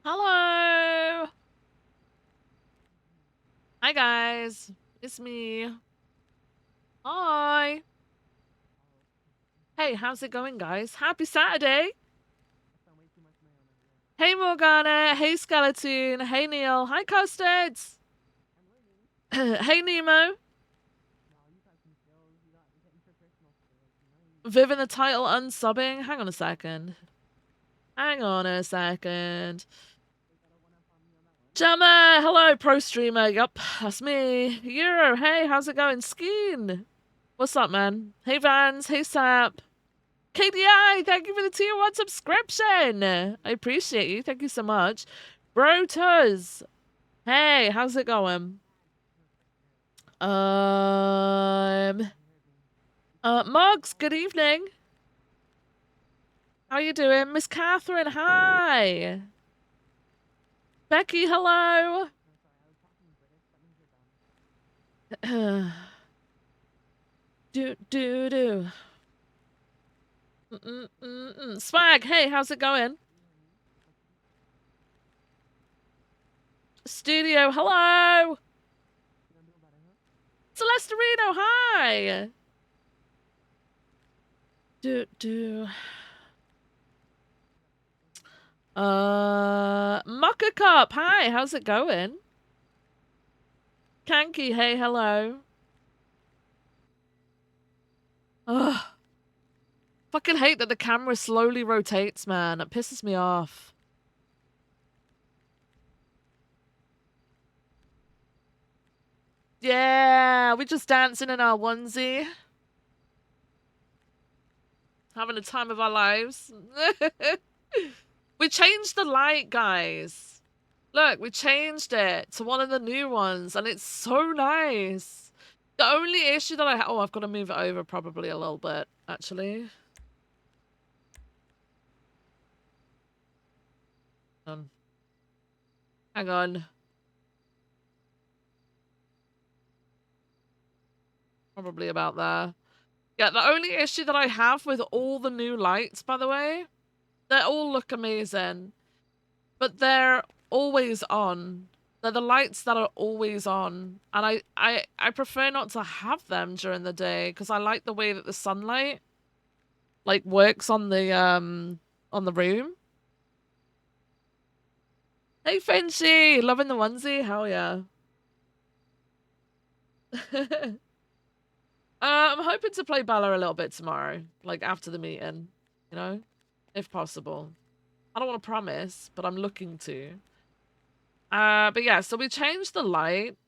Hello! Hi, guys. It's me. Hi. Hey, how's it going, guys? Happy Saturday! Hey, Morgana. Hey, Skeleton. Hey, Neil. Hi, Custards. Hey, Nemo. Viv in the title unsubbing. Hang on a second. Hang on a second. Gemma! Hello, pro streamer. Yup, that's me. Euro. Hey, how's it going? Skeen. What's up, man? Hey, Vans. Hey, Sap. KDI, thank you for the tier 1 subscription. I appreciate you. Thank you so much. Brotuz. Hey, how's it going? Um Mugs, good evening. How you doing? Miss Catherine, hi. Becky, hello. do do do. Swag, hey, how's it going? Studio, hello. Celestarino, hi. Do. Mucker Cup, hi, how's it going? Kanky, hey, hello. Ugh. Fucking hate that the camera slowly rotates, man. That pisses me off. Yeah, we're just dancing in our onesie. Having the time of our lives. We changed the light, guys. Look, we changed it to one of the new ones, and it's so nice. The only issue that I have... Oh, I've got to move it over probably a little bit, actually. Hang on. Probably about there. Yeah, the only issue that I have with all the new lights, by the way, they all look amazing, but they're always on. They're the lights that are always on, and I prefer not to have them during the day because I like the way that the sunlight like works on the room. Hey Finchy, loving the onesie, hell yeah. I'm hoping to play Bella a little bit tomorrow, like after the meeting, you know, if possible. I don't want to promise, but I'm looking to. But yeah, so we changed the light.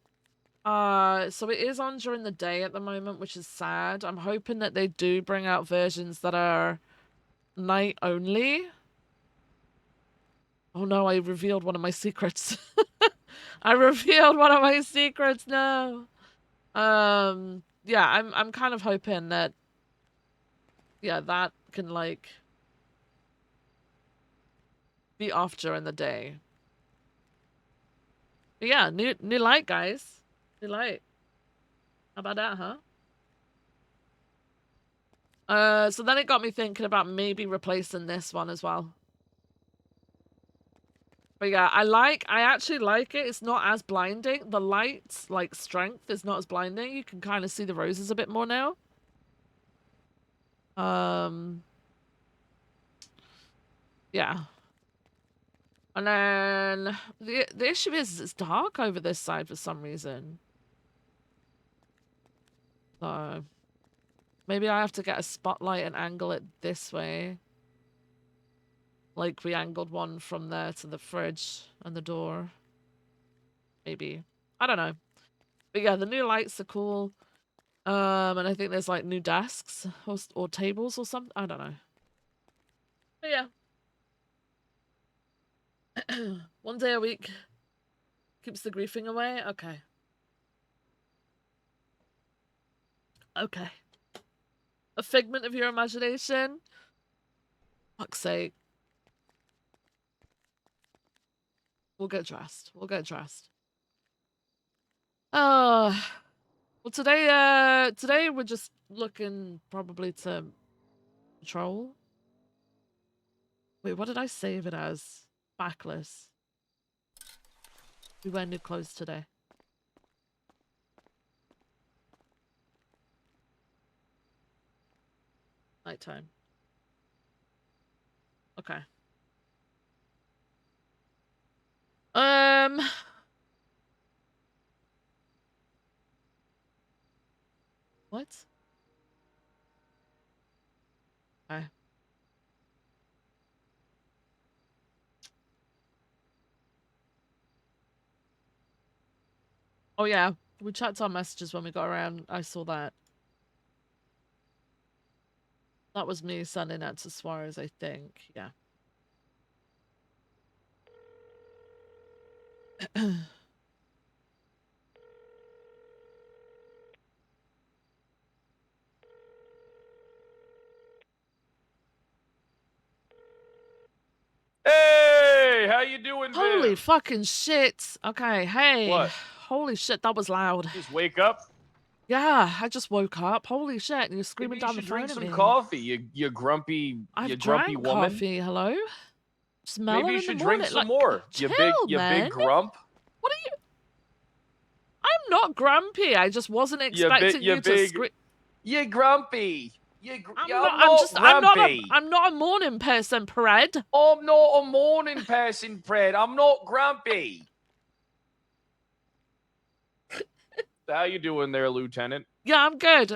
So it is on during the day at the moment, which is sad. I'm hoping that they do bring out versions that are night only. Oh no, I revealed one of my secrets. I revealed one of my secrets now. Yeah, I'm kind of hoping that yeah, that can like be off during the day. But yeah, new light, guys. New light. How about that, huh? So then it got me thinking about maybe replacing this one as well. But yeah, I actually like it. It's not as blinding. The light, like, strength is not as blinding. You can kind of see the roses a bit more now. Yeah. And then the issue is it's dark over this side for some reason. So maybe I have to get a spotlight and angle it this way. Like we angled one from there to the fridge and the door. Maybe. I don't know. But yeah, the new lights are cool. And I think there's like new desks or tables or something. I don't know. But yeah. One day a week keeps the griefing away. Okay. Okay. A figment of your imagination. Fuck's sake. We'll get dressed. We'll get dressed. Oh. Well, today we're just looking probably to patrol. Wait, what did I save it as? Backless. We wear new clothes today. Nighttime. Okay. What? Okay. Oh yeah, we checked our messages when we got around. I saw that. That was me sending that to Suarez, I think. Yeah. Hey, how you doing, Holy Viv? fucking shit. Okay, hey. What? Holy shit, that was loud. Just wake up? Yeah, I just woke up. Holy shit, and you're screaming Maybe you down the should phone drink at some me. coffee, you I've grumpy drank woman. coffee, hello? Maybe Smeller you in the should drink morning. some Like, more. chill, You big man. grump. What are you? I'm not grumpy. I just wasn't expecting you to scream. You grumpy. I'm I'm grumpy. not a morning person, Pred. I'm not a morning person, Fred. I'm not grumpy. How you doing there, Lieutenant? Yeah, I'm good.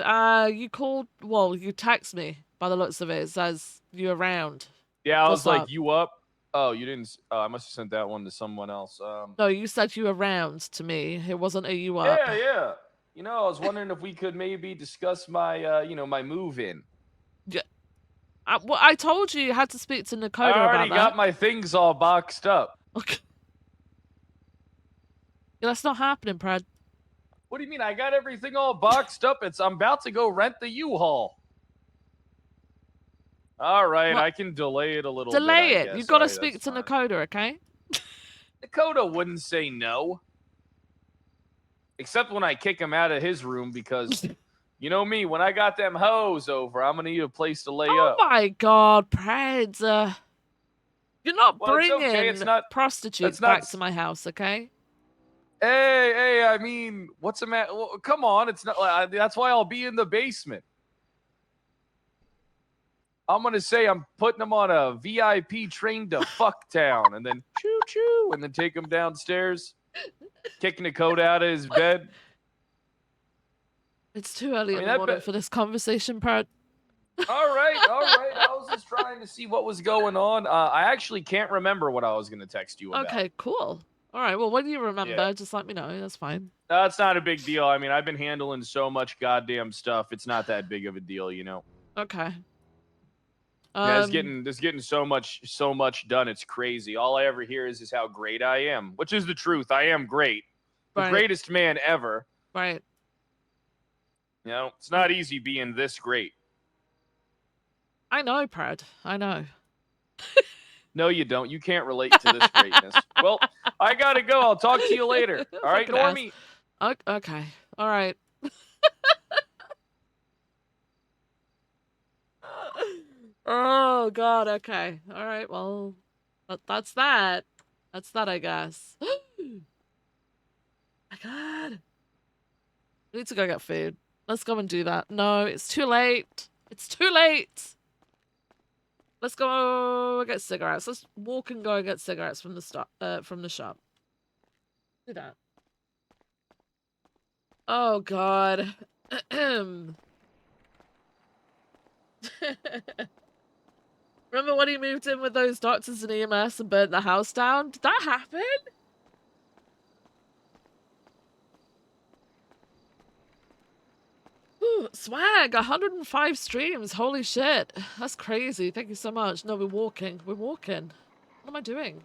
You called, well, you text me by the looks of it. It says you around. Yeah, I was What's like, up? you up? Oh, you didn't. I must have sent that one to someone else. No, you said you around to me. It wasn't a you up. Yeah. You know, I was wondering if we could maybe discuss my, my move-in. Yeah. I told you had to speak to I Nakoda about already that. got my things all boxed up. Okay. Yeah, that's not happening, Brad. What do you mean? I got everything all boxed up. I'm about to go rent the U-Haul. All right, What? I can delay it a little bit, Delay I it. You guess. got All to right, that's speak to fine. Nakoda, okay? Dakota wouldn't say no. Except when I kick him out of his room because, you know me, when I got them hoes over, I'm going to need a place to lay Oh up. my god, Brad. You're not Well, it's okay. bringing prostitutes back to my house, okay? Hey, I mean, what's the matter? Well, come on. It's not. That's why I'll be in the basement. I'm going to say I'm putting them on a VIP train to Fucktown and then choo-choo and then take him downstairs, kicking the coat out of his bed. It's too early in the morning for this conversation, Brad. All right. I was just trying to see what was going on. I actually can't remember what I was going to text you about. Okay, cool. All right, well, when you remember, just let me know. That's fine. That's not a big deal. I mean, I've been handling so much goddamn stuff. It's not that big of a deal, you know? Okay. Yeah, it's getting so much done. It's crazy. All I ever hear is how great I am, which is the truth. I am great. The greatest man ever. Right. You know, it's not easy being this great. I know, Brad. I know. No, you don't. You can't relate to this greatness. Well, I gotta go. I'll talk to you later. All right, Normie? Okay. All right. Oh, God. Okay. All right. Well, that's that. That's that, I guess. My God. We need to go get food. Let's go and do that. No, it's too late. It's too late. Let's go get cigarettes. Let's walk and go and get cigarettes from the shop. Do that. Oh God. Remember when he moved in with those doctors and EMS and burnt the house down? Did that happen? Ooh, swag, 105 streams. Holy shit. That's crazy. Thank you so much. No, we're walking. We're walking. What am I doing?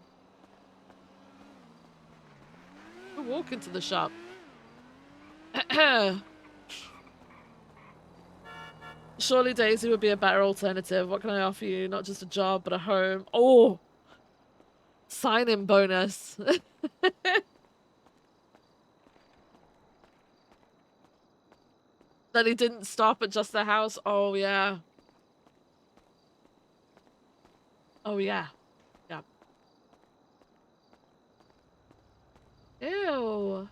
We're walking to the shop. Surely Daisy would be a better alternative. What can I offer you? Not just a job, but a home. Oh! Sign-in bonus. That he didn't stop at just the house. Oh, yeah. Oh, yeah. Yeah. Ew.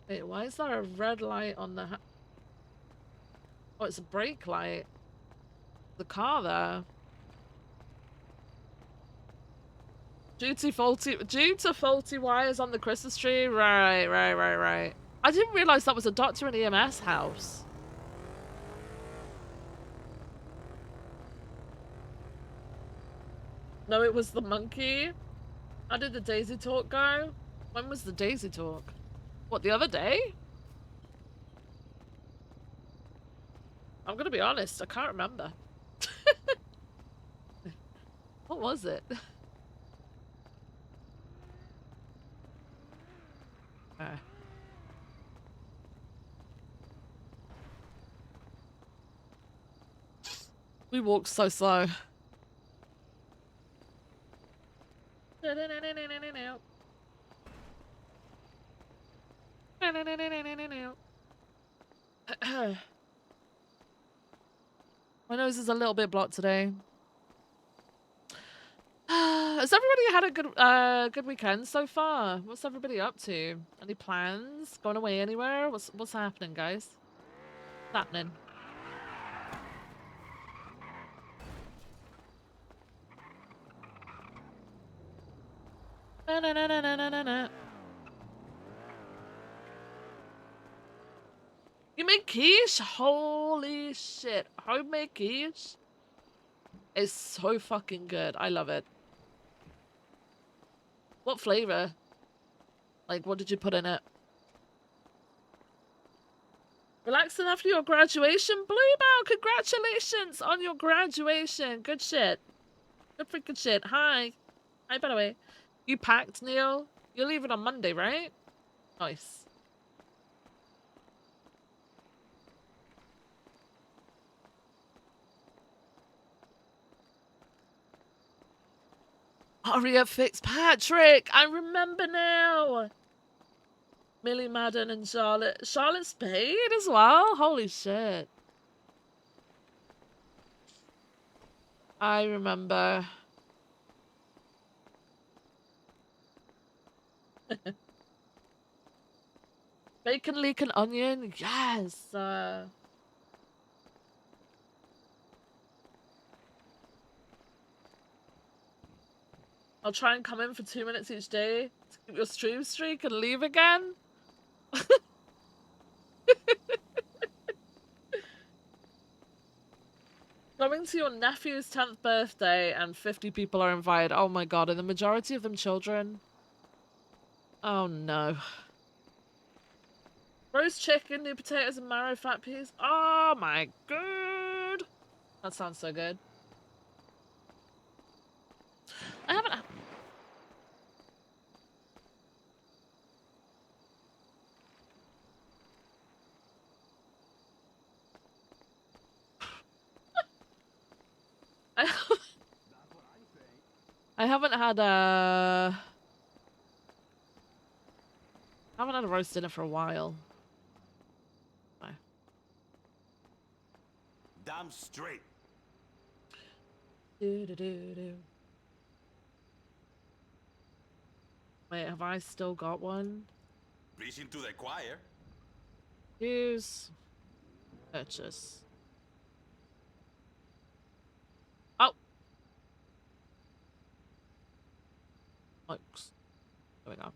Wait, why is there a red light on the... Oh, it's a brake light. The car there. Due to faulty wires on the Christmas tree. Right. I didn't realize that was a doctor and EMS house. No, it was the monkey. How did the Daisy talk go? When was the Daisy talk? What, the other day? I'm gonna be honest, I can't remember. What was it? We walked so slow. My nose is a little bit blocked today. Has everybody had a good weekend so far? What's everybody up to? Any plans? Going away anywhere? What's happening, guys? What's happening? You make quiche? Holy shit. Homemade quiche is so fucking good. I love it. What flavor? Like, what did you put in it? Relaxing after your graduation? Bluebell, congratulations on your graduation. Good shit. Good freaking shit. Hi. Hi, by the way. You packed, Neil? You're leaving on Monday, right? Nice. Aria Fitzpatrick! I remember now! Millie Madden and Charlotte. Charlotte Spade as well? Holy shit. I remember. Bacon, leek, and onion? Yes! I'll try and come in for 2 minutes each day to keep your stream streak and leave again. Going to your nephew's 10th birthday and 50 people are invited. Oh my god, are the majority of them children? Oh no. Roast chicken, new potatoes, and marrow fat peas. Oh my god. That sounds so good. I haven't... I haven't had a roast dinner for a while. Bye. Damn straight. Do. Wait, have I still got one? Preaching to the choir. Use. Purchase. Oh! Oops. There we go.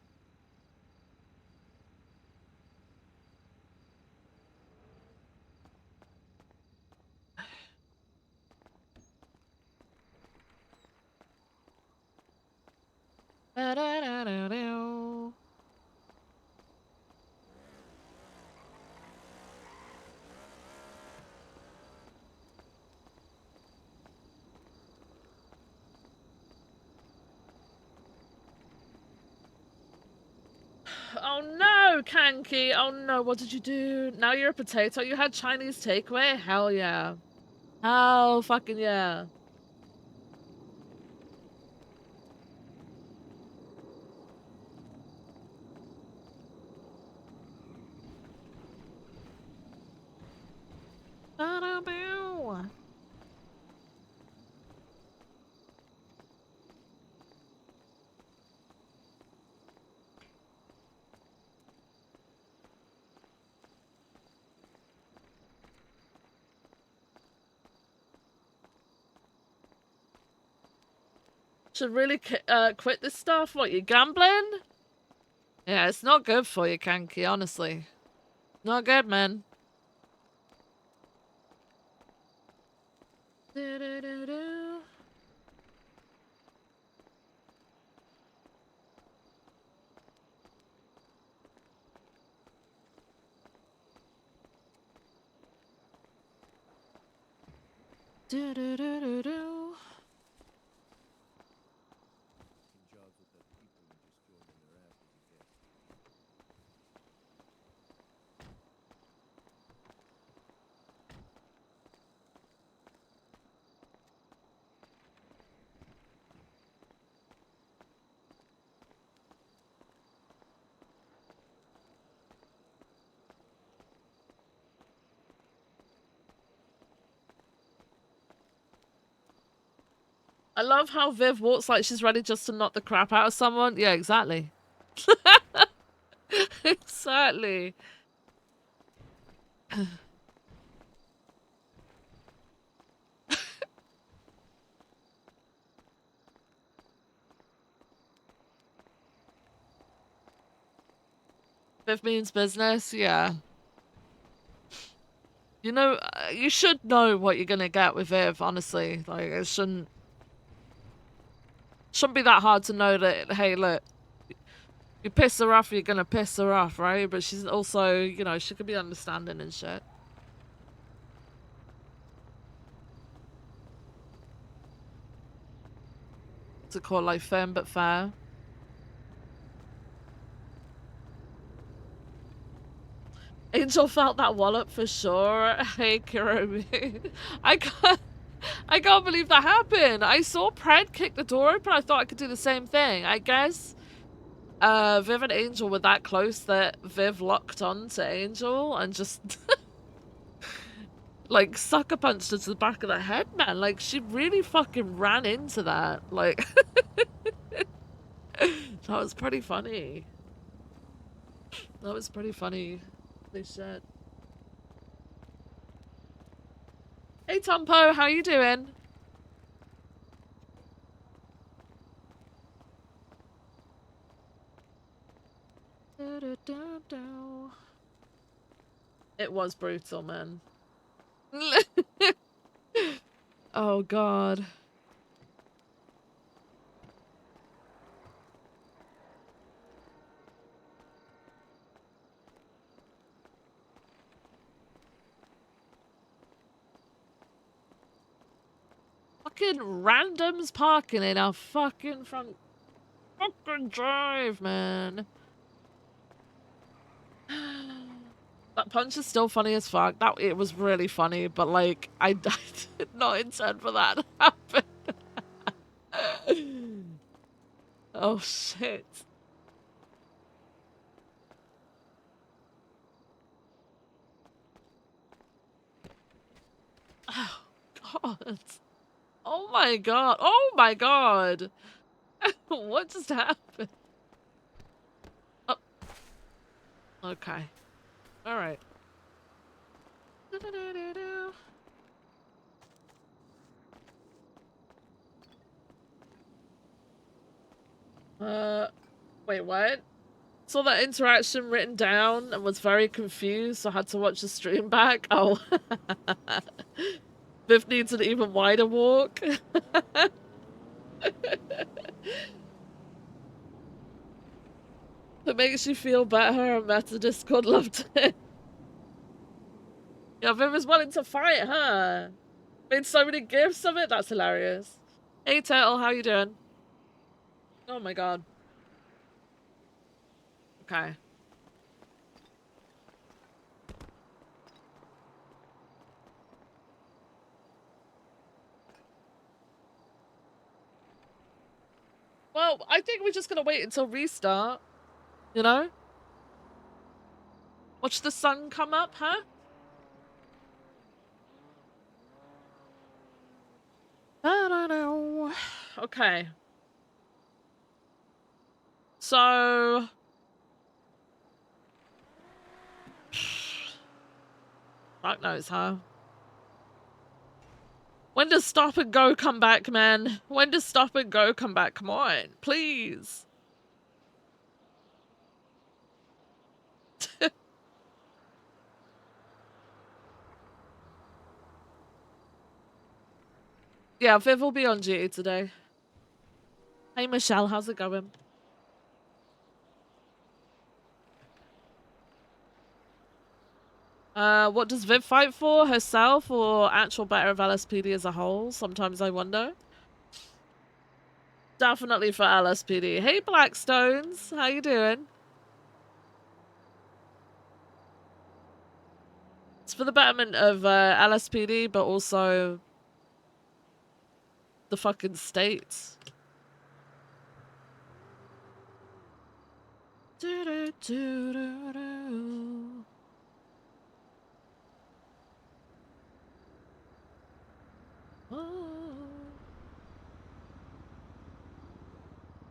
Da-da-da-da-da. Oh no, Kanky! Oh no, what did you do? Now you're a potato? You had Chinese takeaway? Hell yeah. Hell fucking yeah. Should really quit this stuff. What, you gambling? Yeah, it's not good for you, Kanky, honestly. Not good, man. Do-do-do-do. Do-do-do-do-do. I love how Viv walks like she's ready just to knock the crap out of someone. Yeah, exactly. Exactly. Viv means business, yeah. You know, you should know what you're gonna get with Viv, honestly. Like, it shouldn't be that hard to know that, hey, look, you piss her off, you're gonna piss her off, right? But she's also, you know, she could be understanding and shit. To call life firm but fair. Angel felt that wallop for sure. Hey, Kiromi. I can't believe that happened. I saw Pred kick the door open. I thought I could do the same thing. I guess Viv and Angel were that close that Viv locked on to Angel and just like sucker punched her to the back of the head, man. Like, she really fucking ran into that. Like, that was pretty funny. That was pretty funny. Holy shit. Hey, Tompo, how you doing? It was brutal, man. Oh, God. Fucking randoms parking in our fucking front fucking drive, man. That punch is still funny as fuck. It was really funny, but like I did not intend for that to happen. Oh shit. Oh god. Oh my god. Oh my god. What just happened? Oh. Okay. All right. Wait, what? Saw that interaction written down and was very confused, so I had to watch the stream back. Oh. Viv needs an even wider walk. That makes you feel better. I met a Discord, loved it. Yeah, Viv is willing to fight, huh? Made so many gifs of it. That's hilarious. Hey, Turtle, how you doing? Oh my god. Okay. Well, I think we're just gonna wait until restart. You know? Watch the sun come up, huh? I don't know. Okay. So... Fuck knows, huh? When does Stop and Go come back, man? When does Stop and Go come back? Come on, please. Yeah, Viv will be on duty today. Hey, Michelle, how's it going? What does Viv fight for? Herself or actual better of LSPD as a whole? Sometimes I wonder. Definitely for LSPD. Hey, Blackstones. How you doing? It's for the betterment of LSPD, but also the fucking states.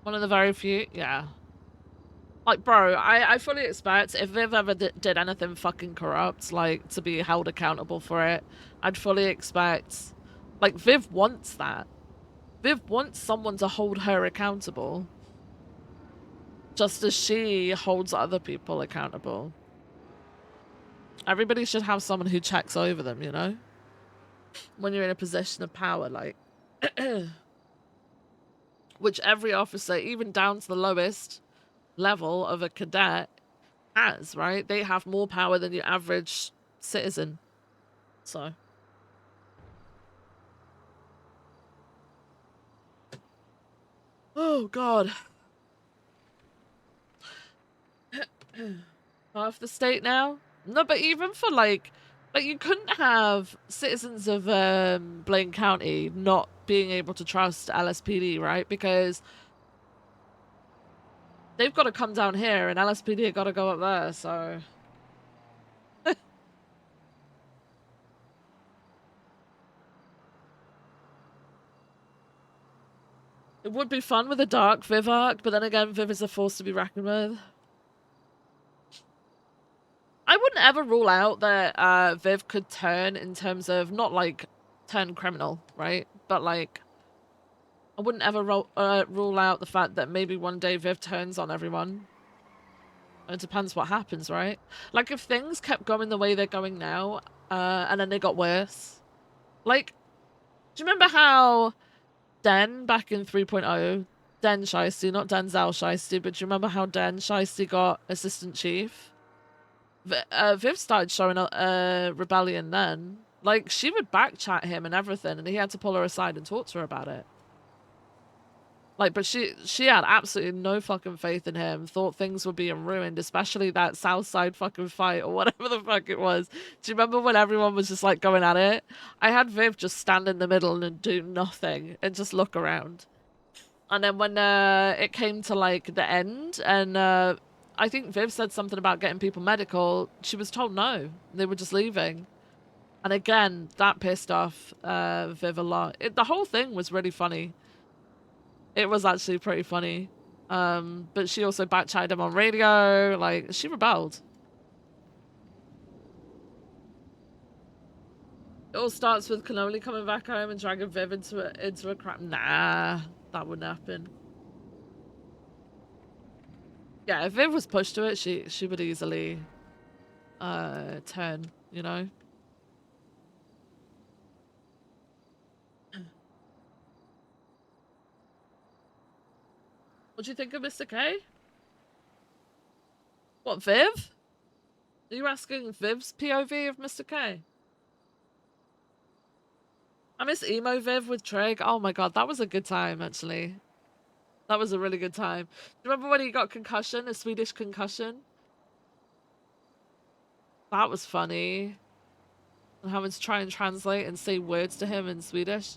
One of the very few, yeah. Like, bro, I fully expect if Viv ever did anything fucking corrupt, like, to be held accountable for it, I'd fully expect... Like, Viv wants that. Viv wants someone to hold her accountable. Just as she holds other people accountable. Everybody should have someone who checks over them, you know? When you're in a position of power, like... which every officer, even down to the lowest level of a cadet, has, right? They have more power than your average citizen. So... Oh, God. Half the state now? No, but even for, like, you couldn't have citizens of, Blaine County not being able to trust LSPD, right? Because they've got to come down here and LSPD have got to go up there, so... It would be fun with a dark Viv arc, but then again, Viv is a force to be reckoned with. I wouldn't ever rule out that Viv could turn in terms of, not like turn criminal, right? But like, I wouldn't ever rule out the fact that maybe one day Viv turns on everyone. It depends what happens, right? Like if things kept going the way they're going now, and then they got worse. Like, do you remember how Den back in 3.0, Den Shiesty, not Denzel Shiesty, but do you remember how Den Shiesty got Assistant Chief? Viv started showing a rebellion then. Like, she would backchat him and everything, and he had to pull her aside and talk to her about it. Like, but she had absolutely no fucking faith in him, thought things were being ruined, especially that Southside fucking fight or whatever the fuck it was. Do you remember when everyone was just, like, going at it? I had Viv just stand in the middle and do nothing and just look around. And then when it came to, like, the end, and I think Viv said something about getting people medical, she was told no. They were just leaving. And again, that pissed off Viv a lot. The whole thing was really funny. It was actually pretty funny. But she also backchatted him on radio. Like, she rebelled. It all starts with Cannoli coming back home and dragging Viv into a crap. Nah, that wouldn't happen. Yeah, if Viv was pushed to it, she would easily turn, you know? What do you think of Mr. K? What, Viv? Are you asking Viv's POV of Mr. K? I miss emo Viv with Trig. Oh my god, that was a good time, actually. That was a really good time. Do you remember when he got concussion, a Swedish concussion? That was funny. And having to try and translate and say words to him in Swedish.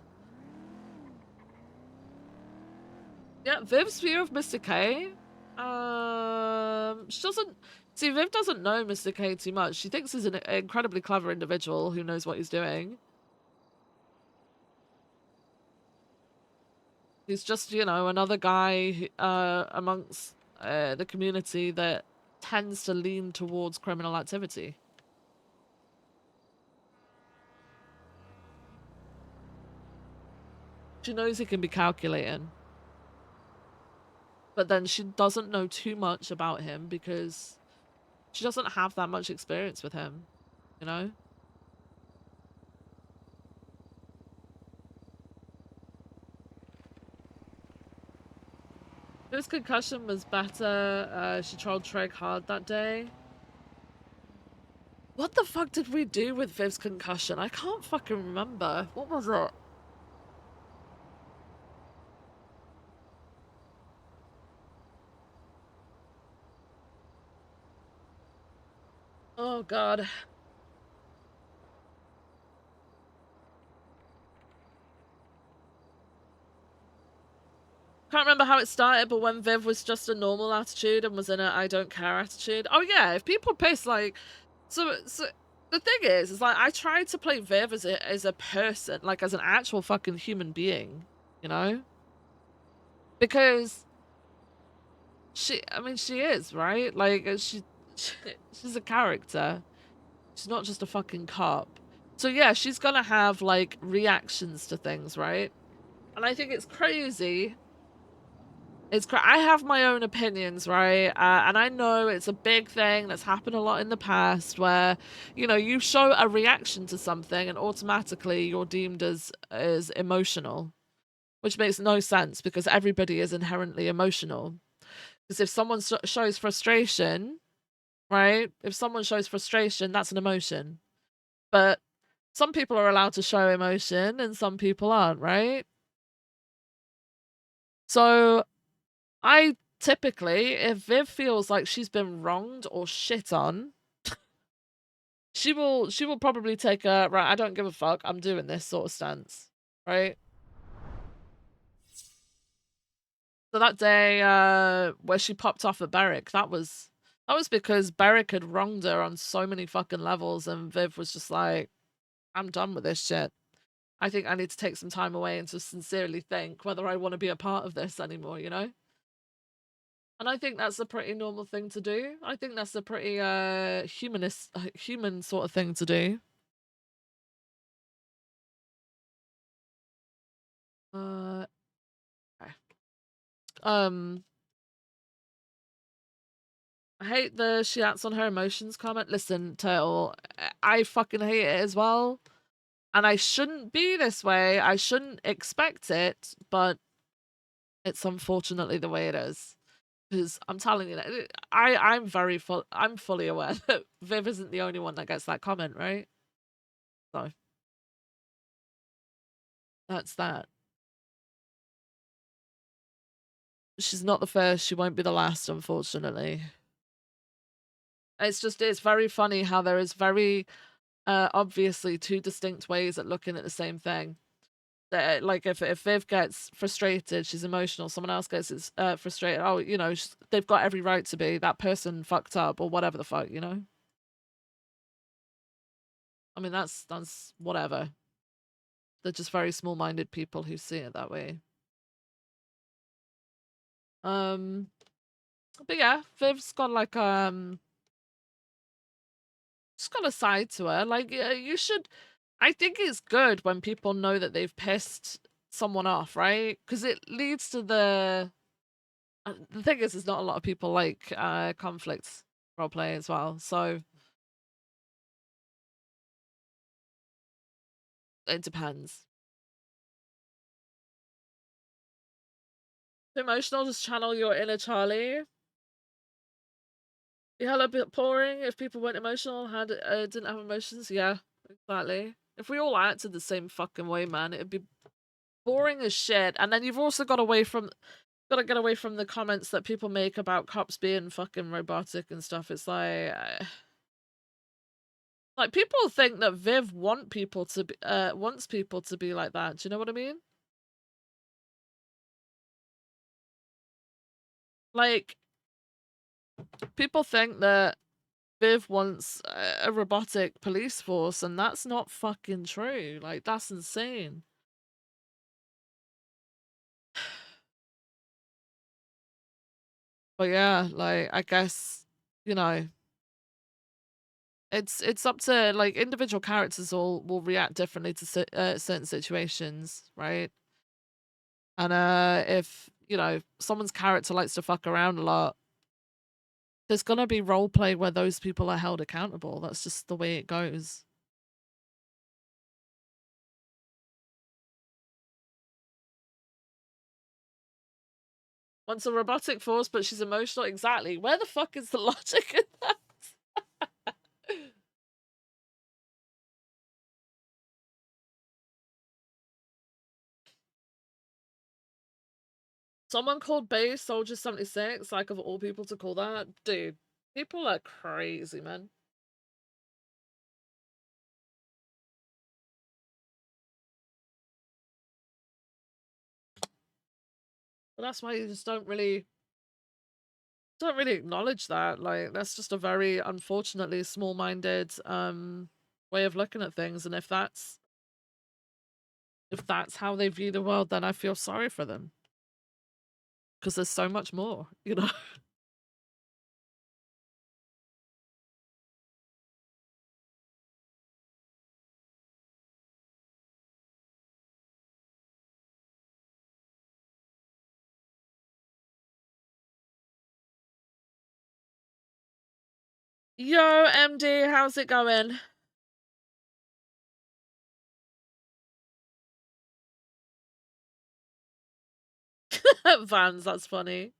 Yeah, Viv's view of Mr. K. She doesn't... See, Viv doesn't know Mr. K too much. She thinks he's an incredibly clever individual who knows what he's doing. He's just, you know, another guy amongst the community that tends to lean towards criminal activity. She knows he can be calculating. But then she doesn't know too much about him because she doesn't have that much experience with him, you know? Viv's concussion was better. She trolled Treg hard that day. What the fuck did we do with Viv's concussion? I can't fucking remember. What was it? Oh god. Can't remember how it started, but when Viv was just a normal attitude and was in a I don't care attitude. Oh yeah, if people piss like so the thing is like I tried to play Viv as a person, like as an actual fucking human being, you know? Because she is, right? Like she's a character. She's not just a fucking cop. So yeah, she's gonna have like reactions to things, right? And I think it's crazy. I have my own opinions, right? And I know it's a big thing that's happened a lot in the past where, you know, you show a reaction to something and automatically you're deemed as emotional, which makes no sense because everybody is inherently emotional. Because if someone shows frustration, right? If someone shows frustration, that's an emotion. But some people are allowed to show emotion and some people aren't, right? So I typically, if Viv feels like she's been wronged or shit on, she will probably take a right, I don't give a fuck, I'm doing this sort of stance, right? So that day where she popped off at Beric, that was because Beric had wronged her on so many fucking levels and Viv was just like, I'm done with this shit. I think I need to take some time away and to sincerely think whether I want to be a part of this anymore, you know? And I think that's a pretty normal thing to do. I think that's a pretty human sort of thing to do. Okay. I hate the she acts on her emotions comment. Listen, Turtle, I fucking hate it as well. And I shouldn't be this way. I shouldn't expect it, but it's unfortunately the way it is. Because I'm telling you, I'm fully aware that Viv isn't the only one that gets that comment, right? So that's that. She's not the first. She won't be the last, unfortunately. It's very funny how there is very obviously two distinct ways at looking at the same thing. That like if Viv gets frustrated, she's emotional. Someone else gets frustrated. Oh, you know, they've got every right to be. That person fucked up or whatever the fuck, you know. I mean, that's whatever. They're just very small-minded people who see it that way. But yeah, Viv's got like she's got a side to her. Like you should. I think it's good when people know that they've pissed someone off, right? Because it leads to the thing is, there's not a lot of people like conflict roleplay as well, so it depends. Too emotional, just channel your inner Charlie. Be hella bit boring if people weren't emotional, didn't have emotions. Yeah, exactly. If we all acted the same fucking way, man, it'd be boring as shit. And then you've also got to get away from the comments that people make about cops being fucking robotic and stuff. It's like people think that Viv wants people to be like that. Do you know what I mean? Like people think that Viv wants a robotic police force, and that's not fucking true. Like that's insane. But yeah, like I guess you know, it's up to like individual characters will react differently to certain situations, right? And if, you know, someone's character likes to fuck around a lot, there's gonna be roleplay where those people are held accountable. That's just the way it goes. Wants a robotic force, but she's emotional. Exactly. Where the fuck is the logic in that? Someone called Base Soldier 76, like of all people to call that? Dude, people are crazy, man. But that's why you just don't really acknowledge that. Like, that's just a very, unfortunately, small-minded way of looking at things. And if that's how they view the world, then I feel sorry for them. Because there's so much more, you know? Yo, MD, how's it going? Vans, that's funny.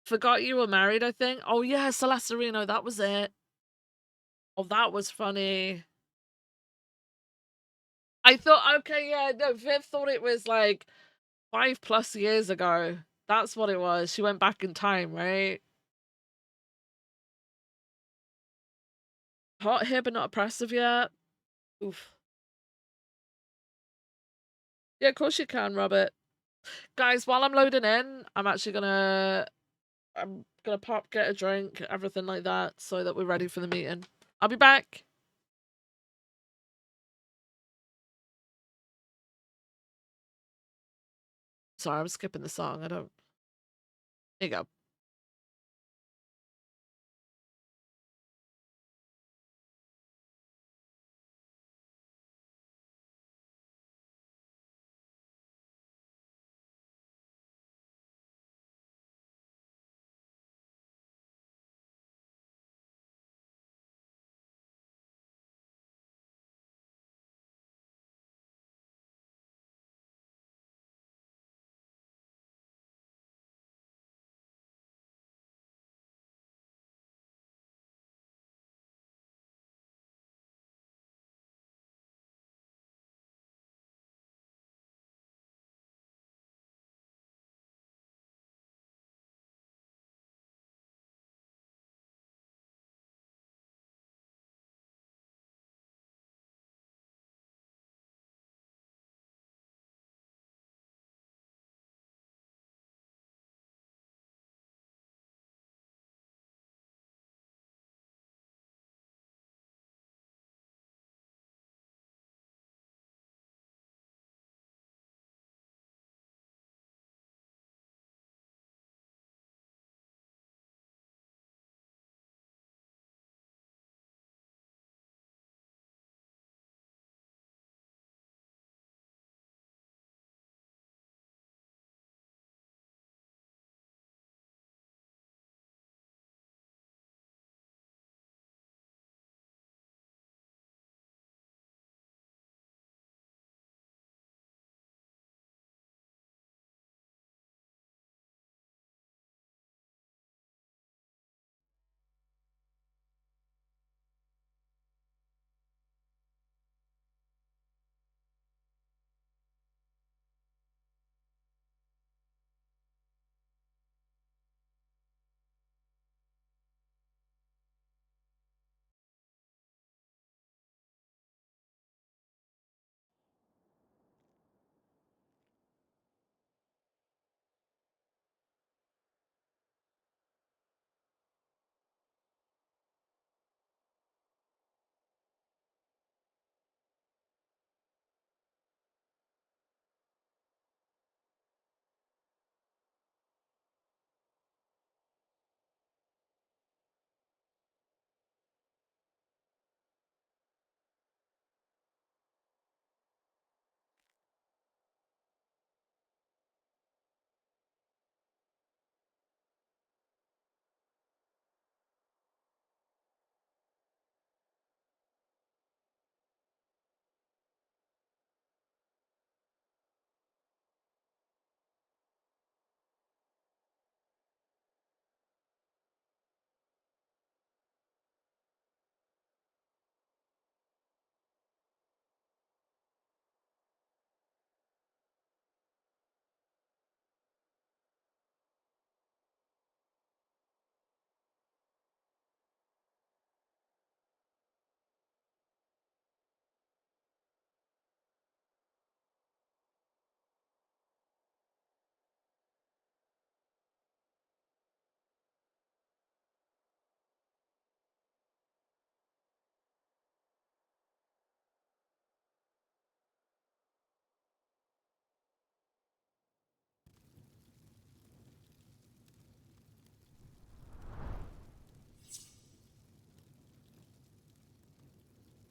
Forgot you were married, I think. Oh, yeah, Celestarino, that was it. Oh, that was funny. I thought, okay, yeah, no, Viv thought it was like 5+ years ago. That's what it was. She went back in time, right? Hot here, but not oppressive yet. Oof. Yeah, of course you can, Robert. Guys, while I'm loading in, I'm gonna pop, get a drink, everything like that, so that we're ready for the meeting. I'll be back. Sorry, I'm skipping the song. There you go.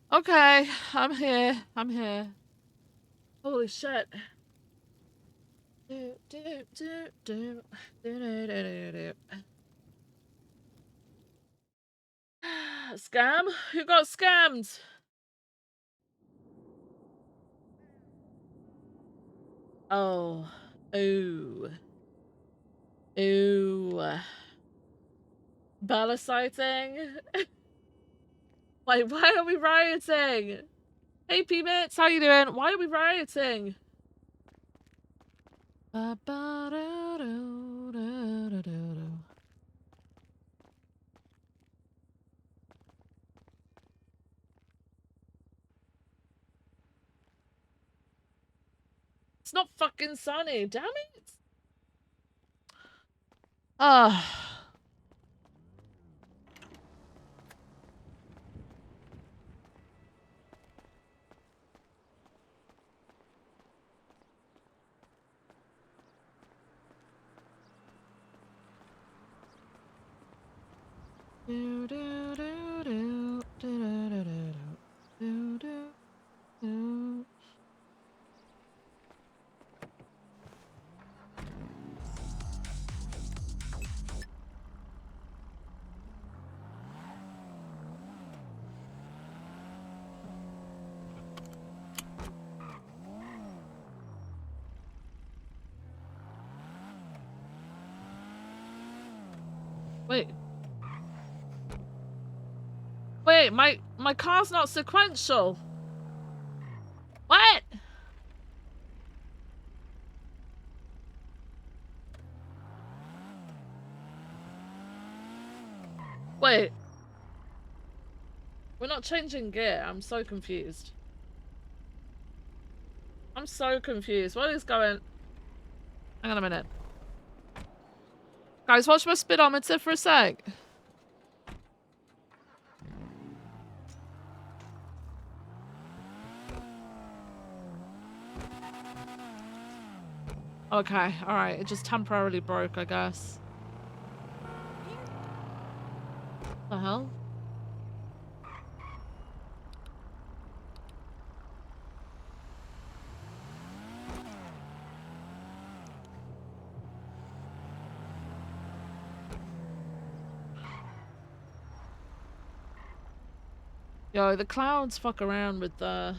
Okay, I'm here. I'm here. Holy shit. Scam? Who got scammed? Oh. Ooh. Ooh. Bella sighting? Like, why are we rioting? Hey, P-Mitts, how you doing? Why are we rioting? It's not fucking sunny, damn it! Ah. Wait. Wait, my car's not sequential. What? Wait. We're not changing gear. I'm so confused. I'm so confused. What is going... Hang on a minute. Guys, watch my speedometer for a sec. Okay, alright. It just temporarily broke, I guess. The hell? Yo, the clouds fuck around with that.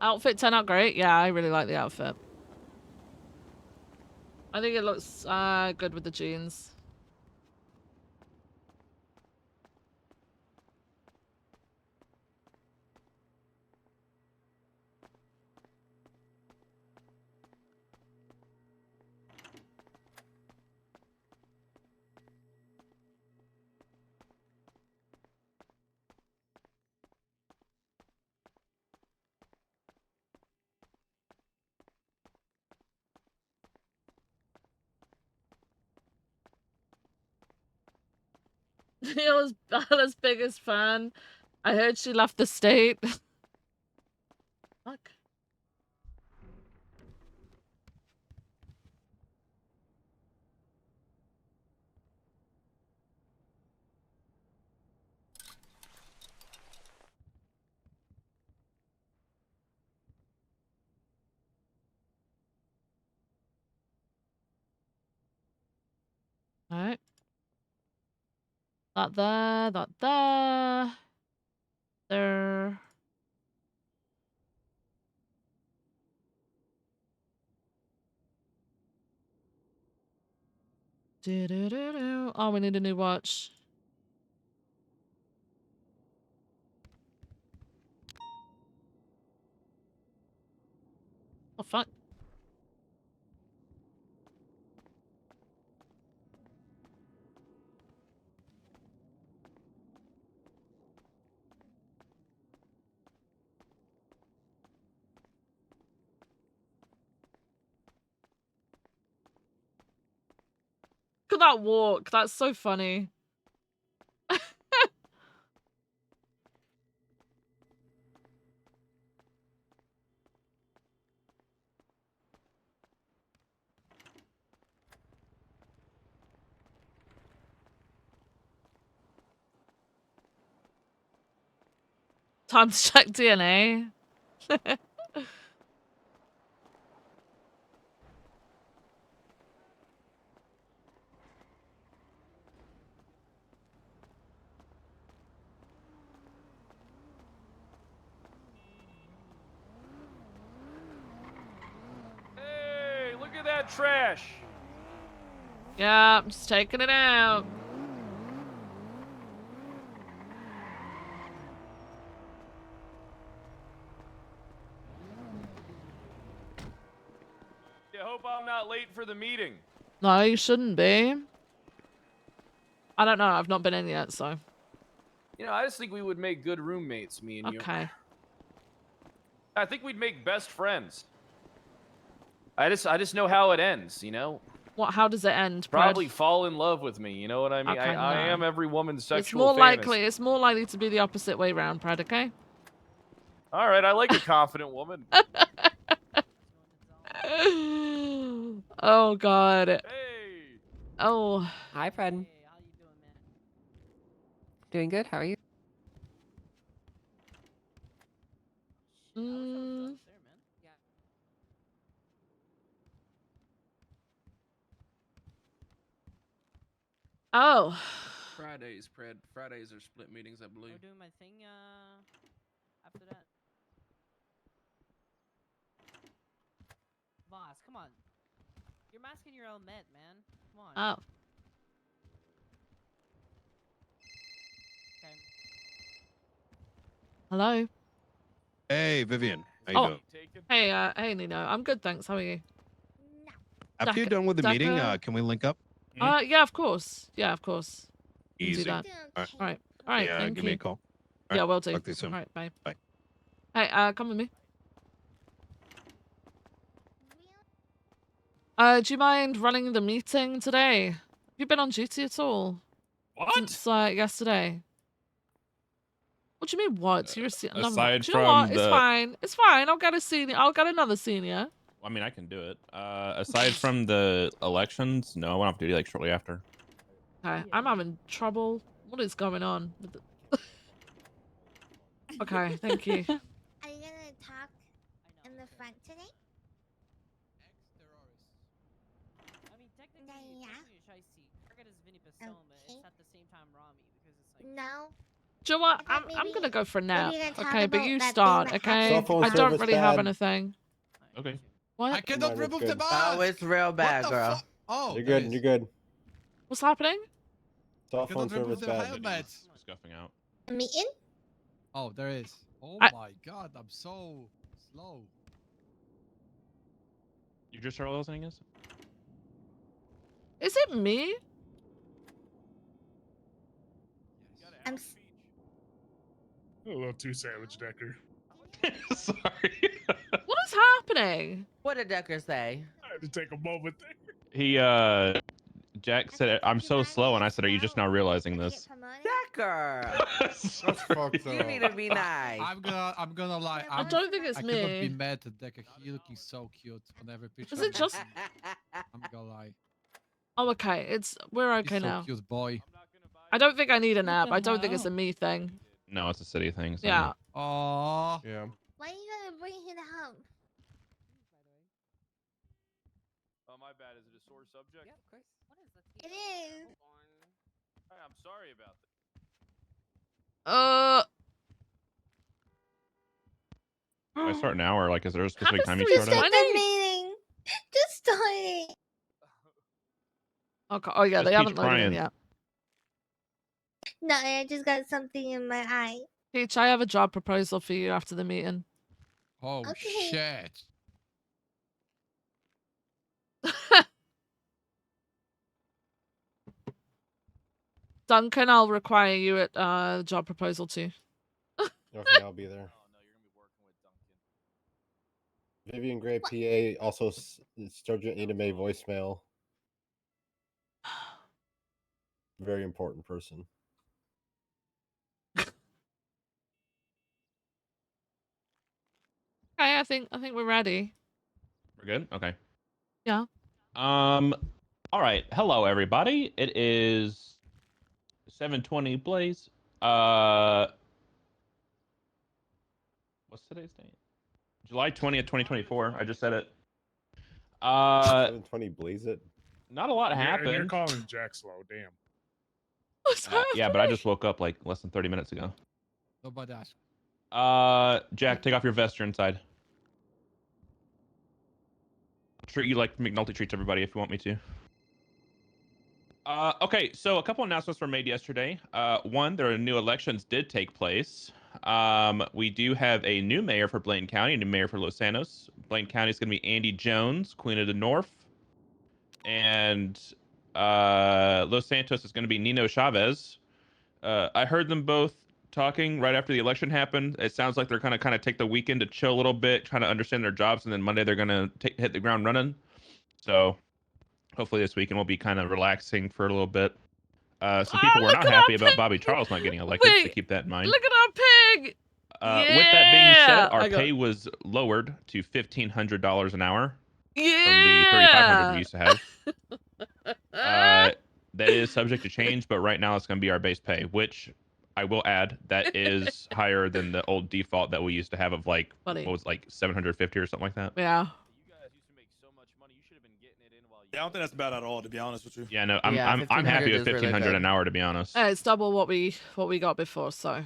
Outfit turned out great. Yeah, I really like the outfit. I think it looks good with the jeans. He was Bella's biggest fan. I heard she left the state. Fuck. That there, that there. There. Do-do-do-do. Oh, we need a new watch. Oh, fuck. Look at that walk. That's so funny. Time to check DNA. Hey, look at that trash. Yeah, I'm just taking it out. I hope I'm not late for the meeting. No, you shouldn't be. I don't know. I've not been in yet, so. You know, I just think we would make good roommates, me and you. Okay. I think we'd make best friends. I just know how it ends, you know? What? How does it end? Probably Brad? fall in love with me, you know what I mean? Okay, I no. am every woman's It's sexual more fantasy. It's more likely to be the opposite way round, Brad, okay? All right, I like a confident woman. Oh, God. Hey! Oh. Hi, Fred. Hey, how you doing, man? Doing good. How are you? Shit, I wish I was Mm. upstairs, man. Yeah. Oh. Fridays are split meetings, I believe. We're doing my thing, after that. Boss, come on. You're masking your own met, man. Come on. Oh. Okay. Hello. Hey, Vivienne. How you Oh. doing? Hey, Nino. I'm good, thanks. How are you? After you're done with the meeting, can we link up? Yeah, of course. Yeah, of course. You can Easy. do that. All All right. All right. Yeah, Thank give you. me a call. Yeah, will do. Talk to you soon. All right. Bye. Bye. Hey, come with me. Do you mind running the meeting today? Have you been on duty at all? What? Since yesterday. What do you mean? What? You're a Aside do you know what? from It's the, fine. It's fine. I'll get a senior. I'll get another senior. I mean, I can do it. Aside from the elections, no, I went off duty like shortly after. Okay, I'm having trouble. What is going on? With the... Okay, thank you. Are you gonna talk in the front today? I mean, technically, Yeah. Target is Vinny Pistone, but it's at the same time Rami because it's like. No. Do you know what? I thought I'm gonna go for a nap. you're gonna talk Okay, but about you that thing start. that Okay, happened. Cell phone I don't service really have bad. anything. Okay. What? I cannot remove the Oh, it's real bad, girl. Oh, you're good. You're good. What's happening? Cell phone service bad. He's scuffing out. Meeting? Oh, there is. Oh my god, I'm so slow. You just started listening, is? Is it me? I'm. Hello, two sandwich Decker. Sorry. What is happening? What did Decker say? I had to take a moment there. He Jack said I'm so slow, and I said, "Are you just now realizing this?" Decker. That's fucked You need to be nice. I'm gonna lie. I don't think it's I cannot be me. mad at Decker. He looking so cute on every picture. Is it just? I'm gonna lie. Oh, okay. We're okay He's so now. cute boy. I don't think I need a nap. I don't think it's a me thing. No, it's a city thing. So Yeah. Aww. Yeah. Why are you gonna bring him home? Oh, my bad. Is it a sore subject? Yeah, of course. What is that? It is. I'm sorry about that. Do I start now, or like, is there a specific time you Happens start to at? be Start the meeting. Just start it. Okay. Oh yeah, Is they Peach haven't loaded in crying? yet. No, I just got something in my eye. Peach, I have a job proposal for you after the meeting. Oh Okay. shit. Duncan, I'll require you at job proposal too. Okay, I'll be there. Vivienne Gray, PA, also Sergeant Ada May voicemail. Very important person. Okay, I think we're ready. We're good. Okay. Yeah. All right. Hello, everybody. It is 7:20 Blaze. What's today's date? July 20th, 2024. I just said it. 720 Blaze it. Not a lot And you're happened. calling Jack slow. Damn. What's Yeah, but I just woke up like less than 30 minutes ago. Nobody asked. Jack, take off your vest. You're inside. I'll treat you like McNulty treats everybody if you want me to. Okay, so a couple announcements were made yesterday. One, there are new elections did take place. We do have a new mayor for Blaine County, a new mayor for Los Santos. Blaine County is going to be Andy Jones, Queen of the North. And Los Santos is going to be Nino Chavez. I heard them both talking right after the election happened. It sounds like they're going to kind of take the weekend to chill a little bit, trying to understand their jobs, and then Monday they're going to hit the ground running. So hopefully this weekend will be kind of relaxing for a little bit. Some people were not happy about Bobby Charles not getting elected, so keep that in mind. Look at our pig! With that being said, our pay was lowered to $1,500 an hour from the $3,500 we used to have. That is subject to change, but right now it's going to be our base pay, which I will add, that is higher than the old default that we used to have of like, what was like 750 or something like that. Yeah. Yeah, I don't think that's bad at all, to be honest with you. Yeah, no, I'm happy with 1,500 an hour, to be honest. It's double what we got before, so.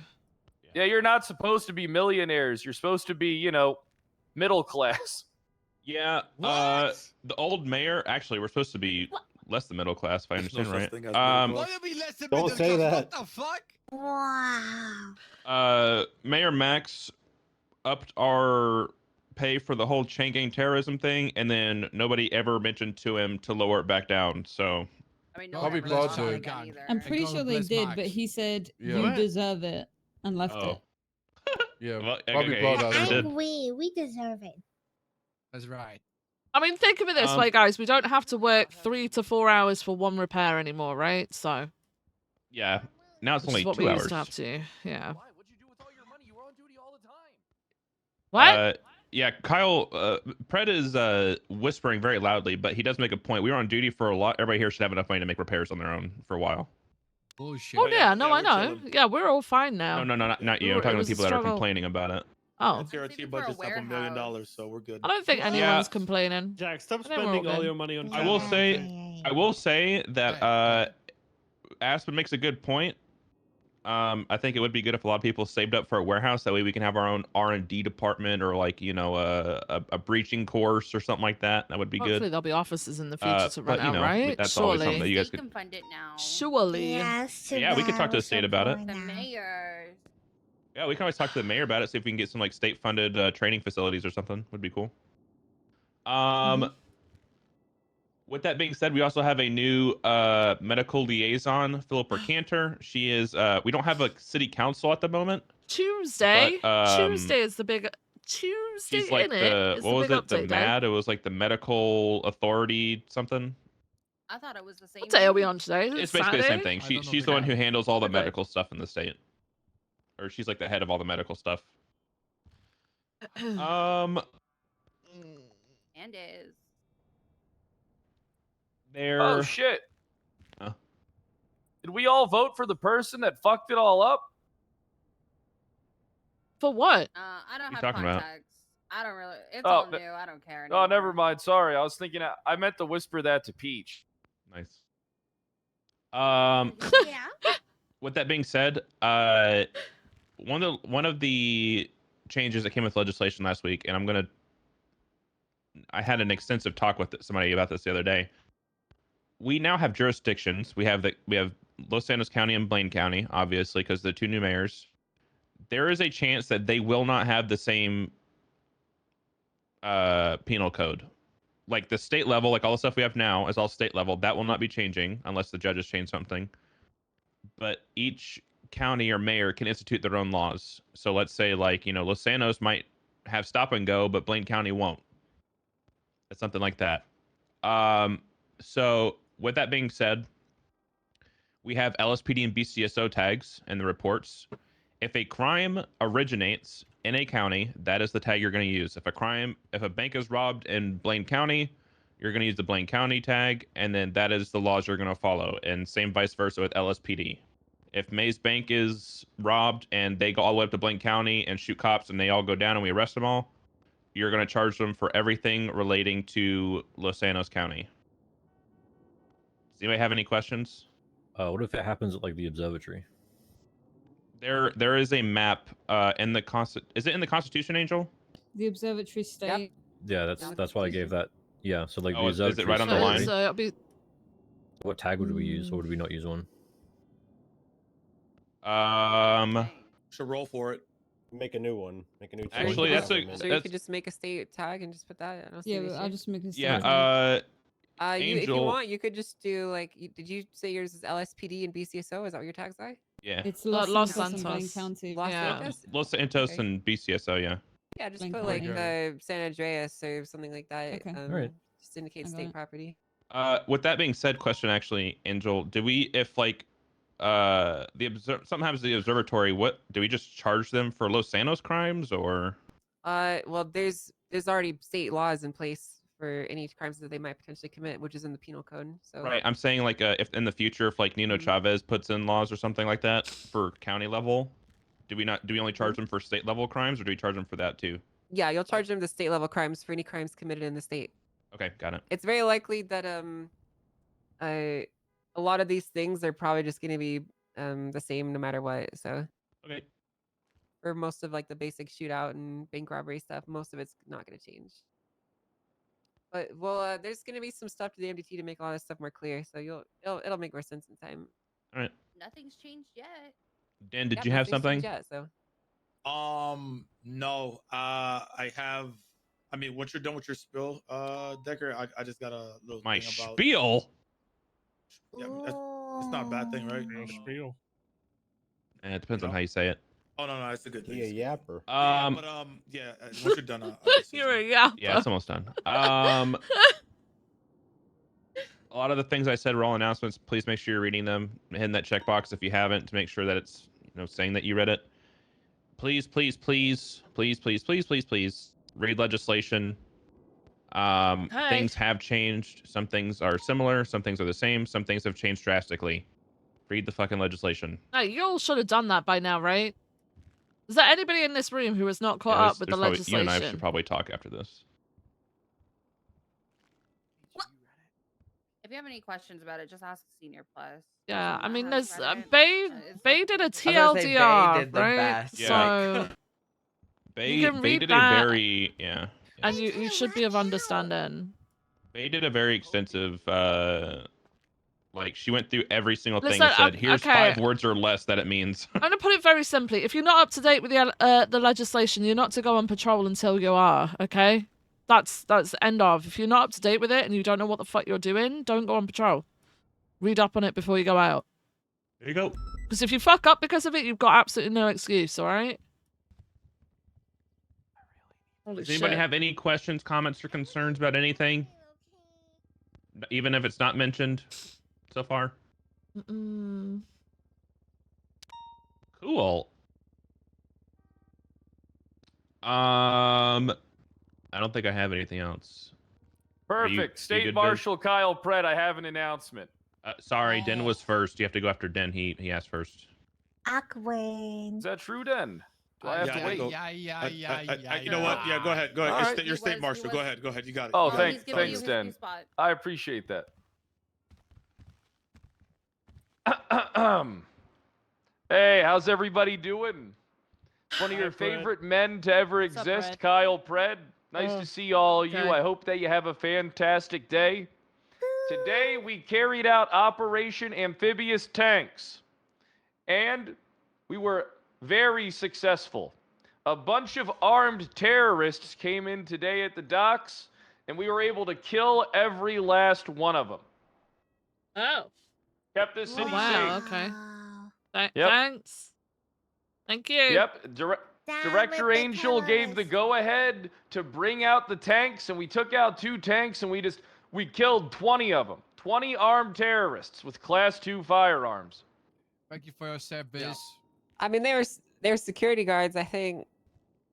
Yeah, you're not supposed to be millionaires. You're supposed to be, you know, middle class. Yeah, the old mayor, actually, we're supposed to be less than middle class, if I understand right. Why are we less than Don't say that. What the fuck? Wow. Mayor Max upped our pay for the whole chain gang terrorism thing, and then nobody ever mentioned to him to lower it back down. So I mean, Bobby no, Bloods I'm are- pretty sure they did, but he said Yeah. you deserve it and left it. Yeah, well, Bobby okay, Blood he are- sure I did. agree. We deserve it. That's right. I mean, think of it this way, guys. We don't have to work 3 to 4 hours for one repair anymore, right? So. Yeah, now it's Which only is what 2 we hours. used to have to. Yeah. Why? What'd you do with all your money? You were on duty all the time. What? Yeah, Kyle, Pred is whispering very loudly, but he does make a point. We were on duty for a lot. Everybody here should have enough money to make repairs on their own for a while. Bullshit. Oh yeah, no, yeah, I we're know. chilling. Yeah, we're all fine now. No, not you. It I'm talking to was a people that are struggle. complaining about it. Oh, TRT budget's up $1 million, so we're good. I don't think anyone's complaining. Jack, stop I think we're all spending all good. your money on. I will say that Aspen makes a good point. I think it would be good if a lot of people saved up for a warehouse. That way we can have our own R&D department, or like, you know, a breaching course or something like that. That would be Hopefully good. there'll be offices in the future to run but, you out, know, right? that's always something that Surely. you guys They could. can fund it now. Surely. Yes, Yeah, we could talk to the was state so about it. boring The now. mayors. Yeah, we can always talk to the mayor about it. See if we can get some like state-funded training facilities or something. Would be cool. With that being said, we also have a new medical liaison, Philippa Cantor. She is. We don't have a city council at the moment. Tuesday. But, Tuesday is the big. Tuesday She's like in it. the Is what the was big it? The update day. MAD. It was like the medical authority something. I thought it was the same. What day are we on today? Is it It's basically the same Saturday? thing. I She don't know she's the the one name. who handles all the Okay. medical stuff in the state, or she's like the head of all the medical stuff. And is. There. Oh shit! Huh? Did we all vote for the person that fucked it all up? For what? I don't you have talking about? contacts. I don't really. It's Oh, all no- new. I don't care. Oh, never anymore. mind. Sorry, I was thinking. I meant to whisper that to Peach. Nice. Yeah. With that being said, one of the changes that came with legislation last week, and I had an extensive talk with somebody about this the other day. We now have jurisdictions. We have Los Santos County and Blaine County, obviously, because the two new mayors. There is a chance that they will not have the same penal code. Like the state level, like all the stuff we have now is all state level. That will not be changing unless the judges change something. But each county or mayor can institute their own laws. So let's say, like, Los Santos might have stop and go, but Blaine County won't. It's something like that. So with that being said, we have LSPD and BCSO tags in the reports. If a crime originates in a county, that is the tag you're going to use. If a bank is robbed in Blaine County, you're going to use the Blaine County tag, and then that is the laws you're going to follow. And same vice versa with LSPD. If Mays Bank is robbed and they go all the way up to Blaine County and shoot cops and they all go down and we arrest them all, you're going to charge them for everything relating to Los Santos County. Does anybody have any questions? What if it happens at like the observatory? There is a map in the is it in the Constitution, Angel? The observatory state. Yeah, that's why I gave that. Yeah, so like the is observatory. it right on the line? So it'll be... What tag would we use, or would we not use one? Should roll for it. Make a new one. Make a new. Actually, that's a. So you could just make a state tag and just put that. I don't see I'll just make a state Yeah. if you Angel. want, you could just do like. Did you say yours is LSPD and BCSO? Is that what your tags are? Yeah. It's Los Los Santos. Santos and Blaine County. Los Yeah. Santos? Los Santos Okay. and BCSO, yeah. Yeah, just Blaine put like County. San Andreas or something like that. Okay. Alright. Just indicate I got state it. property. With that being said, question actually, Angel, do we, if like something happens to the observatory, what do we just charge them for Los Santos crimes, or? Well, there's already state laws in place for any crimes that they might potentially commit, which is in the penal code. So Right, I'm saying like if in the future, if like Nino Chavez puts in laws or something like that for county level, do we only charge them for state level crimes, or do we charge them for that too? yeah, you'll charge them the state level crimes for any crimes committed in the state. Okay, got it. It's very likely that a lot of these things are probably just going to be the same no matter what. So Okay. for most of like the basic shootout and bank robbery stuff, most of it's not going to change. But well, there's going to be some stuff to the MDT to make a lot of stuff more clear. So it'll make more sense in time. All right. Nothing's changed yet. Dan, did Yeah, you have nothing's changed something? yet, so No. I have. I mean, once you're done with your spill, Decker, I just got a little My thing about. spiel. Yeah, that's not a bad thing, right? Spiel. It depends on how you say it. Oh no, it's a good thing. Yeah, yapper. Yeah. Once you're done, You're a yapper. Yeah, it's almost done. A lot of the things I said were all announcements. Please make sure you're reading them, hitting that checkbox if you haven't to make sure that it's saying that you read it. Please, please, please, please, please, please, please, please read legislation. Things have changed. Some things are similar. Some things are the same. Some things have changed drastically. Read the fucking legislation. No, you all should have done that by now, right? Is there anybody in this room who has not caught up with the legislation? You and I should probably talk after this. If you have any questions about it, just ask Senior Plus. Yeah, I mean, there's Bay Bay did a I was gonna say Bay TLDR, did the right? best. So Bay can read did that. a very and you should be of understanding. Bay did a very extensive like she went through every single thing Listen, and said, here's okay. 5 words or less that it means. I'm gonna put it very simply. If you're not up to date with the legislation, you're not to go on patrol until you are. Okay, that's end of. If you're not up to date with it and you don't know what the fuck you're doing, don't go on patrol. Read up on it before you go out. There you go. Because if you fuck up because of it, you've got absolutely no excuse. All right. Holy Does anybody shit. have any questions, comments, or concerns about anything? Even if it's not mentioned so far? Cool. I don't think I have anything else. Perfect. you State good, Viv? Marshal Kyle Pratt, I have an announcement. Sorry, Den was first. You have to go after Den. He asked first. Awkward. Is that true, Den? Do I have to wait? You know what? Yeah, go ahead. Go ahead. All right. Your state marshal. Go ahead. Go ahead. You got it. Oh, You got it. thanks, Den. I appreciate that. Hey, how's everybody doing? One of your Pred. favorite men to ever What's up, exist, Pred? Kyle Pred. Nice to see all of you. okay. I hope that you have a fantastic day. Today, we carried out Operation Amphibious Tanks, and we were very successful. A bunch of armed terrorists came in today at the docks, and we were able to kill every last one of them. Oh. Kept the city Wow. safe. Okay. Yep. Thanks. Thank you. Yep. Director Angel gave the go-ahead to bring out the tanks, and we took out 2 tanks, and we killed 20 of them. 20 armed terrorists with Class 2 firearms. Thank you for your service. I mean, they were security guards, I think.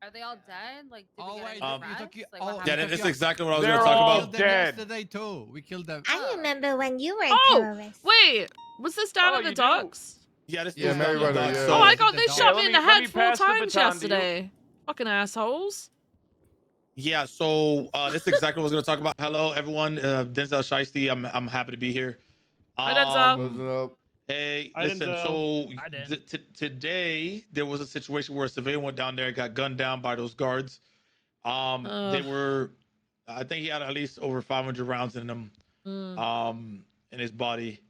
Are they all dead? Like, did we get wait, any you arrests? took it- Like, oh, what yeah, Yeah, happened? that's exactly what I was They're going to talk all about. Them dead. yesterday too. We killed them. I remember when you were a Oh, terrorist. wait. Was this down Oh, at the you do? docks? Yeah, this Yeah, is Merriweather, yeah. Oh, I got The they dog. shot Yeah, me in let the me head 4 pass the times baton to you. yesterday. Fucking assholes. Yeah, so this is exactly what I was going to talk about. Hello, everyone. Denzel Shiesty. I'm happy to be here. Hi, Denzel. Hey, Hi, listen. Denzel. So Hi, Den. today there was a situation where a civilian went down there, got gunned down by those guards. They were, I think he had at least over 500 rounds in him, in his body.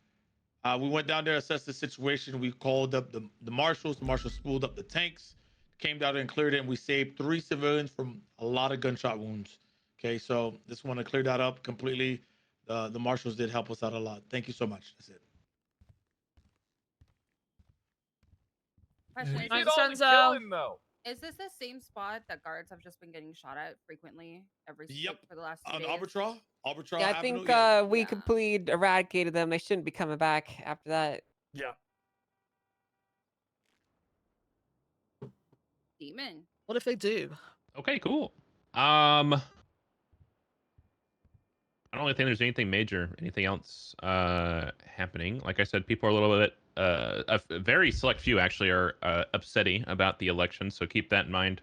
We went down there, assessed the situation. We called up the marshals. The marshals spooled up the tanks, came down and cleared it, and we saved 3 civilians from a lot of gunshot wounds. Okay, so just want to clear that up completely. The marshals did help us out a lot. Thank you so much. That's it. Question, We is, did Thanks, all the Denzel. killing, though. is this the same spot that guards have just been getting shot at frequently Yep. for the last 2 On days? Arbitra Yeah, I Avenue. think Yeah. we Yeah. completely eradicated them. They shouldn't be coming back after that. Yeah. Demon. What if they do? Okay, cool. I don't really think there's anything major, anything else happening. Like I said, people are a little bit, a very select few actually are upsetty about the election, so keep that in mind.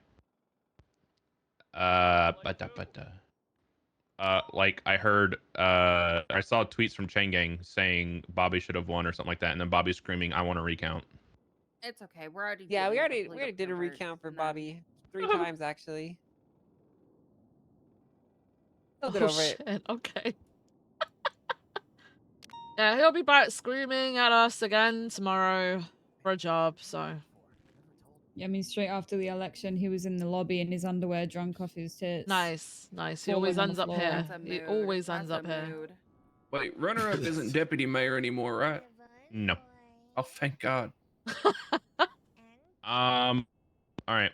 Like I heard, I saw tweets from Chain Gang saying Bobby should have won or something like that, and then Bobby screaming, "I want a recount." It's okay. We're already. Yeah, we doing already complete did a convert, recount for and then- Bobby 3 times actually. He'll get Oh, over it. shit. Okay. Yeah, he'll be back screaming at us again tomorrow for a job, so. Yeah, I mean, straight after the election, he was in the lobby in his underwear, drunk off his tits. Nice. He Falling always on the ends up floor. here. That's a He mood. always ends That's up a here. mood. Wait, runner-up isn't deputy mayor anymore, right? No. Oh, thank God. All right.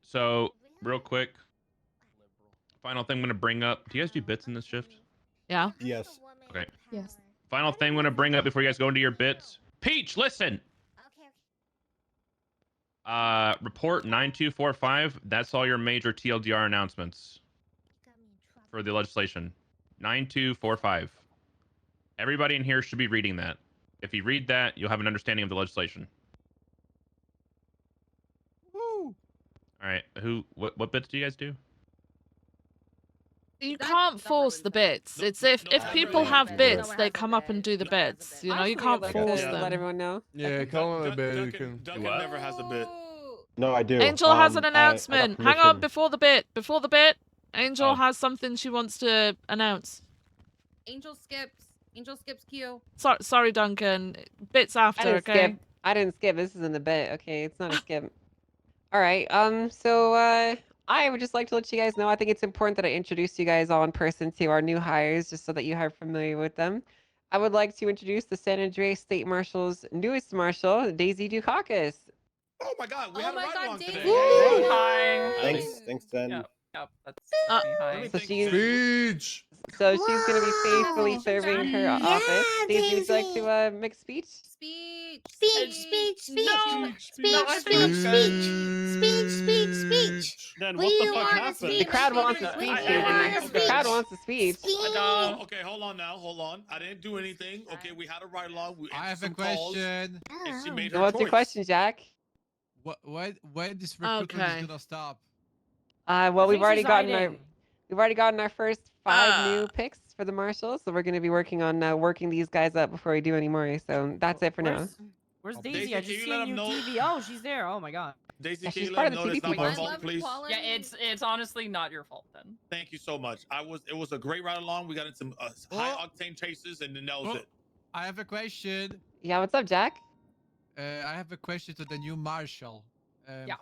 So real quick, final thing I'm gonna bring up. Do you guys do bits in this shift? Yeah. Yes. Okay. Yes. Final thing I'm gonna bring up before you guys go into your bits. Peach, listen. Report 9245. That's all your major TLDR announcements for the legislation. 9245. Everybody in here should be reading that. If you read that, you'll have an understanding of the legislation. Woo. All right. What bits do you guys do? You can't force the bits. It's if people have bits, they come up and do the bits. You know, you can't force them. Let everyone know. Yeah, call on a bit. You can. Duncan never has a bit. No, I do. Angel has an I got announcement. Hang on, permission. before the bit. Before the bit, Angel Oh. has something she wants to announce. Angel skips Q. Sorry, Duncan. Bits after, I didn't okay? skip. I didn't skip. This isn't a bit. Okay, it's not a skip. All right. So I would just like to let you guys know. I think it's important that I introduce you guys all in person to our new hires, just so that you are familiar with them. I would like to introduce the San Andreas State Marshal's newest marshal, Daisy Dukakis. Oh my God, we Oh had a my ride God, along Daisy! today. Woo! Thanks, Jen. Yep, that's Uh, hi. So she's Speech. so she's gonna be faithfully Wow. serving her Yeah, office. Daisy, would you like Daisy. to make a speech? Speech. Speech. Then We what the fuck want a happened? speech. The crowd wants a We speech, want Daisy. a The crowd speech. wants a speech. Okay, hold on now. Hold on. I didn't do anything. Okay, we had a ride along. We I have answered a some calls, question. and she made So her what's your choice. question, Jack? When this recruitment Okay. is gonna stop? Well, we've already gotten our first 5 Uh. new picks for the marshals, so we're going to be working on working these guys up before we do any more. So that's it for now. Where's Oh, Daisy? Daisy, I can just you seen let you him know? TV. Oh, she's there. Oh my god. Daisy, Yeah, can she's you part let of him the know TV it's not my people. fault, please? Yeah, it's honestly not your fault then. Thank you so much. It was a great ride along. We got into some high octane chases, and then that was it. I have a question. Yeah, what's up, Jack? I have a question to the new marshal. Yeah.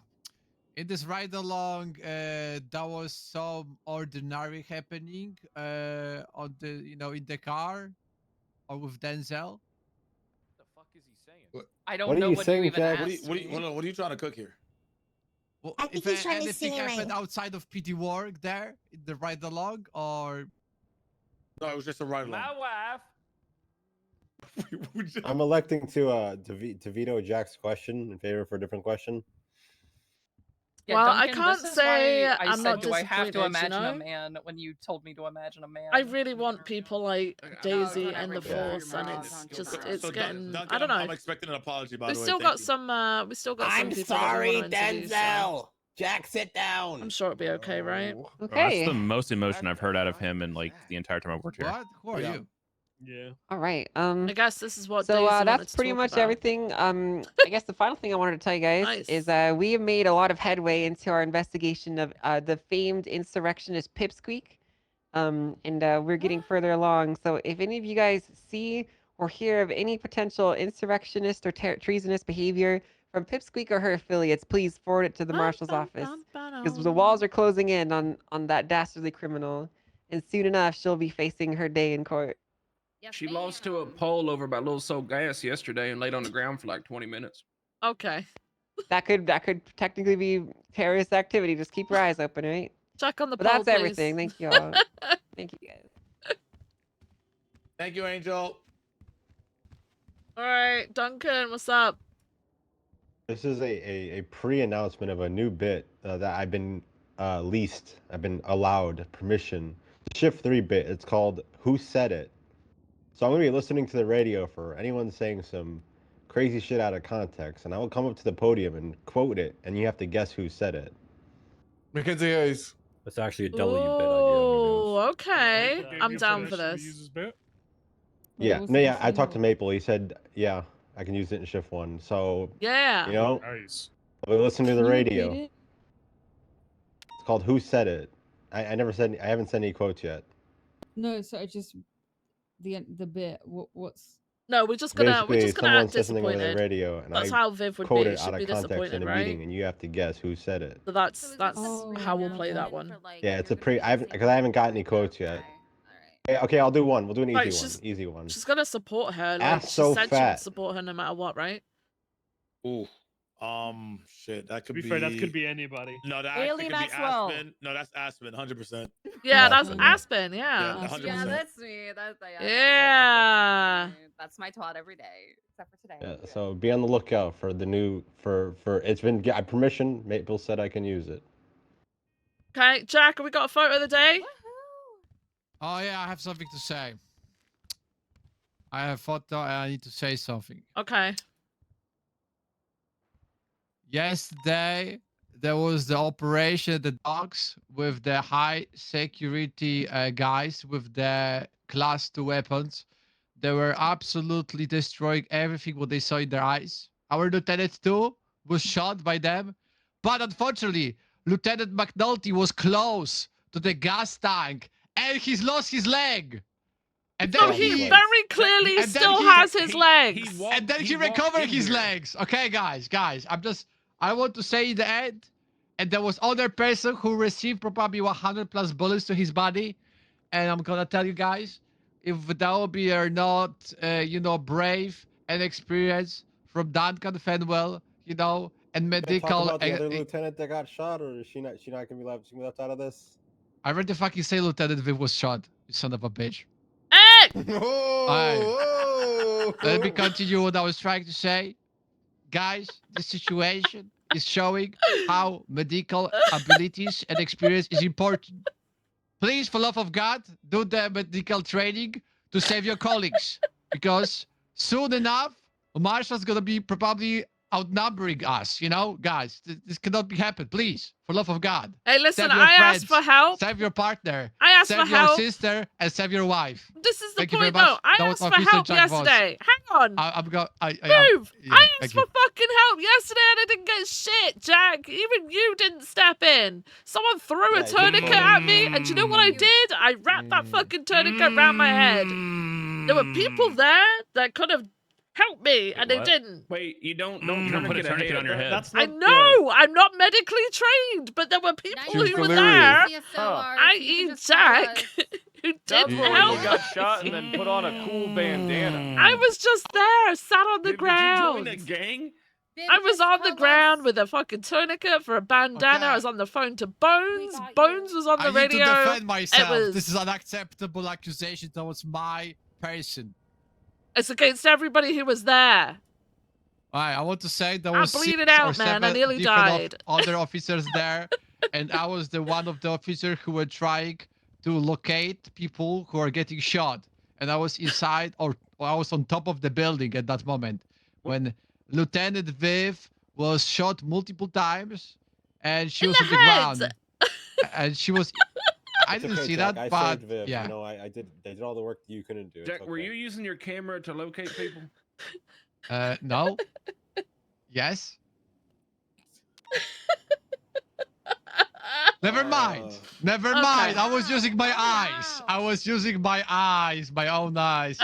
In this ride along, there was some ordinary happening on the in the car or with Denzel. What the fuck is he saying? I don't What are know you what saying, you even Jack? asked. What are you trying to cook here? Well, I think if he's trying to anything insinuate. happened outside of PD work there in the ride along, or No, it was just a ride along. My wife. I'm electing to veto Jack's question in favor for a different question. Yeah, Well, I Duncan, can't this is say why I I'm said, not do I have to disappointed, you imagine a know? man when you told me to imagine a man? I really want people like Daisy whatever, and the get out of Force, your and mouth, it's don't just do that. it's So getting. Duncan, I don't know. I'm expecting an apology, by We the way. still Thank got you. some. We still got some I'm people that we sorry, want to interview. So Denzel. Jack, sit down. I'm sure it'll be okay, right? Oh, that's Okay. the most emotion I've heard out of him in like the entire time I've worked here. what? Who are Yeah. you? Yeah. All right. I guess this is what. So Daisy wanted that's to pretty talk much about. everything. I guess the final thing I wanted to tell you guys Nice. is we have made a lot of headway into our investigation of the famed insurrectionist Pipsqueak. And we're getting further along. So if any of you guys see or hear of any potential insurrectionist or treasonous behavior from Pipsqueak or her affiliates, please forward it to the marshal's office, because the walls are closing in on that dastardly criminal, and soon enough she'll be facing her day in court. She lost to a pole over by Little Soap Gas yesterday and laid on the ground for like 20 minutes. Okay. That could technically be terrorist activity. Just keep your eyes open, right? Check on the But poll, that's everything. please. Thank you all. Thank you guys. Thank you, Angel. All right, Duncan, what's up? This is a pre-announcement of a new bit that I've been leased. I've been allowed permission. Shift 3 bit. It's called Who Said It? So I'm going to be listening to the radio for anyone saying some crazy shit out of context, and I will come up to the podium and quote it, and you have to guess who said it. Mackenzie Hayes. That's actually a W bit idea. Oh, okay. I'm down for this. Yeah, no, yeah, I talked to Maple. He said, yeah, I can use it in Shift 1. So, Yeah. you know, Nice. we listen to the Can you radio. repeat it? It's called Who Said It? I haven't sent any quotes yet. No, so I just the bit. What's No, we're just Basically, gonna someone act says something over the disappointed. radio, and That's I how Viv would quote be. it out She'd of be context in disappointed, a right? meeting, and you have to guess who said it. So that's Oh, how we'll yeah, play okay. that one. Yeah, it's a because I haven't gotten any quotes yet. Okay, I'll do one. We'll do an Right, easy one. Easy one. She's gonna support her. Like Ass she so said, she would fat. support her no matter what, right? Ooh. Shit. That could To be. be fair, that could be anybody. No, that Haley actually could Maxwell. be Aspen. No, that's Aspen, 100%. Yeah, that's Aspen. Aspen. Yeah. Yeah, 100%. Yeah, that's me. That's Yeah. That's my twat every day, except for today. Yeah, so be on the lookout for the new for it's been permission. Maple said I can use it. Okay, Jack, have we got a photo of the day? Oh yeah, I have something to say. I have photo and I need to say something. Okay. Yesterday, there was the operation at the docks with the high security guys with the class 2 weapons. They were absolutely destroying everything what they saw in their eyes. Our lieutenant too was shot by them, but unfortunately, Lieutenant McNulty was close to the gas tank and he's lost his leg. And No, then he very clearly and then still he- has his legs. and then he recovered his legs. Okay, guys, I want to say in the end, and there was other person who received probably 100 plus bullets to his body, and I'm gonna tell you guys, if that would be or not, brave and experience from Duncan Fenwell, and Can I talk medical. about the other lieutenant that got shot, or is she not gonna be left out of this? I already fucking say Lieutenant Viv was shot, you son of a bitch. Hey! Let me continue what I was trying to say. Guys, this situation is showing how medical abilities and experience is important. Please, for love of God, do the medical training to save your colleagues. Because soon enough, Marshal's gonna be probably outnumbering us. You know, guys, this cannot be happened. Please, for love of God. Hey, listen, Save your I friends, asked for help. Save your partner. I asked save for your help. sister and save your wife. This is the Thank you very point, though. much. I That was asked for Officer help Jack Voss. yesterday. Hang on. I'm going. Move! Yeah, I thank asked you. for fucking help yesterday and I didn't get shit, Jack. Even you didn't step in. Someone threw a tourniquet at me, and do you know what I did? I wrapped that fucking tourniquet around my head. There were people there that could have helped me, and they what? didn't. Wait, you don't You don't put a tourniquet on your head. That's I not, know! I'm not medically trained, but there were people She who was were delirious. there, Huh. i.e. Jack, who That's didn't where help. you got shot and then put on a cool bandana. I was just there, sat on the Did you ground. join a gang? I was on the ground with a fucking tourniquet for a bandana. I was on the phone to Bones. Bones was on the I radio. need to defend myself. It was, This is an unacceptable accusation towards my person. It's against everybody who was there. Alright, I want to say there I'm was bleeding 6 or out, man. I 7 nearly different died. other officers there, and I was the one of the officers who were trying to locate people who are getting shot. And I was inside, or I was on top of the building at that moment when Lieutenant Viv was shot multiple times, and she In was the on the head. ground. And she was. I It's didn't okay, see Jack. that, I but saved Viv. yeah. You know, I did. They did all the work you couldn't do. It's Jack, were okay. you using your camera to locate people? No. Yes. Never mind. Never Okay. mind. I was using my eyes. I was using my eyes, my own eyes.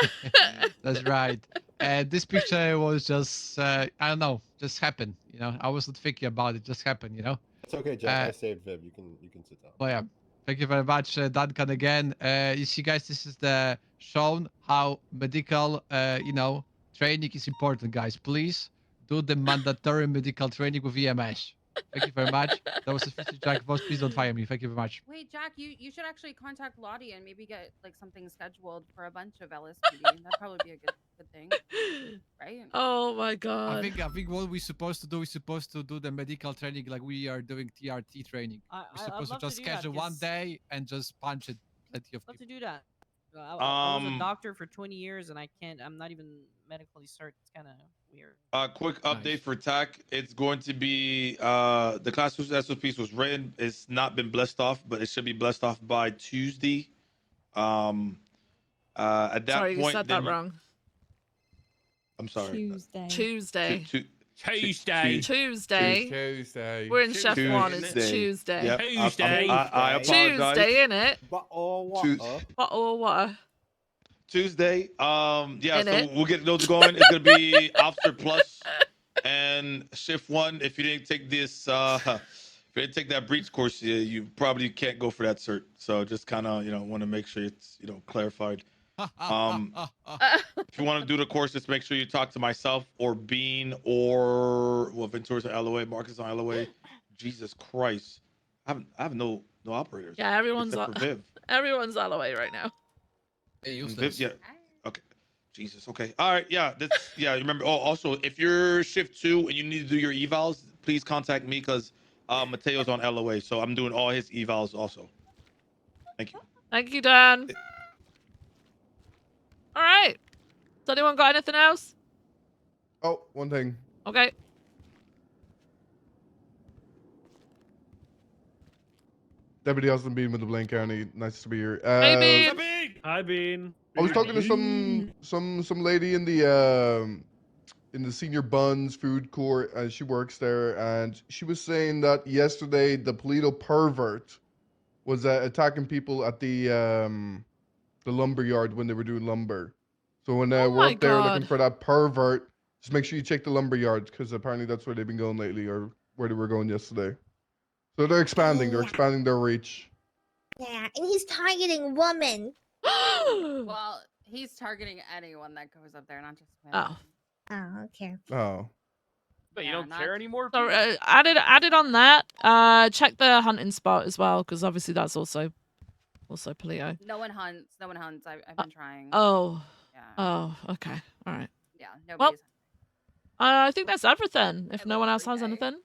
That's right. And this picture was just, I don't know, just happened. You know, I wasn't thinking about it. Just happened. You know. It's okay, Jack. I saved Viv. You can sit down. Oh yeah. Thank you very much, Duncan. Again, you see, guys, this is the shown how medical, training is important, guys. Please do the mandatory medical training with EMS. Thank you very much. That was Officer Jack Voss. Please don't fire me. Thank you very much. Wait, Jack, you should actually contact Lottie and maybe get like something scheduled for a bunch of LSPD. That'd probably be a good thing, right? Oh my god. I think what we're supposed to do is supposed to do the medical training like we are doing TRT training. We're supposed to just schedule one day and just punch it. Plenty of love to people. do that. I was a doctor for 20 years and I'm not even medically cert. It's kind of weird. Quick update for TAC. It's going to be the class SOPs was written. It's not been blessed off, but it should be blessed off by Tuesday. At that Sorry, point, you said that wrong. I'm sorry. Tuesday. Tuesday. Tuesday. We're in Chef 1. It's Tuesday. Yep. Tuesday. I apologize. Tuesday, innit? Bottle of water. Tuesday. Yeah, In so it. we'll get those going. It's gonna be Officer Plus and Shift 1. If you didn't take this, if you didn't take that breach course, you probably can't go for that cert. So just kind of, want to make sure it's, clarified. If you want to do the course, just make sure you talk to myself or Bean or Ventura's on LOA, Marcus on LOA. Jesus Christ, I have no operators. Yeah, everyone's except for Viv. everyone's all the way right now. Viv, yeah. Okay. Jesus. Okay. All right. Yeah. Yeah. Remember. Oh, also, if you're shift 2 and you need to do your evals, please contact me because Mateo's on LOA, so I'm doing all his evals also. Thank you. Thank you, Dan. All right. Does anyone got anything else? Oh, one thing. Okay. Deputy Austin Bean with the Blaine County. Nice to be here. Hey, Bean. Hi, Bean. I was talking to some lady in the senior buns food court, and she works there, and she was saying that yesterday the Polito pervert was attacking people at the lumber yard when they were doing lumber. So when we're up there looking for that pervert, just make sure you check the lumber yards because apparently that's where they've been going lately, or where they were going yesterday. So they're expanding. They're expanding their reach. Yeah, and he's targeting women. Well, he's targeting anyone that goes up there, not just women. Oh, okay. Oh. But you don't care anymore? So added on that. Check the hunting spot as well, because obviously that's also Polito. No one hunts. No one hunts. I've been trying. Oh. Yeah. Oh. Okay. All right. Yeah. Well, Nobody's. I think that's everything. If no one else has anything.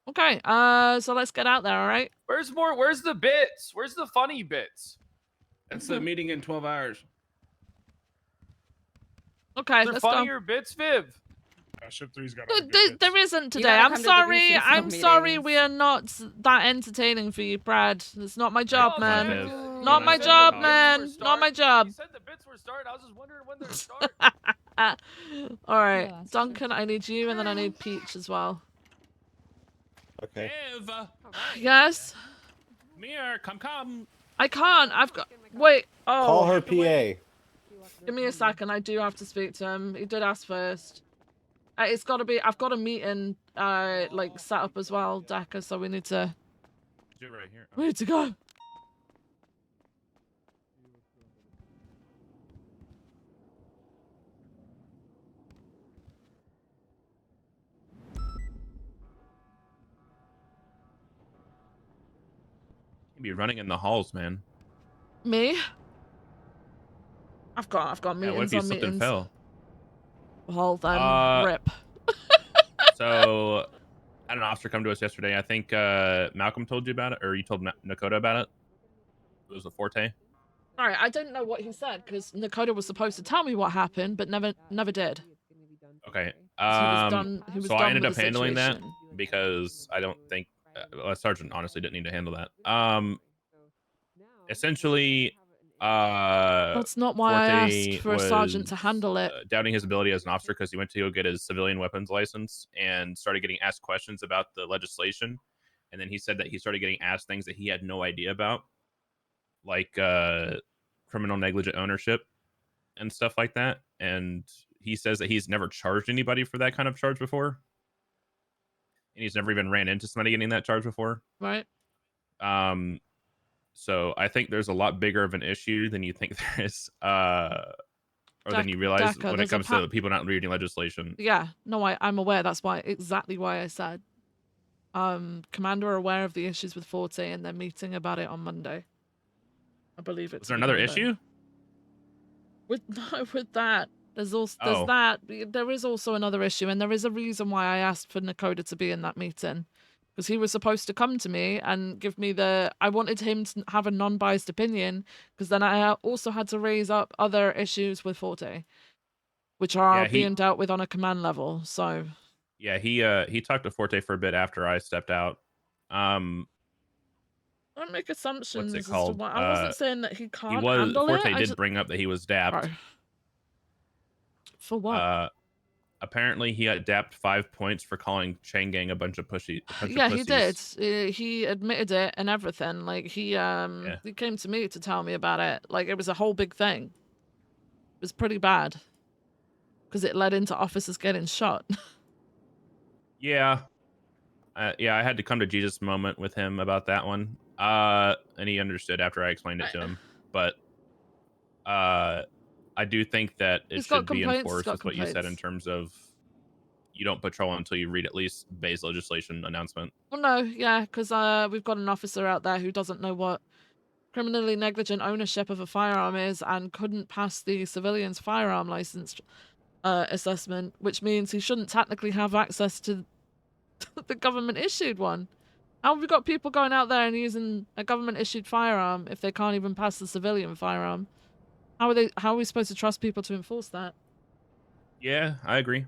Okay. So let's get out there. All right. Where's the bits? Where's the funny bits? That's the meeting in 12 hours. Okay. Is there Let's funnier bits, Viv? Shift 3's got There isn't today. gotta I'm come to the sorry. Greasy I'm Snow sorry. meetings. We are not that entertaining for you, Brad. It's not my job, Oh, man. man. Not my You said the job, bits man. were Not start- my job. You said the bits were starting. I was just wondering when they're start. All right, Yeah, that's Duncan, I need you, and then I need Peach as well. Okay. Ev, Yes. come here. Come. I can't. I've got. Wait. Oh. Call her PA. Give me a second. I do have to speak to him. He did ask first. It's got to be. I've got a meeting, like set up as well, Decker. So we need to. Do it right here. We need to go. You be running in the halls, man. Me? I've got Yeah, meetings what if you on slipped and meetings. fell? Well then, rip. So, I had an officer come to us yesterday. I think Malcolm told you about it, or you told Nakota about it. It was a Forte. All right, I don't know what he said because Nakota was supposed to tell me what happened, but never did. Okay. He was done So I ended with up the handling that situation. because I don't think Sergeant honestly didn't need to handle that. Essentially, That's not why I Forte asked for a sergeant to handle it. Doubting his ability as an officer because he went to go get his civilian weapons license and started getting asked questions about the legislation, and then he said that he started getting asked things that he had no idea about, like criminal negligent ownership and stuff like that. And he says that he's never charged anybody for that kind of charge before, and he's never even ran into somebody getting that charge before. Right. So I think there's a lot bigger of an issue than you think there is, or than you realize Decker, when it there's a comes to people not reading legislation. Yeah, no, I'm aware. That's exactly why I said. Commander are aware of the issues with Forte, and they're meeting about it on Monday. I believe it's. Is there another issue? With that, there's that. There is also another issue, and there is a reason why I asked for Nakota to be in that meeting, because he was supposed to come to me and give me I wanted him to have a non-biased opinion, because then I also had to raise up other issues with Forte, which are being dealt with on a command level. So. Yeah, he talked to Forte for a bit after I stepped out. Don't make assumptions. What's it as to called? what, I wasn't saying that he can't handle Forte it. did bring up that he was dapped. Bro. For what? Apparently he got dapped 5 points for calling Chain Gang a bunch of pussies. Yeah, he did. He admitted it and everything. Like he came to me to tell me about it. Like it was a whole big thing. It was pretty bad because it led into officers getting shot. Yeah. Yeah, I had to come to Jesus moment with him about that one. And he understood after I explained it to him. But I do think that it should be enforced, is what you said, in terms of you don't patrol until you read at least base legislation announcement. Well, no, yeah, because we've got an officer out there who doesn't know what criminally negligent ownership of a firearm is and couldn't pass the civilian's firearm license assessment, which means he shouldn't technically have access to the government issued one. How have we got people going out there and using a government issued firearm if they can't even pass the civilian firearm? How are we supposed to trust people to enforce that? Yeah, I agree.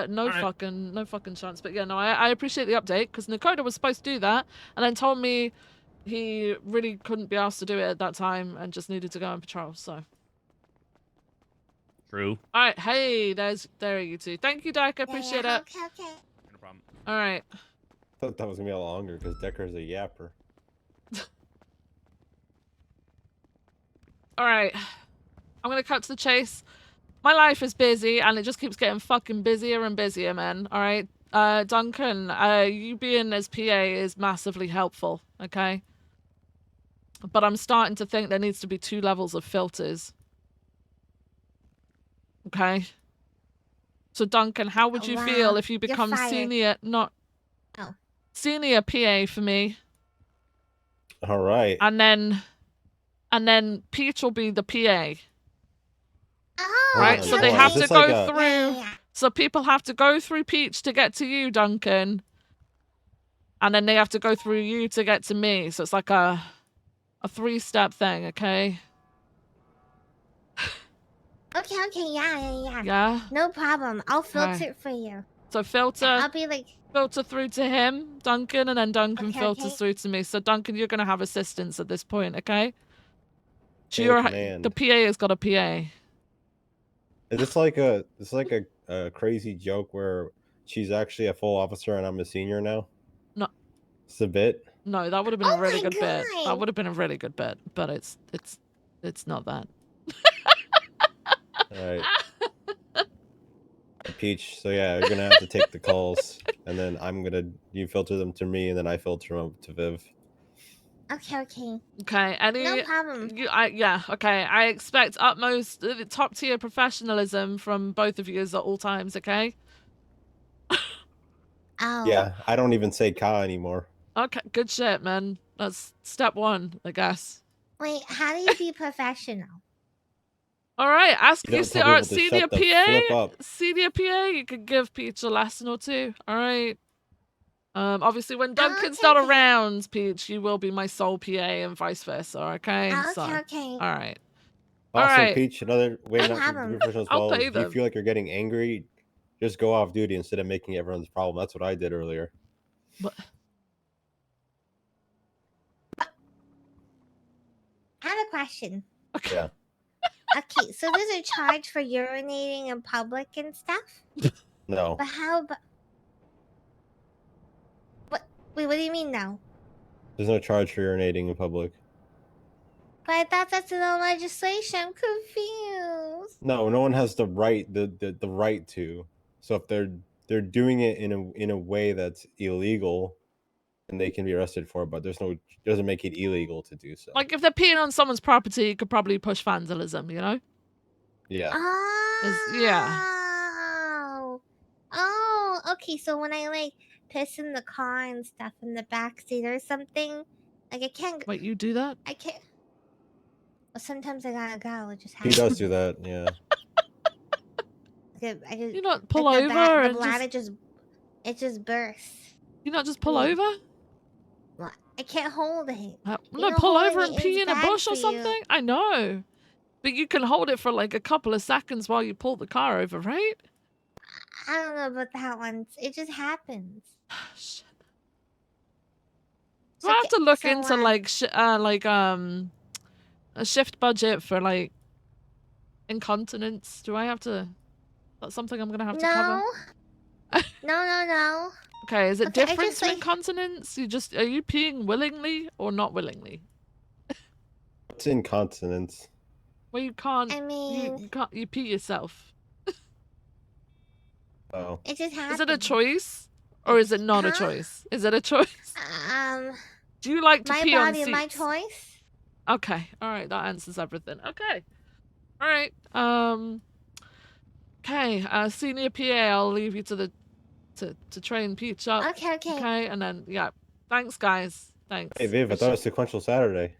No fucking chance. But yeah, no, I appreciate the update, because Nakota was supposed to do that and then told me he really couldn't be asked to do it at that time and just needed to go on patrol. So true. All right, hey, there are you two. Thank you, Deck. I appreciate it. Okay. No problem. All right. I thought that was gonna be a lot longer because Decker's a yapper. All right, I'm gonna cut to the chase. My life is busy, and it just keeps getting fucking busier and busier, man. All right, Duncan, you being as PA is massively helpful, okay? But I'm starting to think there needs to be 2 levels of filters. Okay? So, Duncan, how would you feel if you become senior PA for me? All right. And then Peach will be the PA. Oh, right? So they have to go through. Yeah. So people have to go through Peach to get to you, Duncan. And then they have to go through you to get to me. So it's like a 3-step thing, okay? Okay. Okay, yeah. Yeah. No problem. I'll filter Okay. it for you. So filter. I'll be like, filter through to him, Duncan, and then Duncan Okay, filters okay. through to me. So Duncan, you're gonna have assistance at this point, okay? So Chain of command. the PA has got a PA. Is this like a crazy joke where she's actually a full officer and I'm a senior now? No. It's a bit. No, that would have been a really good bit. That God. would have been a really good bit, but it's not that. All right. Peach. So yeah, you're gonna have to take the calls, and then you filter them to me, and then I filter them to Viv. Okay. Okay. No problem. Yeah. Okay. I expect utmost top tier professionalism from both of you at all times. Okay. Oh. Yeah, I don't even say Ka anymore. Okay. Good shit, man. That's step one, I guess. Wait, how do you be professional? All right, ask You your don't tell people to senior shut the flip PA. up. Senior PA, you could give Peach a lesson or two. All right. Obviously, when Duncan's not around, Peach, you will be my sole PA and vice versa. Okay. Okay. All right. Also, All right. Peach, another way No not to problem. be professional as I'll well pay is if you them. feel like you're getting angry, just go off duty instead of making everyone's problem. That's what I did earlier. What? I have a question. Okay. Yeah. Okay, so there's a charge for urinating in public and stuff? No. But how about... Wait, what do you mean no? There's no charge for urinating in public. But I thought that's in the legislation. I'm confused. No, no one has the right the right to. So if they're doing it in a way that's illegal, and they can be arrested for it, but doesn't make it illegal to do so. Like if they're peeing on someone's property, you could probably push vandalism. You know? Yeah. Yeah. Oh, okay. So when I like piss in the car and stuff in the backseat or something, like I can't. Wait, you do that? I can't. Well, sometimes I gotta go. It just He happens. does do that. Yeah. I just, You not pull like over the and bladder it just bursts. You not just pull I mean, over? Well, I can't hold it. You No, know, pull holding over and it is pee in a bad bush or for you. something? I know. But you can hold it for like a couple of seconds while you pull the car over, right? I don't know about that one. It just happens. Shit. Do I have to look so, into a shift budget for like incontinence? Do I have to? That's something I'm gonna have to cover. No. Okay, is it Okay, I different just, to like- incontinence? Are you peeing willingly or not willingly? What's incontinence? Well, you can't. I mean, you pee yourself. Oh. it just happens. Is it a choice or is it not a choice? Is it a choice? Do you like to my pee on body, seats? my choice. Okay, all right, that answers everything. Okay, all right. Okay, senior PA, I'll leave you to train Peach up. Okay. And then yeah, thanks guys. Thanks. Hey Viv, I thought it was sequential Saturday.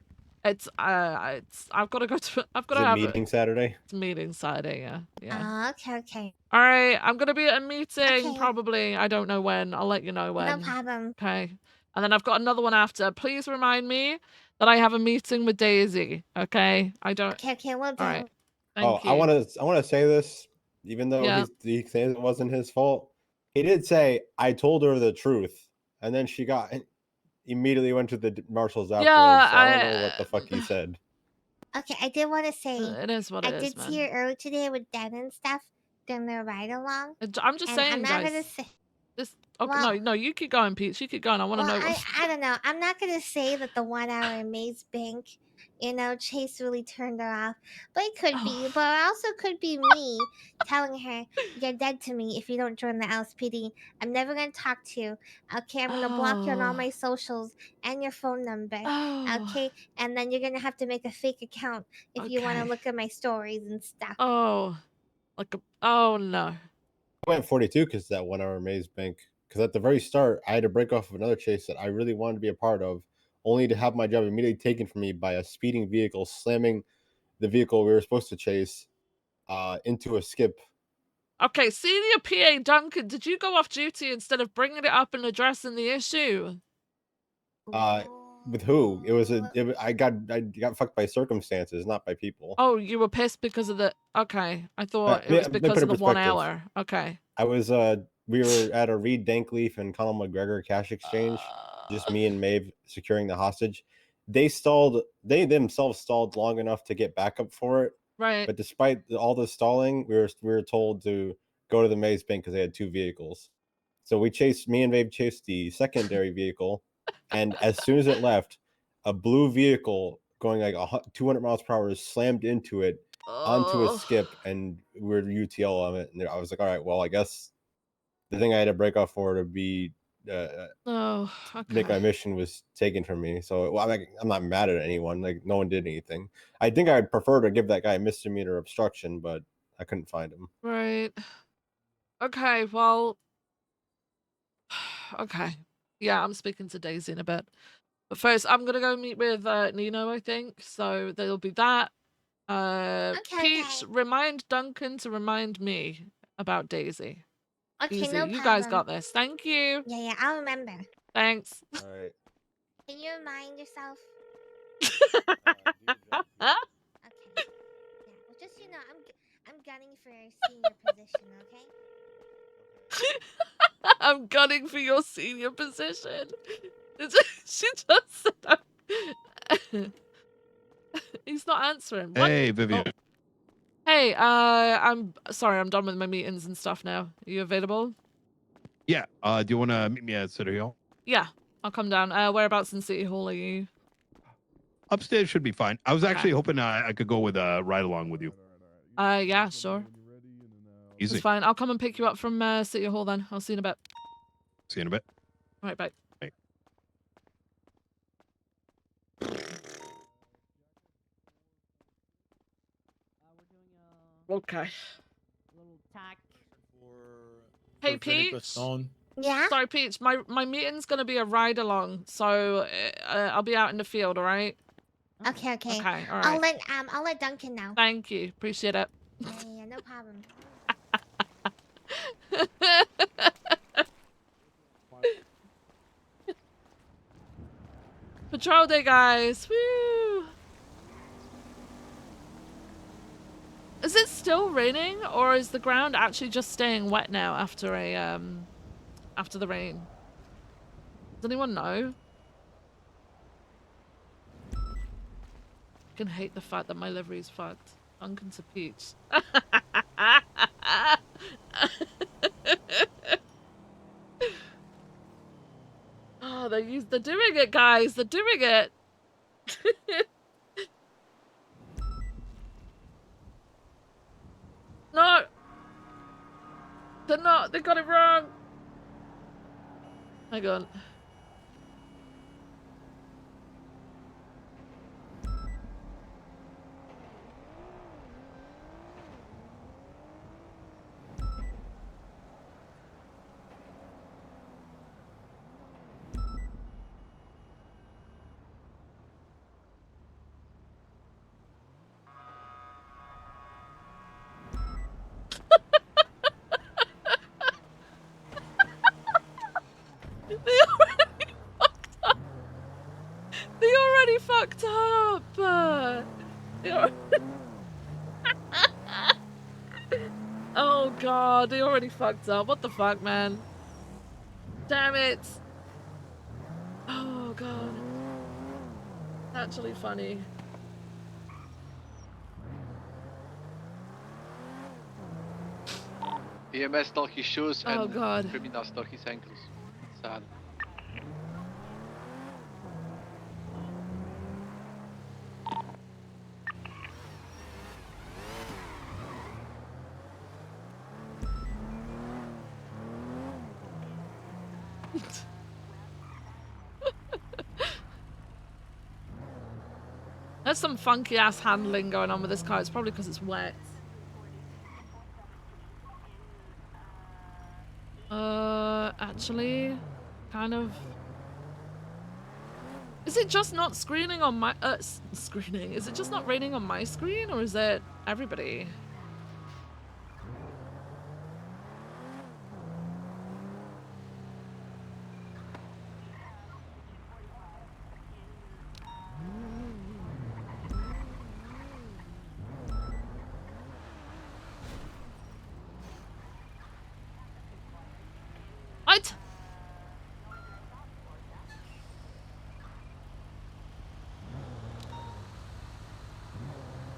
It's I've got to go to I've got Is to it have meeting Saturday? It's meeting Saturday, yeah. Okay. All right, I'm gonna be at a meeting probably. I don't know when. I'll let you know when. No problem. Okay, and then I've got another one after. Please remind me that I have a meeting with Daisy. Okay, I don't. Okay, we'll do. All right. Thank you. I want to say this, even though Yeah. he says it wasn't his fault. He did say I told her the truth, and then she immediately went to the marshals afterwards. Yeah, so I don't know what the fuck he said. Okay, I did want to say. It is what it I is, did see her earlier today with Dad and stuff during their ride along. I'm just saying, I'm not guys. gonna say. This. Okay, Well- no, you keep going, Peach. You keep going. I want to Well, know. I don't know. I'm not gonna say that the 1 hour in Maze Bank, Chase really turned her off. But it could be. But it also could be me telling her, "You're dead to me if you don't join the LSPD. I'm never gonna talk to you. Okay, I'm gonna block you on all my socials and your phone number. Okay, and then you're gonna have to make a fake account if you want to Okay. look at my stories and stuff." Oh, oh no. I went 42 because that 1 hour maze bank. Because at the very start, I had to break off of another chase that I really wanted to be a part of, only to have my job immediately taken from me by a speeding vehicle slamming the vehicle we were supposed to chase into a skip. Okay, senior PA Duncan, did you go off duty instead of bringing it up and addressing the issue? With who? I got fucked by circumstances, not by people. Oh, you were pissed because of the. Okay, I thought it Let was me because put of it the in 1 perspective. hour. Okay. I was we were at a Reed Dankleaf and Conor McGregor cash exchange, just me and Maeve securing the hostage. They themselves stalled long enough to get backup for it. Right. But despite all the stalling, we were told to go to the maze bank because they had 2 vehicles. So me and Maeve chased the secondary vehicle, and as soon as it left, a blue vehicle going like 200 miles per hour slammed into it onto a skip, and we're UTL on it. And I was like, all right, well, I guess the thing I had to break off for to be Oh, make my okay. mission was taken from me. So I'm not mad at anyone. Like, no one did anything. I think I'd prefer to give that guy a misdemeanor obstruction, but I couldn't find him. Right. Okay, well. Okay. Yeah, I'm speaking to Daisy in a bit. But first, I'm gonna go meet with Nino, I think. So there'll be that. Peach, remind Duncan to remind me about Daisy. Okay, Easy. no You guys problem. got this. Thank you. Yeah, I'll remember. Thanks. All right. Can you remind yourself? Okay. Yeah. Well, just I'm gunning for senior position. Okay. I'm gunning for your senior position. She just said he's not answering. What? Hey, Vivienne. Oh. Hey, I'm sorry, I'm done with my meetings and stuff now. Are you available? Yeah. Do you want to meet me at City Hall? Yeah, I'll come down. Whereabouts in City Hall are you? Upstairs should be fine. I was Okay. actually hoping I could go with ride along with you. Yeah, sure. Easy. It's fine. I'll come and pick you up from City Hall then. I'll see you in a bit. See you in a bit. All right, bye. Bye. Okay. Little tack. Hey, For Vinegar Peach. Stone. Yeah. Sorry, Peach. My meeting's gonna be a ride along, so I'll be out in the field. All right. Okay. Okay. All I'll right. let Duncan know. Thank you. Appreciate it. Yeah, no problem. Patrol day, guys. Woo! Is it still raining, or is the ground actually just staying wet now after after the rain? Does anyone know? I can hate the fact that my livery's fucked. Duncan to Peach. Oh, they're doing it, guys. They're doing it. No. They're not. They got it wrong. Hang on. They already fucked up. They already... Oh god, they already fucked up. What the fuck, man? Damn it. Oh god. Actually funny. EMS stalk his shoes Oh and god. criminal stalk his ankles. Sad. There's some funky ass handling going on with this car. It's probably because it's wet. Actually, kind of. Is it just not screening on my screening? Is it just not raining on my screen, or is it everybody?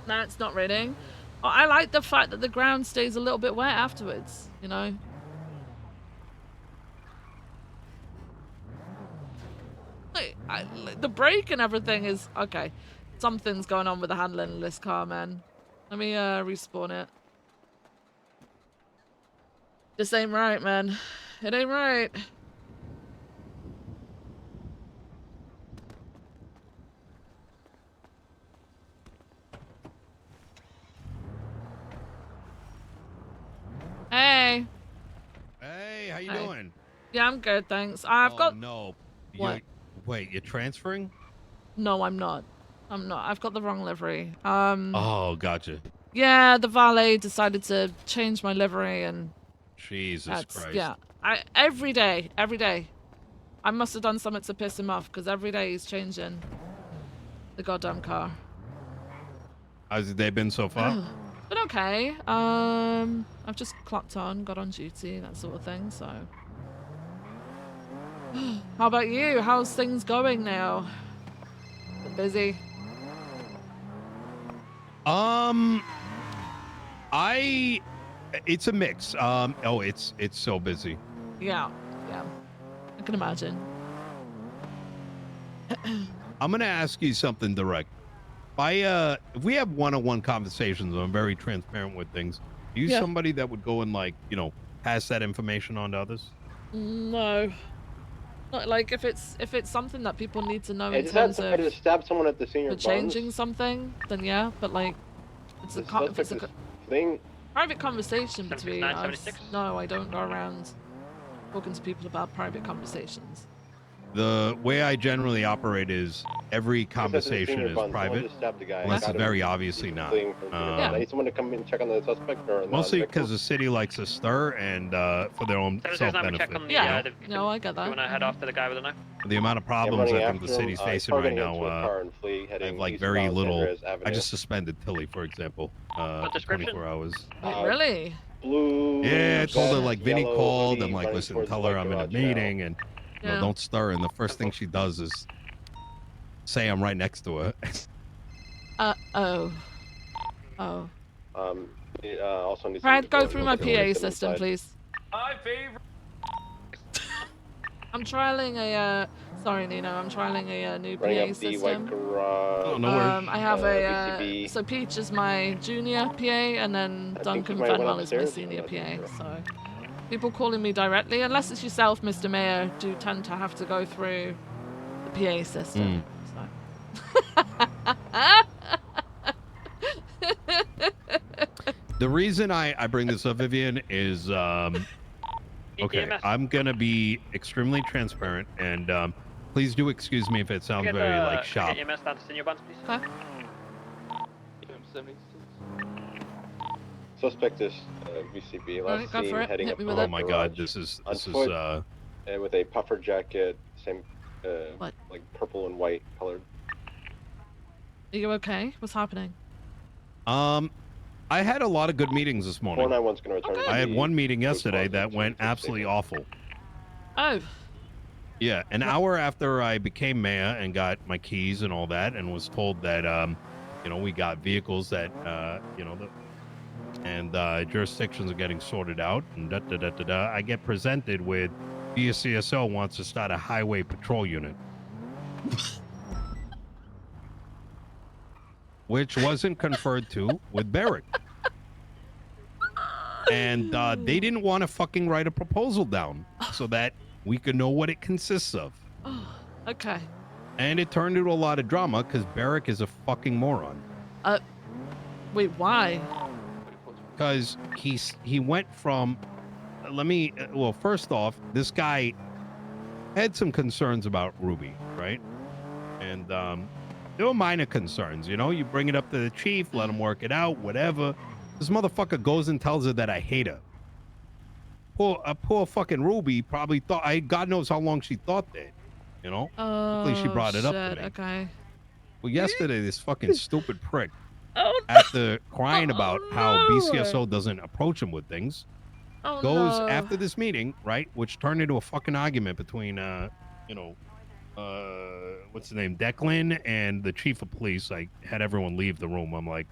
No, it's not raining. I like the fact that the ground stays a little bit wet afterwards, you know? The brake and everything is... Okay. Something's going on with the handling of this car, man. Let me respawn it. This ain't right, man. It ain't right. Hey. Hey, how you Hey. doing? Yeah, I'm good, thanks. I've got... No. What? Wait, you're transferring? No, I'm not. I'm not. I've got the wrong livery. Oh, gotcha. Yeah, the valet decided to change my livery and... Jesus Christ. Yeah. Every day. I must have done something to piss him off, because every day he's changing the goddamn car. How's the day been so far? But okay. I've just clocked on, got on duty, that sort of thing, so... How about you? How's things going now? Busy? It's a mix. It's so busy. Yeah. I can imagine. I'm gonna ask you something direct. If we have one-on-one conversations, I'm very transparent with things. Are you somebody that would go and, like, you know, pass that information on to others? No. Not like if it's something that people need to know I in just had terms somebody of to stab someone at the senior for buns. changing something, then yeah. But like, if it's a thing. private conversation between 79, us, no, I don't go around talking to people about private conversations. The way I generally operate is every conversation is Someone private, just stabbed the guy. unless Got it's him. very obviously He's not. fleeing from senior buns. I need someone to come in and check on the suspect or Mostly the because the city likes to stir and for their own self-benefit. Yeah, no, I get that. You want to head off to the guy with the knife? The amount of problems I think the city's facing right now, I have like very little. I just suspended Tilly, for example, for 24 hours. Wait, really? Blue. Yeah, I told her like Vinny yellow called. hoodie I'm like, running listen, towards tell the her white I'm in a garage now. meeting and you know, Yeah. don't stir. And the first thing she does is say I'm right next to her. Oh. Also needs Brad, to go through my PA inside. system, please. My favorite. I'm trialing a, sorry Nino, I'm trialing a new Running PA up the system. white garage. Oh, no worries. I have VCB. so Peach is my junior PA, and then I think Duncan he might have went Fenwell is my upstairs. senior I'm not PA, sure. so people calling me directly, unless it's yourself, Mr. Mayor, do tend to have to go through the PA system. The reason I bring this up, Vivienne, is okay. I'm gonna be extremely transparent, and please do excuse me if it sounds very like shop. Get EMS down to senior buns, please. Okay. Suspect is VCB. Alright, Last go seen for it. heading Hit up me the with Oh it. my God, this is with a puffer jacket, same What? like purple and white colored. Are you okay? What's happening? I had a lot of good meetings this morning. 491's gonna return. I had one meeting yesterday that went absolutely awful. Oh. Yeah, an hour after I became mayor and got my keys and all that, and was told that, you know, we got vehicles that, you know, jurisdictions are getting sorted out, and I get presented with DCSO wants to start a highway patrol unit. Which wasn't conferred to with Barrick. And they didn't want to fucking write a proposal down so that we could know what it consists of. Oh, okay. And it turned into a lot of drama because Barrick is a fucking moron. Wait, why? Because he went from, well, first off, this guy had some concerns about Ruby, right? And there were minor concerns, you know? You bring it up to the chief, let him work it out, whatever. This motherfucker goes and tells her that I hate her. Poor fucking Ruby probably thought, God knows how long she thought that, you know? Hopefully she brought it up to me. Okay. Well, yesterday, this fucking stupid prick, Oh, after crying about how BCSO doesn't approach him with things, goes after this meeting, right, which turned into a fucking argument between, you know, what's his name, Declan, and the chief of police. I had everyone leave the room. I'm like,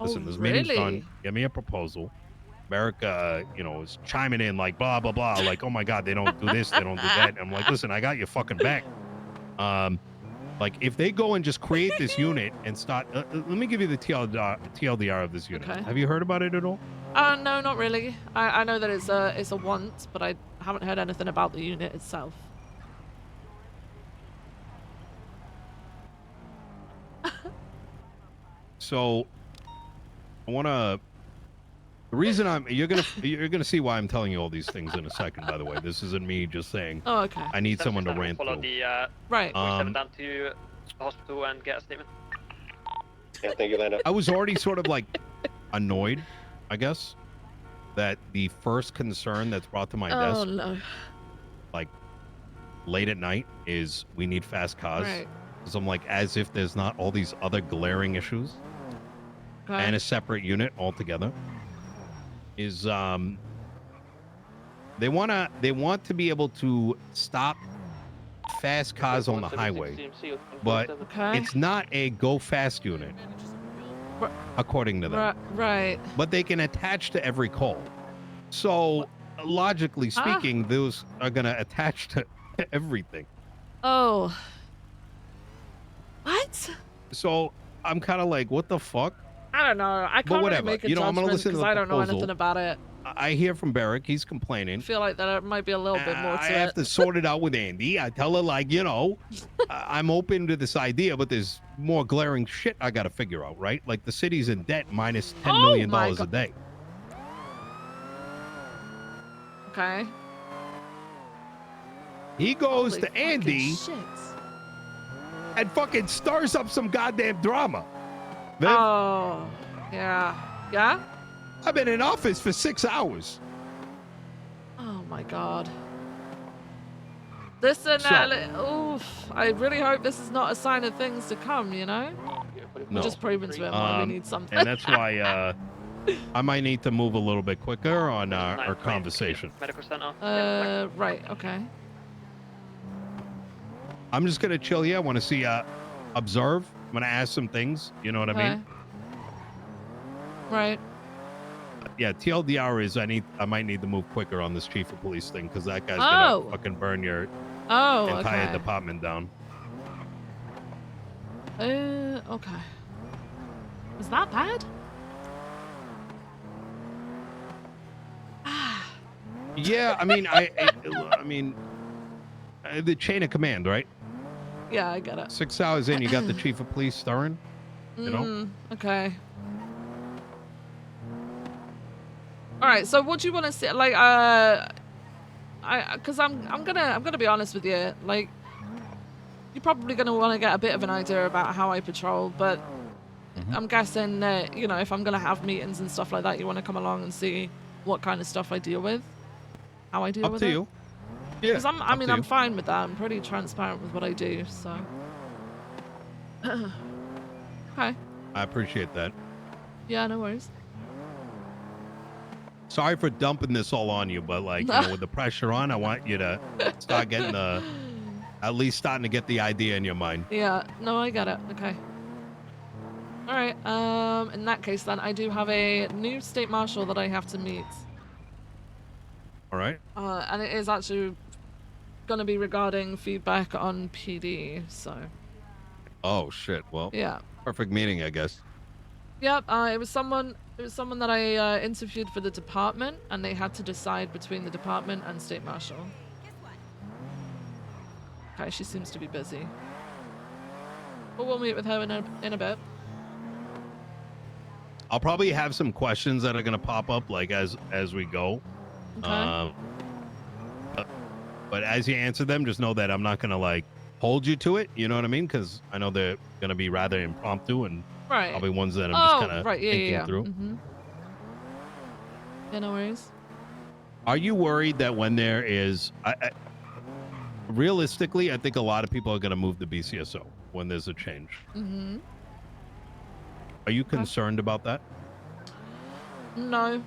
listen, this meeting's done. really? Give me a proposal. America, is chiming in like blah blah blah, like, oh my god, they don't do this, they don't do that. And I'm like, listen, I got your fucking back. Like, if they go and just create this unit and start, let me give you the TLDR of this unit. Okay. Have you heard about it at all? No, not really. I know that it's a want, but I haven't heard anything about the unit itself. So, I want to. The reason you're gonna see why I'm telling you all these things in a second. By the way, this isn't me just saying. Oh, okay. I need someone to rant Follow through. the right. 47 down to the hospital and get a statement. Yeah, thank you, Lando. I was already sort of like annoyed, I guess, that the first concern that's brought to my desk, no. like late at night, is we need fast cars. Right. Because I'm like, as if there's not all these other glaring issues, Okay. and a separate unit altogether. Is they want to be able to stop fast cars on the highway, but Okay. it's not a go fast unit, according to them. Right. But they can attach to every call. So logically speaking, those are gonna attach to everything. Oh. What? So I'm kind of like, what the fuck? I don't know. I But can't really whatever. make a I'm gonna judgment listen to because the I don't know proposal. anything about it. I hear from Barrick. He's complaining. I feel like there might be a little bit more to I have it. to sort it out with Andy. I tell her, like, I'm open to this idea, but there's more glaring shit I got to figure out, right? Like, the city's in debt minus $10 million my a day. Okay. He goes Holy to Andy shit. and fucking stirs up some goddamn drama. Oh. Yeah. Yeah? I've been in office for 6 hours. Oh my god. Listen, oof. I really hope this is not a sign of things to come, No. We're just proving to him why we need something. And that's why I might need to move a little bit quicker on our conversation. Medical center. Right, okay. I'm just going to chill here. I want to see, observe. I'm going to ask some things. You know what I mean? Right. Yeah, TLDR is I might need to move quicker on this chief of police thing because that guy's Oh. gonna fucking burn your entire entire department down. Okay. Was that bad? Yeah, I mean, the chain of command, right? Yeah, I get it. 6 hours in, you got the chief of police stirring. You know. Okay. All right. So, what do you want to see? Like, because I'm gonna be honest with you. Like, you're probably gonna want to get a bit of an idea about how I patrol, but I'm guessing that if I'm gonna have meetings and stuff like that, you want to come along and see what kind of stuff I deal with, how I deal Up with to it. you. Yeah. Because I'm fine with that. I'm pretty transparent with what I do. So. Okay. I appreciate that. Yeah. No worries. Sorry for dumping this all on you, but like, with the pressure on, I want you to start getting at least starting to get the idea in your mind. Yeah, no, I get it. Okay. All right. In that case, then I do have a new state marshal that I have to meet. All right. And it is actually going to be regarding feedback on PD. So. Oh shit. Well. Yeah. Perfect meeting, I guess. Yep. It was someone that I interviewed for the department, and they had to decide between the department and state marshal. Okay, she seems to be busy. But we'll meet with her in a bit. I'll probably have some questions that are gonna pop up like as we go. Okay. But as you answer them, just know that I'm not gonna like hold you to it. You know what I mean? Because I know they're gonna be rather impromptu and Right. probably ones that I'm just kind of thinking through. Mm-hmm. Yeah, no worries. Are you worried that when there is, realistically, I think a lot of people are going to move to BCSO when there's a change. Mm-hmm. Are you concerned about that? No.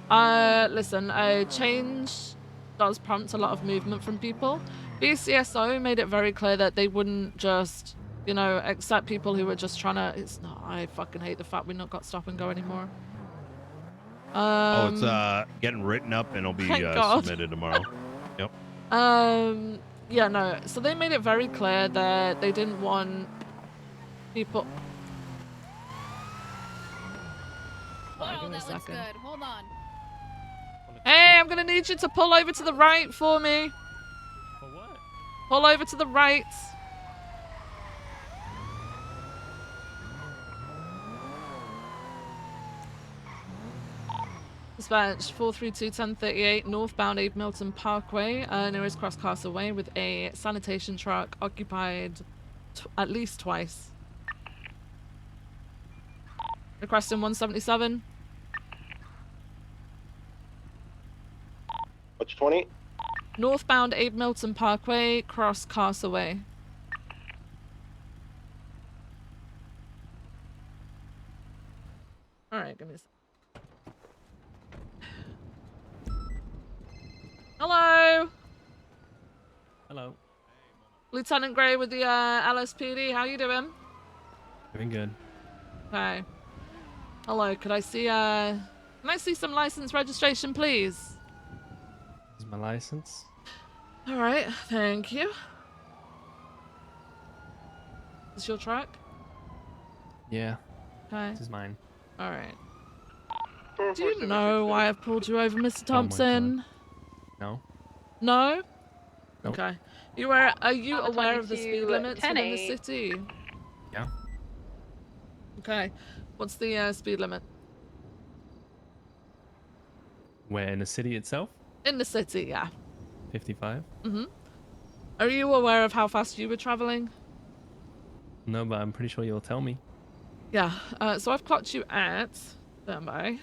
Listen, a change does prompt a lot of movement from people. BCSO made it very clear that they wouldn't just you know, accept people who are just trying to. It's not. I fucking hate the fact we've not got stop and go anymore. Oh, it's getting written up and it'll be Thank God. submitted tomorrow. Yep. Yeah, no. So they made it very clear that they didn't want people. Oh, that looks good. Hold on. Hey, I'm gonna need you to pull over to the right for me. For what? Pull over to the right. Dispatch 432-1038 northbound Abe Milton Parkway, nearest Cross Castle Way, with a sanitation truck occupied at least twice. Requesting 177. Which 20? Northbound Abe Milton Parkway, Cross Castle Way. Alright, give me a sec. Hello! Hello. Lieutenant Gray with the LSPD, how you doing? Doing good. Okay. Hello, could I see some license registration, please? This is my license. Alright, thank you. Is this your truck? Yeah. Okay. This is mine. Alright. Do you know why I've pulled you over, Mr. Oh my God. Thompson? No. No? Nope. Okay. Are you aware of the speed limits within the city? Yeah. Okay. What's the speed limit? Where in the city itself? In the city, yeah. 55. Mm-hmm. Are you aware of how fast you were traveling? No, but I'm pretty sure you'll tell me. Yeah. So I've clocked you at... Stand by.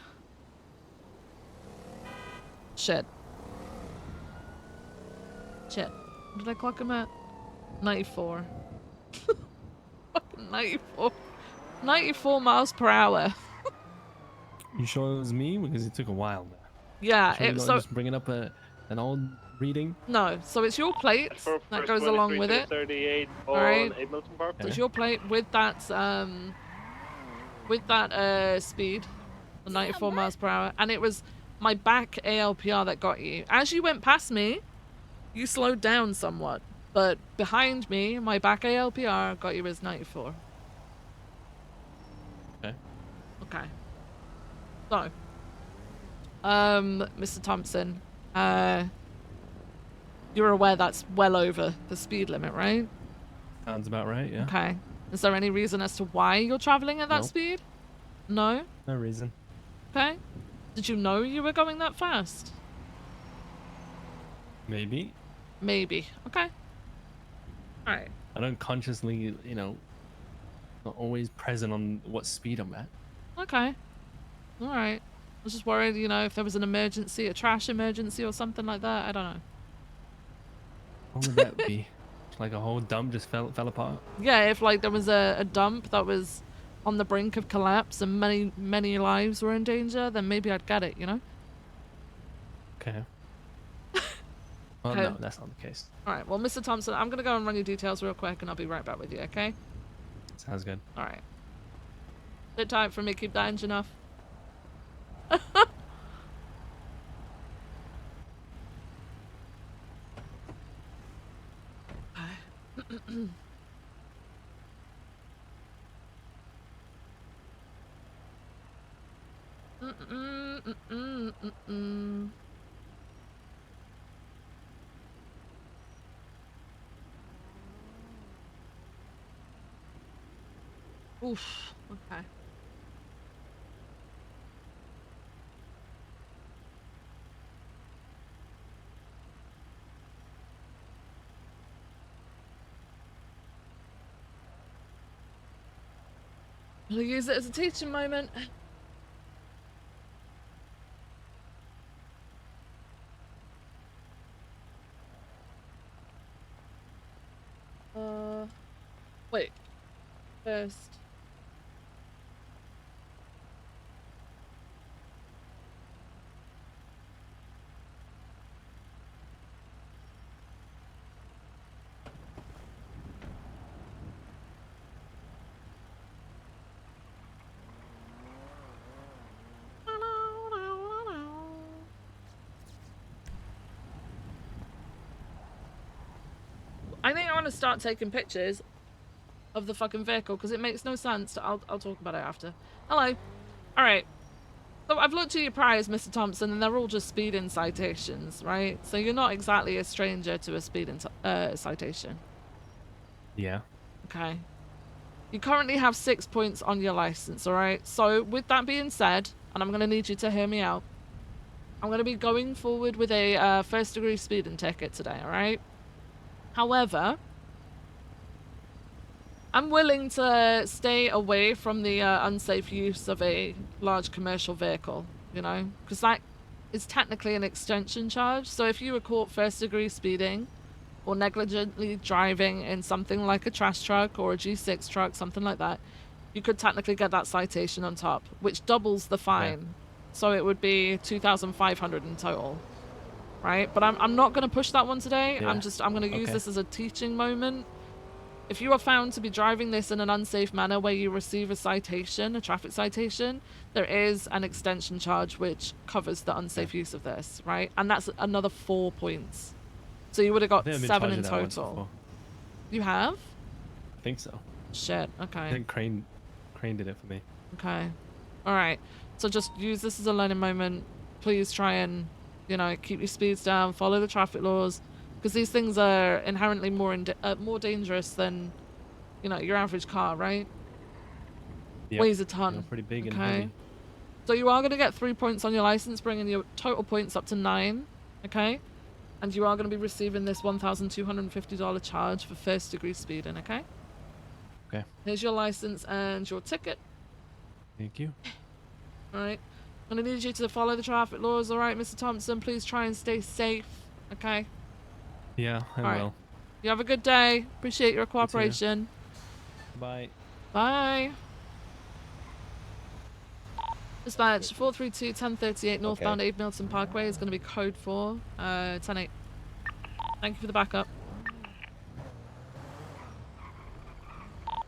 Shit. Shit. What did I clock him at? 94. Fucking 94. 94 miles per hour. You sure it was me? Because it took a while there. Yeah, Sure you're it's not so... just bringing up an old reading? No, so it's your plate that goes along with it. 38 on Alright? Abe Milton Park. So it's your plate with that speed, the 94 miles per hour, and it was my back ALPR that got you. As you went past me, you slowed down somewhat, but behind me, my back ALPR got you as 94. Okay. Okay. So, Mr. Thompson, you're aware that's well over the speed limit, right? Sounds about right, yeah. Okay. Is there any reason as to why you're traveling at that Nope. speed? No? No reason. Okay. Did you know you were going that fast? Maybe. Maybe. Okay. Alright. I don't consciously, not always present on what speed I'm at. Okay. Alright. I was just worried, if there was an emergency, a trash emergency or something like that. I don't know. What would that be? Like a whole dump just fell apart? Yeah, if like there was a dump that was on the brink of collapse and many lives were in danger, then maybe I'd get it, Okay. Well, Okay. no, that's not the case. Alright, well, Mr. Thompson, I'm gonna go and run your details real quick and I'll be right back with you, okay? Sounds good. Alright. Sit tight for me, keep that engine off. Oof. Okay. I'll use it as a teaching moment. Wait. First. to start taking pictures of the fucking vehicle because it makes no sense. I'll talk about it after. Hello. All right. So I've looked at your priors, Mr. Thompson, and they're all just speeding citations, right? So you're not exactly a stranger to a speeding citation. Yeah. Okay. You currently have 6 points on your license, all right? So with that being said, and I'm going to need you to hear me out, I'm going to be going forward with a first-degree speeding ticket today, all right? However, I'm willing to stay away from the unsafe use of a large commercial vehicle, you know? Because that is technically an extension charge. So if you were caught first-degree speeding or negligently driving in something like a trash truck or a G6 truck, something like that, you could technically get that citation on top, which doubles the fine. So it would be 2,500 in total, right? But I'm not going to push that one today. Yeah. I'm going to use this as a teaching moment. If you are found to be driving this in an unsafe manner where you receive a citation, a traffic citation, there is an extension charge which covers the unsafe use of this, right? And that's another 4 points. So you would have I got think I've been 7 in charged that once total. before. You have? I think so. Shit, I okay. think Crane did it for me. Okay. Alright. So just use this as a learning moment. Please try and, you know, keep your speeds down, follow the traffic laws, because these things are inherently more dangerous than, you know, your average car, right? Yep. Weighs a ton. Yeah, pretty big and okay? heavy. So you are going to get 3 points on your license, bringing your total points up to 9, okay? And you are going to be receiving this $1,250 charge for first-degree speeding, okay? Okay. Here's your license and your ticket. Thank you. All right. I'm going to need you to follow the traffic laws, all right, Mr. Thompson? Please try and stay safe, okay? Yeah, I All right. will. You have a good day. Appreciate your cooperation. Bye. Bye. Dispatch 432-1038 northbound Abe Milton Parkway is going to be code 4, 10-8. Thank you for the backup.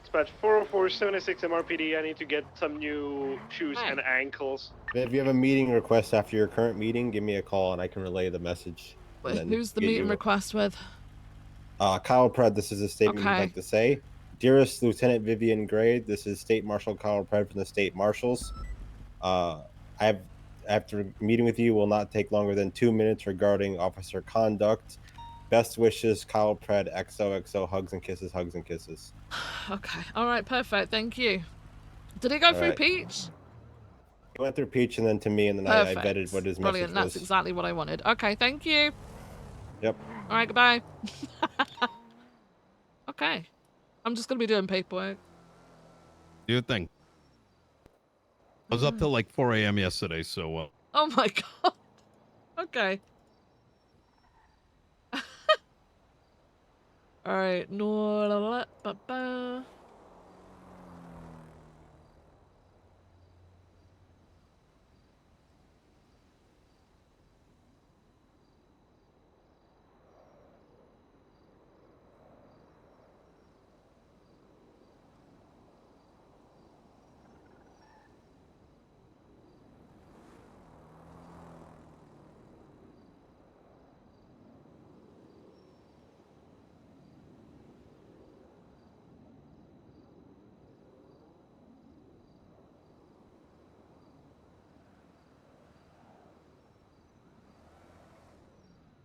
Dispatch 404-76 MRPD, I need to get some new shoes and ankles. If you have a meeting request after your current meeting, give me a call and I can relay the message. and then Who's the get meeting you- request with? Kyle Pred, this is a statement we'd Okay. like to say. Dearest Lieutenant Vivienne Gray, this is State Marshal Kyle Pred from the State Marshals. After meeting with you will not take longer than 2 minutes regarding officer conduct. Best wishes, Kyle Pred, XOXO, hugs and kisses, hugs and kisses. Okay. All right. Perfect. Thank you. Did he go through right. Peach? He went through Peach and then to me, and then I vetted what his Brilliant. message was. That's exactly what I wanted. Okay. Thank you. Yep. All right. Goodbye. Okay. I'm just going to be doing paperwork. Do your thing. I was up till like 4 a.m. yesterday, so Oh my god. Okay. All right. No. Ba-ba.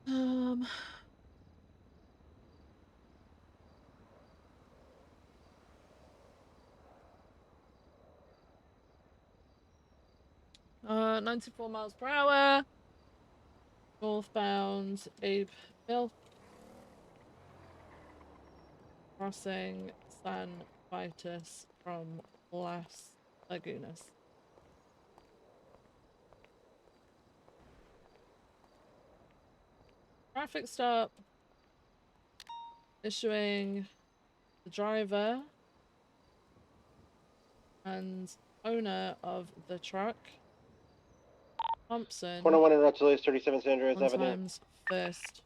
Um. 94 miles per hour. Northbound Abe Mill. Crossing San Vitus from Las Lagunas. Traffic stop. Issuing the driver and owner of the truck, Thompson, 101 in Russell, 37 San Andreas 1 Avenue. times first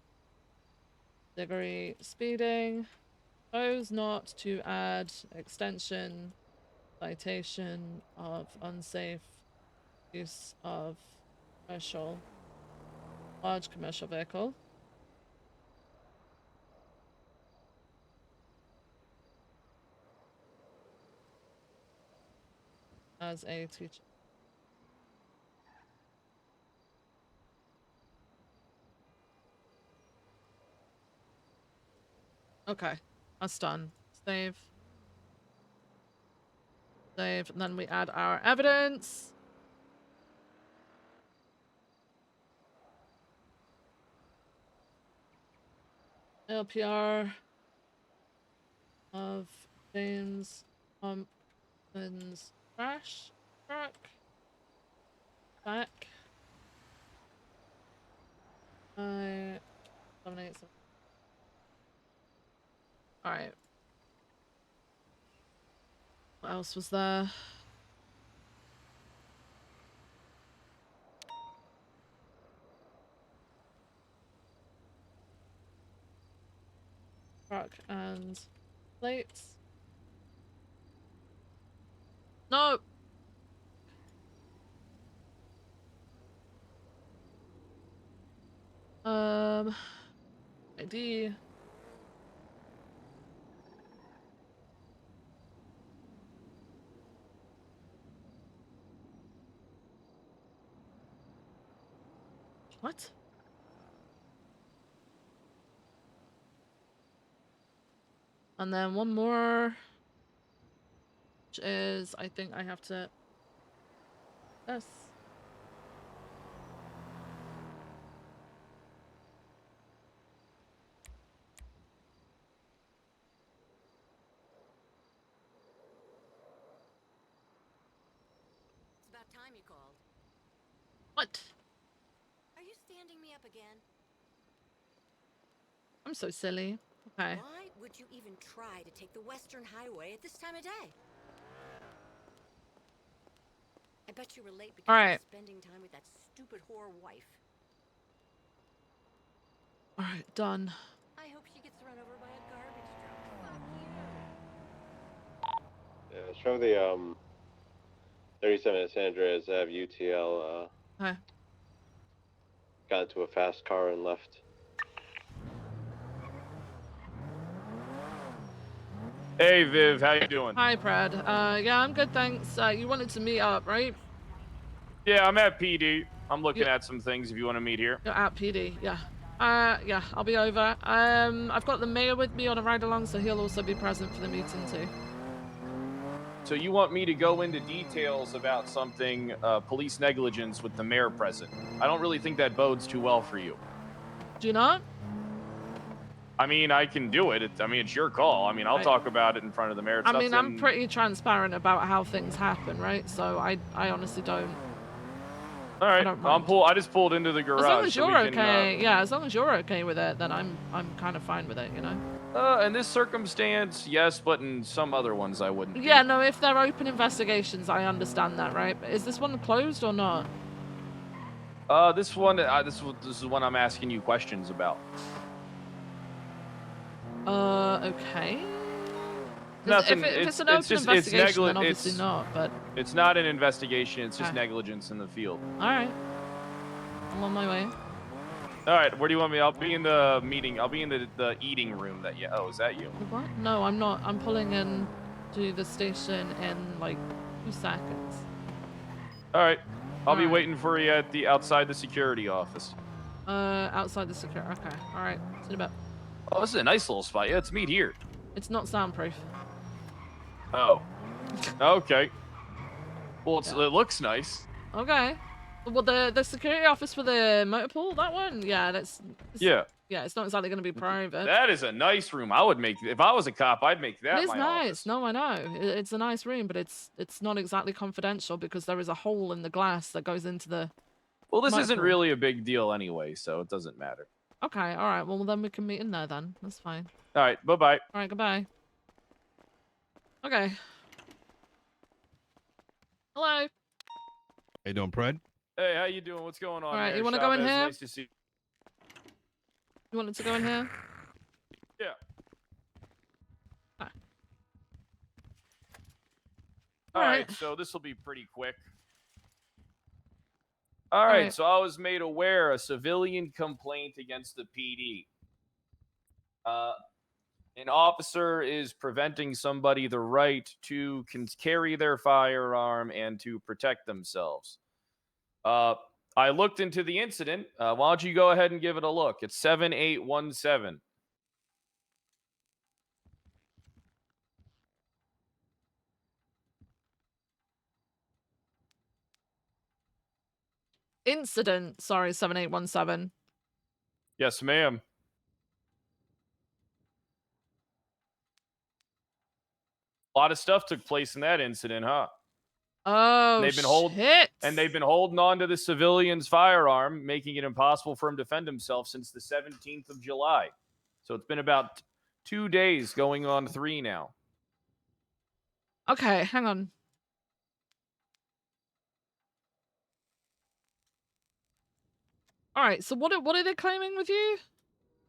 degree speeding. Chose not to add extension citation of unsafe use of large commercial vehicle. as a teacher. Okay, that's done. Save. Save, and then we add our evidence. LPR of James Thompson's crash truck. Back. 787. Alright. What else was there? Truck and plates. No! ID. What? And then one more, which is, I think I have to, yes. It's about time you called. What? Are you standing me up again? I'm so silly. Okay. Why would you even try to take the Western Highway at this time of day? I bet you were late because you were spending time with that stupid whore wife. Alright, done. I hope she gets run over by a garbage truck. Fuck you. Yeah, show the 37 San Andreas Ave UTL Hi. got into a fast car and left. Hey, Viv, how you doing? Hi, Brad. Yeah, I'm good, thanks. You wanted to meet up, right? Yeah, I'm at PD. I'm looking at some things if you want to meet here. You're at PD, yeah. Yeah, I'll be over. I've got the mayor with me on a ride along, so he'll also be present for the meeting too. So you want me to go into details about something, police negligence with the mayor present. I don't really think that bodes too well for you. Do you not? I mean, I can do it. It's your call. I mean, I'll talk about it in front of the mayor. I mean, I'm pretty transparent about how things happen, right? So I honestly don't. All right, I just pulled into the garage. As long as so you're we can, okay, yeah. As long as you're okay with it, then I'm kind of fine with it, you know. In this circumstance, yes, but in some other ones, I wouldn't. Yeah, no. If they're open investigations, I understand that, right? But is this one closed or not? This one, this is one I'm asking you questions about. Okay. Nothing. If it's an open investigation, then obviously not. But it's not an investigation. It's just negligence in the field. all right, I'm on my way. All right, where do you want me? I'll be in the meeting. I'll be in the eating room. Oh, is that you? What? No, I'm not. I'm pulling in to the station in like 2 seconds. All right, I'll be waiting for you at the outside the security office. Outside the security. Okay. All right. See you in a bit. Oh, this is a nice little spot. Yeah, let's meet here. It's not soundproof. Oh. Okay. Well, it looks nice. Okay. Well, the security office for the motor pool, that one? Yeah, Yeah. Yeah, it's not exactly going to be private. That is a nice room. I would make, if I was a cop, I'd make that It is my nice. office. No, I know. It's a nice room, but it's not exactly confidential because there is a hole in the glass that goes into the Well, this motor isn't pool. really a big deal anyway, so it doesn't matter. Okay, all right. Well, then we can meet in there then. That's fine. All right, bye-bye. All right, goodbye. Okay. Hello. How you doing, Pred? Hey, how you doing? What's going on? All right, Mayor you want to go in Chavez? here? Nice to see you. You wanted to go in here? Yeah. Ah. All right, so this will be pretty quick. All right, so I was made aware a civilian complaint against the PD. An officer is preventing somebody the right to carry their firearm and to protect themselves. I looked into the incident. Why don't you go ahead and give it a look? It's 7817. Incident. Sorry, 7817. Yes, ma'am. A lot of stuff took place in that incident, huh? Oh, and they've been holding on to the civilian's firearm, making it impossible for him to defend himself since the 17th of July. So it's been about 2 days, going on 3 now. Okay, hang on. All right, so what are they claiming with you?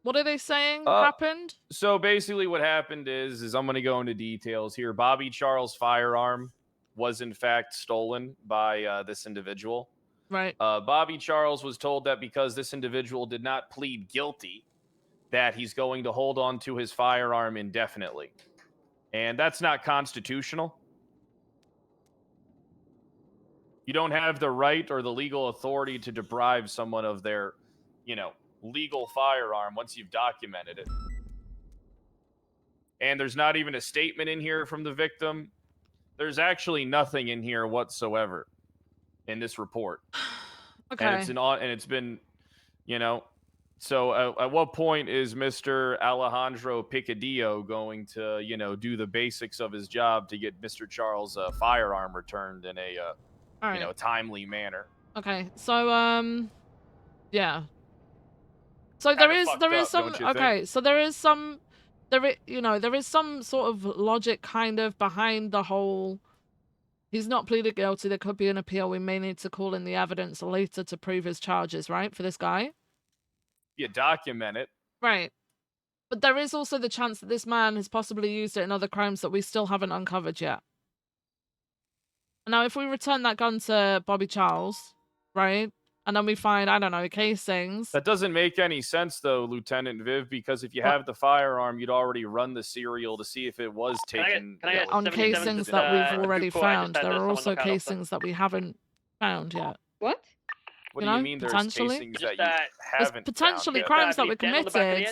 What are they saying happened? So basically what happened is I'm going to go into details here. Bobby Charles' firearm was in fact stolen by this individual. Right. Bobby Charles was told that because this individual did not plead guilty, that he's going to hold on to his firearm indefinitely. And that's not constitutional. You don't have the right or the legal authority to deprive someone of their, legal firearm once you've documented it. And there's not even a statement in here from the victim. There's actually nothing in here whatsoever in this report. Okay. And it's been, so at what point is Mr. Alejandro Picadillo going to, do the basics of his job to get Mr. Charles' firearm returned in a timely manner? Okay, so yeah. So there is some okay, so there is some sort of logic kind of behind the whole. He's not pleaded guilty. There could be an appeal. We may need to call in the evidence later to prove his charges, right, for this guy? You document it. Right. But there is also the chance that this man has possibly used it in other crimes that we still haven't uncovered yet. Now, if we return that gun to Bobby Charles, right, and then we find, I don't know, casings. That doesn't make any sense, though, Lieutenant Viv, because if you have the firearm, you'd already run the serial to see if it was taken. On casings that we've already found. There are also casings that we haven't found yet. What? What do you mean there's casings that you haven't found potentially yet? crimes that were committed. Do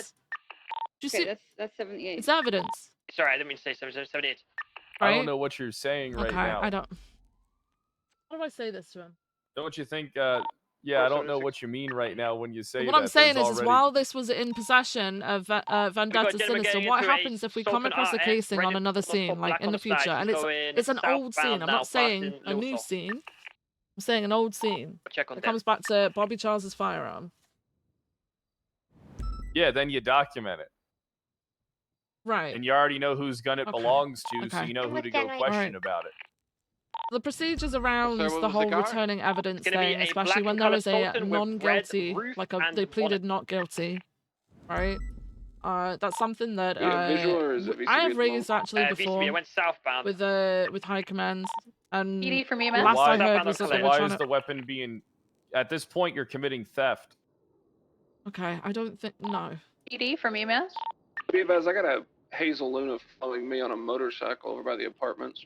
you see? That's 78. It's evidence. Sorry, I didn't mean to say 78. I don't know what you're saying right now. I don't. How do I say this to him? Don't you think? Yeah, I don't know what you mean right now when you say what that. I'm saying is while this was in possession of Vendetta Sinister, what happens if we come across a casing on another scene, like in the future, and it's an old scene? I'm not saying a new scene. I'm saying an old scene. It comes back to Bobby Charles's firearm. Yeah, then you document it. Right. And you already know whose gun it belongs to, so you know who to go question about it. The procedures around the whole returning evidence thing, especially when there is a non-guilty, like they pleaded not guilty, right? That's something that I have raised actually before with high command. And PD for me, man. last I heard was that they were why trying is the weapon being? At this point, you're committing theft. Okay, I don't think no. PD for me, man. Vives, I got a Hazel Luna following me on a motorcycle over by the apartments.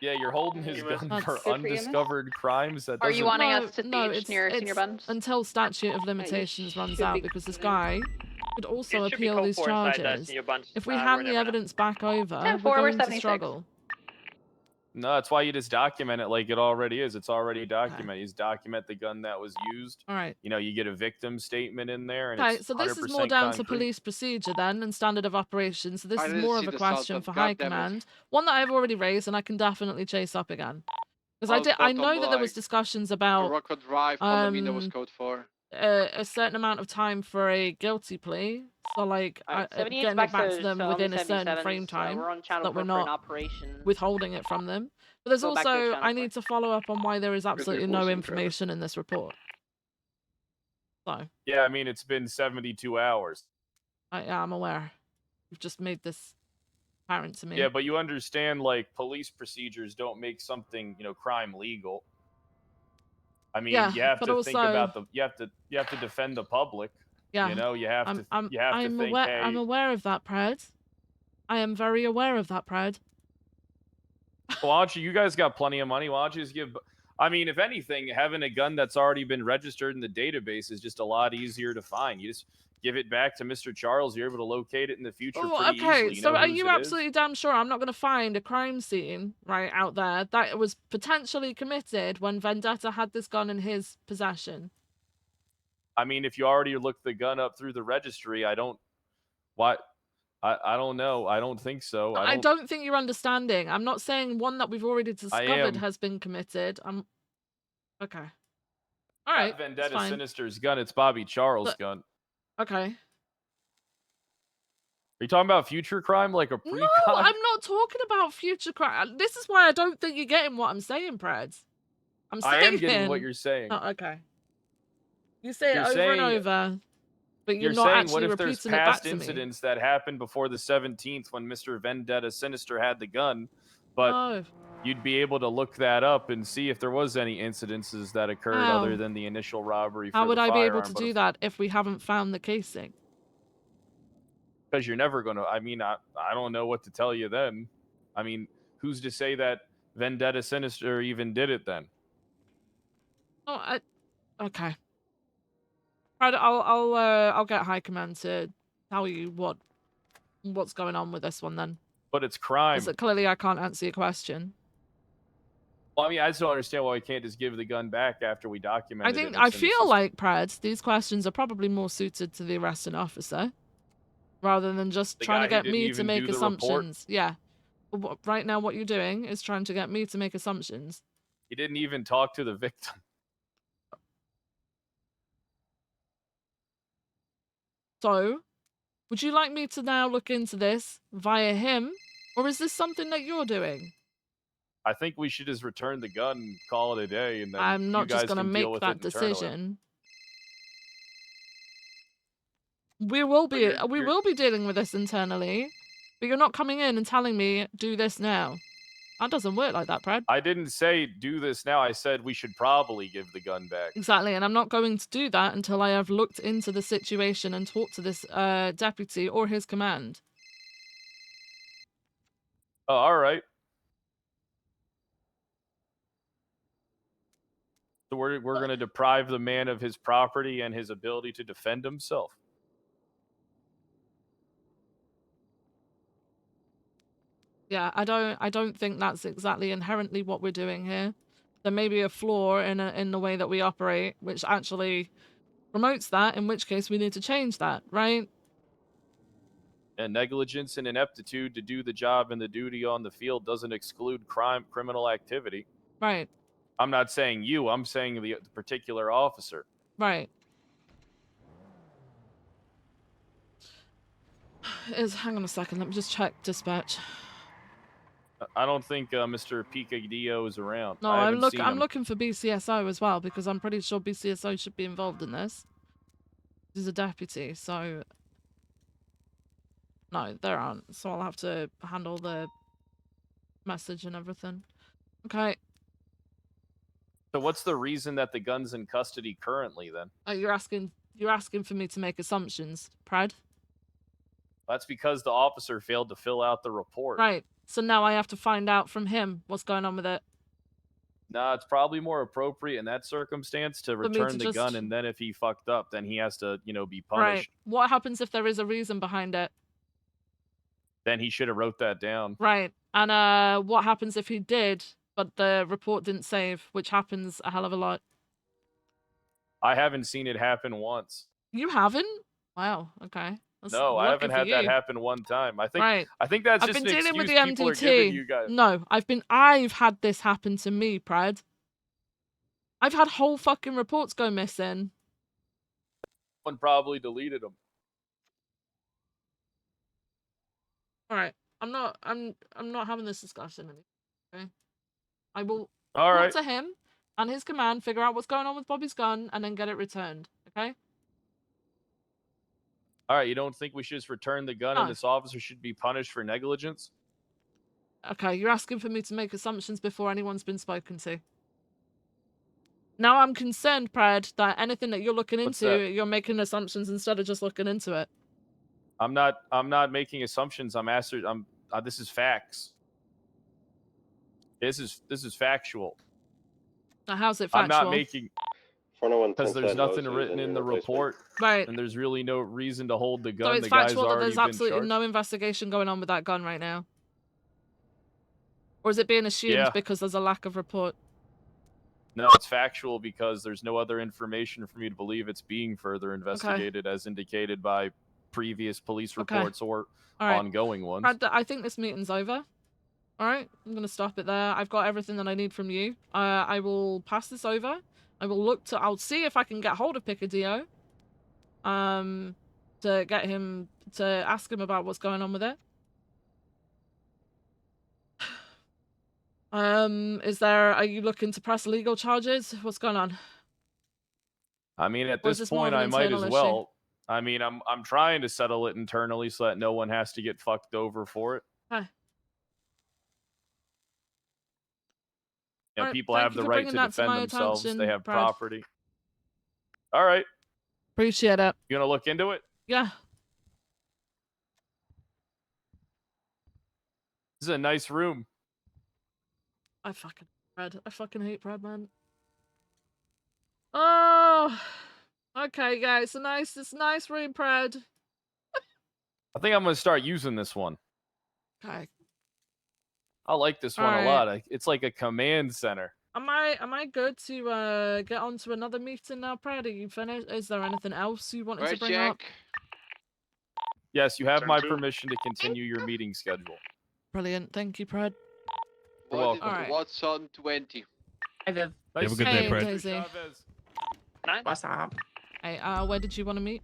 Yeah, you're holding his gun for undiscovered crimes. That Are you wanting us to no, siege near Senior Buns? Until statute of limitations runs out, because this guy could also appeal these charges. If we hand the evidence back over, we're going to struggle. No, that's why you just document it like it already is. It's already documented. You just document the gun that was used. All right. You get a victim statement in there. And okay, it's so this is more down to police procedure then and standard of operations. So this is more of a question for high command. One that I've already raised and I can definitely chase up again. Because I know that there was discussions about a certain amount of time for a guilty plea. So like getting it back to them within a certain frame time, that we're not withholding it from them. But there's also, I need to follow up on why there is absolutely no information in this report. So. Yeah, I mean, it's been 72 hours. Yeah, I'm aware. You've just made this apparent to me. Yeah, but you understand, like, police procedures don't make something, crime legal. I mean, yeah, you have to also, think about you have to defend the public. Yeah. You have to think, I'm aware of that, Pred. I am very aware of that, Brad. Well, why don't you guys got plenty of money. Why don't you just give... I mean, if anything, having a gun that's already been registered in the database is just a lot easier to find. You just give it back to Mr. Charles. You're able to locate it in the future Oh, pretty okay. easily. You So know are whose you it is. absolutely damn sure I'm not going to find a crime scene right out there that was potentially committed when Vendetta had this gun in his possession? I mean, if you already looked the gun up through the registry, I don't... What? I don't know. I don't think so. I don't think you're understanding. I'm not saying one that we've already discovered am. has been committed. I'm... Okay. All Not right. Vendetta fine. Sinister's gun. It's Bobby Charles' gun. Okay. Are you talking about future crime, like a No, pre-con? I'm not talking about future crime. This is why I don't think you're getting what I'm saying, Preds. I'm saying... I am getting what you're saying. Oh, okay. You say You're it over saying- and over, but you're not saying, actually what if there's repeating it back past to me. incidents that happened before the 17th when Mr. Vendetta Sinister had the gun, but No. you'd be able to look that up and see if there was any incidences that occurred How? other than the initial robbery for How would the I be able firearm, to but do that if we haven't found the casing? because you're never going to... I mean, I don't know what to tell you then. I mean, who's to say that Vendetta Sinister even did it then? Oh, okay. Right, I'll get High Command to tell you what's going on with this one then. But it's crime. Because clearly I can't answer your question. Well, I mean, I just don't understand why we can't just give the gun back after we documented it. I feel like, Preds, these questions are probably more suited to the arresting officer rather than just The trying to guy who get didn't me to even make do the report? assumptions. Yeah. Right now what you're doing is trying to get me to make assumptions. He didn't even talk to the victim. So, would you like me to now look into this via him, or is this something that you're doing? I think we should just return the gun and call it a day, and then I'm not you guys just going to can deal make with that it internally. decision. We will be dealing with this internally, but you're not coming in and telling me do this now. That doesn't work like that, Brad. I didn't say do this now. I said we should probably give the gun back. Exactly, and I'm not going to do that until I have looked into the situation and talked to this deputy or his command. Oh, all right. So we're going to deprive the man of his property and his ability to defend himself. Yeah, I don't think that's exactly inherently what we're doing here. There may be a flaw in the way that we operate, which actually promotes that, in which case we need to change that, right? And negligence and ineptitude to do the job and the duty on the field doesn't exclude criminal activity. Right. I'm not saying you, I'm saying the particular officer. Right. Hang on a second, let me just check dispatch. I don't think Mr. Picadillo is around. No, I I'm haven't seen him. looking for BCSO as well because I'm pretty sure BCSO should be involved in this. He's a deputy, so no, there aren't. So I'll have to handle the message and everything. Okay. So what's the reason that the gun's in custody currently then? You're asking for me to make assumptions, Prad? That's because the officer failed to fill out the report. Right. So now I have to find out from him what's going on with it. Nah, it's probably more appropriate in that circumstance to me to return the just- gun, and then if he fucked up, then he has to, be Right. punished. What happens if there is a reason behind it? Then he should have wrote that down. Right. And what happens if he did, but the report didn't save, which happens a hell of a lot? I haven't seen it happen once. You haven't? Wow. Okay. That's No, I lucky haven't for had that you. happen one time. I think Right. I think that's I've just been an dealing with excuse the people are giving MDT. you guys. No, I've had this happen to me, Prad. I've had whole fucking reports go missing. Someone probably deleted them. All right. I'm not having this discussion anymore. Okay. I will All talk right. to him and his command, figure out what's going on with Bobby's gun, and then get it returned. Okay? All right, you don't think we should just return the gun No. and this officer should be punished for negligence? Okay, you're asking for me to make assumptions before anyone's been spoken to. Now I'm concerned, Prad, that anything that you're looking What's into, that? you're making assumptions instead of just looking into it. I'm not making assumptions. This is facts. This is factual. Now, how's it I'm factual? not making, 401 because there's said no nothing to written using in your the replacement. report, Right. and there's really no reason to hold the So gun. it's The guy's factual that already there's been absolutely charged. no investigation going on with that gun right now? Or is it being assumed Yeah. because there's a lack of report? No, it's factual because there's no other information for me to believe it's being further investigated, as indicated by previous police reports or All right. ongoing ones. Brad, I think this meeting's over. All right, I'm gonna stop it there. I've got everything that I need from you. I will pass this over. I'll see if I can get hold of Picadillo. To get him to ask him about what's going on with it. Are you looking to press legal charges? What's going on? I mean, at Or is this this more of point, an I might internal as issue? well. I mean, I'm trying to settle it internally so that no one has to get fucked over for it. Hi. You know, Alright, people thank have you the for right bringing to that to defend my themselves. They attention, have Brad. property. All right. Appreciate it. You gonna look into it? Yeah. This is a nice room. I fucking hate Brad, man. Oh, okay, guys. It's a nice room, Brad. I think I'm gonna start using this one. Okay. I like this All one a right. lot. It's like a command center. Am I good to get on to another meeting now, Brad? Are you finished? Is there anything else you wanted to Right, bring Jack? up? Yes, you have Turn my two. permission to continue your meeting schedule. Brilliant. Thank you, Brad. You're welcome. All right. What's on 20? Hi, Viv. Nice Have a good to day, meet you, Brad. Mr. Daisy. Chavez. What's up? Hey, where did you want to meet?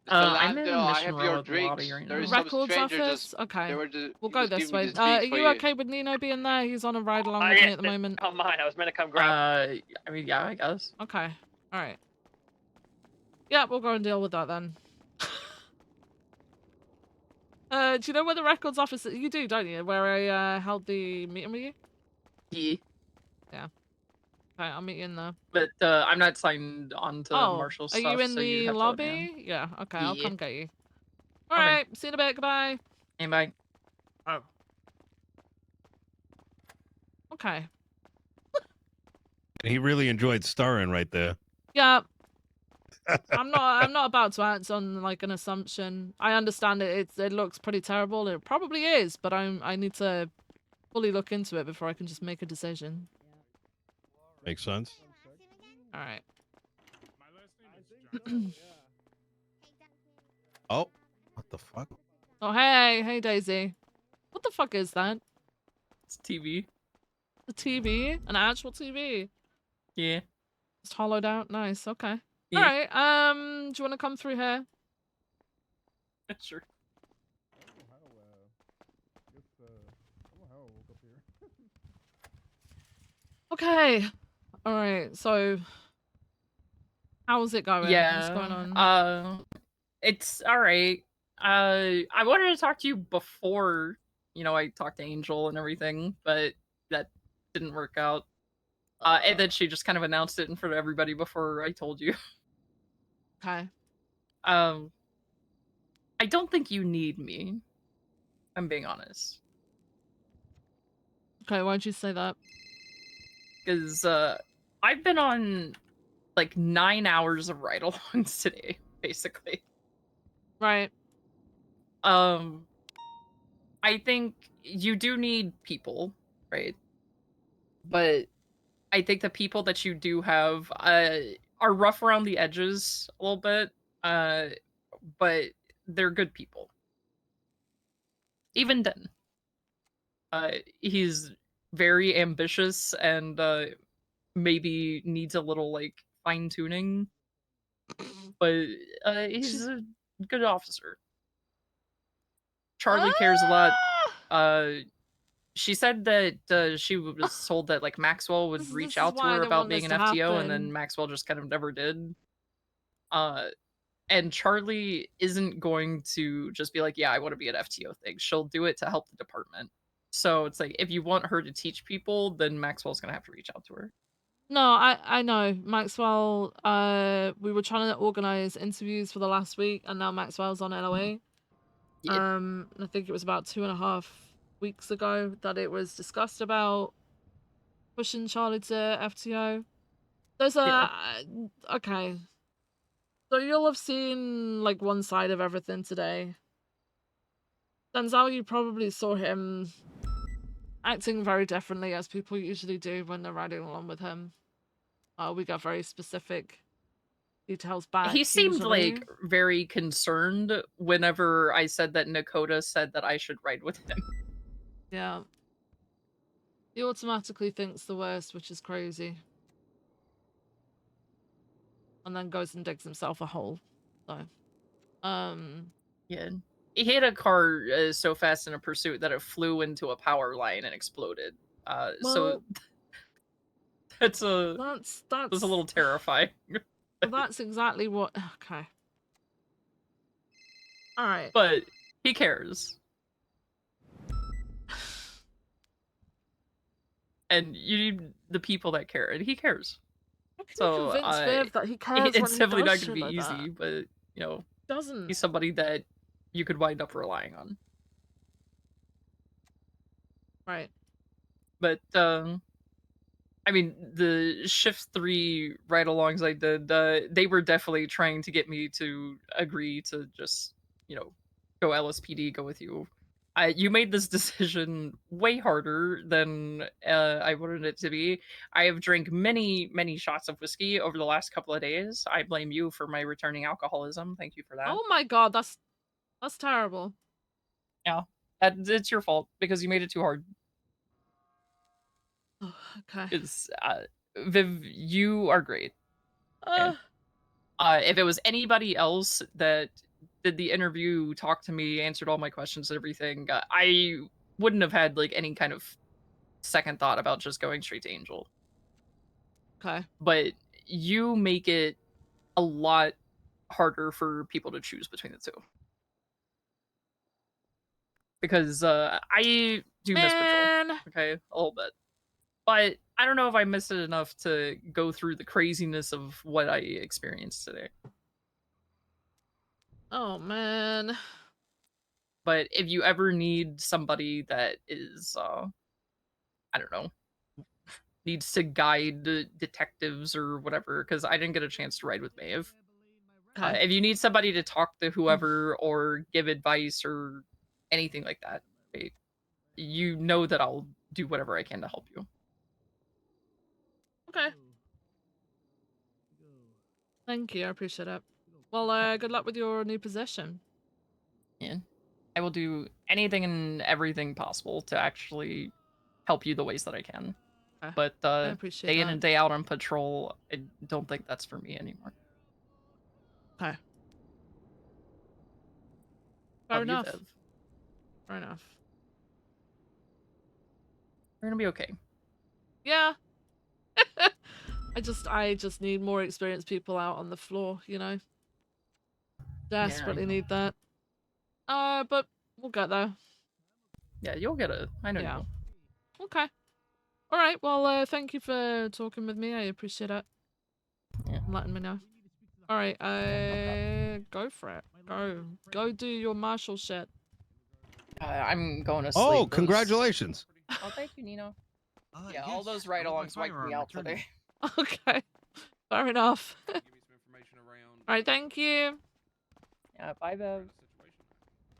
I'm in Philando, I Mission have Row your at the lobby drinks. right There now. is some Records stranger office? just. Okay. He We'll go was this giving me way. the Are drinks for you okay with Nino being there? He's on a ride along with me at the moment. Oh, mine. I was meant to come grab. I mean, yeah, I guess. Okay. All right. Yeah, we'll go and deal with that then. Do you know where the records office is? You do, don't you? Where I held the meeting with you? Yeah. Yeah. Okay, I'll meet you in there. But I'm not signed on to Oh, Marshall's are stuff, you in so you'd the have to let me lobby? in. Yeah, okay, I'll Yeah. come get you. All Okay. right, see you in a bit. Goodbye. Hey, bye. Oh. Okay. He really enjoyed starring right there. Yeah. I'm not about to act on like an assumption. I understand it looks pretty terrible. It probably is, but I need to fully look into it before I can just make a decision. Makes sense. All right. Oh, what the fuck? Oh, hey Daisy. What the fuck is that? It's TV. The TV? An actual TV? Yeah. Just hollowed out. Nice. Okay. Yeah. All right. Do you want to come through here? Sure. Okay. All right. So, how's it going? Yeah. What's going on? It's all right. I wanted to talk to you before, I talked to Angel and everything, but that didn't work out. And then she just kind of announced it in front of everybody before I told you. Okay. I don't think you need me. I'm being honest. Okay. Why'd you say that? Because I've been on like 9 hours of ride-alongs today, basically. Right. I think you do need people, right? But I think the people that you do have are rough around the edges a little bit, but they're good people. Even then, he's very ambitious and maybe needs a little like fine tuning, but he's a good officer. Charlie cares a lot. She said that she was told that like Maxwell would This reach is out to why I her didn't about want being this an to FTO, and then happen. Maxwell just kind of never did. And Charlie isn't going to just be like, yeah, I want to be an FTO thing. She'll do it to help the department. So it's like, if you want her to teach people, then Maxwell's gonna have to reach out to her. No, I know. Maxwell, we were trying to organize interviews for the last week, and now Maxwell's on LOA. I think it was about 2.5 weeks ago that it was discussed about pushing Charlie to FTO. There's a okay. So you'll have seen like one side of everything today. Denzel, you probably saw him acting very differently as people usually do when they're riding along with him. We got very specific details back. He seemed usually. like very concerned whenever I said that Nakota said that I should ride with him. Yeah. He automatically thinks the worst, which is crazy. And then goes and digs himself a hole. So, yeah. He hit a car so fast in a pursuit that it flew into a power line and exploded. So Well, that's a a little terrifying. Well, that's exactly what. Okay. All right. But he cares. And you need the people that care, and he cares. So convince Viv that he cares when it's he definitely does not going to be shit like easy, that. but you know, Doesn't. he's somebody that you could wind up relying on. Right. But I mean, the shift 3 ride-alongs I did, they were definitely trying to get me to agree to just, you know, go LSPD, go with you. You made this decision way harder than I wanted it to be. I have drank many, many shots of whiskey over the last couple of days. I blame you for my returning alcoholism. Thank you for that. Oh my god, that's terrible. Yeah, it's your fault because you made it too hard. Oh, okay. It's Viv, you are great. If it was anybody else that did the interview, talked to me, answered all my questions and everything, I wouldn't have had like any kind of second thought about just going straight to Angel. Okay. But you make it a lot harder for people to choose between the two. Because I do miss Patrol, okay, a little bit. But I don't know if I missed it enough to go through the craziness of what I experienced today. Oh man. But if you ever need somebody that is, I don't know, needs to guide detectives or whatever, because I didn't get a chance to ride with Maeve. Okay. If you need somebody to talk to whoever or give advice or anything like that, you know that I'll do whatever I can to help you. Okay. Thank you, I appreciate it. Well, good luck with your new position. Yeah. I will do anything and everything possible to actually help you the ways that I can. Okay. But I appreciate day in that. and day out on patrol, I don't think that's for me anymore. Okay. Fair Love you, enough. Viv. Fair enough. We're gonna be okay. Yeah. I just need more experienced people out on the floor, you know. Desperately need that. But we'll get there. Yeah, you'll get it. I know you will. Okay. All right. Well, thank you for talking with me. I appreciate it. Yeah. And letting me know. All right. Go for it. Go do your martial shit. I'm going to sleep. Oh, congratulations. Oh, thank you, Nino. Yeah, all those ride-alongs wiped me out today. Okay. Fair enough. All right. Thank you. Yeah. Bye, Viv.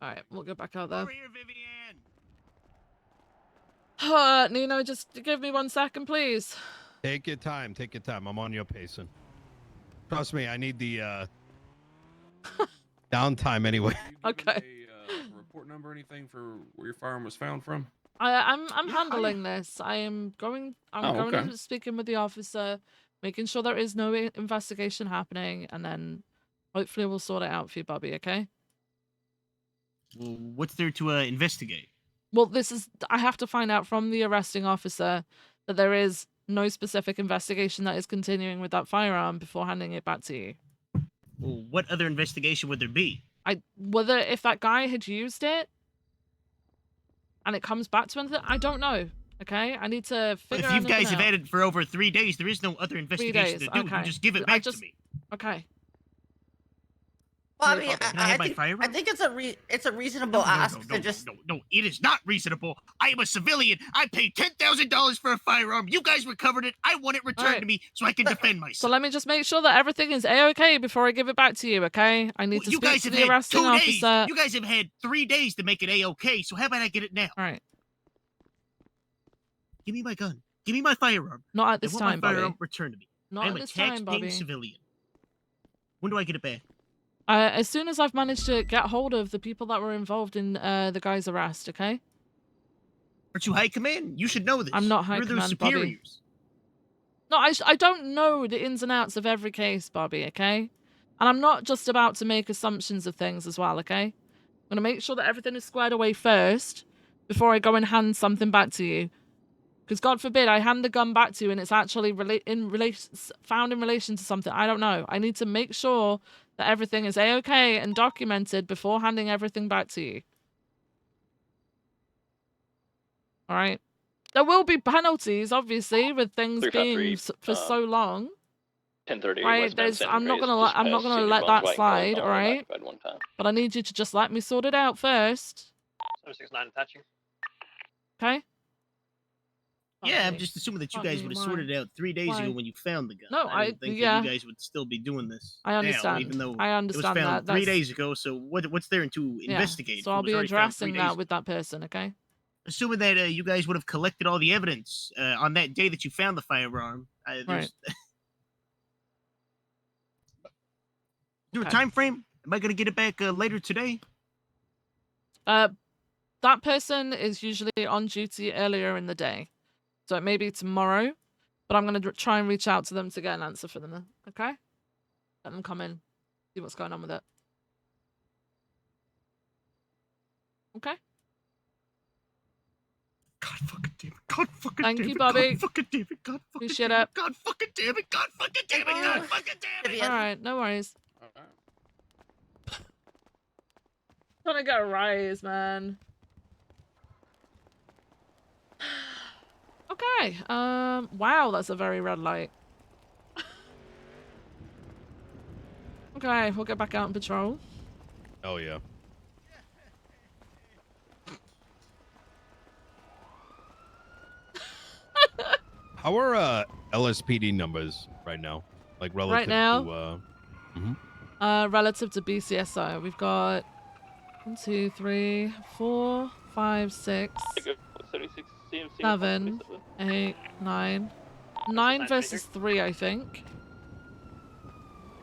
All right. We'll go back out there. Over here, Vivienne. Nino, just give me 1 second, please. Take your time. Take your time. I'm on your pacing. Trust me, I need the downtime anyway. Okay. A report number or anything for where your firearm was found from? I'm handling this. I'm going okay. and speaking with the officer, making sure there is no investigation happening, and then hopefully we'll sort it out for you, Bobby, okay? Well, what's there to investigate? Well, I have to find out from the arresting officer that there is no specific investigation that is continuing with that firearm before handing it back to you. Well, what other investigation would there be? Whether if that guy had used it and it comes back to anything, I don't know. Okay, I need to figure out. If you guys have had it for over 3 days, there is no other investigation to do. Okay. You just give it back to me. Okay. Bobby, I think it's a reasonable ask to just. No, it is not reasonable. I am a civilian. I paid $10,000 for a firearm. You guys recovered it. I want it returned to me so I can defend myself. So let me just make sure that everything is a-okay before I give it back to you, okay? I need to speak to the arresting officer. You guys have had 3 days to make it a-okay, so how about I get it now? All right. Give me my gun. Give me my firearm. Not at this I want time, my firearm Bobby. returned to me. Not I at am a this time, tax-paying Bobby. civilian. When do I get it back? As soon as I've managed to get hold of the people that were involved in the guy's arrest, okay? Aren't you high command? You should know this. I'm not high You're their command, Bobby. superiors. No, I don't know the ins and outs of every case, Bobby, okay? And I'm not just about to make assumptions of things as well, okay? I'm going to make sure that everything is squared away first before I go and hand something back to you. Because God forbid I hand the gun back to you and it's actually found in relation to something. I don't know. I need to make sure that everything is a-okay and documented before handing everything back to you. All right. There will be penalties, obviously, with things being for so long. 10:30. Right, I'm not gonna let that slide. All right. But I need you to just let me sort it out first. 769 attaching. Okay. Yeah, I'm just assuming that you guys would have sorted it out 3 days ago when you found the gun. No, I didn't think that you guys would still be doing this. I understand. Now, even though I understand it was found that. 3 days ago. So what's there to investigate? So I'll be addressing that with that person. Okay. Assuming that you guys would have collected all the evidence on that day that you found the firearm. Right. Is there a time frame? Am I going to get it back later today? That person is usually on duty earlier in the day. So it may be tomorrow, but I'm going to try and reach out to them to get an answer for them. Okay? Let them come in, see what's going on with it. Okay? God fucking damn it. God fucking Thank damn you, it. Bobby. God fucking damn it. God fucking Appreciate damn it. it. God fucking damn it. God fucking damn it. God fucking damn it. All right, no worries. Trying to get a rise, man. Okay. Wow, that's a very red light. Okay, we'll get back out on patrol. Oh yeah. How are LSPD numbers right now? Like relative Right now? to Relative to BCSO, we've got 1, 2, 3, 4, 5, 6, 7, 8, 9. 9 versus 3, I think.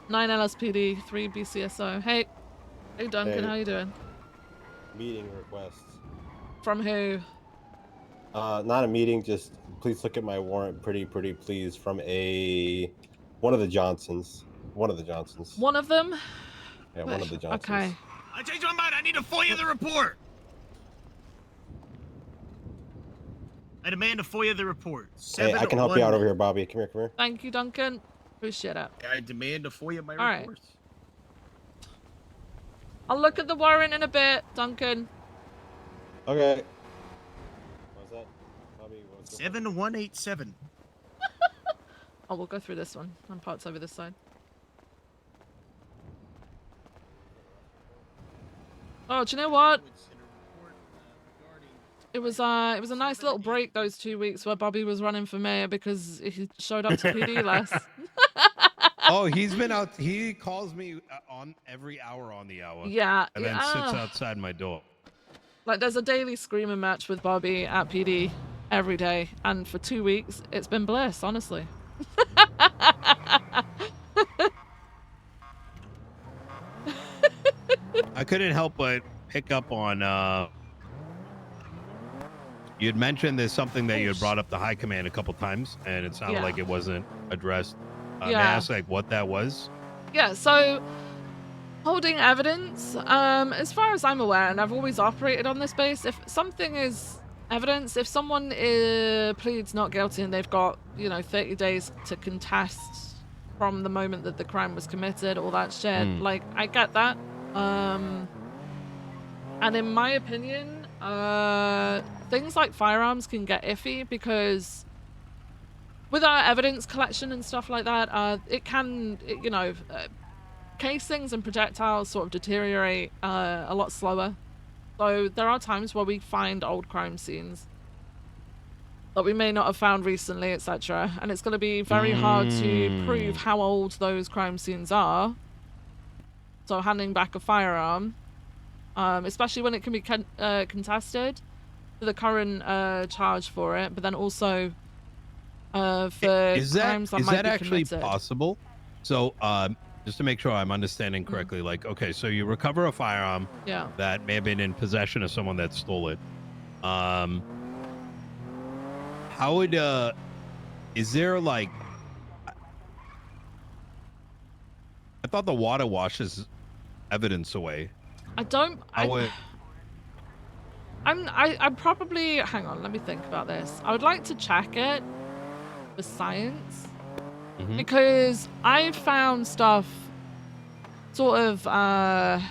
9 LSPD, 3 BCSO. Hey Duncan, Hey. how you doing? Meeting request. From who? Not a meeting, just please look at my warrant pretty please from one of the Johnsons. One of the Johnsons. One of them? Yeah, one of the Johnsons. Okay. I changed my mind. I need to FOIA the report. I demand a FOIA the report. Hey, I can help you out over here, Bobby. Come here. Thank you, Duncan. Appreciate it. I demand a FOIA my All right. report. I'll look at the warrant in a bit, Duncan. Okay. What's that? Bobby, what's 7187. Oh, we'll go through this one. I'm parts over this side. Oh, do you know what? It was a nice little break those 2 weeks where Bobby was running for mayor because he showed up to PD less. Oh, he's been out. He calls me on every hour on the hour. Yeah. And then sits outside my door. Like, there's a daily screaming match with Bobby at PD every day. And for 2 weeks, it's been bliss, honestly. I couldn't help but pick up on, you had mentioned there's something that you had brought up the high command a couple times, and it sounded like it wasn't addressed. May I ask, like, what that was? Yeah, so holding evidence, as far as I'm aware, and I've always operated on this base, if something is evidence, if someone pleads not guilty and they've got, 30 days to contest from the moment that the crime was committed, all that shit, like, I get that. And in my opinion, things like firearms can get iffy because with our evidence collection and stuff like that, it can, casings and projectiles sort of deteriorate a lot slower. So there are times where we find old crime scenes that we may not have found recently, etc. And it's going to be very hard to prove how old those crime scenes are. So handing back a firearm, especially when it can be contested to the current charge for it, but then also for crimes that might be actually committed. possible? So just to make sure I'm understanding correctly, like, okay, so you recover a firearm that may have been in possession of someone that stole it. How would is there like, I thought the water washes evidence away. I'm probably, hang on, let me think about this. I would like to check it for science because I've found stuff sort of I'm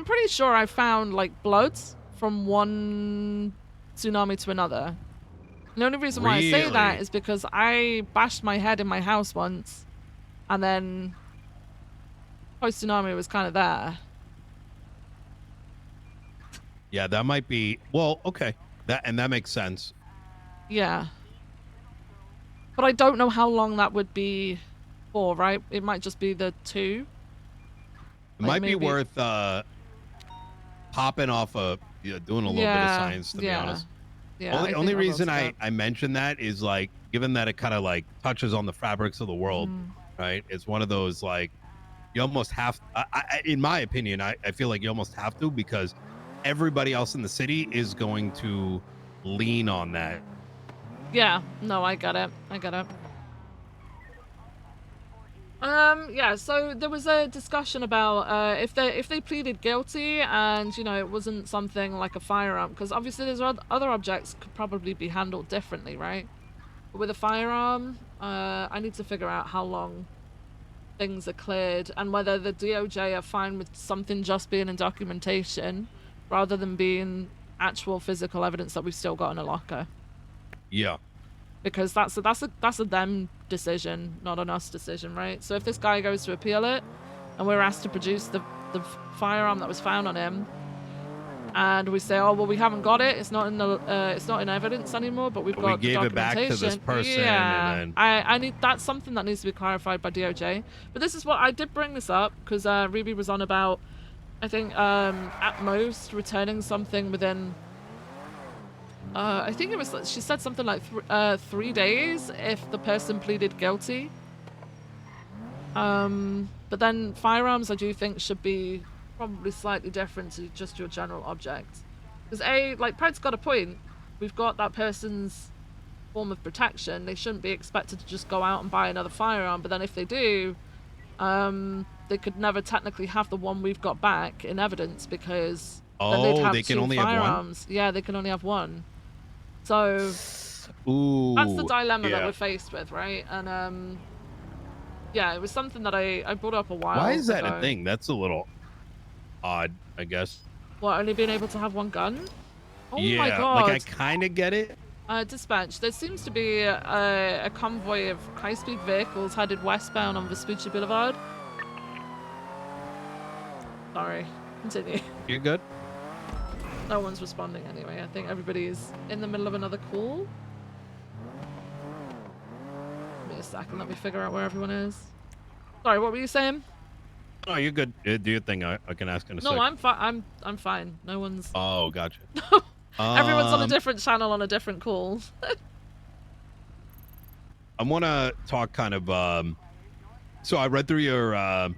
pretty sure I found like bloods from one tsunami to another. And the only reason why I say that is because I bashed my head in my house once, and then post tsunami was kind of there. Yeah, that might be, well, okay, that makes sense. Yeah, but I don't know how long that would be for, right? It might just be the 2. It might be worth popping off doing a little bit of science, to be honest. Yeah. Only reason I mention that is like, given that it kind of like touches on the fabrics of the world, right? It's one of those like, you almost have, in my opinion, I feel like you almost have to, because everybody else in the city is going to lean on that. Yeah, no, I get it. Yeah, so there was a discussion about if they pleaded guilty and, you know, it wasn't something like a firearm, because obviously there's other objects could probably be handled differently, right? But with a firearm, I need to figure out how long things are cleared and whether the DOJ are fine with something just being in documentation rather than being actual physical evidence that we've still got in a locker. Yeah. Because that's a them decision, not an us decision, right? So if this guy goes to appeal it, and we're asked to produce the firearm that was found on him, and we say, oh well, we haven't got it, it's not in evidence anymore, but we gave the documentation. It back to this person. Yeah, and then... I need, that's something that needs to be clarified by DOJ. But this is what I did bring this up because Ruby was on about, I think at most returning something within. I think it was, she said something like 3 days if the person pleaded guilty. But then firearms I do think should be probably slightly different to just your general object. Because like Pred's got a point, we've got that person's form of protection, they shouldn't be expected to just go out and buy another firearm, but then if they do, they could never technically have the one we've got back in evidence because then they'd have they can two only firearms. have one? Yeah, they can only have one. So Ooh, that's the dilemma that we're faced with, right? And yeah, it was something that I brought up a while ago. Why is that a thing? That's a little odd, I guess. What, only being able to have one gun? Oh yeah, my god. like I kind of get it. Dispatch, there seems to be a convoy of high-speed vehicles headed westbound on Vespucci Boulevard. Sorry, continue. You're good? No one's responding anyway. I think everybody's in the middle of another call. Give me a second, let me figure out where everyone is. Sorry, what were you saying? Oh, you're good. Do your thing. I can ask in a second. No, I'm fine. I'm fine. No one's. Oh, gotcha. Everyone's on a different channel on a different call. I want to talk kind of. So I read through your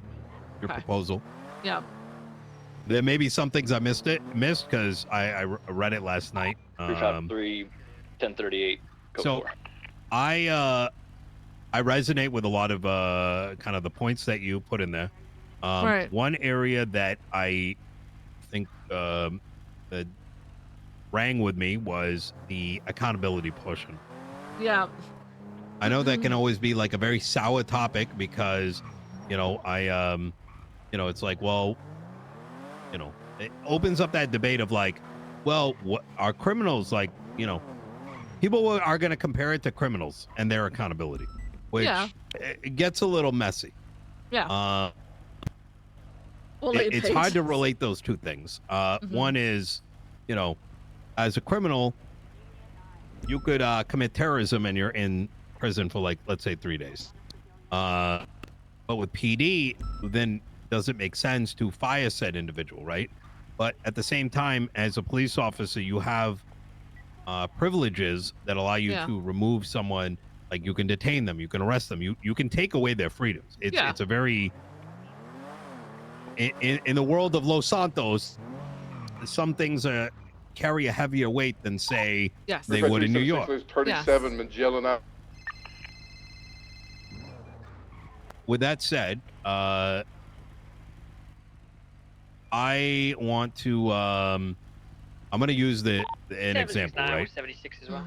proposal. Yeah. There may be some things I missed because I read it last night. Prefab 3, 1038. So I resonate with a lot of kind of the points that you put in there. Right. One area that I think that rang with me was the accountability portion. Yeah. I know that can always be like a very sour topic because, you know, it's like, well, you know, it opens up that debate of like, well, what are criminals like? You know, people are going to compare it to criminals and their accountability, which it gets a little messy. Yeah. It's hard to relate those two things. One is, you know, as a criminal, you could commit terrorism and you're in prison for like, let's say 3 days. But with PD, then does it make sense to fire said individual, right? But at the same time, as a police officer, you have privileges that allow you to remove someone. Like you can detain them, you can arrest them, you can take away their freedoms. It's a very in the world of Los Santos, some things carry a heavier weight than say they would in New York. 37 Magellan out. With that said, I want to I'm going to use an example, right? 76 as well.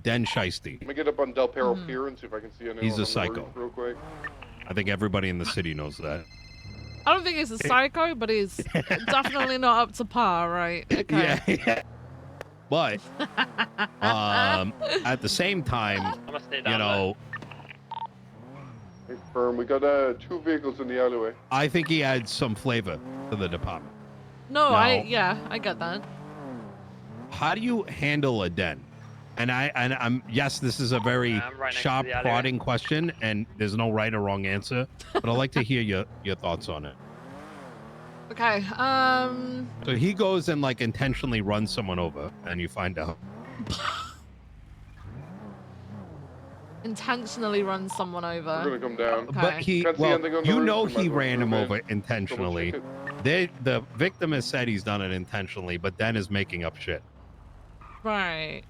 Den Shiesty. Let me get up on Del Perro Pier and see if I can see anyone. He's on a the psycho. roof real quick. I think everybody in the city knows that. I don't think he's a psycho, but he's definitely not up to par, right? Okay. Yeah. But at the same time, you know, Hey, firm, we got 2 vehicles in the alleyway. I think he adds some flavor to the department. No, Now, I get that. how do you handle a den? And I'm yes, this is a very right next to sharp the alleyway. prodding question, and there's no right or wrong answer. But I'd like to hear your thoughts on it. Okay. So he goes and like intentionally runs someone over, and you find out. Intentionally run someone over. We're gonna come down. Okay. But he, Can't see well, anything on the you roof, know, we might he as well ran him move in. over intentionally. Double check The victim has said he's done it intentionally, but Den is making up shit. Right.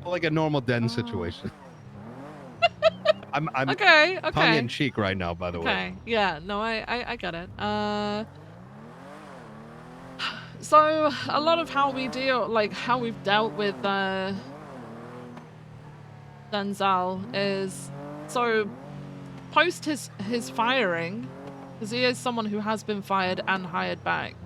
Like a normal Den situation. I'm Okay. tongue in cheek right now, by the way. Okay. Yeah. No, I get it. So a lot of how we deal, like how we've dealt with Denzel is so post his firing, because he is someone who has been fired and hired back.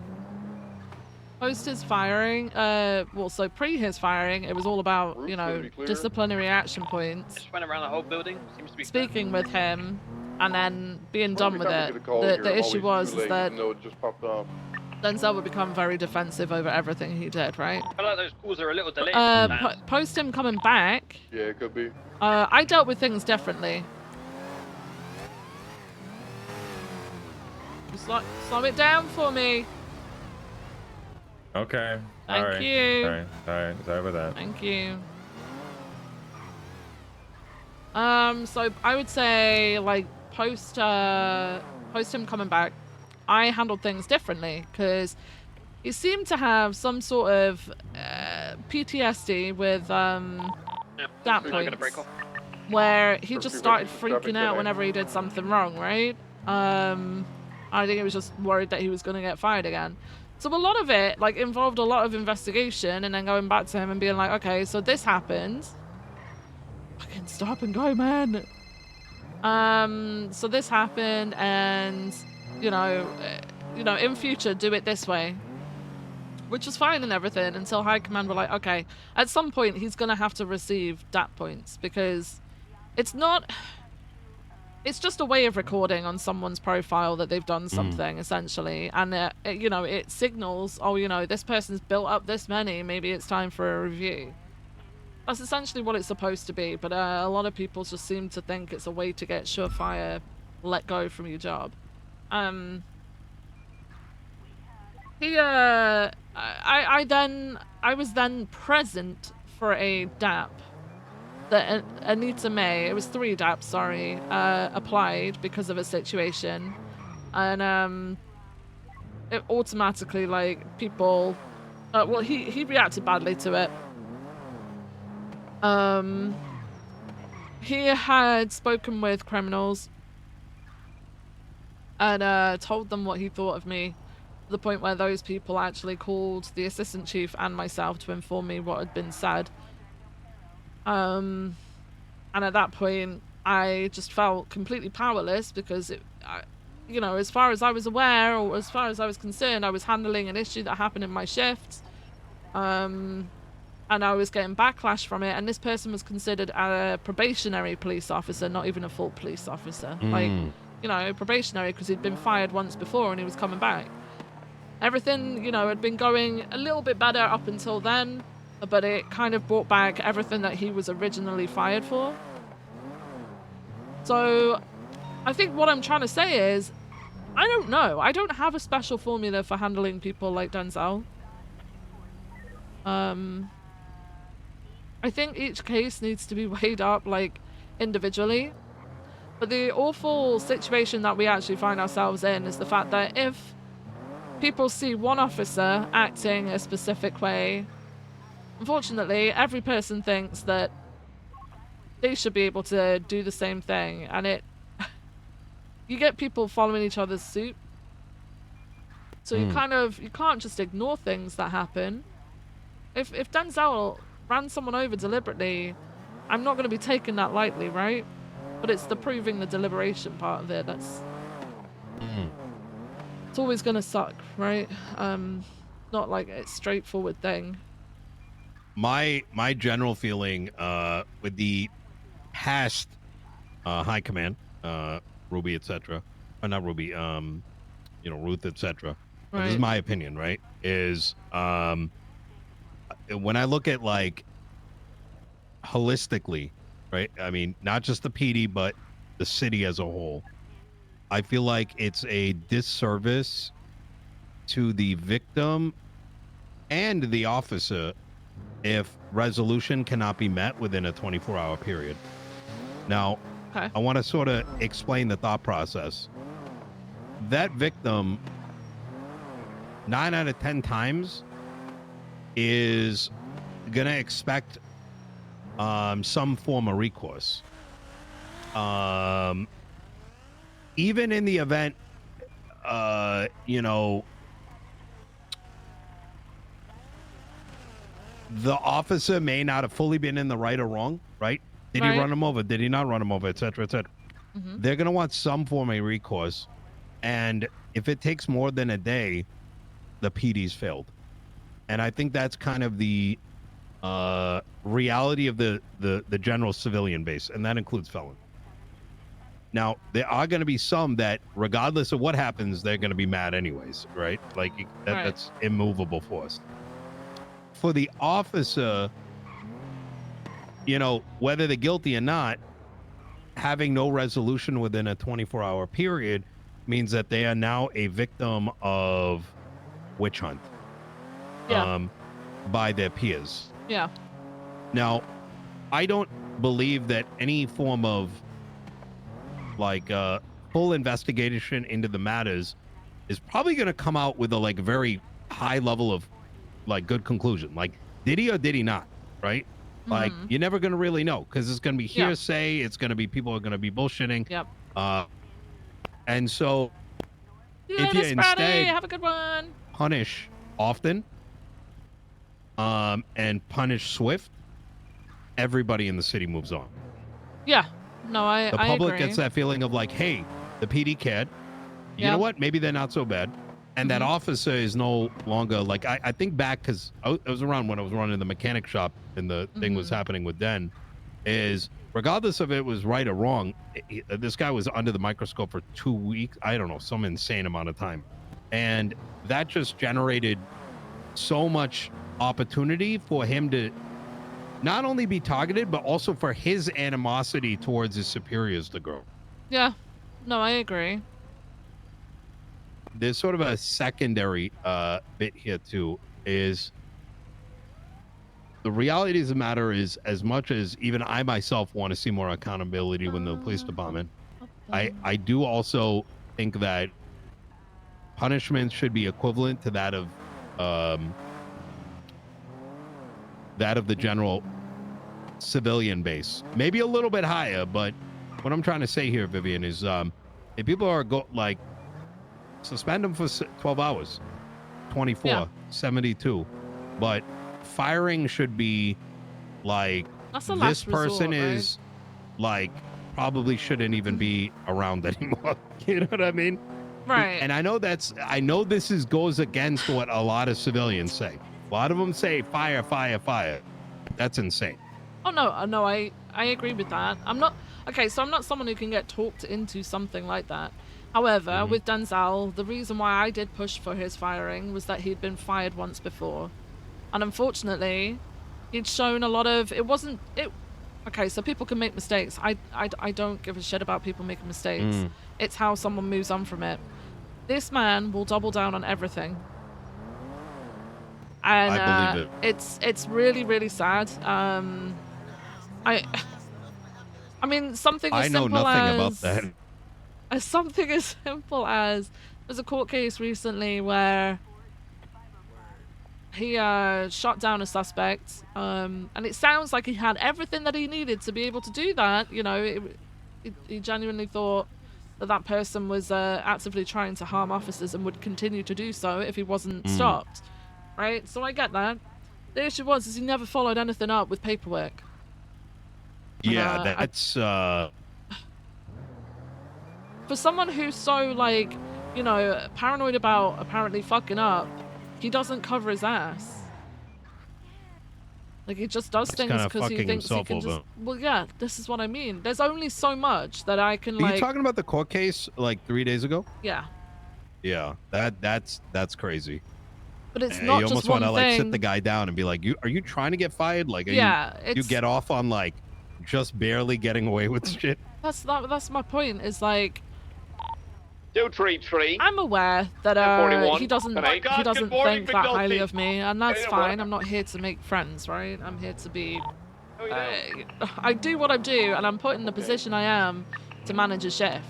Post his firing, well, so pre his firing, it was all about, you know, disciplinary action points. Just went around the whole building. Seems to be Speaking with him, and then being done Every with time we it. get a call here, The I'm issue always was too is late, that even though it just popped off. Denzel would become very defensive over everything he did, right? I feel like those calls are a little delayed. Post him coming back, Yeah, it could be. I dealt with things differently. Just slow it down for me. Okay. Thank all right. you. All right. Sorry about that. Thank you. So I would say like post him coming back, I handled things differently because he seemed to have some sort of PTSD with that point where he just started freaking out whenever he did something wrong, right? I think he was just worried that he was going to get fired again. So a lot of it like involved a lot of investigation and then going back to him and being like, okay, so this happened. Fucking stop and go, man. So this happened, and you know, in future do it this way, which was fine and everything until high command were like, okay, at some point he's gonna have to receive DAT points because it's just a way of recording on someone's profile that they've done something essentially, and you know, it signals, oh, you know, this person's built up this many, maybe it's time for a review. That's essentially what it's supposed to be, but a lot of people just seem to think it's a way to get surefire let go from your job. I was then present for a DAP that Anita May, it was 3 DAPs, sorry, applied because of a situation, and it automatically, like, people, well, he reacted badly to it. He had spoken with criminals and told them what he thought of me, to the point where those people actually called the assistant chief and myself to inform me what had been said. And at that point, I just felt completely powerless because, you know, as far as I was aware, or as far as I was concerned, I was handling an issue that happened in my shift. and I was getting backlash from it, and this person was considered a probationary police officer, not even a full police officer. Like, you know, probationary because he'd been fired once before and he was coming back. Everything, you know, had been going a little bit better up until then, but it kind of brought back everything that he was originally fired for. So I think what I'm trying to say is, I don't know. I don't have a special formula for handling people like Denzel. I think each case needs to be weighed up, like, individually. But the awful situation that we actually find ourselves in is the fact that if people see one officer acting a specific way, unfortunately, every person thinks that they should be able to do the same thing, and it... you get people following each other's suit. So you can't just ignore things that happen. If Denzel ran someone over deliberately, I'm not going to be taking that lightly, right? But it's the proving the deliberation part of it that's... it's always going to suck, right? Not like a straightforward thing. My general feeling with the past high command, Ruby, etc., or not Ruby, you know, Ruth, etc. This is my opinion, right? Is when I look at, like, holistically, right? I mean, not just the PD, but the city as a whole. I feel like it's a disservice to the victim and the officer if resolution cannot be met within a 24-hour period. Now, I want to sort of explain the thought process. That victim, 9 out of 10 times, is gonna expect some form of recourse. Even in the event, you know, the officer may not have fully been in the right or wrong, right? Did he run him over? Did he not run him over, etc., etc. They're gonna want some form of recourse, and if it takes more than a day, the PD's failed. And I think that's kind of the reality of the general civilian base, and that includes felon. Now, there are going to be some that, regardless of what happens, they're going to be mad anyways, right? Like, that's immovable force. For the officer, you know, whether they're guilty or not, having no resolution within a 24-hour period means that they are now a victim of witch hunt by their peers. Yeah. Now, I don't believe that any form of, like, full investigation into the matters is probably going to come out with a, like, very high level of, like, good conclusion. Like, did he or did he not, right? Like, you're never going to really know, because it's going to be hearsay. It's going to be, people are going to be bullshitting. Yep. And so, if you instead have a good one, punish often, and punish swift, everybody in the city moves on. Yeah. No, I The public agree. gets that feeling of, like, hey, the PD cared. You know what? Maybe they're not so bad. And that officer is no longer, like, I think back, because I was around when I was running the mechanic shop and the thing was happening with Den, is regardless of it was right or wrong, this guy was under the microscope for 2 weeks. I don't know, some insane amount of time. And that just generated so much opportunity for him to not only be targeted, but also for his animosity towards his superiors to grow. Yeah. No, I agree. There's sort of a secondary bit here too, is the reality of the matter is, as much as even I myself want to see more accountability within the police department, I do also think that punishment should be equivalent to that of the general civilian base. Maybe a little bit higher, but what I'm trying to say here, Vivienne, is if people are like, suspend them for 12 hours, 24, 72, but firing should be like, That's a this last person resort, is like, probably shouldn't even be around anymore. You know what I mean? Right. And I know this goes against what a lot of civilians say. A lot of them say fire, fire, fire. That's insane. Oh no, no, I agree with that. I'm not okay. So I'm not someone who can get talked into something like that. However, with Denzel, the reason why I did push for his firing was that he'd been fired once before, and unfortunately, he'd shown a lot of. It wasn't it. Okay, so people can make mistakes. I don't give a shit about people making mistakes. It's how someone moves on from it. This man will double down on everything. And I believe it. It's really, really sad. I mean, something as I know simple nothing as about that. something as simple as there's a court case recently where he shot down a suspect, and it sounds like he had everything that he needed to be able to do that. You know, he genuinely thought that person was actively trying to harm officers and would continue to do so if he wasn't stopped. Right? So I get that. The issue is he never followed anything up with paperwork. Yeah, that's for someone who's so, like, you know, paranoid about apparently fucking up, he doesn't cover his ass. Like, he just does things because he thinks he can just... Well, yeah, this is what I mean. There's only so much that I can, like... Are you talking about the court case, like, 3 days ago? Yeah. Yeah, that's crazy. But it's not just one thing. You almost want to, like, sit the guy down and be like, are you trying to get fired? Like, you get off on, like, just barely getting away with shit? That's my point, is, like... 233. I'm aware that he doesn't think that highly of me, and that's fine. I'm not here to make friends, right? I'm here to be... I do what I do, and I'm put in the position I am to manage a shift.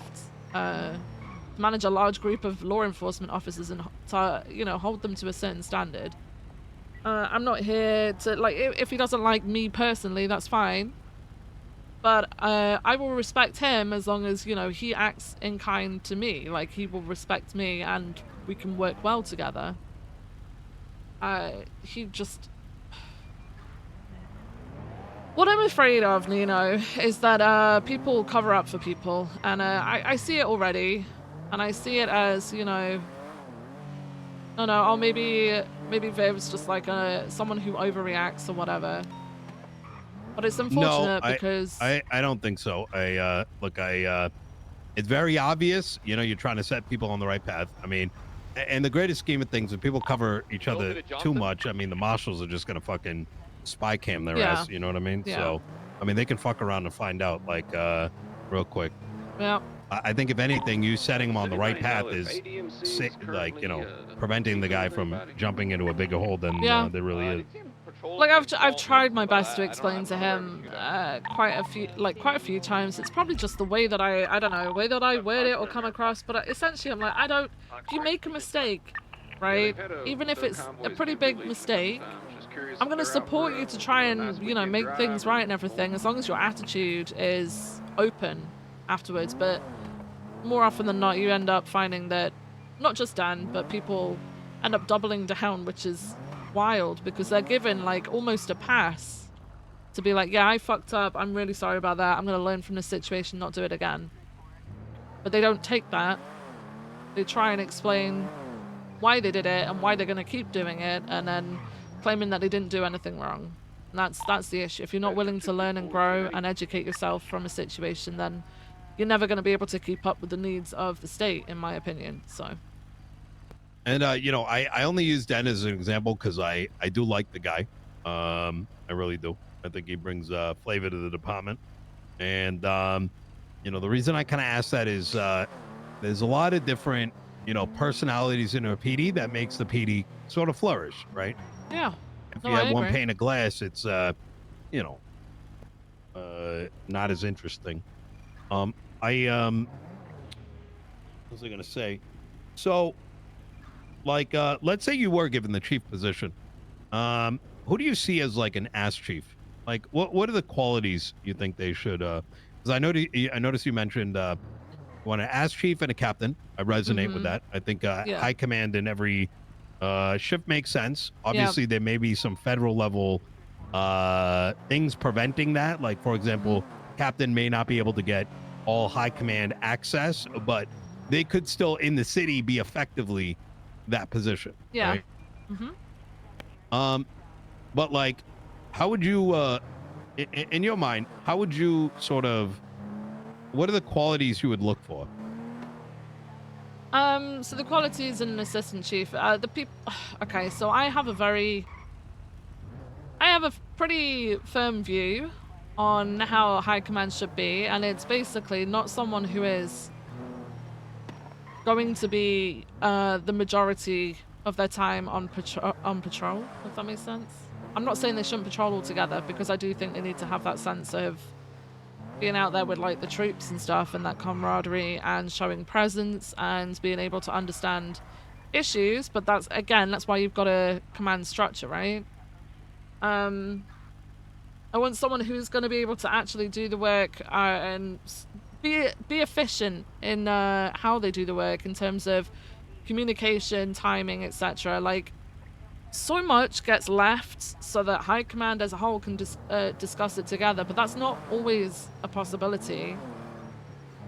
To manage a large group of law enforcement officers and to, you know, hold them to a certain standard. I'm not here to, like, if he doesn't like me personally, that's fine. But I will respect him as long as, you know, he acts in kind to me. Like, he will respect me and we can work well together. He just... What I'm afraid of, Nino, is that people cover up for people. And I see it already. And I see it as, you know... Oh, maybe Viv's just like someone who overreacts or whatever. But it's unfortunate because I don't think so. It's very obvious, you know, you're trying to set people on the right path. I mean, and the greatest scheme of things, if people cover each other too much, I mean, the marshals are just gonna fucking spy cam their ass, you know what I mean? So, I mean, they can fuck around and find out, like, real quick. Yeah. I think if anything, you setting them on the right path is, like, you know, preventing the guy from jumping into a bigger hole than there really is. Like, I've tried my best to explain to him quite a few times. It's probably just the way that I don't know, the way that I word it or come across. But essentially, I'm like, if you make a mistake, right, even if it's a pretty big mistake, I'm gonna support you to try and, you know, make things right and everything, as long as your attitude is open afterwards. But more often than not, you end up finding that not just Dan, but people end up doubling down, which is wild, because they're given, like, almost a pass to be like, yeah, I fucked up, I'm really sorry about that, I'm gonna learn from this situation, not do it again. But they don't take that. They try and explain why they did it and why they're gonna keep doing it, and then claiming that they didn't do anything wrong. And that's the issue. If you're not willing to learn and grow and educate yourself from a situation, then you're never going to be able to keep up with the needs of the state, in my opinion. So, and you know, I only use Dan as an example because I do like the guy. I really do. I think he brings flavor to the department. And you know, the reason I kind of ask that is there's a lot of different, you know, personalities in a PD that makes the PD sort of flourish, right? Yeah. If you have one pane of glass, it's you know, not as interesting. What was I gonna say? So, like, let's say you were given the chief position. Who do you see as, like, an ass chief? Like, what are the qualities you think they should? Because I noticed you mentioned want an ass chief and a captain. I resonate with that. I think high command in every shift makes sense. Obviously, there may be some federal level things preventing that. Like, for example, captain may not be able to get all high command access, but they could still in the city be effectively that position. Yeah. Right? But, like, how would you, in your mind, how would you sort of, what are the qualities you would look for? So the qualities in an assistant chief, the people. Okay, so I have a pretty firm view on how high command should be, and it's basically not someone who is going to be the majority of their time on patrol, if that makes sense. I'm not saying they shouldn't patrol altogether, because I do think they need to have that sense of being out there with like the troops and stuff, and that camaraderie, and showing presence, and being able to understand issues. But that's why you've got a command structure, right? I want someone who's going to be able to actually do the work and be efficient in how they do the work in terms of communication, timing, etc. Like, so much gets left so that high command as a whole can discuss it together, but that's not always a possibility.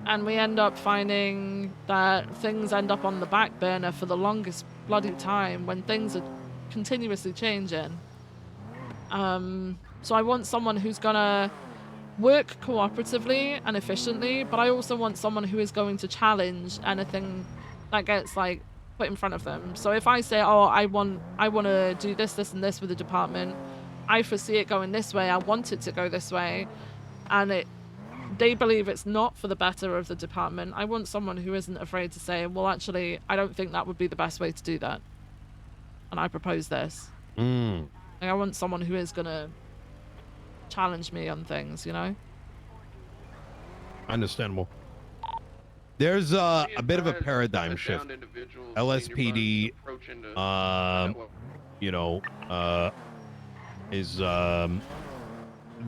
And we end up finding that things end up on the back burner for the longest bloody time when things are continuously changing. So I want someone who's gonna work cooperatively and efficiently, but I also want someone who is going to challenge anything that gets like put in front of them. So if I say, oh, I want to do this, this, and this with the department, I foresee it going this way, I want it to go this way, and they believe it's not for the better of the department, I want someone who isn't afraid to say, well, actually, I don't think that would be the best way to do that, and I propose this. Like, I want someone who is gonna challenge me on things, you know? Understandable. There's a bit of a paradigm shift. LSPD, you know, is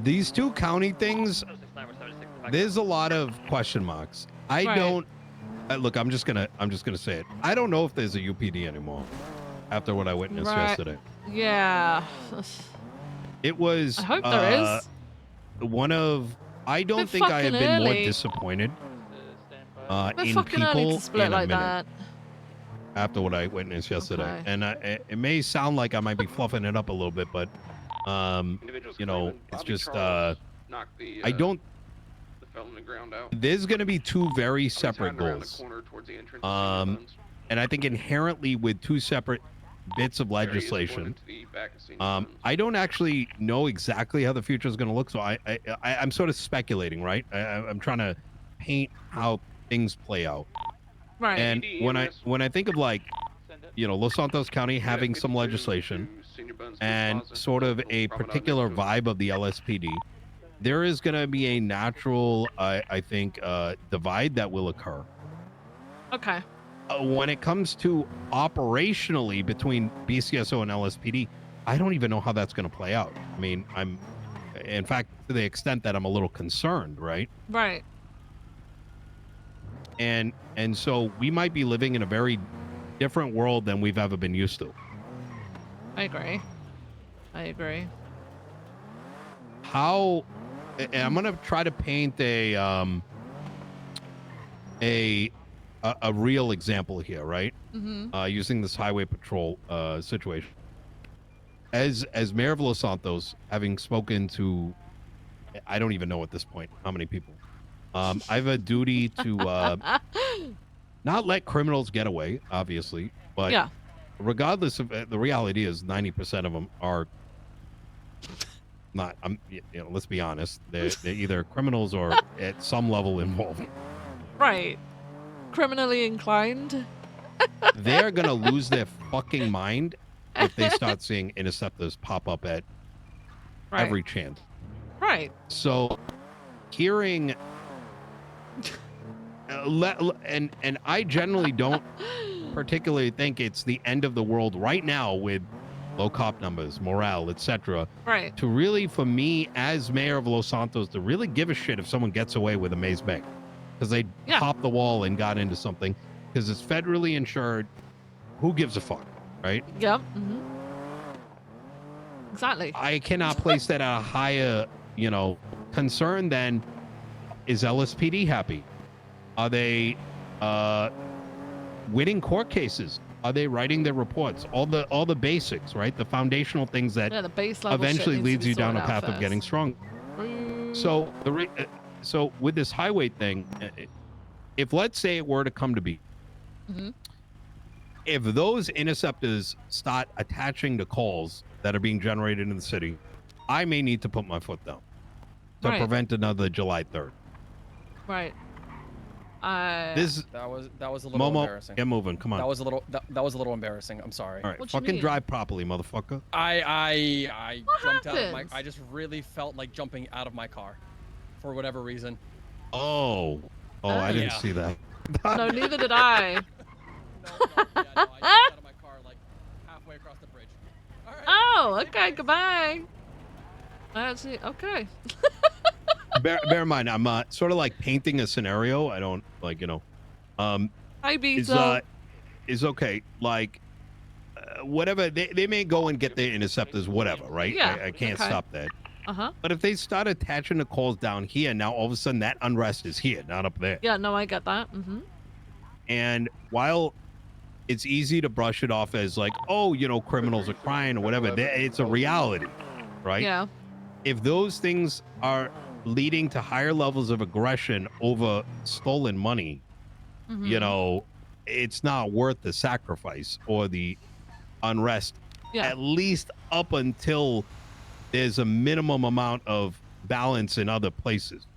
these two county things. There's a lot of question marks. I don't look. I'm just gonna say it. I don't know if there's a UPD anymore after what I witnessed yesterday. Yeah. It was. I hope there is. One of. I don't think I have been more disappointed in people split like that. After what I witnessed yesterday, and it may sound like I might be fluffing it up a little bit, but you know, it's just I don't. There's going to be two very separate goals, and I think inherently with two separate bits of legislation, I don't actually know exactly how the future is going to look, so I'm sort of speculating, right? I'm trying to paint how things play out. Right. And when I think of, like, you know, Los Santos County having some legislation and sort of a particular vibe of the LSPD, there is going to be a natural, I think, divide that will occur. Okay. When it comes to operationally between BCSO and LSPD, I don't even know how that's going to play out. I mean, in fact, to the extent that I'm a little concerned, right? Right. And so we might be living in a very different world than we've ever been used to. I agree. How, and I'm going to try to paint a real example here, right? Using this highway patrol situation. As mayor of Los Santos, having spoken to, I don't even know at this point how many people, I have a duty to not let criminals get away, obviously, but yeah. Regardless of the reality is 90% of them are not. You know, let's be honest, they're either criminals or at some level involved. Right. Criminally inclined. They're gonna lose their fucking mind if they start seeing interceptors pop up at every chance. Right. So, hearing, and I generally don't particularly think it's the end of the world right now with low cop numbers, morale, etc. Right. To really, for me as mayor of Los Santos, to really give a shit if someone gets away with a maze bank, because they popped the wall and got into something, because it's federally insured. Who gives a fuck, right? Yep. Exactly. I cannot place that at a higher, you know, concern than, is LSPD happy? Are they winning court cases? Are they writing their reports? All the basics, right? The foundational things that Yeah, the base level eventually shit needs to leads be you down a sorted out path of getting first. strong. So so with this highway thing, if let's say it were to come to be, if those interceptors start attaching to calls that are being generated in the city, I may need to put my foot down to Right. prevent another July 3rd. Right. that was a little Momo, embarrassing. get moving. Come on. That was a little that was a little embarrassing. I'm sorry. All right, fucking drive properly, motherfucker. I jumped out of my. happened? I just really felt like jumping out of my car, for whatever reason. Oh, I didn't Yeah. see that. No, neither did I. I out of my car like halfway across the bridge. Oh, okay, goodbye. Actually, okay. bear in mind, I'm sort of like painting a scenario. I don't like, Hi, Beetle. is okay. Like, whatever they may go and get their interceptors, whatever, right? Yeah, I can't okay. stop that. Uh-huh. But if they start attaching the calls down here, now all of a sudden that unrest is here, not up there. Yeah, no, I get that. And while it's easy to brush it off as like, oh, criminals are crying or whatever, it's a reality, right? Yeah. If those things are leading to higher levels of aggression over stolen money, it's not worth the sacrifice or the unrest, at least up until there's a minimum amount of balance in other places.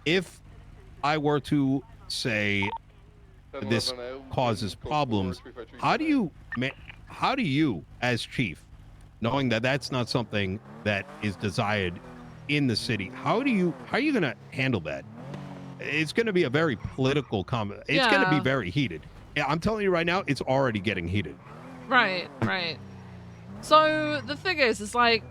If I were to say this causes problems, how do you as chief, knowing that that's not something that is desired in the city, how are you going to handle that? It's going to be a very political comment. It's going to be very heated. Yeah, I'm telling you right now, it's already getting heated. Right. So the thing is like,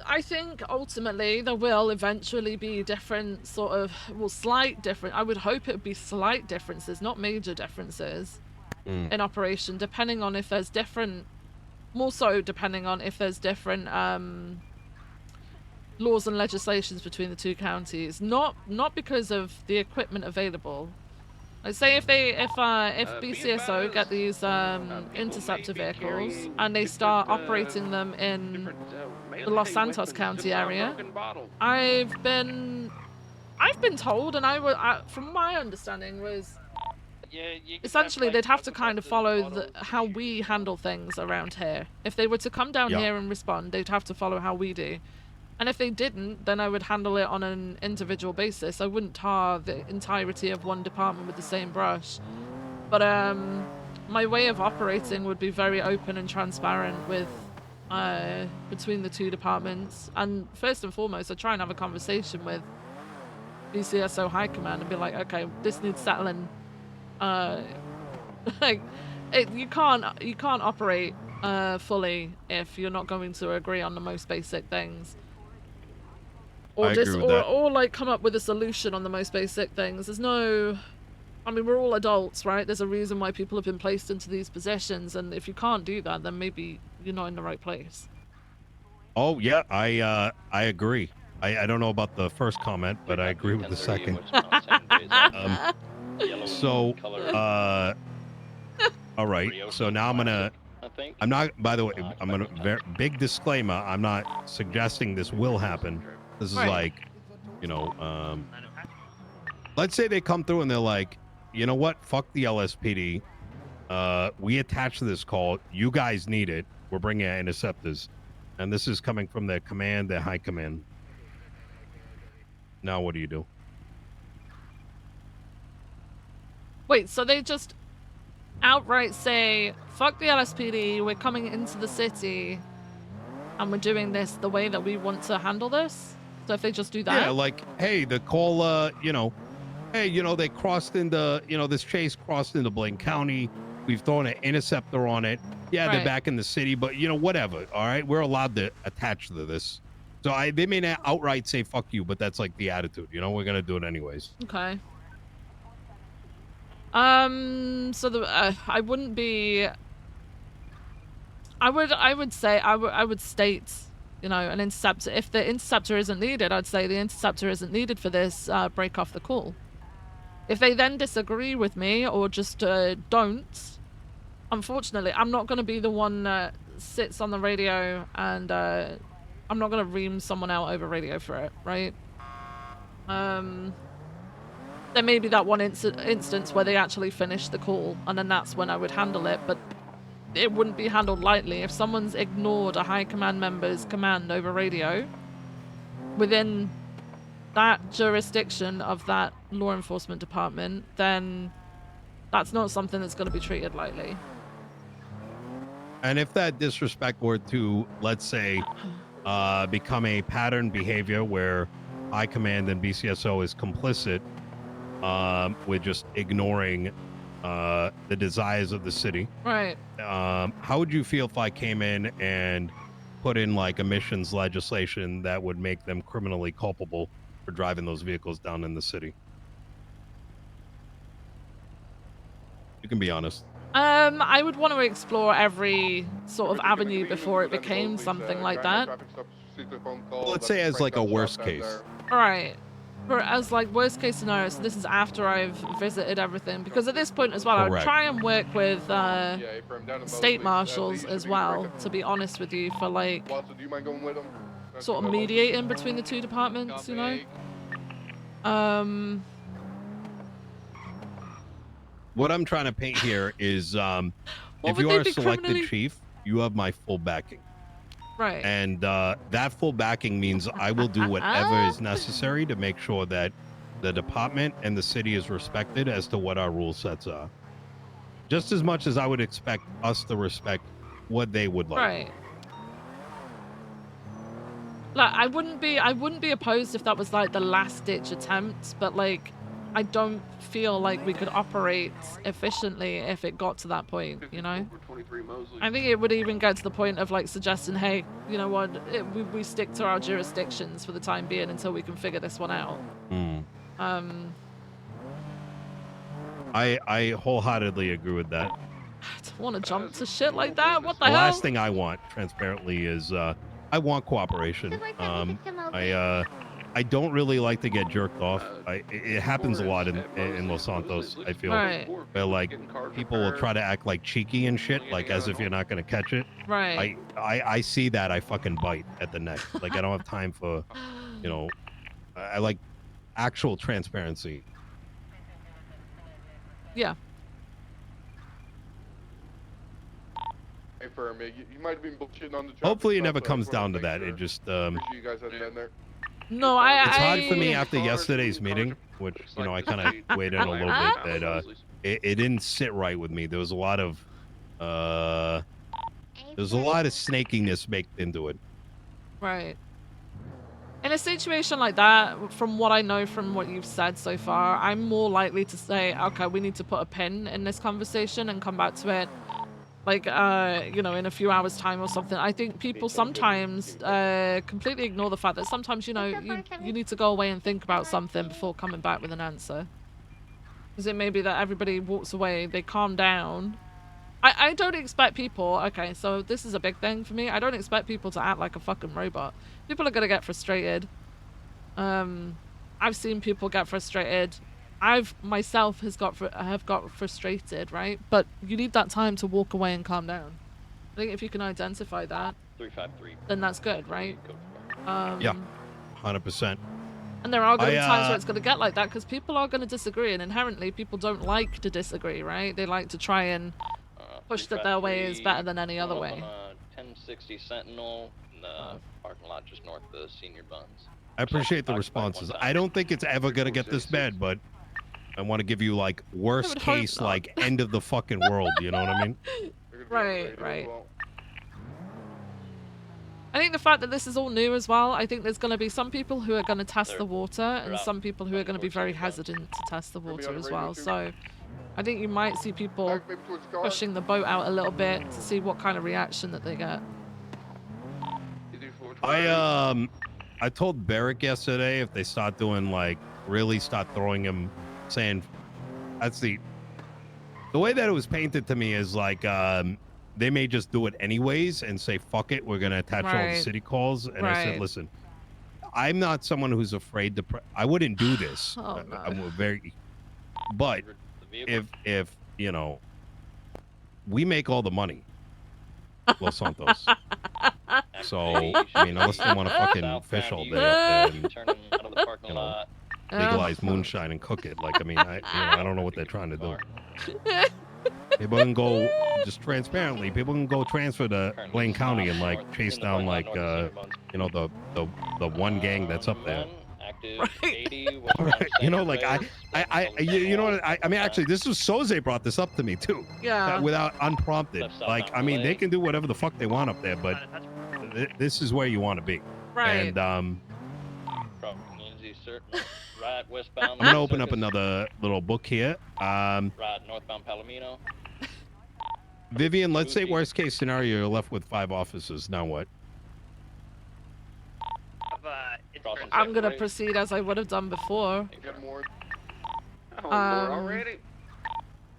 I think ultimately there will eventually be different slight different. I would hope it would be slight differences, not major differences in operation, depending on if there's different, more so depending on if there's different laws and legislations between the two counties. Not because of the equipment available. Like say if BCSO get these interceptor vehicles and they start operating them in the Los Santos County area, I've been told, and from my understanding was essentially they'd have to kind of follow how we handle things around here. If they were to come down here and respond, they'd have to follow how we do. And if they didn't, then I would handle it on an individual basis. I wouldn't tar the entirety of one department with the same brush. But my way of operating would be very open and transparent with between the two departments. And first and foremost, I try and have a conversation with BCSO High Command and be like, okay, this needs settling. You can't operate fully if you're not going to agree on the most basic things. Or like come up with a solution on the most basic things. There's no, I mean, we're all adults, right? There's a reason why people have been placed into these positions, and if you can't do that, then maybe you're not in the right place. Oh yeah, I agree. I don't know about the first comment, but I agree with the second. All right. So now I'm not, by the way, big disclaimer, I'm not suggesting this will happen. This is like, let's say they come through and they're like, you know what? Fuck the LSPD. We attach to this call. You guys need it. We're bringing our interceptors. And this is coming from their command, their high command. Now what do you do? Wait, so they just outright say, fuck the LSPD, we're coming into the city, and we're doing this the way that we want to handle this? So if they just do that? Yeah, like, hey, the call, they crossed into, this chase crossed into Blaine County. We've thrown an interceptor on it. Yeah, they're back in the city, but, whatever, all right? We're allowed to attach to this. So they may not outright say, fuck you, but that's like the attitude, we're going to do it anyways. Okay. So I wouldn't be. I would say I would state, an interceptor. If the interceptor isn't needed, I'd say the interceptor isn't needed for this. Break off the call. If they then disagree with me or just don't, unfortunately, I'm not going to be the one that sits on the radio and I'm not going to ream someone out over radio for it, right? There may be that one instance where they actually finish the call, and then that's when I would handle it, but it wouldn't be handled lightly. If someone's ignored a high command member's command over radio within that jurisdiction of that law enforcement department, then that's not something that's going to be treated lightly. And if that disrespect were to, let's say, become a pattern behavior where high command and BCSO is complicit with just ignoring the desires of the city, right? How would you feel if I came in and put in like emissions legislation that would make them criminally culpable for driving those vehicles down in the city? You can be honest. I would want to explore every sort of avenue before it became something like that. Let's say as like a worst case. All right. For as like worst case scenario, so this is after I've visited everything, because at this point as well, I would try and work with state marshals as well, to be honest with you, for like sort of mediating between the two departments, you know? What I'm trying to paint here is if you are a selected chief, you have my full backing. Right. And that full backing means I will do whatever is necessary to make sure that the department and the city is respected as to what our rule sets are. Just as much as I would expect us to respect what they would like. Right. Like, I wouldn't be opposed if that was like the last ditch attempt, but like I don't feel like we could operate efficiently if it got to that point, you know? I think it would even get to the point of like suggesting, hey, you know what, we stick to our jurisdictions for the time being until we can figure this one out. I wholeheartedly agree with that. I don't want to jump to shit like that. What the The hell? last thing I want, transparently, is I want cooperation. I don't really like to get jerked off. It happens a lot in Los Santos, I feel. Right. Where like people will try to act like cheeky and shit, like as if you're not gonna catch it. Right. I see that, I fucking bite at the neck. Like I don't have time for, you know, I like actual transparency. Yeah. Hey, firm, you might have been bullshitting on the job. Hopefully it never comes down to that. It just Appreciate you guys having been there. No, it's hard for me after yesterday's meeting, which, you know, I kind of weighed in a little bit, that it didn't sit right with me. There was a lot of snakiness baked into it. Right. In a situation like that, from what I know from what you've said so far, I'm more likely to say, okay, we need to put a pin in this conversation and come back to it, like, you know, in a few hours' time or something. I think people sometimes completely ignore the fact that sometimes, you know, you need to go away and think about something before coming back with an answer. Because it may be that everybody walks away, they calm down. I don't expect people, okay, so this is a big thing for me. I don't expect people to act like a fucking robot. People are going to get frustrated. I've seen people get frustrated. I've myself have got frustrated, right? But you need that time to walk away and calm down. I think if you can identify that, 353. then that's good, right? Yeah, 100%. And there are going to be times where it's going to get like that because people are going to disagree, and inherently people don't like to disagree, right? They like to try and push that their way is better than any other way. 1060 Sentinel in the parking lot just north of the Senior Buns. I appreciate the responses. I don't think it's ever going to get this bad, but I want to give you like worst case, like end of the fucking world. You know what I mean? Right, right. I think the fact that this is all new as well, I think there's going to be some people who are going to test the water and some people who are going to be very hesitant to test the water as well. So I think you might see people pushing the boat out a little bit to see what kind of reaction that they get. I told Barrick yesterday if they start doing like really start throwing him, saying that's the way that it was painted to me is like they may just do it anyways and say fuck it, we're gonna attach all the city calls. And I said, listen, I'm not someone who's afraid to I wouldn't do this. I'm very But if you know, we make all the money, Los Santos. So I mean, unless they want to fucking fish all day up there and you know, legalize moonshine and cook it. Like I mean, I don't know what they're trying to do. People can go just transparently. People can go transfer to Blaine County and like chase down like you know the one gang that's up there. Right. You know, like you know what I mean. Actually, this was Soze brought this up to me too. Yeah. Without unprompted. Like I mean, they can do whatever the fuck they want up there, but this is where you want to be. Right. And I'm gonna open up another little book here. Right northbound Palomino. Vivienne, let's say worst case scenario, you're left with 5 officers. Now what? I'm gonna proceed as I would have done before.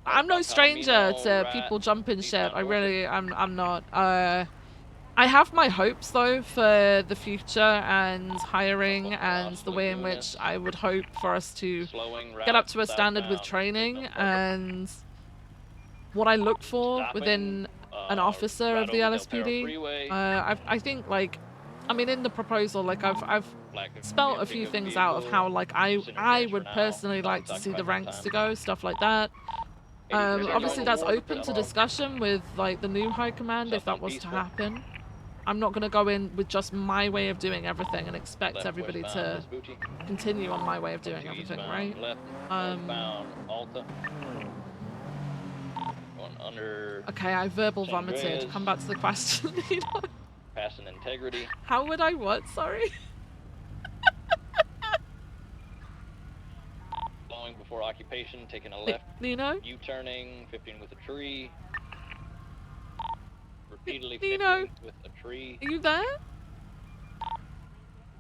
I'm no stranger to people jumping ship. I'm not. I have my hopes though for the future and hiring and the way in which I would hope for us to get up to a standard with training and what I look for within an officer of the LSPD. I think like, I mean in the proposal, like I've spelt a few things out of how like I would personally like to see the ranks to go, stuff like that. Obviously that's open to discussion with like the new high command if that was to happen. I'm not going to go in with just my way of doing everything and expect everybody to continue on my way of doing everything, right? Okay, I verbal vomited. Come back to the question. You know? Passing integrity. How would I what? Sorry. Flowing before occupation, taking a left. Nino? U-turning, 15 with a tree. Repeatedly Nino? 15 with a tree. Are you there?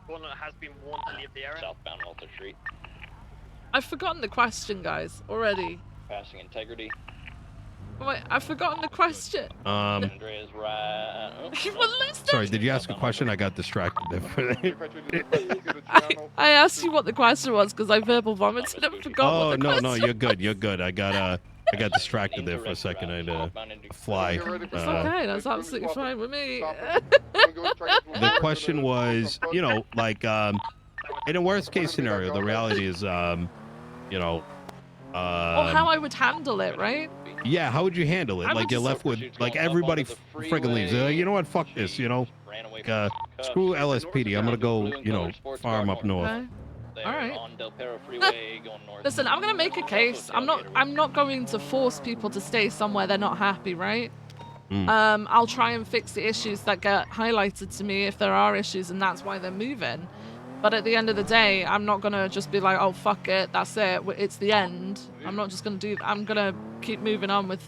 One that has been warned to leave the area. Southbound Walter Street. I've forgotten the question, guys, already. Passing integrity. Wait, I've forgotten the question. Andrea's right. Well, listen. Sorry, did you ask a question? I got distracted there. I asked you what the question was because I verbal vomited and forgot what the question no, you're good. You're good. I got distracted there for a second. I had to fly. It's okay. That's absolutely fine with me. The question was, you know, like, in a worst case scenario, the reality is, you know, or how I would handle it, right? Yeah, how would you handle it? I Like would you're left with, like everybody friggin' leaves. They're like, you know what? Fuck this. You know, like, screw LSPD. I'm gonna go, you know, farm up north. Okay. All right. Listen, I'm gonna make a case. I'm not going to force people to stay somewhere they're not happy, right? I'll try and fix the issues that get highlighted to me if there are issues, and that's why they're moving. But at the end of the day, I'm not gonna just be like, oh fuck it, that's it, it's the end. I'm not just gonna do. I'm gonna keep moving on with,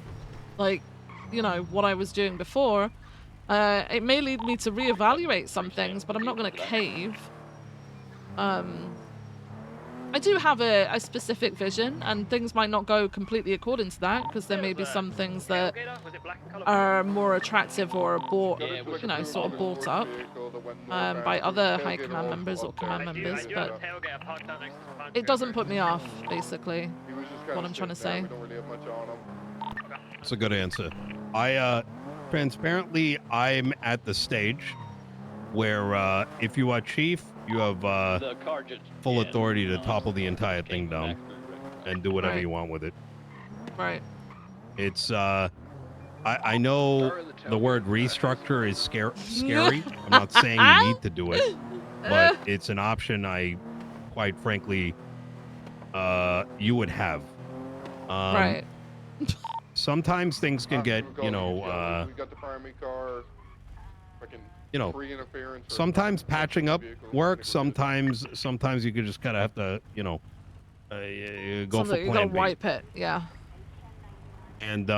like, you know, what I was doing before. It may lead me to reevaluate some things, but I'm not gonna cave. I do have a specific vision, and things might not go completely according to that, because there may be some things that are more attractive or bought, you know, sort of bought up by other high command members or command members, but it doesn't put me off, basically, what I'm trying to say. That's a good answer. Transparently, I'm at the stage where if you are chief, you have full authority to topple the entire thing down and do whatever you want with it. Right. It's I know the word restructure is scary. I'm not saying you need to do it, but it's an option I, quite frankly, you would have. Right. Sometimes things can get, you know, we got the primary car. You know, sometimes patching up works. Sometimes you could just kind of have to, you know, go for you plan gotta B. wipe it, yeah. And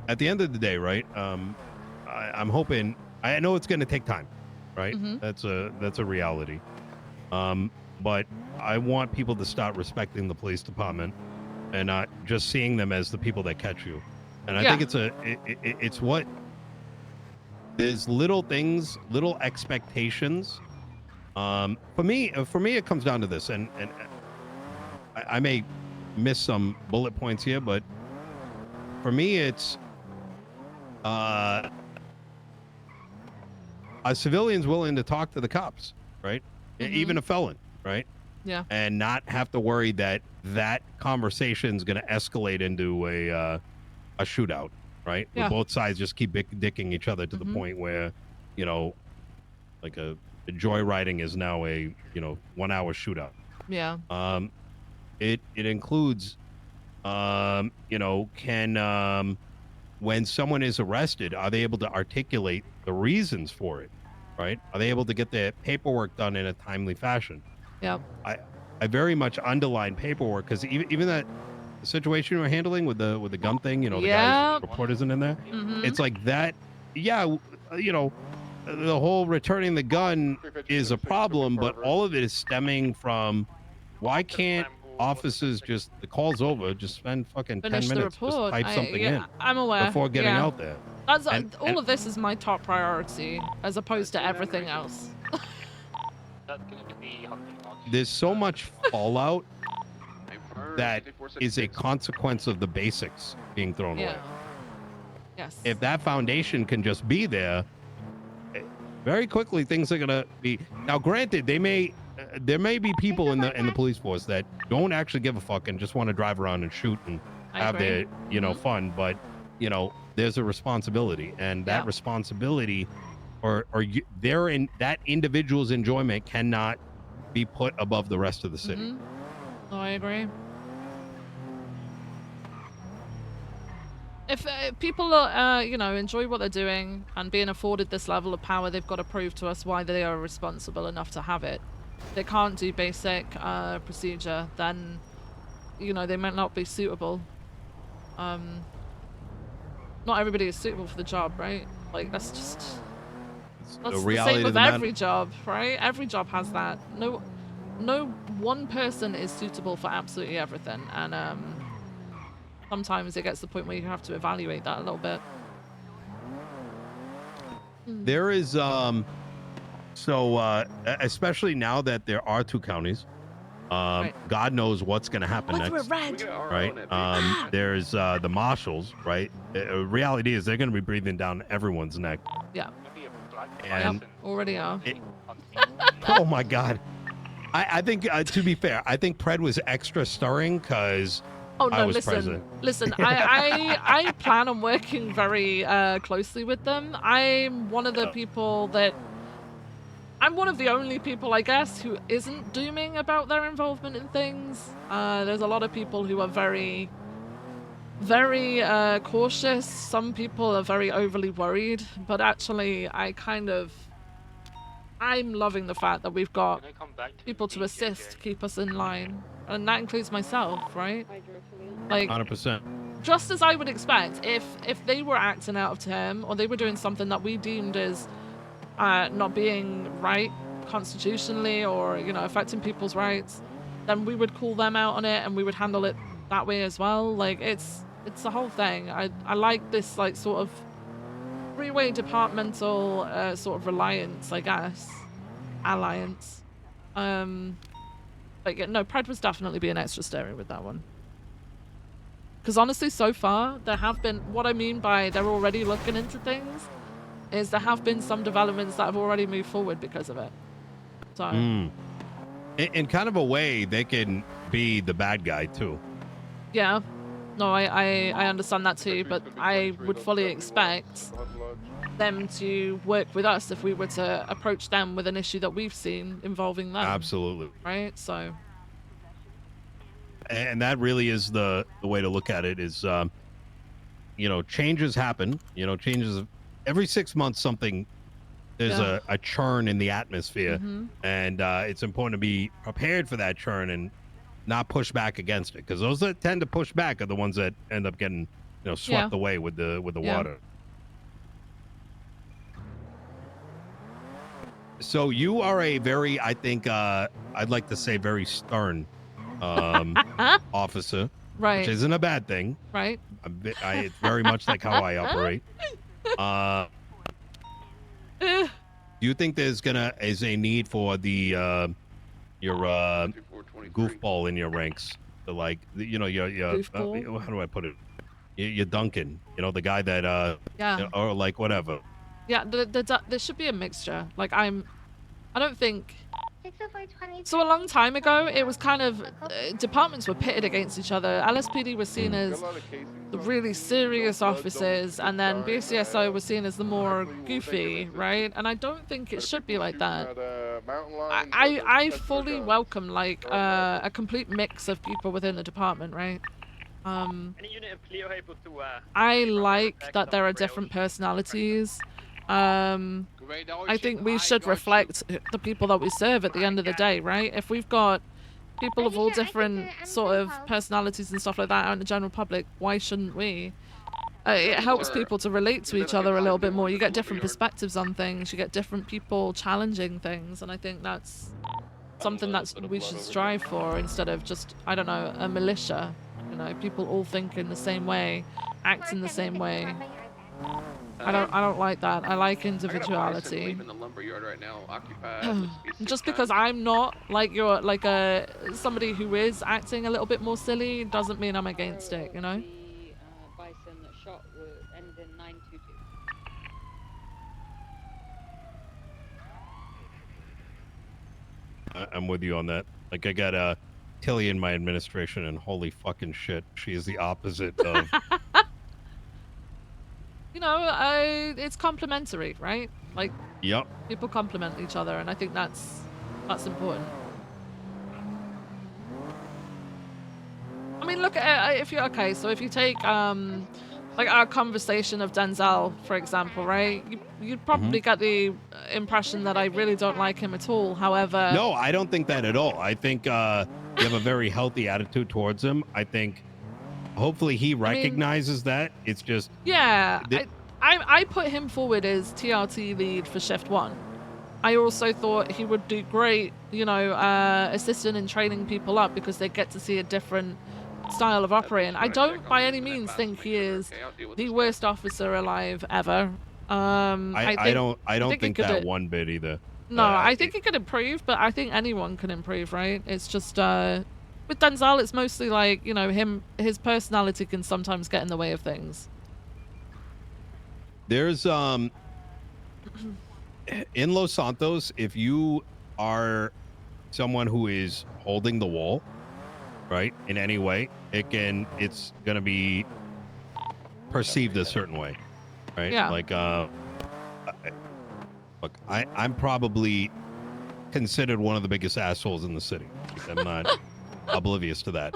at the end of the day, right? I'm hoping. I know it's going to take time, right? That's a reality. But I want people to start respecting the police department and not just seeing them as the people that catch you. And I think it's what. There's little things, little expectations. For me, it comes down to this, and I may miss some bullet points here, but for me, it's a civilian's willing to talk to the cops, right? Even a felon, right? Yeah. And not have to worry that that conversation is going to escalate into a shootout, right? Yeah. Where both sides just keep dicking each other to the point where, you know, like a joyriding is now a 1 hour shootout. Yeah. It includes, can when someone is arrested, are they able to articulate the reasons for it, right? Are they able to get their paperwork done in a timely fashion? Yep. I very much underline paperwork because even that situation we're handling with the gun thing, the guy's report isn't in there. It's like that. Yeah, the whole returning the gun is a problem, but all of it is stemming from why can't officers just the call's over, just spend fucking Finish 10 the minutes, just report. type something in I'm aware. before getting out there. That's And- all of this is my top priority, as opposed to everything else. There's so much fallout that is a consequence of the basics being thrown away. Yes. If that foundation can just be there, very quickly things are gonna be. Now, granted, there may be people in the police force that don't actually give a fuck and just want to drive around and shoot and have their fun, but there's a responsibility, and that responsibility or they're in that individual's enjoyment cannot be put above the rest of the city. No, I agree. If people enjoy what they're doing and being afforded this level of power, they've got to prove to us why they are responsible enough to have it. If they can't do basic procedure, then they might not be suitable. Not everybody is suitable for the job, right? Like that's the reality same of with the matter. every job, right? Every job has that. No one person is suitable for absolutely everything, and sometimes it gets to the point where you have to evaluate that a little bit. There is especially now that there are 2 counties, God knows what's going to happen next, right? There's the marshals, right? Reality is they're going to be breathing down everyone's neck. Yeah. And already are. Oh my God. I think to be fair, I think Pred was extra stirring because Oh no! I was Listen, president. listen. I plan on working very closely with them. I'm one of the people that. I'm one of the only people, I guess, who isn't dooming about their involvement in things. There's a lot of people who are very, very cautious. Some people are very overly worried, but actually, I'm loving the fact that we've got people to assist, keep us in line, and that includes myself, right? Like 100%. just as I would expect, if they were acting out of term or they were doing something that we deemed as not being right constitutionally or affecting people's rights, then we would call them out on it and we would handle it that way as well. Like it's the whole thing. I like this like sort of three-way departmental sort of reliance, I guess, alliance. But yeah, no, Pred was definitely being extra staring with that one. Because honestly, so far, there have been, what I mean by they're already looking into things, is there have been some developments that have already moved forward because of it. So. In kind of a way, they can be the bad guy too. Yeah. No, I understand that too, but I would fully expect them to work with us if we were to approach them with an issue that we've seen involving them. Absolutely. Right? So. And that really is the way to look at it is, changes happen, changes every 6 months, there's a churn in the atmosphere, and it's important to be prepared for that churn and not push back against it, because those that tend to push back are the ones that end up getting swept away with the water. So you are a very, I think, I'd like to say very stern officer, right? Which isn't a bad thing, right? It's very much like how I operate. Do you think there's is a need for the your goofball in your ranks to like, you know, your Goofball. how do I put it? Your Duncan, you know, the guy that Yeah. or like whatever. Yeah, there should be a mixture. Like I don't think. So a long time ago, it was kind of departments were pitted against each other. LSPD was seen as the really serious officers, and then BCSO was seen as the more goofy, right? And I don't think it should be like that. I fully welcome like a complete mix of people within the department, right? Any unit of Clio able to I like that there are different personalities. I think we should reflect the people that we serve at the end of the day, right? If we've got people of all different sort of personalities and stuff like that out in the general public, why shouldn't we? It helps people to relate to each other a little bit more. You get different perspectives on things. You get different people challenging things, and I think that's something that we should strive for instead of just, I don't know, a militia. You know, people all think in the same way, act in the same way. I don't like that. I like individuality. In the lumberyard right now, occupied. Just because I'm not like somebody who is acting a little bit more silly doesn't mean I'm against it, you know? Bison that shot ended in 922. I'm with you on that. Like, I got Tilly in my administration, and holy fucking shit, she is the opposite of. You know, it's complementary, right? Like, Yep. people complement each other, and I think that's important. I mean, look at if you so if you take like our conversation of Denzel, for example, right? You'd probably get the impression that I really don't like him at all. However, No, I don't think that at all. I think you have a very healthy attitude towards him. I think hopefully he recognizes that. It's just yeah, I put him forward as TRT lead for Shift 1. I also thought he would do great, you know, assisting and training people up because they get to see a different style of operating. I don't by any means think he is the worst officer alive ever. I don't think he that could, one bit either. No, I think he could improve, but I think anyone can improve, right? It's just with Denzel, it's mostly like, you know, his personality can sometimes get in the way of things. There's in Los Santos, if you are someone who is holding the wall, right, in any way, it's gonna be perceived a certain way, right? Yeah. Like look, I'm probably considered one of the biggest assholes in the city. I'm not oblivious to that.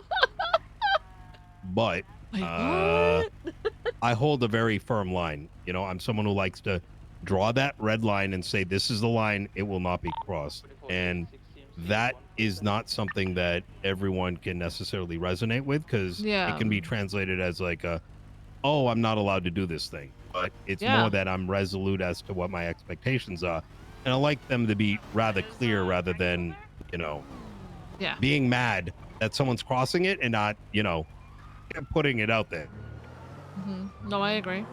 But I hold a very firm line. You know, I'm someone who likes to draw that red line and say, this is the line, it will not be crossed. And that is not something that everyone can necessarily resonate with, because it can be translated as like oh, I'm not allowed to do this thing. But it's more that I'm resolute as to what my expectations are. And I like them to be rather clear rather than, you know, being mad that someone's crossing it and not, you know, putting it out there. No, I agree.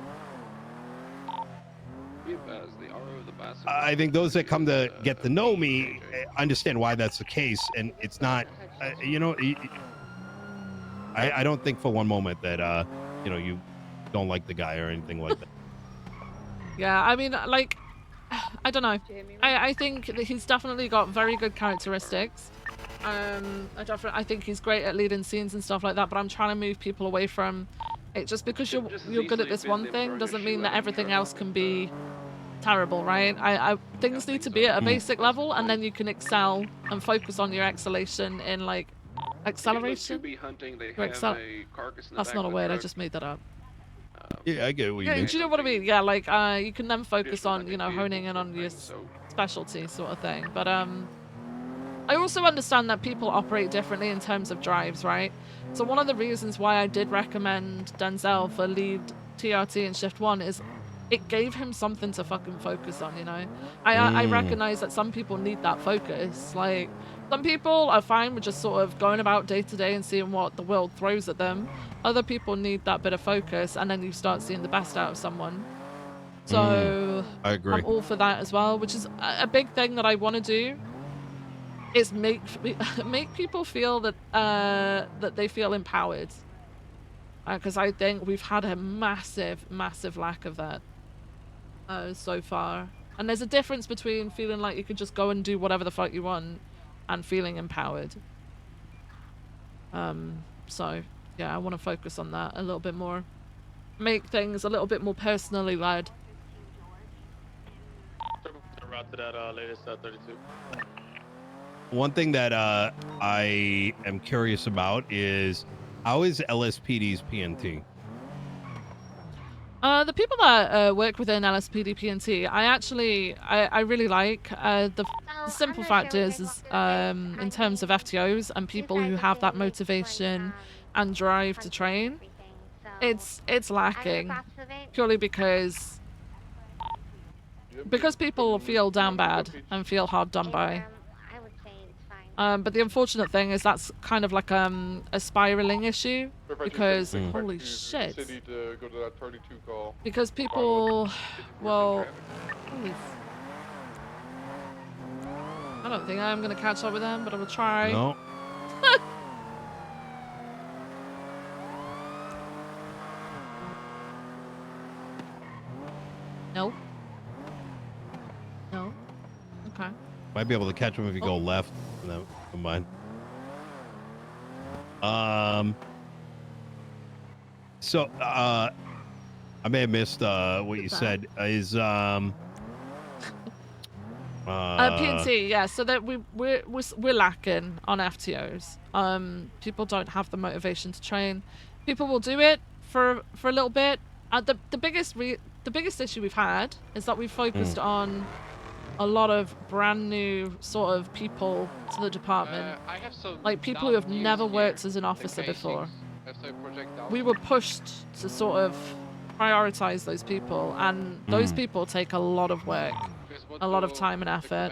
I think those that come to get to know me understand why that's the case, and it's not, you know, I don't think for one moment that, you know, you don't like the guy or anything like that. Yeah, I mean, like, I don't know. I think that he's definitely got very good characteristics. I think he's great at leading scenes and stuff like that, but I'm trying to move people away from it. Just because you're good at this one thing doesn't mean that everything else can be terrible, right? Things need to be at a basic level, and then you can excel and focus on your exhalation in like acceleration. That's not a word. I just made that up. Yeah, I get what you mean. Do you know what I mean? Yeah, like you can then focus on, you know, honing in on your specialty sort of thing. But I also understand that people operate differently in terms of drives, right? So one of the reasons why I did recommend Denzel for lead TRT in Shift 1 is it gave him something to fucking focus on, you know? I recognize that some people need that focus. Like, some people are fine with just sort of going about day to day and seeing what the world throws at them. Other people need that bit of focus, and then you start seeing the best out of someone. So I agree. I'm all for that as well, which is a big thing that I want to do. is make people feel that that they feel empowered. Because I think we've had a massive lack of that so far. And there's a difference between feeling like you could just go and do whatever the fuck you want and feeling empowered. So yeah, I want to focus on that a little bit more. Make things a little bit more personally led. Route to that latest 32. One thing that I am curious about is how is LSPD's PNT? The people that work within LSPD PNT, I really like. The simple fact is in terms of FTOs and people who have that motivation and drive to train, it's lacking purely because people feel down bad and feel hard done by. But the unfortunate thing is that's kind of like a spiraling issue because holy shit. City to go to that 32 call. Because people, well, holy I don't think I'm gonna catch up with them, but I will try. No. No. No. Okay. Might be able to catch them if you go left. No, never mind. So I may have missed what you said. Is PNT, yeah. So that we're lacking on FTOs. People don't have the motivation to train. People will do it for a little bit. The biggest issue we've had is that we've focused on a lot of brand new sort of people to the department, like people who have never worked as an officer before. We were pushed to sort of prioritize those people, and those people take a lot of work, a lot of time and effort.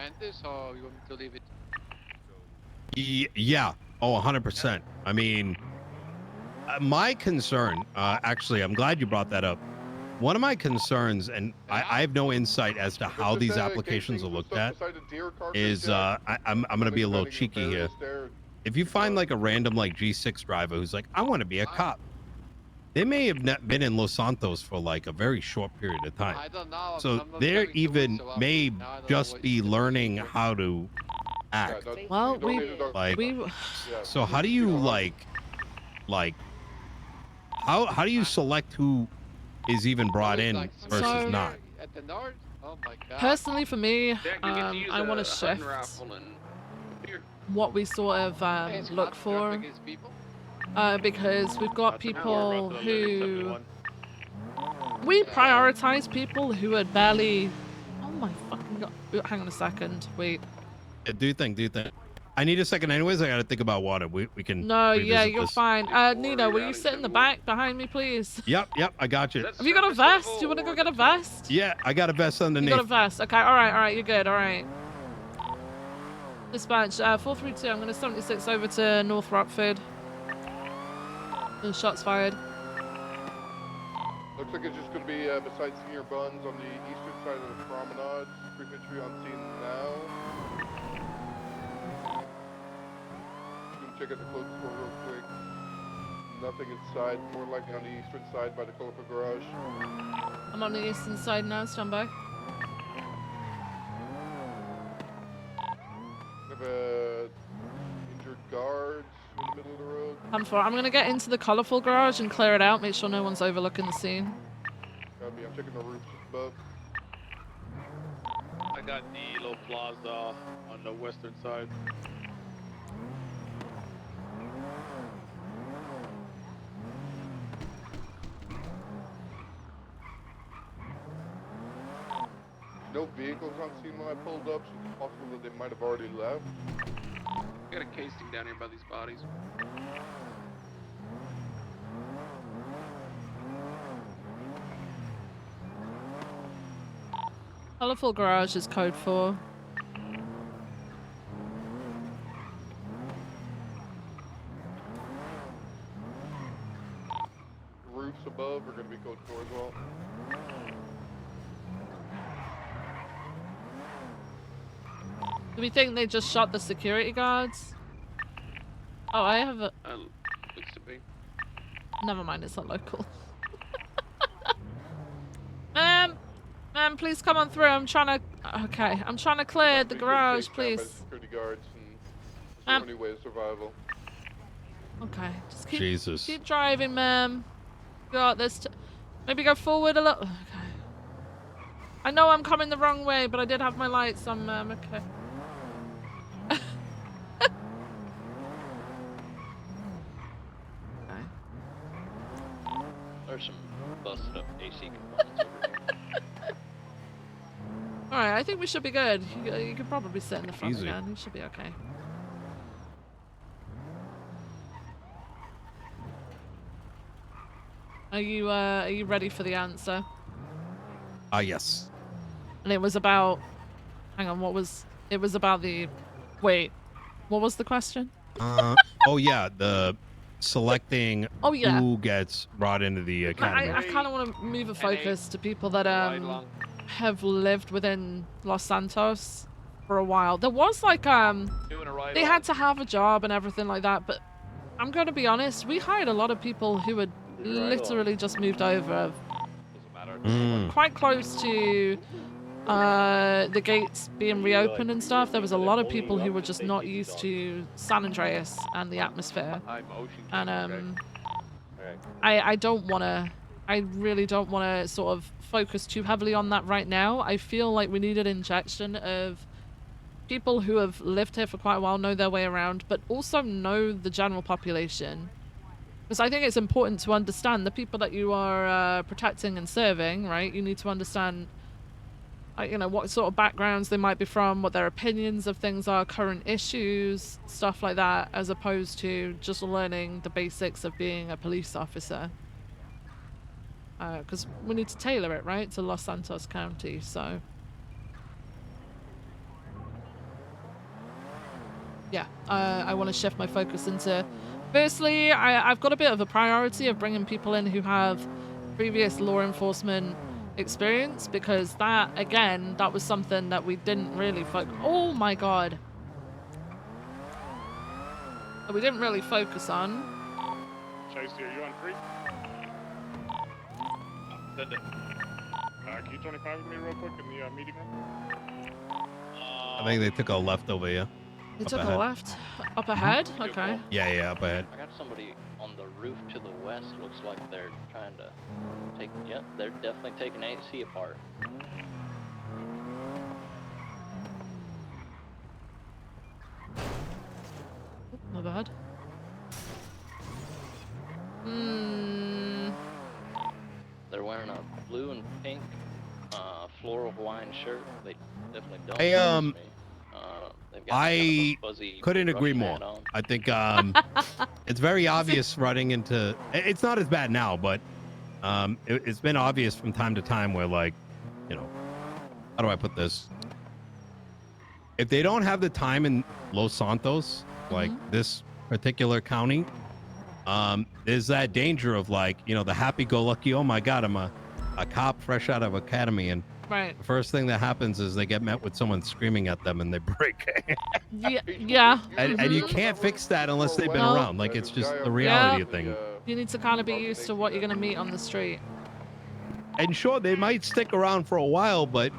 Yeah. Oh, 100%. I mean, my concern, actually, I'm glad you brought that up. One of my concerns, and I have no insight as to how these applications are looked at, is I'm going to be a little cheeky here. If you find like a random like G6 driver who's like, I want to be a cop, they may have not been in Los Santos for like a very short period of time. So they're even may just be learning how to act. Well, so how do you how do you select who is even brought in versus not? Personally, for me, I want to shift what we sort of look for, because we've got people who we prioritize people who had barely. Oh my fucking god! Hang on a second. Wait. Yeah, do you think? I need a second anyways. I gotta think about water. We can. No, yeah, revisit you're this. fine. Nino, will you sit in the back behind me, please? Yep, I got you. Have you got a vest? Do you want to go get a vest? Yeah, I got a vest underneath. You got a vest. Okay, all right, you're good. All right. Dispatch 432. I'm gonna 76 over to North Rockford. Shots fired. Looks like it's just going to be beside Senior Buns on the eastern side of the promenade. Frequentry on scene now. Check out the clothes store real quick. Nothing inside, more likely on the eastern side by the colorful garage. I'm on the eastern side now, stand by. We have injured guards in the middle of the road. I'm gonna get into the colorful garage and clear it out, make sure no one's overlooking the scene. Copy, I'm checking the roofs just above. I got the little plaza on the western side. No vehicles on scene when I pulled up, so it's possible that they might have already left. Got a casing down here by these bodies. Colorful garage is code 4. Roofs above are going to be code 4 as well. Do we think they just shot the security guards? Oh, I have a... Looks to be. Never mind, it's not local. Ma'am, please come on through. I'm trying to... Okay, I'm trying to clear the garage, please. Security guards and so many ways of survival. Okay, just keep, Jesus. keep driving, ma'am. Got this. Maybe go forward a little. Okay. I know I'm coming the wrong way, but I did have my lights on, ma'am. Okay. There's some busted up AC components over here. Alright, I think we should be good. You could probably sit in the front Easy. again. You should be okay. Are you ready for the answer? Yes. And it was about... Hang on, it was about the... Wait, what was the question? Oh yeah, the selecting Oh, yeah. who gets brought into the academy. I kind of want to move a focus to people that have lived within Los Santos for a while. There was like they had to have a job and everything like that, but I'm going to be honest, we hired a lot of people who had literally just moved over. Quite close to the gates being reopened and stuff. There was a lot of people who were just not used to San Andreas and the atmosphere. And I don't want to, I really don't want to sort of focus too heavily on that right now. I feel like we need an injection of people who have lived here for quite a while, know their way around, but also know the general population. Because I think it's important to understand the people that you are protecting and serving, right? You need to understand, you know, what sort of backgrounds they might be from, what their opinions of things are, current issues, stuff like that, as opposed to just learning the basics of being a police officer. Because we need to tailor it, right, to Los Santos County, so... Yeah, I want to shift my focus into... Firstly, I've got a bit of a priority of bringing people in who have previous law enforcement experience, because that, again, that was something that we didn't really focus... Oh my god! That we didn't really focus on. Chasey, are you on 3? Can you 25 with me real quick in the meeting room? I think they took a left over here. They Up took ahead. a left? Up ahead? Okay. Yeah, up ahead. I got somebody on the roof to the west. Looks like they're trying to take. Yep, they're definitely taking AC apart. Not bad. They're wearing a blue and pink floral Hawaiian shirt. They definitely don't. Hey, notice me. They've got kind of I a fuzzy couldn't agree Russian more. hat on. I think it's very obvious running into... It's not as bad now, but it's been obvious from time to time where, like, you know, how do I put this? If they don't have the time in Los Santos, like this particular county, there's that danger of, like, you know, the happy-go-lucky, oh my god, I'm a cop fresh out of academy, and Right. the first thing that happens is they get met with someone screaming at them and they break. Yeah. And you can't fix that unless they've been No. around. Like, it's just the reality of things. You need to kind of be used to what you're going to meet on the street. And sure, they might stick around for a while, but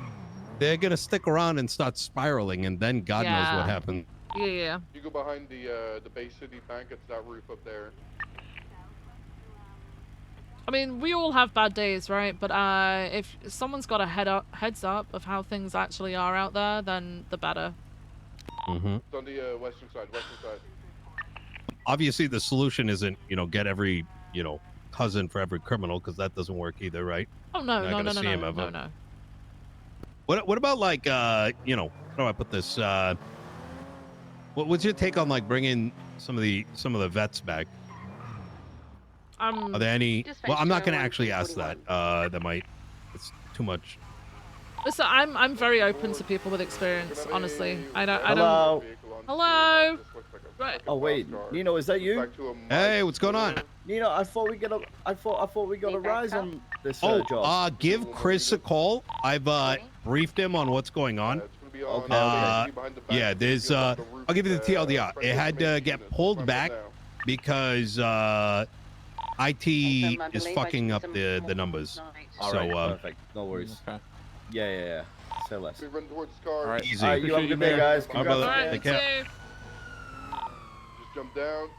they're going to stick around and start spiraling, and then God knows Yeah. what happens. Yeah. You go behind the Bay City Bank. It's that roof up there. I mean, we all have bad days, right? But if someone's got a heads up of how things actually are out there, then the better. Mm-hmm. It's on the western side. Obviously, the solution isn't, you know, get every, you know, cousin for every criminal, because that doesn't work either, right? Oh, no, You're no, not no, gonna no, see him no, ever. no. What about, like, you know, how do I put this? What's your take on, like, bringing some of the vets back? Are there any? Well, I'm not going to actually ask that. That might. It's too much. Listen, I'm very open to people with experience. Honestly, I don't. Hello. Hello. Right. Oh wait, Nino, is that you? Hey, what's going on? Nino, I thought we got a rise on this job. Give Chris a call. I've briefed him on what's going on. be on Okay. behind the back. Yeah, there's I'll give you the TLDR. It had to get pulled back because IT is fucking up the numbers. All right, So perfect. No worries. Yeah. Say less. We run towards the car. All right, easy. you have a good day, guys. All right, brother. Congrats Take again. care. Just jump down.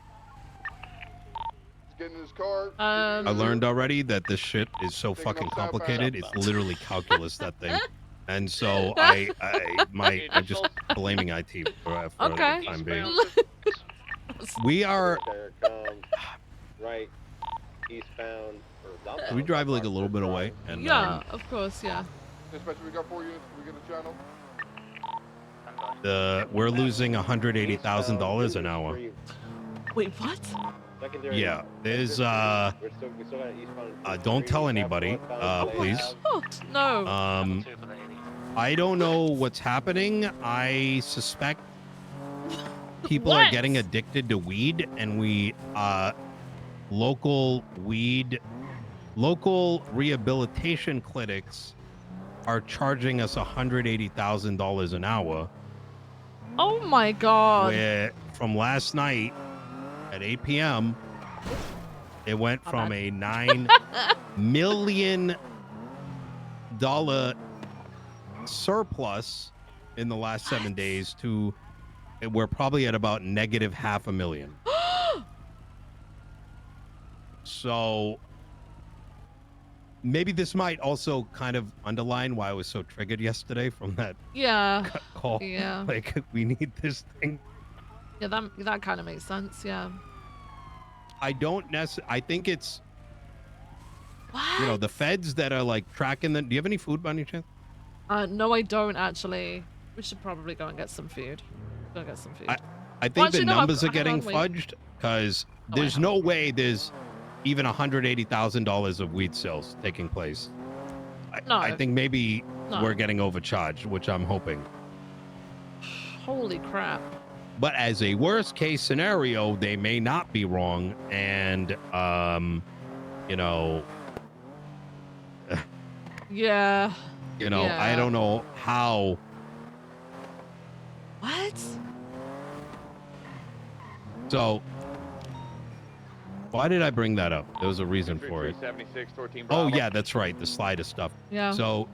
Just get in his car. I learned already that this shit is so fucking complicated. It's literally calculus, that thing. And so I'm just blaming IT for the time being. We are. Right, eastbound. We drive like a little bit away, and Yeah, of course, yeah. Dispatch, we got 4 units. We get a channel. we're losing $180,000 an hour. Wait, what? Yeah, there's don't tell anybody, please. Oh, no. I don't know what's happening. I suspect people are getting addicted to weed, and local rehabilitation clinics are charging us $180,000 an hour. Oh my God. Where from last night at 8 p.m. it went from a $9 million surplus in the last 7 days to we're probably at about negative $500,000. So maybe this might also kind of underline why I was so triggered yesterday from that call. Yeah. Like, we need this thing. Yeah, that kind of makes sense. Yeah. I think it's, you know, the feds that are like tracking them. Do you have any food by any chance? No, I don't actually. We should probably go and get some food. Go get some food. I think the numbers are getting fudged because there's no way there's even $180,000 of weed sales taking place. I think maybe we're getting overcharged, which I'm hoping. Holy crap. But as a worst case scenario, they may not be wrong. And, you know, yeah. You know, I don't know how. What? So, why did I bring that up? There was a reason for it. Oh, yeah, that's right. The slider stuff. Yeah. So,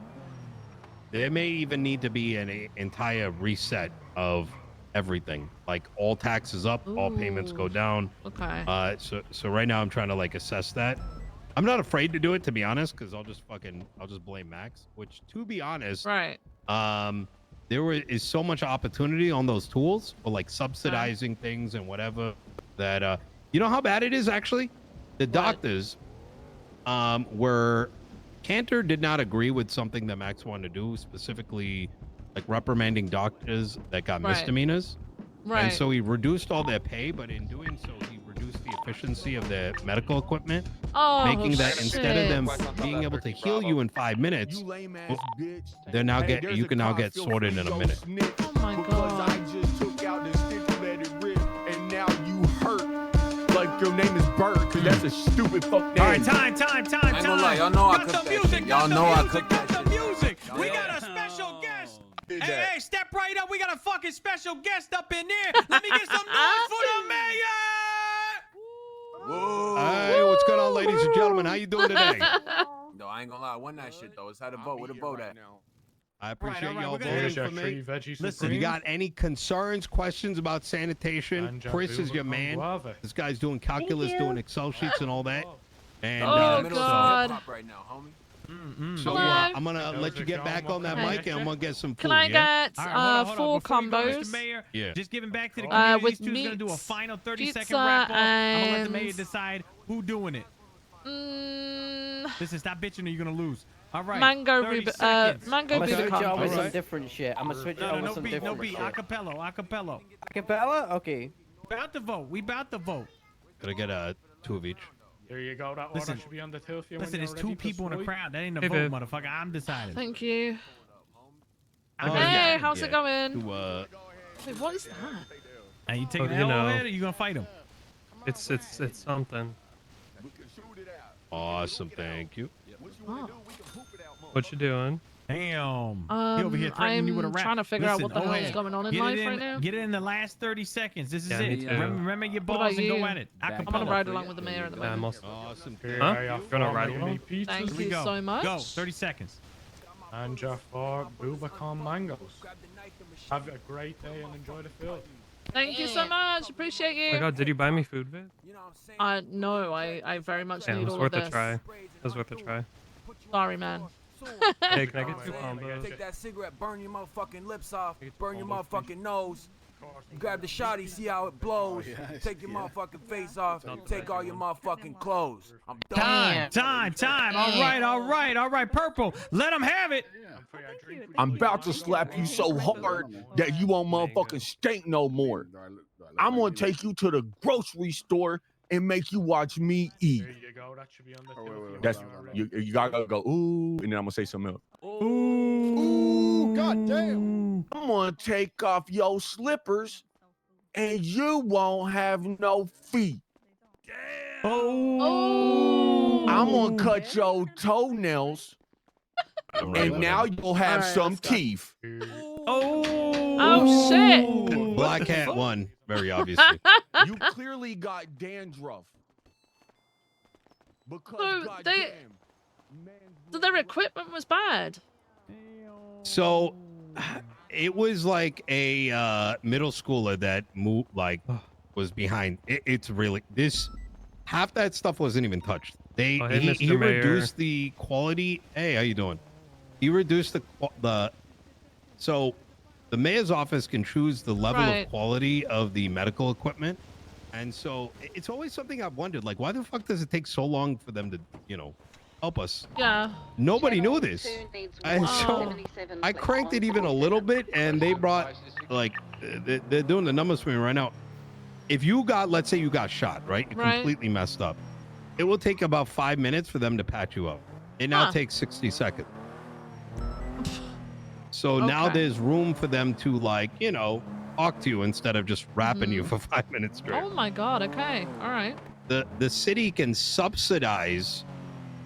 there may even need to be an entire reset of everything. Like, all taxes up, all payments go down. Okay. So right now I'm trying to like assess that. I'm not afraid to do it, to be honest, because I'll just blame Max. Which, to be honest, right. There is so much opportunity on those tools for like subsidizing things and whatever that you know how bad it is actually. The doctors Cantor did not agree with something that Max wanted to do, specifically like reprimanding doctors that got misdemeanors. Right. And so he reduced all their pay, but in doing so, he reduced the efficiency of their medical equipment, making that instead of them being able to heal you in 5 minutes, they're now you can now get sorted in a minute. Oh my God. I just took out the stick, let it rip, and now you hurt like your name is Bird, because that's a stupid fuck name. All right, time. I ain't gonna lie, y'all know I cooked that shit. Y'all know I cooked that shit. Music. We got a special guest. Hey, step right up. We got a fucking special guest up in there. Let me get some noise for the mayor. Whoa. Hey, what's going on, ladies and gentlemen? How you doing today? No, I ain't gonna lie, I won that shit though. It's how to vote. Where the vote at? I appreciate y'all voting for me. Listen, if you got any concerns, questions about sanitation, Chris is your man. This guy's doing calculus, doing Excel sheets and all that. And God. Right now, homie. So I'm gonna let you get back on that mic, and I'm gonna get some food. Can I get hold on. 4 Before we go, combos? Mr. Mayor, Yeah. just giving back to the community. With These two's gonna do a meats, final 30-second pizza, wrap up. I'm gonna let the mayor and- decide who doing it. Listen, stop bitching or you're gonna lose. All right. Mango 30 Rubik- seconds. mango Okay. Rubik All combo. right. Some different shit. I'm gonna switch it No, over no some beat, different no beat. shit. Acapella. Acapella? Okay. About to vote. We about to vote. Could I get 2 of each? There you go. That Listen, order should be on the till for you. Listen, there's 2 people in the crowd. That ain't a Hey, vote, babe. motherfucker. I'm deciding. Thank you. I'm Hey, deciding. how's it going? To, Wait, what is that? Are you taking Oh, the you L know. over it, or you gonna fight him? It's something. Awesome, thank you. Oh. What you doing? Damn. He over here threatening you with a I'm rap. trying to figure out what the hell is Owen, going on in get it life right now. Get it in the last 30 seconds. This is Yeah, it. me too. Remember your What about balls and you? go at it. I'm gonna ride along with the mayor at the I'm moment. also Awesome. Huh? Gonna ride along? Thank Here we you go. so much. Go. 30 seconds. And for Bubacon mangoes. Have a great day and enjoy the field. Thank you so much. Appreciate Oh my you. god, did you buy me food, Viv? No, I very much Yeah, need it was all worth of a this. try. It was worth a try. Sorry, man. Hey, can I get 2 combos? Take that cigarette, burn your motherfucking lips off, burn your motherfucking nose. Grab the shotty, see how it blows. Take your motherfucking face off, take all your motherfucking clothes. I'm done. Time. All right. Purple. Let him have it. I'm about to slap you so hard that you won't motherfucking stink no more. I'm gonna take you to the grocery store and make you watch me eat. There you go. That should be on the field. That's you gotta go ooh, and then I'm gonna say something else. Ooh, goddamn! I'm gonna take off your slippers, and you won't have no feet. Oh! I'm gonna cut your toenails, and now you'll have some teeth. Oh shit! Black Hat won, very obviously. You clearly got dandruff. Because So their equipment was bad. So it was like a middle schooler that moved, like, was behind. It's really this. Half that stuff wasn't even touched. Hey, He Mr. Mayor. reduced the quality. Hey, how you doing? He reduced the. So the mayor's office can choose the level Right. of quality of the medical equipment. And so it's always something I've wondered, like, why the fuck does it take so long for them to, help us? Yeah. Nobody knew this. And so I cranked it even a little bit, and they brought, like, they're doing the numbers for me right now. If you got, let's say you got shot, right? You're Right. completely messed up. It will take about 5 minutes for them to patch you up. It now takes 60 seconds. So now Okay. there's room for them to, like, talk to you instead of just rapping you for 5 minutes straight. Oh my god. Okay. All right. The city can subsidize,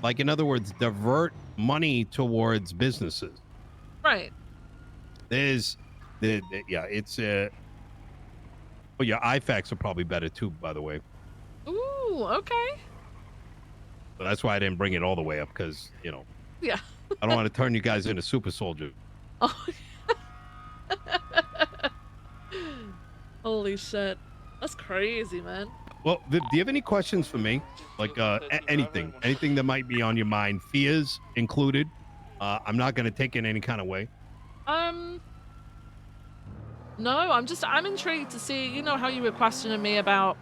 like, in other words, divert money towards businesses. Right. There's it's well, your IFACs are probably better too, by the way. Ooh. Okay. So that's why I didn't bring it all the way up, because Yeah. I don't want to turn you guys into super soldier. Oh. Holy shit. That's crazy, man. Well, Viv, do you have any questions for me? Like anything that might be on your mind, fears included. I'm not going to take it in any kind of way. No, I'm intrigued to see, how you were questioning me about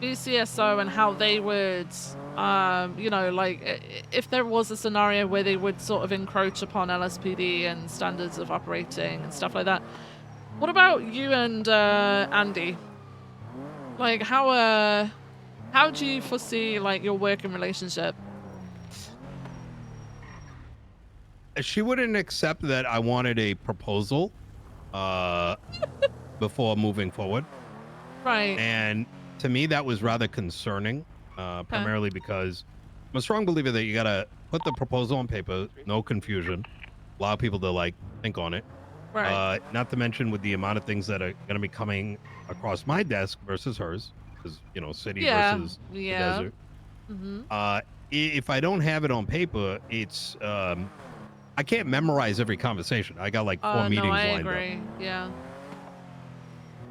BCSO and how they would, like, if there was a scenario where they would sort of encroach upon LSPD and standards of operating and stuff like that. What about you and Andy? Like, how do you foresee, like, your working relationship? She wouldn't accept that I wanted a proposal before moving forward. Right. And to me, that was rather concerning, primarily because I'm a strong believer that you got to put the proposal on paper, no confusion, allow people to, like, think on it. Right. Not to mention with the amount of things that are going to be coming across my desk versus hers, because, city versus the desert. Mm-hmm. If I don't have it on paper, it's I can't memorize every conversation. I got like 4 meetings no, I lined agree. up. Yeah.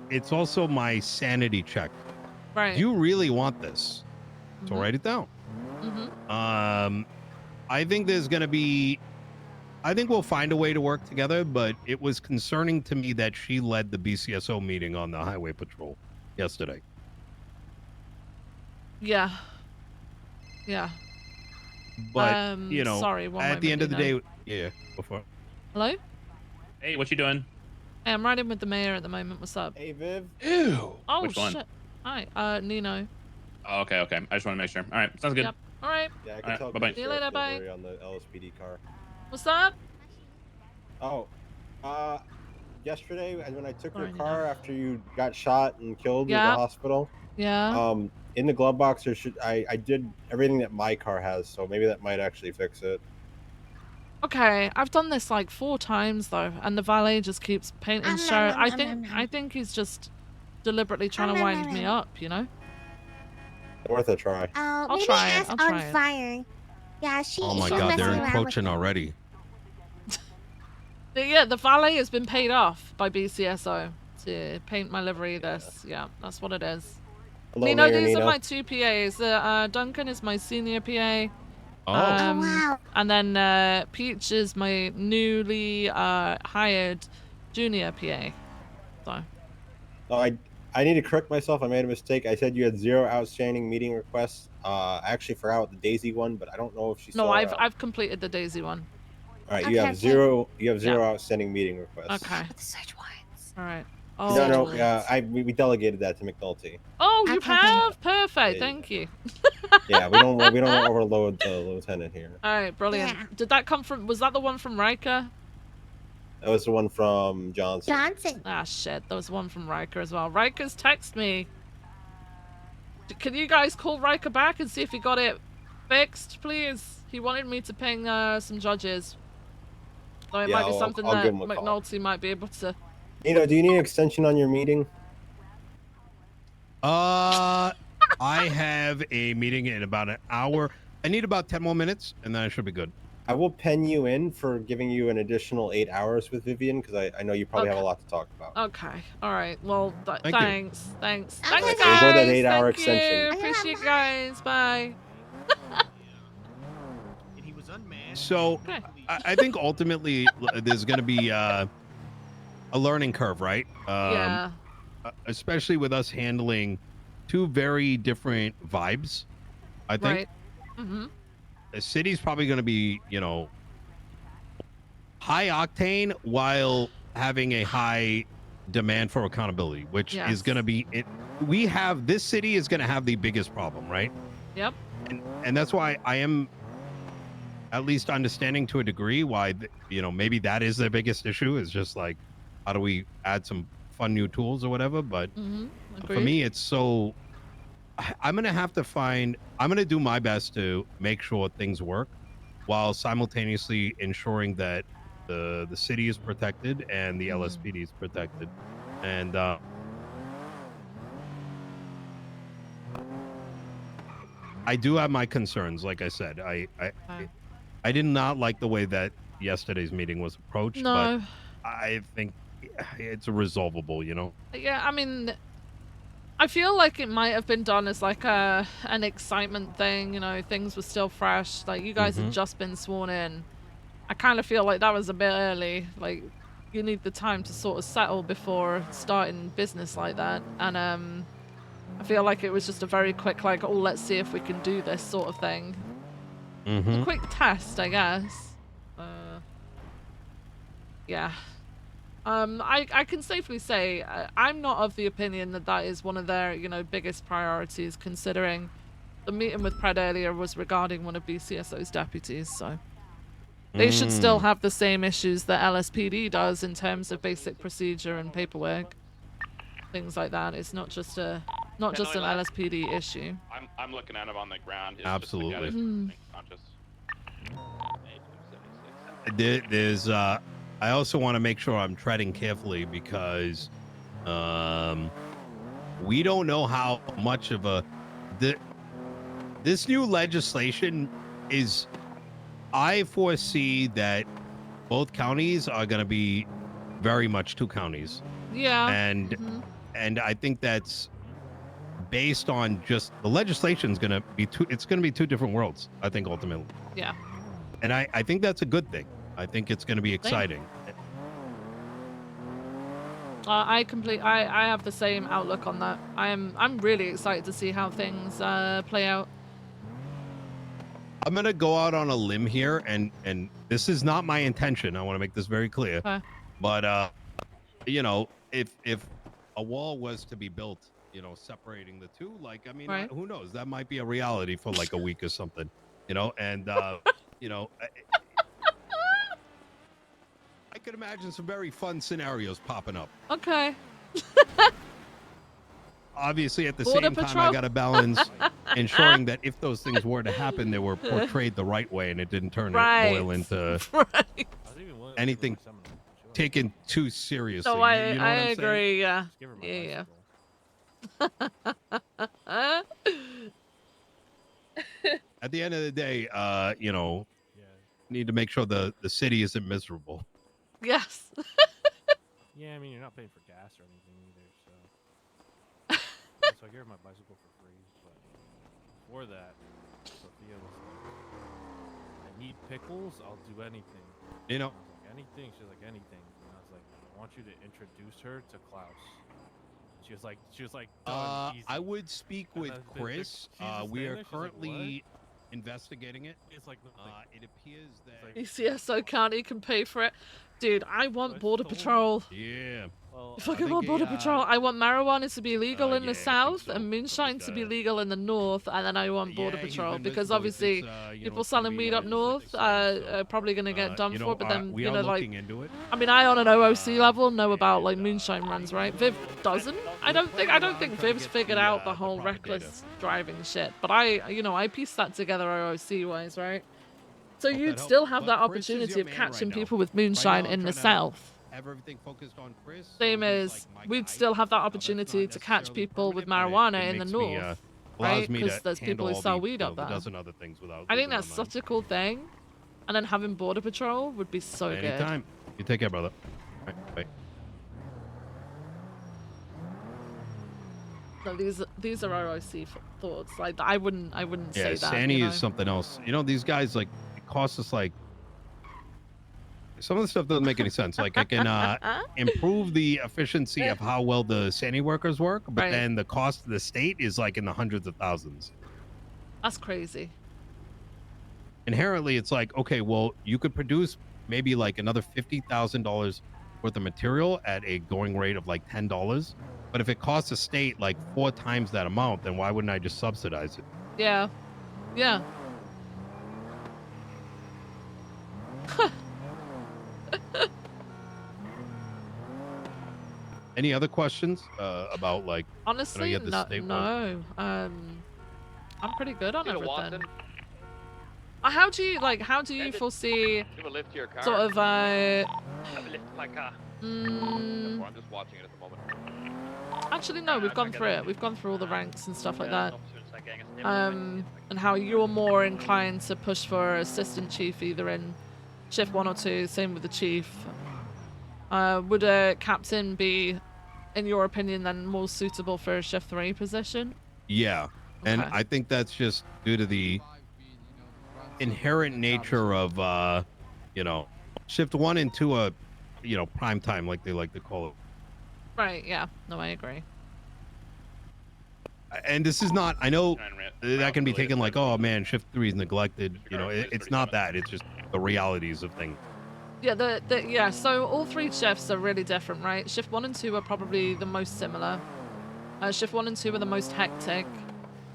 It's also my sanity check. Right. Do you really want this? So write it down. Mm-hmm. I think there's going to be, I think we'll find a way to work together, but it was concerning to me that she led the BCSO meeting on the highway patrol yesterday. Yeah. Yeah. But, sorry, one at the end of the moment, day, yeah, before. Hello? Hey, what you doing? Hey, I'm riding with the mayor at the moment. What's up? Hey, Viv. Ew. Oh, Which one? shit. Hi, Nino. Oh, okay. I just want to make sure. All right, sounds good. Yep. All right. Yeah, I can All right, tell. bye-bye. See you later, bye. On the LSPD car. What's up? Oh, yesterday when I took your Sorry, car after you got shot and killed Yeah. at the hospital. Yeah. In the glove box, I did everything that my car has, so maybe that might actually fix it. Okay, I've done this like 4 times though, and the valet just keeps painting shirt. I think he's just deliberately trying to wind me up, you know? Worth a try. I'll Maybe try it. ask I'll on try it. fire. Yeah, Oh my she's God, they're messing around with encroaching him. already. Yeah, the valet has been paid off by BCSO to paint my livery this. Yeah, that's what it is. Hello, Nino, Mayor these are Nino. my 2 PAs. Duncan is my senior PA. Oh. Wow. And then Peach is my newly hired junior PA. So. Oh, I need to correct myself. I made a mistake. I said you had 0 outstanding meeting requests. I actually forgot the Daisy one, but I don't know if she No, saw. I've completed the Daisy one. All right, you have 0. You have 0 outstanding meeting requests. Okay. Search warrants. All right. No. We delegated that to McNulty. Oh, you have? Yeah, Perfect. Thank you. Yeah, we don't want to overload the lieutenant here. All right, brilliant. Did that come from? Was that the one from Riker? That was the one from Johnson. Ah, shit. There was one from Riker as well. Riker's text me. Can you guys call Riker back and see if he got it fixed, please? He wanted me to ping some judges. So it might be something I'll that give him a call. McNulty might be able to. Nino, do you need an extension on your meeting? I have a meeting in about an hour. I need about 10 more minutes, and then I should be good. I will pen you in for giving you an additional 8 hours with Vivienne, because I know you probably have a lot to talk about. Okay. All right. Well, Thank you. thanks. Thanks. Okay, Thanks, so enjoy that guys. 8-hour Thank extension. You. Appreciate you guys. Bye. So I think ultimately there's going to be a learning curve, right? Yeah. Especially with us handling 2 very different vibes, I think. Right. Mm-hmm. The city's probably going to be, high octane while having a high demand for accountability, which is going to be it. This city is going to have the biggest problem, right? Yep. And that's why I am at least understanding to a degree why, maybe that is the biggest issue, is just like, how do we add some fun new tools or whatever? But for me, it's so, I'm going to do my best to make sure things work while simultaneously ensuring that the city is protected and the LSPD is protected. And I do have my concerns. Like I said, I did not like the way that yesterday's meeting was approached, No. but I think it's resolvable, Yeah, I mean, I feel like it might have been done as like an excitement thing, things were still fresh, like you guys had just been sworn in. I kind of feel like that was a bit early, like you need the time to sort of settle before starting business like that, and I feel like it was just a very quick like, oh, let's see if we can do this sort of thing. A quick test, I guess. Yeah. I can safely say I'm not of the opinion that that is one of their, biggest priorities, considering the meeting with Pred earlier was regarding one of BCSO's deputies, so they should still have the same issues that LSPD does in terms of basic procedure and paperwork, things like that. It's not just an LSPD issue. I'm looking at him on the ground. It's Absolutely. Just the guy that's unconscious. There's I also want to make sure I'm treading carefully because we don't know how much of this new legislation is. I foresee that both counties are going to be very much 2 counties. Yeah. And I think that's based on just the legislation's going to be it's going to be 2 different worlds, I think, ultimately. Yeah. And I think that's a good thing. I think it's going to be exciting. I have the same outlook on that. I'm really excited to see how things play out. I'm going to go out on a limb here, and this is not my intention. I want to make this very clear. Okay. But if a wall was to be built, separating the 2, like, I mean, Right. who knows? That might be a reality for like a week or something, and I could imagine some very fun scenarios popping up. Okay. obviously at the Border same time, Patrol. I got to balance ensuring that if those things were to happen, they were portrayed the right way and it didn't turn it boil into Right. anything taken too seriously. No, You know I what I'm saying? agree. Yeah. Yeah. At the end of the day, you know, need to make sure the city isn't miserable. Yes. Yeah, I mean, you're not paying for gas or anything either, so. So I gave her my bicycle for free, but before that, Sophia was like, I need pickles, I'll do anything. You know. And I was like, anything? She was like, anything. And I was like, I want you to introduce her to Klaus. She was like, done, easy. I would speak And with I was like, Chris. she's just We standing are there, she's like, currently investigating it. It's like nothing. It appears that ECSO County can pay for it. Dude, I want Border Patrol. Yeah. If I want Border Patrol, I want marijuana to be legal in the south and moonshine to be legal in the north, and then I want Border Patrol because obviously people selling weed up north are probably going to get done for, but then, we you are know, like, looking into it. I mean, I on an OOC level know about like moonshine runs, right? Viv doesn't. I don't think Viv's figured out the whole reckless driving shit, but I pieced that together OOC wise, right? So you'd still have that opportunity of catching people with moonshine in the south. Have everything focused on Chris. Same as we'd still have that opportunity to catch people with marijuana in the north, right? Because there's people who sell weed up there. Other things without I think that's such a cool thing, and then having Border Patrol would be so good. Anytime. You take care, brother. All right, bye. No, these are ROC thoughts. Like I wouldn't say that. Sandy you know? is something else. You know, these guys, like, it costs us like some of the stuff doesn't make any sense. Like I can improve the efficiency of how well the Sandy workers work, but then the cost of the state is like in the hundreds of thousands. That's crazy. Inherently, it's like, okay, well, you could produce maybe like another $50,000 worth of material at a going rate of like $10. But if it costs the state like 4 times that amount, then why wouldn't I just subsidize it? Yeah. Yeah. Any other questions about like? Honestly, no. I'm pretty good on Need a everything. Watson? How do you foresee Give a lift to your car. sort of Have a lift to my car. I'm just watching it at the moment. Actually, no, we've gone through it. We've gone through all the ranks and stuff like that. And how you're more inclined to push for assistant chief either in shift 1 or 2. Same with the chief. Would a captain be, in your opinion, then more suitable for a shift 3 position? Yeah, and Okay. I think that's just due to the inherent nature of shift 1 and 2 are prime time, like they like to call it. Right, yeah. No, I agree. And this is not, I know that can be taken like, oh man, shift 3 is neglected. It's not that. It's just the realities of things. Yeah, so all 3 shifts are really different, right? Shift 1 and 2 are probably the most similar. Shift 1 and 2 are the most hectic.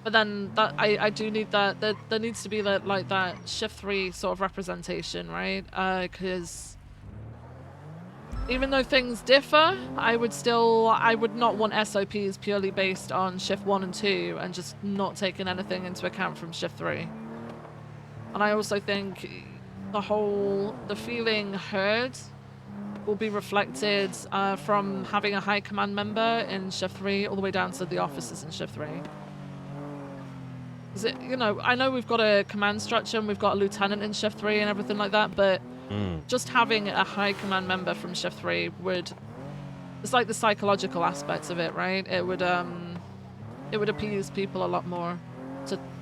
But then I do need that, there needs to be that shift 3 sort of representation, right? Because even though things differ, I would not want SOPs purely based on shift 1 and 2 and just not taking anything into account from shift 3. And I also think the feeling heard will be reflected from having a high command member in shift 3 all the way down to the officers in shift 3. Is it, I know we've got a command structure and we've got a lieutenant in shift 3 and everything like that, but just having a high command member from shift 3 it's like the psychological aspect of it, right? It would appease people a lot more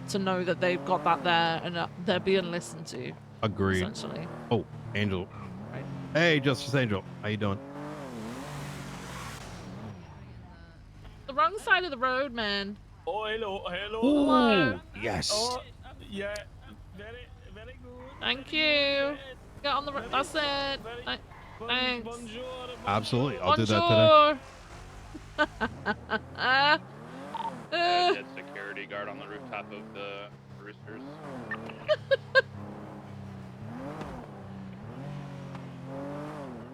to know that they've got that there and they're being listened to. Agreed. Essentially. Oh, Angel. Right. Hey, Justice Angel. How you doing? The wrong side of the road, man. Oh, hello. Hello. Yes. Oh, yeah. Very good. Thank you. Get on the road. That's it. Thanks. Absolutely. I'll do that today. Dead security guard on the rooftop of the Roosters.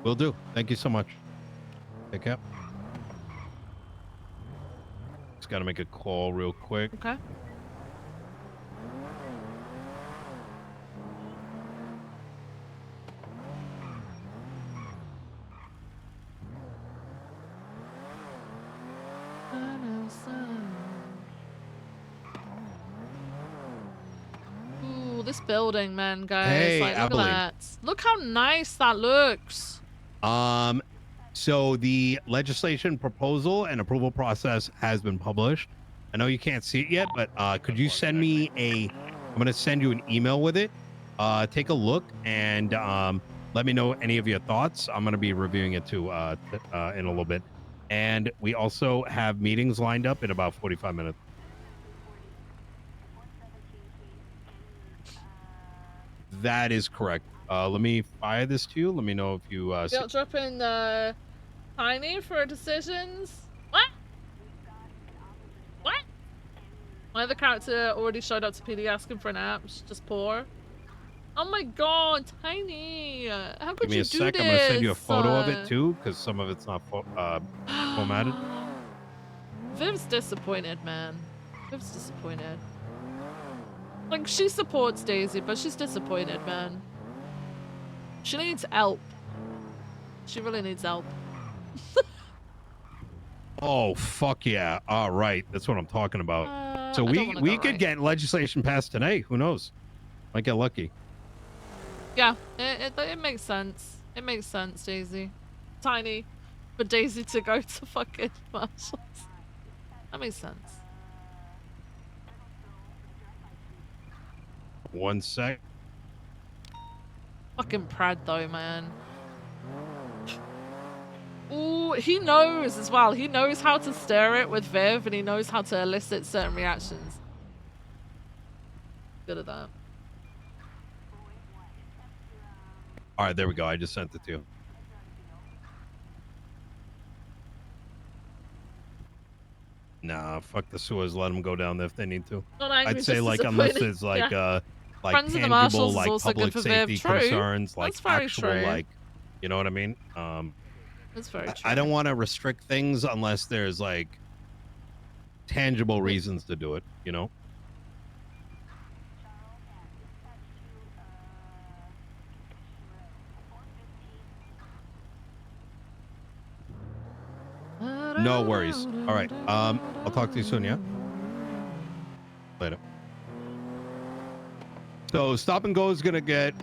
Will do. Thank you so much. Take care. got to make a call real quick. Okay. Ooh, this building, man, guys. Hey, like, look Abilene. at that. Look how nice that looks. So the legislation proposal and approval process has been published. I know you can't see it yet, but could you send me I'm going to send you an email with it. Take a look and let me know any of your thoughts. I'm going to be reviewing it too in a little bit. And we also have meetings lined up in about 45 minutes. That is correct. Let me fire this to you. Let me know if you Guilt dropping Tiny for decisions. What? What? My other character already showed up to PD asking for an app. She's just poor. Oh my god, Tiny! How could Give me you a do sec. this? I'm going to send you a photo of it too, because some of it's not formatted. Viv's disappointed, man. Viv's disappointed. Like, she supports Daisy, but she's disappointed, man. She needs help. She really needs help. Oh, fuck yeah. All right. That's what I'm talking about. So I don't wanna we go could right. get legislation passed today. Who knows? Might get lucky. Yeah, it makes sense. It makes sense, Daisy. Tiny. For Daisy to go to fucking Marshalls. That makes sense. One sec. Fucking Prad though, man. Ooh, he knows as well. He knows how to stir it with Viv, and he knows how to elicit certain reactions. Good at that. All right, there we go. I just sent it to you. Nah, fuck the sewers. Let them go down there if they need to. Not angry, I'd say just like unless disappointed. there's like Yeah. like Friends of the tangible Marshalls is like also good public for Viv. safety True. concerns, like That's very actual true. like, you know what I mean? That's very true. I don't want to restrict things unless there's like tangible reasons to do it, you know? No worries. All right. I'll talk to you soon, yeah? Later. So Stop and Go is gonna get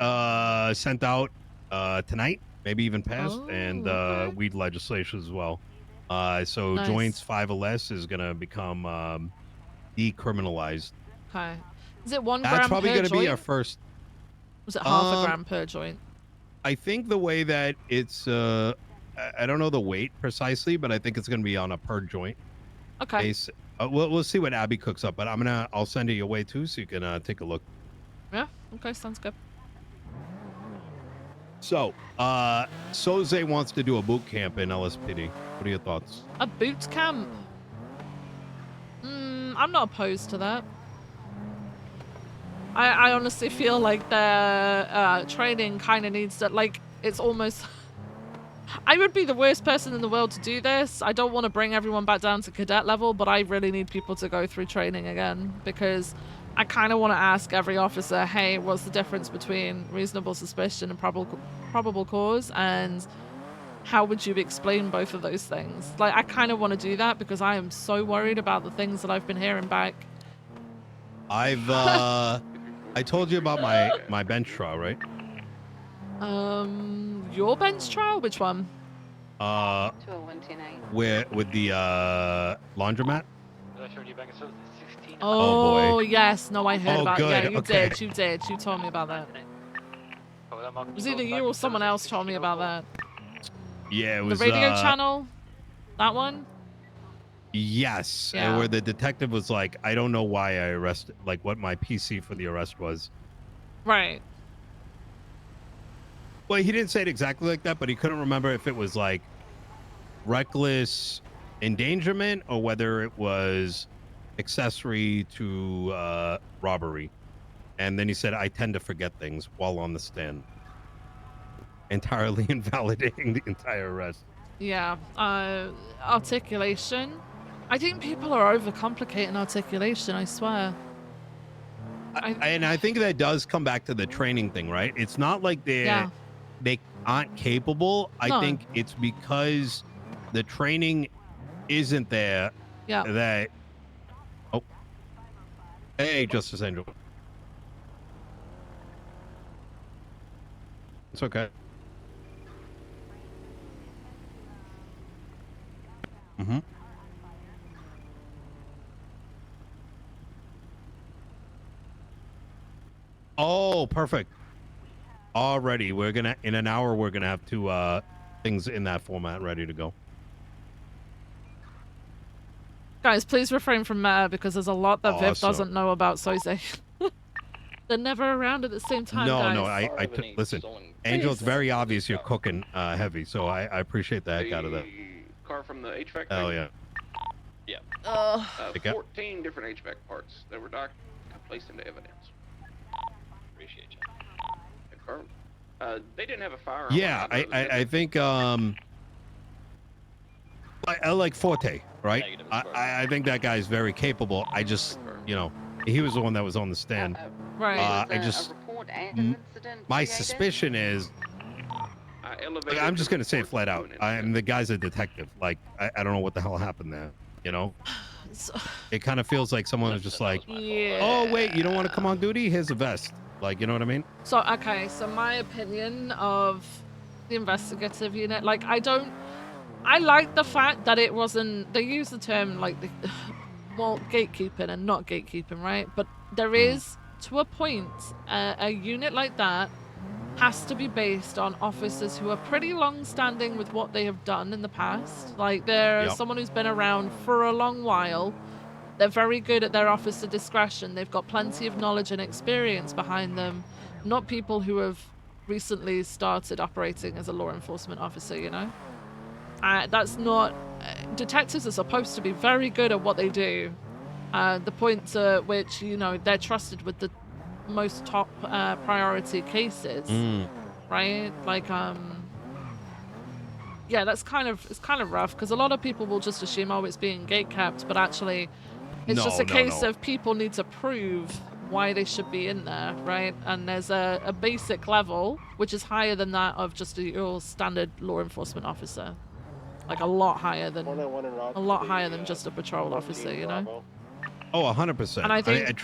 sent out tonight, maybe even passed, and weed legislation as well. So Nice. joints 5 or less is gonna become decriminalized. Okay. Is it 1 That's gram probably per gonna joint? be our first. Was it half a gram per joint? I think the way that it's I don't know the weight precisely, but I think it's gonna be on a per joint Okay. base. We'll see what Abby cooks up, but I'll send it your way too, so you can take a look. Yeah. Okay. Sounds good. So, Soze wants to do a boot camp in LSPD. What are your thoughts? A boot camp. I'm not opposed to that. I honestly feel like their training kind of needs to, like, it's almost... I would be the worst person in the world to do this. I don't want to bring everyone back down to cadet level, but I really need people to go through training again, because I kind of want to ask every officer, hey, what's the difference between reasonable suspicion and probable cause, and how would you explain both of those things? Like, I kind of want to do that because I am so worried about the things that I've been hearing back. I told you about my bench trial, right? Your bench trial? Which one? Where with the laundromat? Oh, boy. yes. No, I heard Oh, about it. good, Yeah, you okay. did. You did. You told me about that. It was either you or someone else told me about that. Yeah, it The was radio channel? That one? Yes, Yeah. where the detective was like, I don't know why I arrested, like what my PC for the arrest was. Right. Well, he didn't say it exactly like that, but he couldn't remember if it was like reckless endangerment or whether it was accessory to robbery. And then he said, I tend to forget things while on the stand. Entirely invalidating the entire arrest. Yeah. Articulation. I think people are overcomplicating articulation, I swear. And I think that does come back to the training thing, right? It's not like they aren't capable. I No. think it's because the training isn't there that. Oh, hey, Justice Angel. It's okay. Mm-hmm. Oh, perfect. Already, we're gonna in an hour. We're gonna have two things in that format ready to go. Guys, please refrain from meta because there's a lot that Viv Awesome. doesn't know about Soze. They're never around at the same time, guys. No. Listen, Angel. It's very obvious you're cooking heavy, so I appreciate the heck out of that. Car from the HVAC. Hell yeah. Yeah. 14 different HVAC parts that were placed into evidence. Appreciate you. Confirmed. They didn't have a firearm. Yeah, I think I like Forte, right? I think that guy's very capable. I just, he was the one that was on the stand. Right. My suspicion is, I'm just gonna say it flat out. The guy's a detective. Like, I don't know what the hell happened there. It kind of feels like someone was just like, oh wait, you don't want to come on duty? Here's a vest. Like, you know what I mean? So my opinion of the investigative unit, like, I like the fact that it wasn't, they use the term like gatekeeping and not gatekeeping, right? But there is, to a point, a unit like that has to be based on officers who are pretty long-standing with what they have done in the past. Like, they're someone who's been around for a long while. They're very good at their officer discretion. They've got plenty of knowledge and experience behind them. Not people who have recently started operating as a law enforcement officer, That's not... detectives are supposed to be very good at what they do. The point to which, they're trusted with the most top priority cases, right? Like, yeah, it's kind of rough because a lot of people will just assume, oh, it's being gate kept, but actually it's just a case of people need to prove why they should be in there, right? And there's a basic level which is higher than that of just your standard law enforcement officer, like a lot higher than just a patrol officer, Oh, 100%. And I think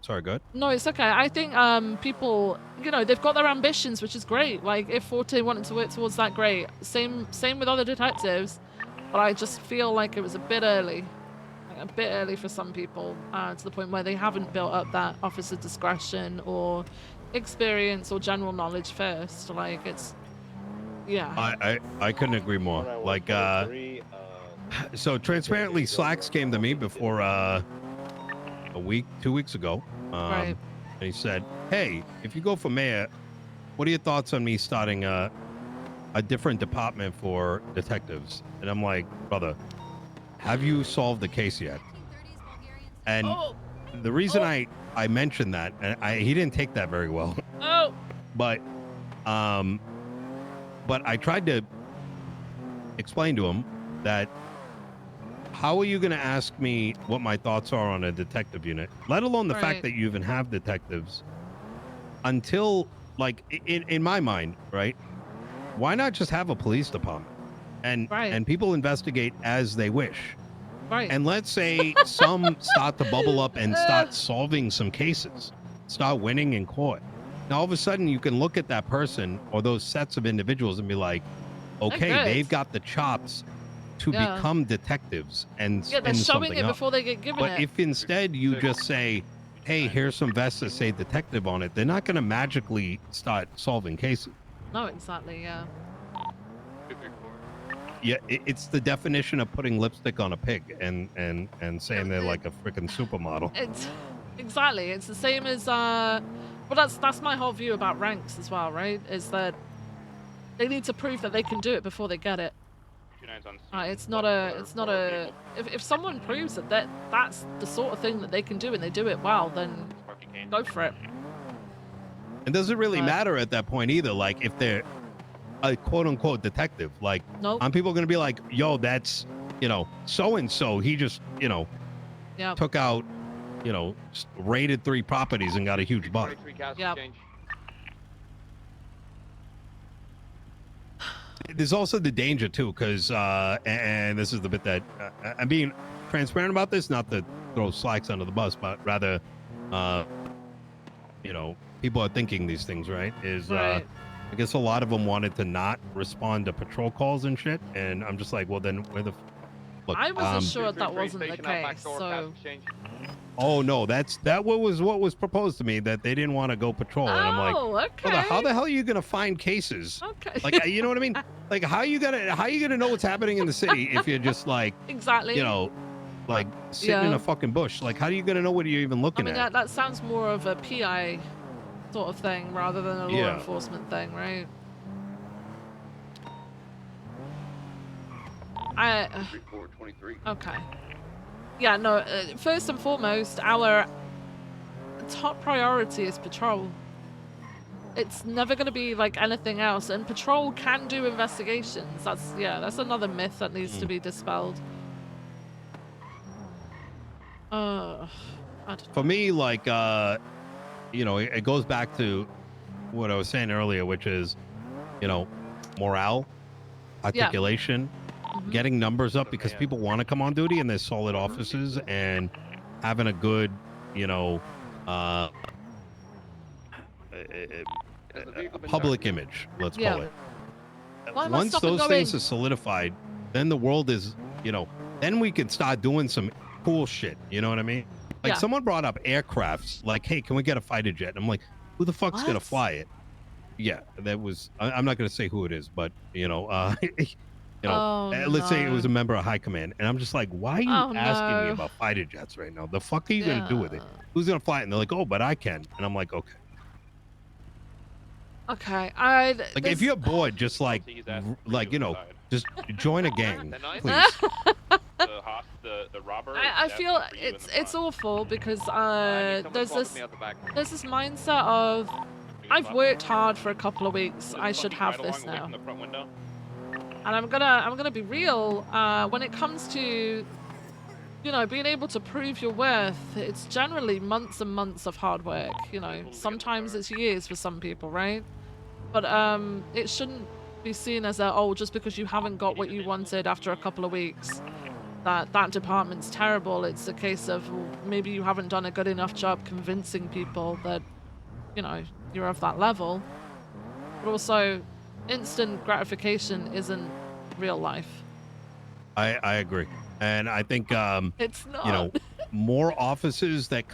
sorry, go ahead. No, it's okay. I think people, they've got their ambitions, which is great. Like, if Forte wanted to work towards that, great. Same with other detectives, but I just feel like it was a bit early. A bit early for some people, to the point where they haven't built up that officer discretion or experience or general knowledge first. Like, it's, yeah. I couldn't agree more. Like, so transparently, Slacks came to me before 2 weeks ago, right. And he said, "Hey, if you go for mayor, what are your thoughts on me starting a different department for detectives?" And I'm like, "Brother, have you solved the case yet?" And the reason I mentioned that, and he didn't take that very well. But I tried to explain to him that, how are you going to ask me what my thoughts are on a detective unit, let alone the fact that you even have detectives, until, like, in my mind, right? Why not just have a police department and people investigate as they wish? Right. And let's say some start to bubble up and start solving some cases, start winning in court. Now, all of a sudden, you can look at that person or those sets of individuals and be like, okay, they've got the chops to become detectives and they're spin showing something it up. before they get given But it. if instead you just say, hey, here's some vests that say detective on it, they're not going to magically start solving cases. No, exactly, yeah. Yeah, it's the definition of putting lipstick on a pig and saying they're like a freaking supermodel. It's exactly. It's the same as well, that's my whole view about ranks as well, right? Is that they need to prove that they can do it before they get it. It's not a if someone proves that that's the sort of thing that they can do and they do it well, then go for it. It doesn't really matter at that point either. Like, if they're a quote unquote detective, like, nope. people going to be like, yo, that's you know, so and so, he just, you know, Yep. took out, you know, raided 3 properties and got a huge buck. Yep. There's also the danger too, because and this is the bit that I'm being transparent about this, not to throw slacks under the bus, but rather, you know, people are thinking these things, right? Right. I guess a lot of them wanted to not respond to patrol calls and shit, and I'm just like, well, then where the look? I wasn't sure that wasn't the case, so. Oh no, that was what was proposed to me, that they didn't want to go patrol, and I'm like, Oh, okay. brother, how the hell are you gonna find cases? Okay. Like, you know what I mean? Like, how you gonna know what's happening in the city if you're just like, Exactly. you know, like sitting in Yeah. a fucking bush? Like, how are you gonna know what you're even I looking mean, at? that sounds more of a PI sort of thing rather than a law Yeah. enforcement thing, right? Okay. Yeah, no, first and foremost, our top priority is patrol. It's never going to be like anything else, and patrol can do investigations. That's another myth that needs to be dispelled. I don't For me, like, you know, it goes back to what I was saying earlier, which is, you know, morale, articulation, getting numbers up, because people want to come on duty and they're solid officers, and having a good, you know, public image, let's call it. Why am I Once stopping those things going? are solidified, then the world is, you know, then we can start doing some cool shit. You know what I mean? Like, Yeah. someone brought up aircrafts, like, hey, can we get a fighter jet? And I'm like, who the fuck's gonna What? fly it? Yeah, that was. I'm not gonna say who it is, but you know, you know, Oh, let's say it was a no. member of high command, and I'm just like, why are you Oh, asking me no. about fighter jets right now? The fuck are you gonna do with it? Who's gonna fly it? And they're like, oh, but I can, and I'm like, okay. Okay, Like, if you're bored, just like you know, just join a gang, please. The robber. I feel it's awful because there's this mindset of I've worked hard for a couple of weeks. I should have this now. And I'm gonna be real. When it comes to, you know, being able to prove your worth, it's generally months and months of hard work. You know, sometimes it's years for some people, right? But it shouldn't be seen as just because you haven't got what you wanted after a couple of weeks, that department's terrible. It's a case of, well, maybe you haven't done a good enough job convincing people that, you know, you're of that level. But also, instant gratification isn't real life. I agree, and I think It's not. you know, more officers that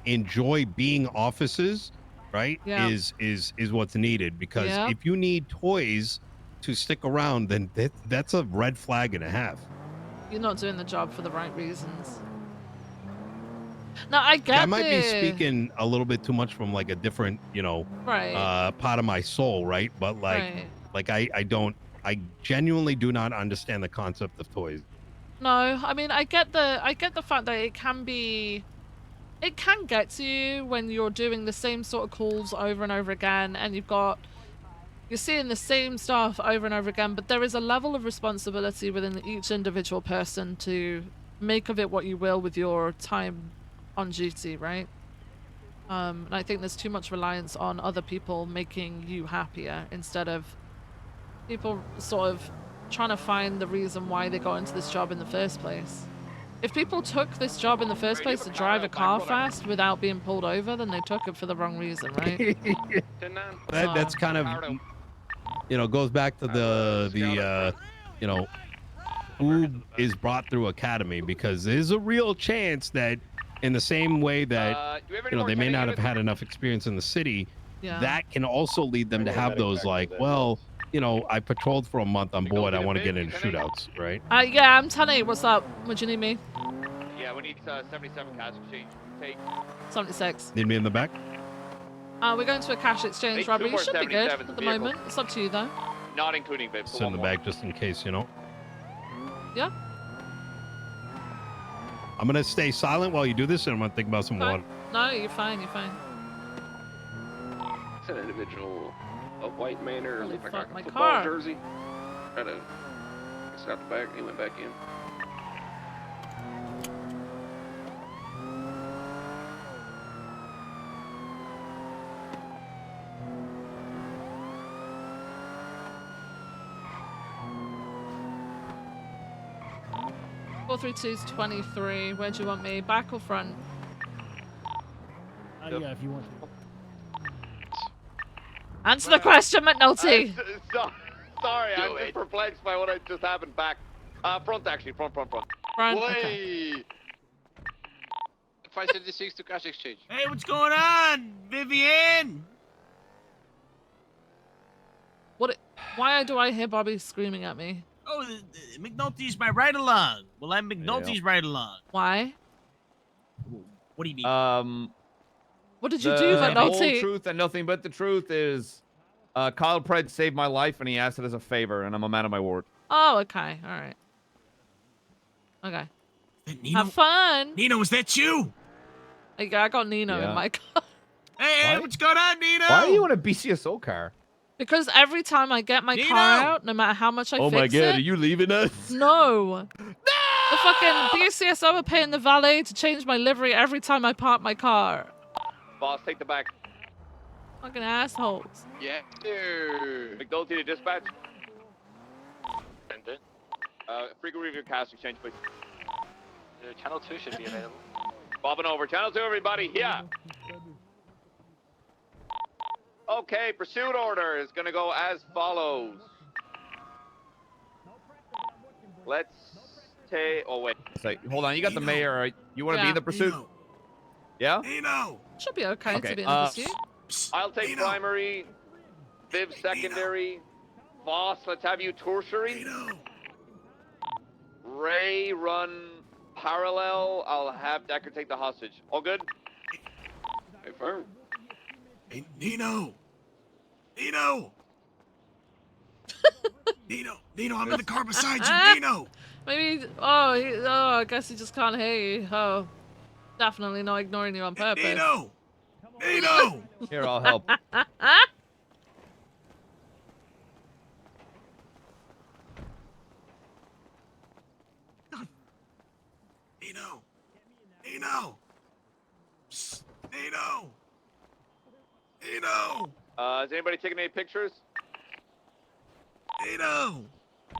enjoy being officers, right? Yeah. Is what's needed, because Yeah. if you need toys to stick around, then that's a red flag and a half. You're not doing the job for the right reasons. Now, I get I might be speaking a little bit too much from like a different, you know, Right. part of my soul, right? But Right. like I genuinely do not understand the concept of toys. No, I mean, I get the fact that it can get to you when you're doing the same sort of calls over and over again, and you're seeing the same stuff over and over again, but there is a level of responsibility within each individual person to make of it what you will with your time on duty, right? And I think there's too much reliance on other people making you happier instead of people sort of trying to find the reason why they got into this job in the first place. If people took this job in the first place to drive a car fast without being pulled over, then they took it for the wrong reason, right? That's kind of, you know, goes back to the you know, who is brought through academy, because there's a real chance that in the same way that you know, they may not have had enough experience in the city, that can also lead them to have those like, well, you know, I patrolled for a month, I'm bored, I want to get into shootouts, right? Yeah, I'm 10-8. What's up? What do you need me? Yeah, we need 77 cash exchange. Take 76. Need me in the back? We're going to a cash exchange Take robbery. two more Should be good 77s at the vehicle. moment. It's up to you though. Not including Viv. Sit in the back just in case, you know. Yeah. I'm gonna stay silent while you do this, and I'm gonna think about some water. No, you're fine. You're fine. It's an individual, a white manor, Holy looked like fuck, a my football car. jersey. Tried to get out the back. He went back in. 432 is 23. Where do you want me? Back or front? Yeah, if you want to. Answer the question, McNulty. Sorry, I'm just perplexed by what just happened back. Front actually, front. Front, Way! 576 to cash exchange. Hey, what's going on, Vivienne? Why do I hear Bobby screaming at me? Oh, McNulty's my ride-along. Well, I'm McNulty's ride-along. Why? What do you mean? What did you do, The whole McNulty? truth and nothing but the truth is, Kyle Pred saved my life and he asked it as a favor, and I'm a man of my word. Oh, okay. All right. Okay. Nino, have fun. Nino, is that you? I got Nino in my car. Hey, what's going on, Nino? Why are you in a BCSO car? Because every time I get my car out, no matter how much I fix it... Oh my god, are you leaving us? No! The fucking BCSO are paying the valet to change my livery every time I park my car. Boss, take the back. Fucking assholes. Yeah, dude. McNulty to dispatch. Frequent review cash exchange, please. Channel 2 should be available. Bobbing over. Channel 2, everybody. Yeah. Okay, pursuit order is going to go as follows. Let's take... Oh, wait. Say, hold on, you got the mayor. You want to be in the pursuit? Nino. Yeah? Nino! Should be okay to be in the pursuit. I'll take primary. Viv secondary. Voss, let's have you tertiary. Ray run parallel. I'll have Decker take the hostage. All good? Confirm. Hey, Nino! Nino! Nino, I'm in the car beside you, Nino! Maybe... I guess he just can't hear you. Oh. Definitely not ignoring you on purpose. Nino! Nino! Here, I'll help. Nino! Nino! Psst. Nino! Nino! Is anybody taking any pictures? Nino!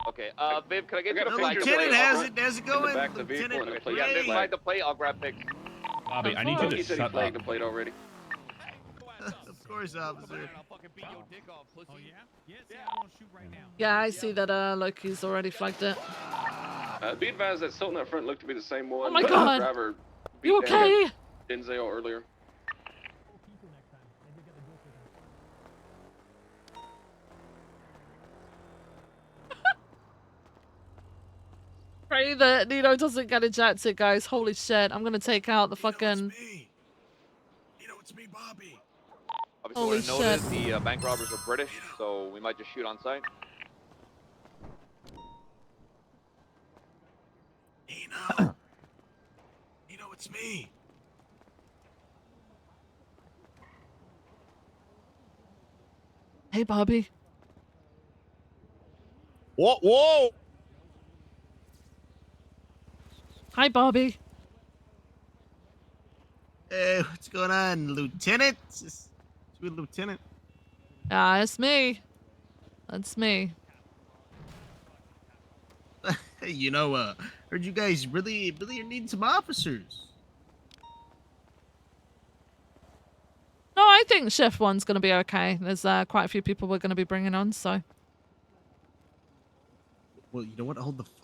Okay, Viv, can I get you The the flag? lieutenant has it going. back of the vehicle. Lieutenant Yeah, Ray. just flag the plate. I'll grab pics. Bobby, I need you to He said he shut flagged up. the plate already. Of course, officer. Yeah, I see that, Loki's already flagged it. Be advised that still in that front looked to be the same one. Oh my that the God. driver You beat down okay? at Denzel earlier. Pray that Nino doesn't get ejected, guys. Holy shit. I'm gonna take out the fucking... It's me, Bobby. Obviously, Holy what I noticed, the bank robbers are British, so we might just shoot on sight. Nino! Nino, it's me. Hey, Bobby. Whoa, whoa! Hi, Bobby. Hey, what's going on, Lieutenant? It's with Lieutenant. It's me. That's me. You know, heard you guys really are needing some officers. No, I think shift one's gonna be okay. There's quite a few people we're gonna be bringing on, so. Well, you know what?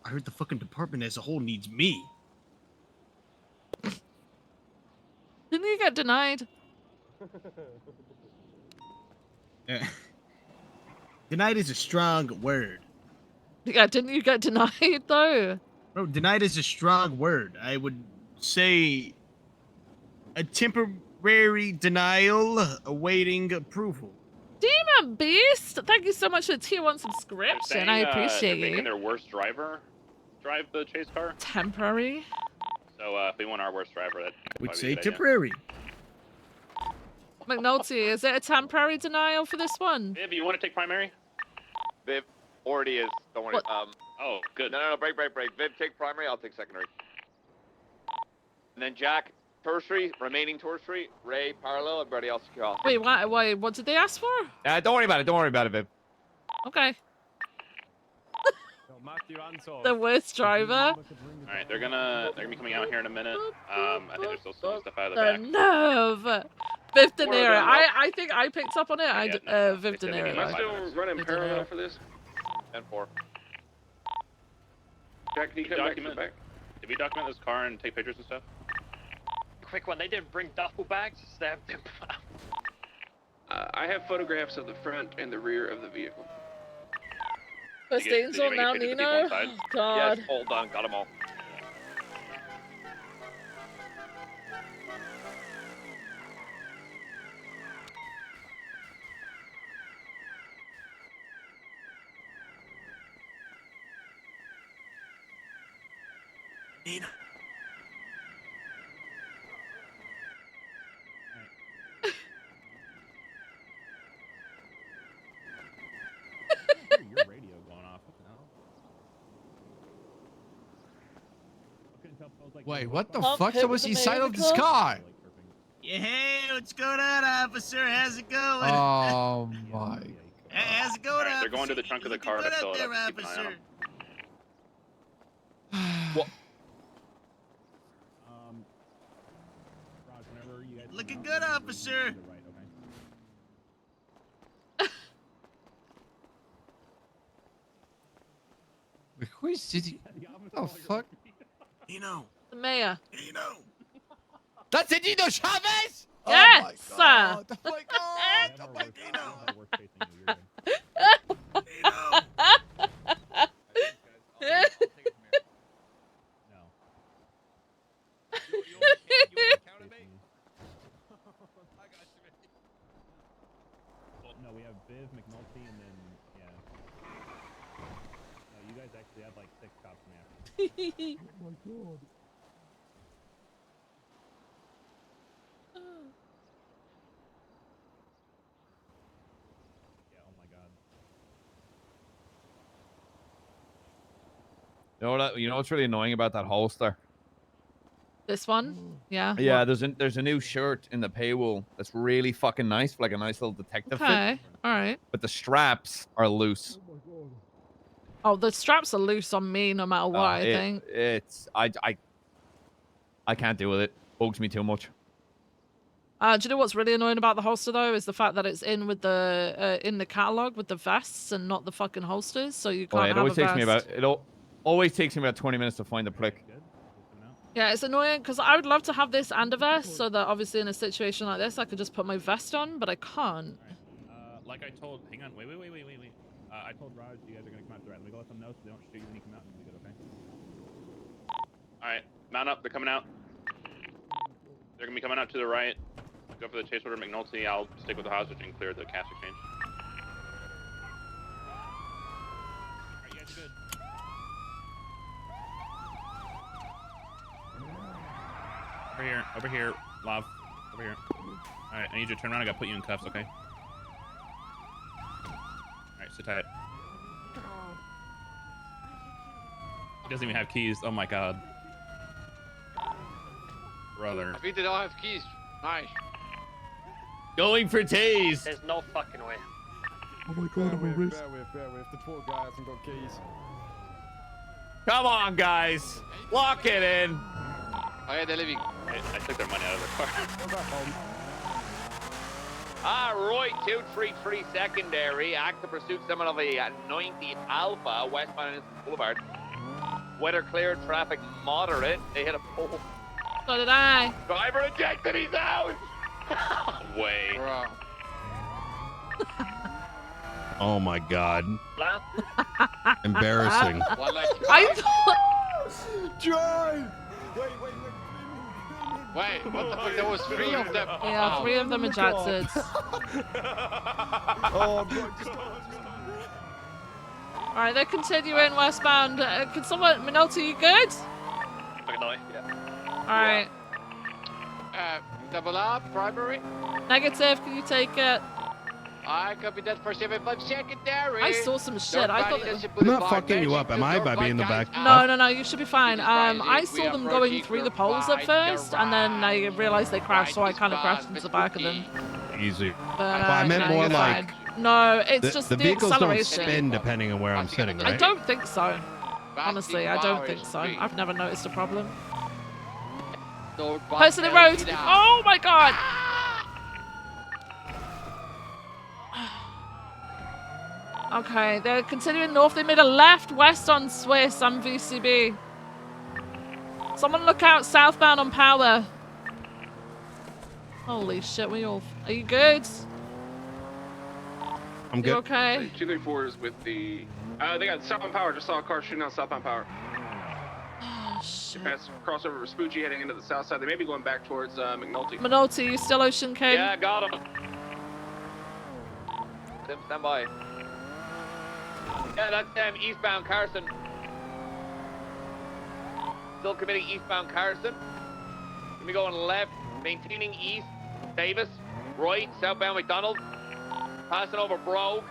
I heard the fucking department as a whole needs me. Didn't you get denied? Denied is a strong word. Yeah, didn't you get denied though? Bro, denied is a strong word. I would say a temporary denial awaiting approval. Demon Beast, thank you so much for the tier 1 subscription. I appreciate they're making you. their worst driver drive the chase car. Temporary. So if we want our worst driver, that Would might be say a good idea. temporary. McNulty, is it a temporary denial for this one? Viv, you want to take primary? Viv already is. Don't worry. What? Oh, good. No, break. Viv, take primary. I'll take secondary. And then Jack, tertiary, remaining tertiary. Ray, parallel. Everybody else secure off. Wait, what did they ask for? Don't worry about it. Don't worry about it, Viv. Okay. The worst driver. All right, they're gonna be coming out here in a minute. I think there's still some stuff out of the The back. nerve. Viv De Where are Niro. they? I think I picked up on it. Viv De Niro. Am I still running parallel for this? 10-4. Jack, can you come back to the back? Did we document this car and take pictures and stuff? Quick one, they didn't bring duffel bags. They have them. I have photographs of the front and the rear of the vehicle. First Angel, now Nino. Oh, God. Yes, all done. Got them all. Nina. Your radio going off. What the hell? I couldn't tell if I was like. Wait, what the Pump fuck? hit Someone's with the inside of this vehicle? car. Yeah, hey, what's going on, officer? How's it going? Oh my. Hey, how's it going, Alright, officer? they're going to the trunk of the car to Looking fill good it out up. there, Keep an eye on officer. them. What? Raj, whenever you guys Looking good, officer. right, okay? Wait, who is sitting? Oh fuck. Nino. The mayor. Nino. That's it, Nino Chavez. Yes. Oh my god. Oh my god. Oh my god. No, we have Viv, McNulty, and then yeah. No, you guys actually have like 6 cops in there. Oh my god. Yeah, oh my god. You know what's really annoying about that holster? This one? Yeah. Yeah, there's a new shirt in the paywall that's really fucking nice, like a nice little detective Okay. fit. All right. But the straps are loose. Oh, the straps are loose on me no matter what, I think. I can't deal with it. Bugs me too much. Do you know what's really annoying about the holster though is the fact that it's in with the in the catalog with the vests and not the fucking holsters, so you can't It have always a takes me vest. always takes me about 20 minutes to find the prick. Yeah, it's annoying because I would love to have this and a vest so that obviously in a situation like this I could just put my vest on, but I can't. Like I told, hang on, wait. I told Raj you guys are gonna come out to the right. Let me go let them know so they don't shoot you when you come out and be good, okay? All right, mount up. They're coming out. They're gonna be coming out to the right. Go for the chase order, McNulty. I'll stick with the hostage and clear the cash exchange. All right, you guys are good. Over here, Lav. Over here. All right, I need you to turn around. I gotta put you in cuffs, okay? All right, sit tight. He doesn't even have keys. Oh my god. Brother. I think they all have keys. Nice. Going for tase. There's no fucking way. Oh my god, I'm a risk. Bear with. The poor guy hasn't got keys. Come on, guys. Lock it in. Oh yeah, they're leaving. I took their money out of their car. Roy 233 secondary. Active pursuit someone of a 90 Alpha westbound Innocence Boulevard. Weather clear, traffic moderate. They hit a pole. So did I. Driver ejected. He's out. Way. Oh my god. Embarrassing. I thought... Drive! Wait, what the fuck? There was 3 of them. Yeah, 3 of them ejected. Oh, God, just Alright, they're continuing westbound. Can someone... McNulty, you good? Yeah. Alright. Double up, primary. Negative, can you take it? I copy that for 75 secondary. I saw some shit. I thought... I'm not fucking you up, am I, by being in the back? No, you should be fine. I saw them going through the poles at first, and then I realized they crashed, so I kind of crashed into the back of them. Easy. But, Well, I meant no, more you're like fine. No, it's just the the vehicles don't acceleration. spin depending on where I'm sitting, I right? don't think so. Honestly, I don't think so. I've never noticed a problem. Person in road. Oh my god. Okay, they're continuing north. They made a left west on Swiss on VCB. Someone look out southbound on Power. Holy shit, we all... Are you good? I'm You good. okay? 234 is with the... they got southbound Power. Just saw a car shooting out southbound Power. Oh, shit. They passed crossover Vespucci heading into the south side. They may be going back towards McNulty. Minolti, you still Ocean King? Yeah, got him. Tim, stand by. Yeah, that's them, eastbound Carson. Still committing eastbound Carson. Let me going left, maintaining east, Davis. Right, southbound McDonald. Passing over Brogue.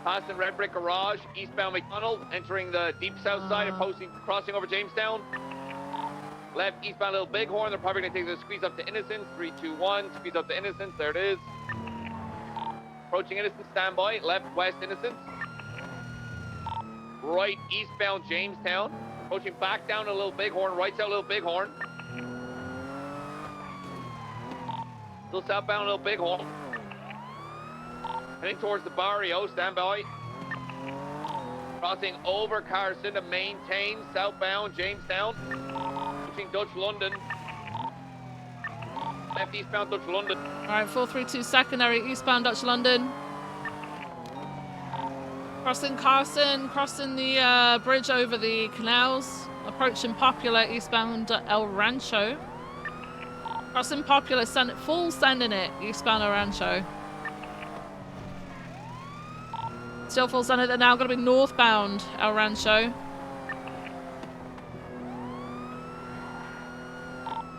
Passing Red Brick Garage, eastbound McDonald. Entering the deep south side and crossing over Jamestown. Left, eastbound Little Bighorn. They're probably going to take the squeeze up to Innocence. 3, 2, 1. Squeeze up to Innocence. There it is. Approaching Innocence, standby. Left, west, Innocence. Right, eastbound Jamestown. Approaching back down to Little Bighorn. Right out Little Bighorn. Still southbound Little Bighorn. Heading towards the barrio, standby. Crossing over Carson to maintain southbound Jamestown. Approaching Dutch London. Left eastbound Dutch London. Alright, 432 secondary, eastbound Dutch London. Crossing Carson, crossing the bridge over the canals. Approaching Popular, eastbound El Rancho. Crossing Popular, full sending it, eastbound El Rancho. Still full sending it, they're now going to be northbound El Rancho.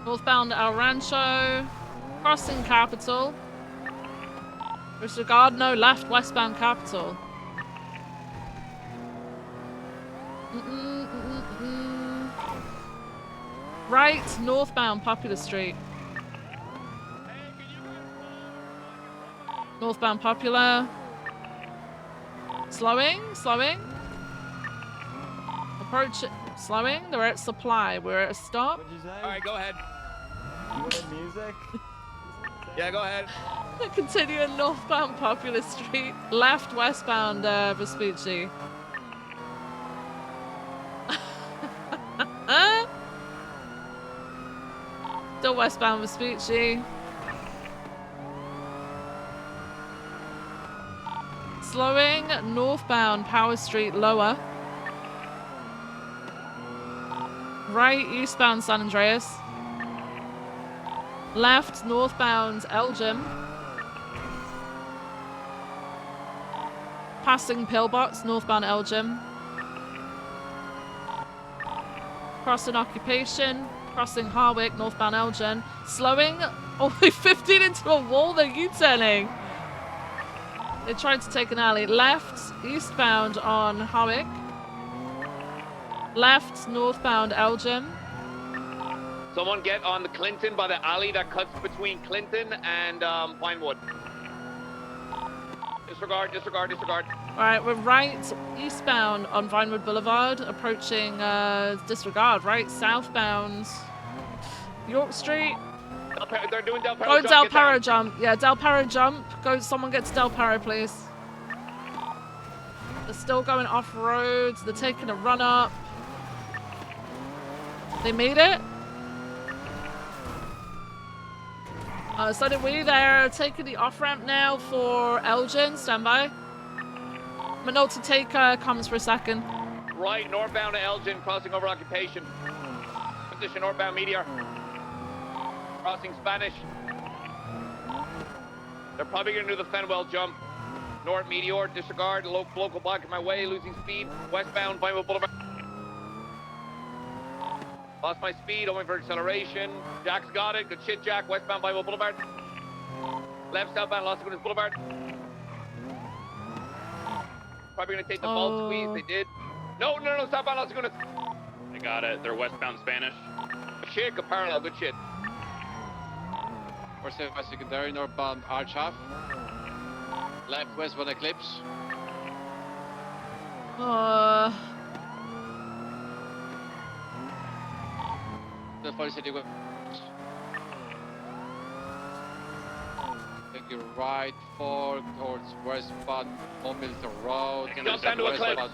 Northbound El Rancho. Crossing Capital. Disregard, no, left, westbound Capital. Right, northbound Popular Street. Northbound Popular. Slowing. Approach it. Slowing. They're at Supply. We're at a stop. All right, go ahead. You wanted music? Yeah, go ahead. Continuing northbound Popular Street. Left, westbound Vespucci. Still westbound Vespucci. Slowing northbound Power Street lower. Right, eastbound San Andreas. Left, northbound Elgin. Passing Pillbox, northbound Elgin. Crossing Occupation. Crossing Harwick, northbound Elgin. Slowing. Oh, 15 into a wall, they're U-turning. They tried to take an alley. Left, eastbound on Harwick. Left, northbound Elgin. Someone get on the Clinton by the alley that cuts between Clinton and Pinewood. Disregard. Alright, we're right eastbound on Vinewood Boulevard, approaching Disregard, right southbound York Street. They're doing Del Perro Go jump. Del Get down. Perro jump. Yeah, Del Perro jump. Go, someone get to Del Perro, please. They're still going off roads. They're taking a run up. They made it. So did we. They're taking the off ramp now for Elgin. Stand by. Minolta, take comms for a second. Right, northbound to Elgin, crossing over Occupation. Position northbound Meteor. Crossing Spanish. They're probably going to do the Fenwell jump. North Meteor, disregard, local block in my way, losing speed. Westbound, Vinewood Boulevard. Lost my speed, only for acceleration. Jack's got it, good shit, Jack. Westbound, Vinewood Boulevard. Left, southbound, Los Angeles Boulevard. Probably going to take the ball squeeze, they did. No, southbound, Los Angeles. They got it, they're westbound Spanish. Shit, good parallel, good shit. We're safe by secondary, northbound Arch half. Left westbound Eclipse. The 40 City West. Take your right fork towards westbound Milton Road. Jump down to Eclipse.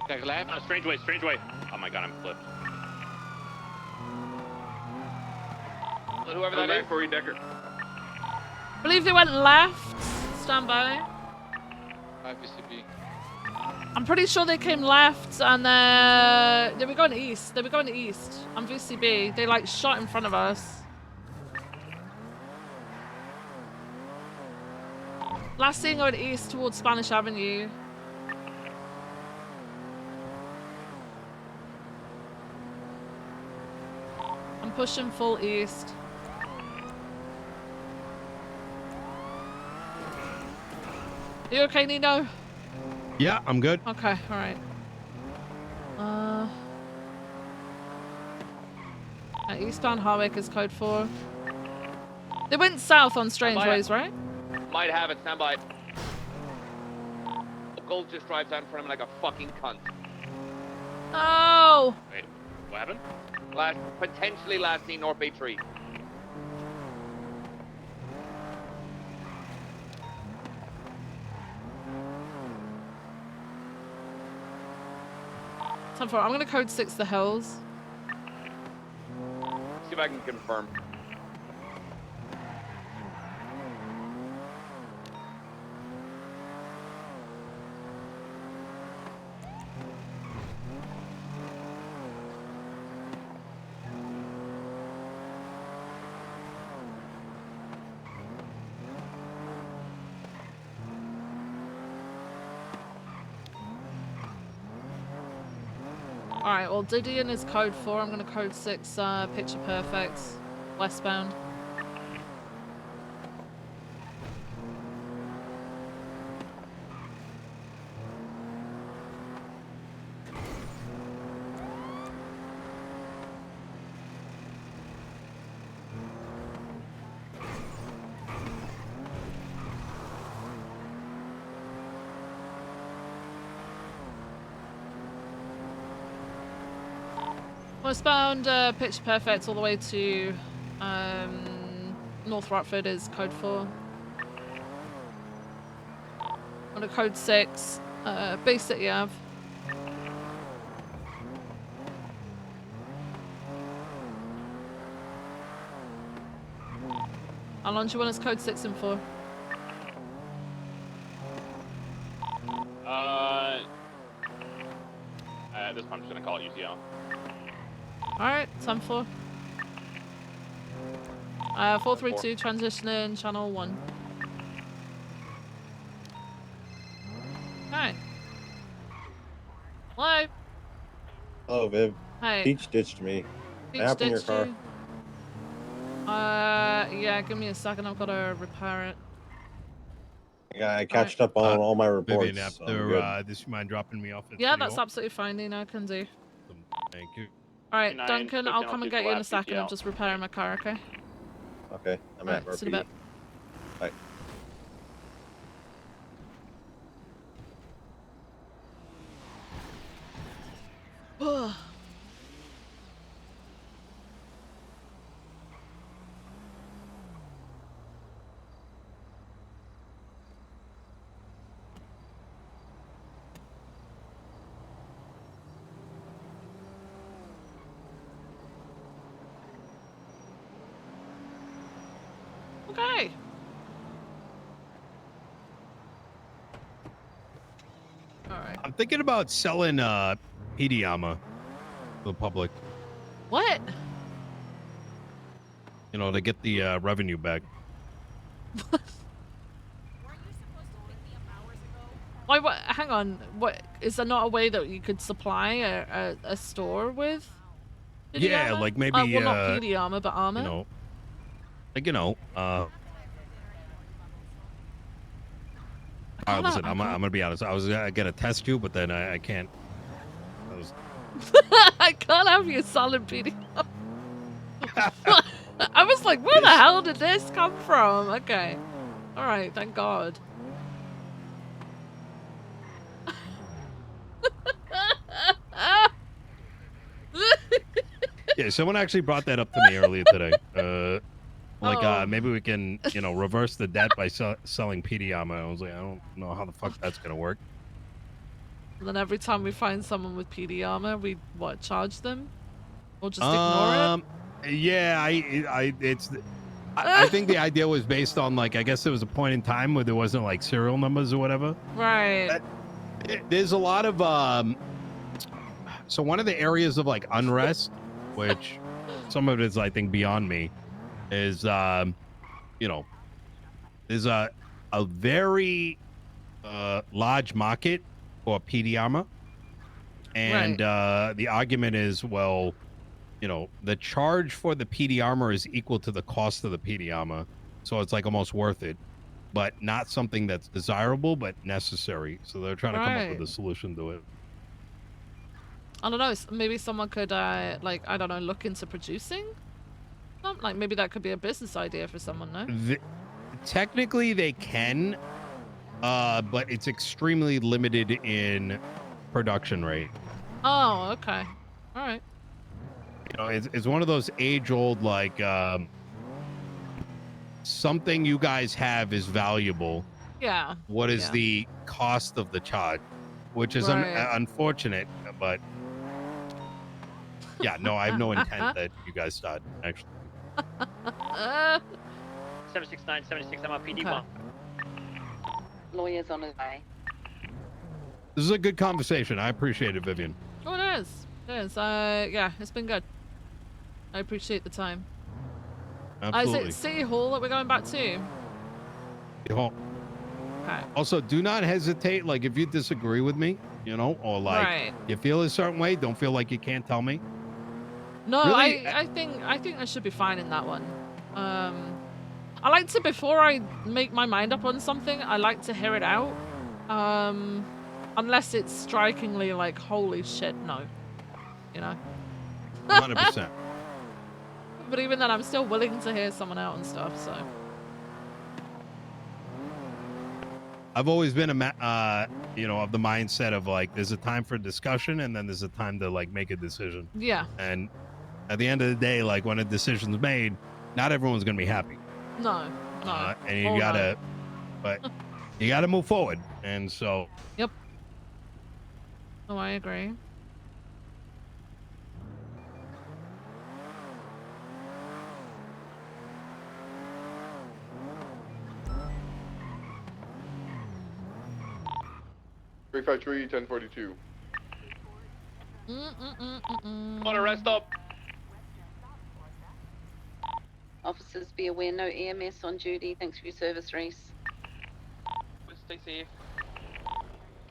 Take left. Strange way, strange way. Oh my god, I'm flipped. Whoever that is. For you, Decker. I believe they went left. Stand by. VCB. I'm pretty sure they came left and they were going east. They were going east on VCB. They like shot in front of us. Last thing going east towards Spanish Avenue. I'm pushing full east. You okay, Nino? Yeah, I'm good. Okay, alright. Eastbound Harwick is code 4. They went south on Strange Ways, right? Might have it, stand by. Gold just drives out in front of me like a fucking cunt. Oh! Wait, what happened? Potentially last seen North Bay 3. Time for it. I'm gonna code 6 the hills. See if I can confirm. Alright, well Didion is code 4. I'm gonna code 6 Picture Perfect. Westbound. Westbound Picture Perfect all the way to North Rockford is code 4. On a code 6, Bay City Ave. How long do you want us code 6 and 4? At this point, I'm just gonna call it UCL. Alright, time 4. 432 transitioning channel 1. Alright. Hello. Oh, Viv. Hey. Peach ditched me. Peach What happened in your ditched car? you? Yeah, give me a second. I've got to repair it. Yeah, I catched up on all my reports. Vivienne, so I'm after good. this, you mind dropping me off at Yeah, City that's Hall? absolutely fine, Nino. I can do. Thank you. Alright, 59, Duncan, I'll come and get you in a second. I'm PTL. just repairing my car, okay? Okay, I'm Alright, at see you in a RPD. bit. Bye. Ugh. Okay. Alright. I'm thinking about selling PD armor to the public. What? You know, to get the revenue back. Why? What? Hang on. What? Is there not a way that you could supply a store with? PD Yeah, armor? like maybe well, not PD armor, but armor. you know, like listen, I'm gonna be honest. I was gonna test you, but then I can't. I can't have you solid PD. I was like, where the hell did this come from? Okay. All right, thank God. Yeah, someone actually brought that up to me earlier today. Oh. Maybe we can, reverse the debt by selling PD armor. I was like, I don't know how the fuck that's gonna work. And then every time we find someone with PD armor, we charge them, or just ignore it. Yeah, I think the idea was based on like I guess there was a point in time where there wasn't like serial numbers or whatever. Right. There's a lot of so one of the areas of like unrest, which some of it is I think beyond me, is there's a very large market for PD armor, and the argument is, well, the charge for the PD armor is equal to the cost of the PD armor, so it's like almost worth it, but not something that's desirable but necessary. So they're trying to come up with a solution to it. I don't know. Maybe someone could, like, I don't know, look into producing. Like maybe that could be a business idea for someone. No. Technically, they can, but it's extremely limited in production rate. Oh, okay. All right. It's one of those age-old, like, something you guys have is valuable. Yeah. What is the cost of the charge? Which is unfortunate, but yeah, no, I have no intent that you guys start, actually. 769, 76, I'm on PD1. Lawyer's on his way. This is a good conversation. I appreciate it, Vivienne. Oh, it is. It is. Yeah, it's been good. I appreciate the time. Absolutely. Is it City Hall that we're going back to? Okay. Also, do not hesitate. Like, if you disagree with me, or like you feel a certain way, don't feel like you can't tell me. No, really? I think I should be fine in that one. I like to, before I make my mind up on something, I like to hear it out. Unless it's strikingly like, holy shit, no. 100%. But even then, I'm still willing to hear someone out and stuff, so. I've always been of the mindset of like, there's a time for discussion and then there's a time to like make a decision. Yeah. And at the end of the day, like when a decision's made, not everyone's going to be happy. No. And you gotta, but you gotta move forward. And so. Yep. Oh, I agree. Factory 1042. On a rest stop. Officers, be aware, no EMS on duty. Thanks for your service, Reese. Stay safe.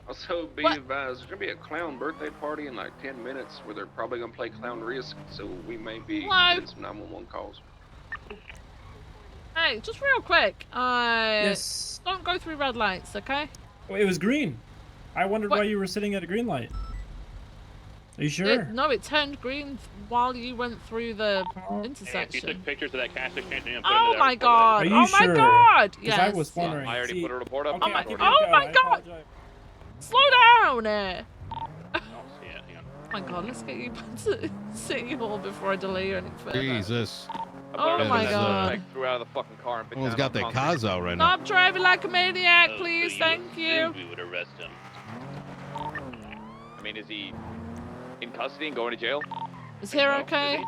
Also, be advised, there's gonna be a clown birthday party in like 10 minutes where they're probably gonna play Clown Risk, so we may be getting some 911 calls. Hey, just real quick. Yes. Don't go through red lights, okay? It was green. I wondered why you were sitting at a green light. Are you sure? No, it turned green while you went through the intersection. If you took pictures of that cash exchange and Oh my god! Oh my god! Yes. I was wondering. I already put a report up. Oh my god! Slow down! Oh my god, let's get you back to City Hall before I delay you any further. Jesus. Oh my god. I threw out of the fucking car and bit Everyone's down got on their concrete. cars out right now. Stop driving like a maniac, please. Thank you. We would arrest him. I mean, is he in custody and going to jail? Is here okay?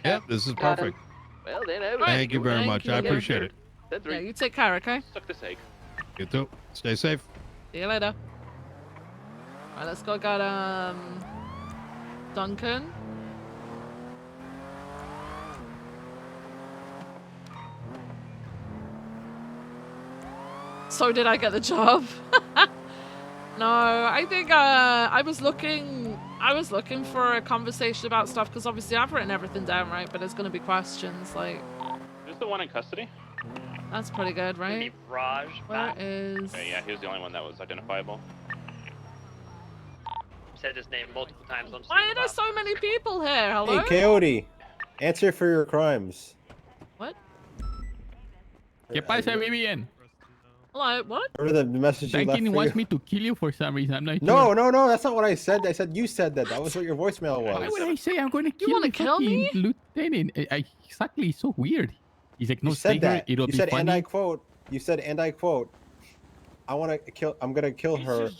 Yeah, this is perfect. Well, then, Thank you very much. I appreciate it. Yeah, you take care, okay? Suck this egg. You too. Stay safe. See you later. Alright, let's go get Duncan. So did I get the job? No, I think I was looking for a conversation about stuff because obviously I've written everything down, right? But there's gonna be questions like. Who's the one in custody? That's pretty good, right? Raj. Where is? Okay, yeah, he was the only one that was identifiable. Said his name multiple times on. Why are there so many people here? Hello? Hey, Coyote, answer for your crimes. ¿Qué pasa, Vivienne? Hello, what? Or the message you left Duncan for wants you. me to kill you for some reason. I'm not No, sure. no, that's not what I said. I said you said that. That was what your voicemail was. Why would I say I'm going to kill wanna the kill fucking lieutenant? Exactly, it's so weird. He's like, no, You stay said here. that. It'll You be said, funny. and I quote. You said, and I quote. I'm gonna kill her.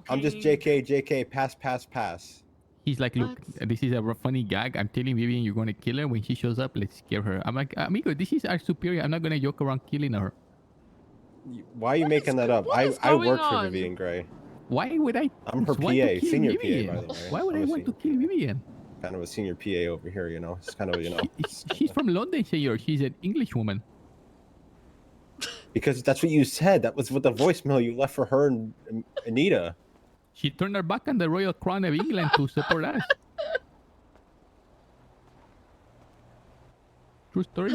I'm just JK, pass. He's like, look, this is a funny gag. I'm telling Vivian you're going to kill her. When she shows up, let's scare her. I'm like, amigo, this is our superior. I'm not going to joke around killing her. Why are you making that up? I going work for on? Vivian Gray. Why would I I'm her want to PA, kill senior Vivian? PA, by the way. Why would I want to kill Vivian? Kind of a senior PA over here, you know. It's kind of, you know. She's from London, senor. She's an English woman. Because that's what you said. That was what the voicemail you left for her and Anita. She turned her back on the royal crown of England to support us. True story.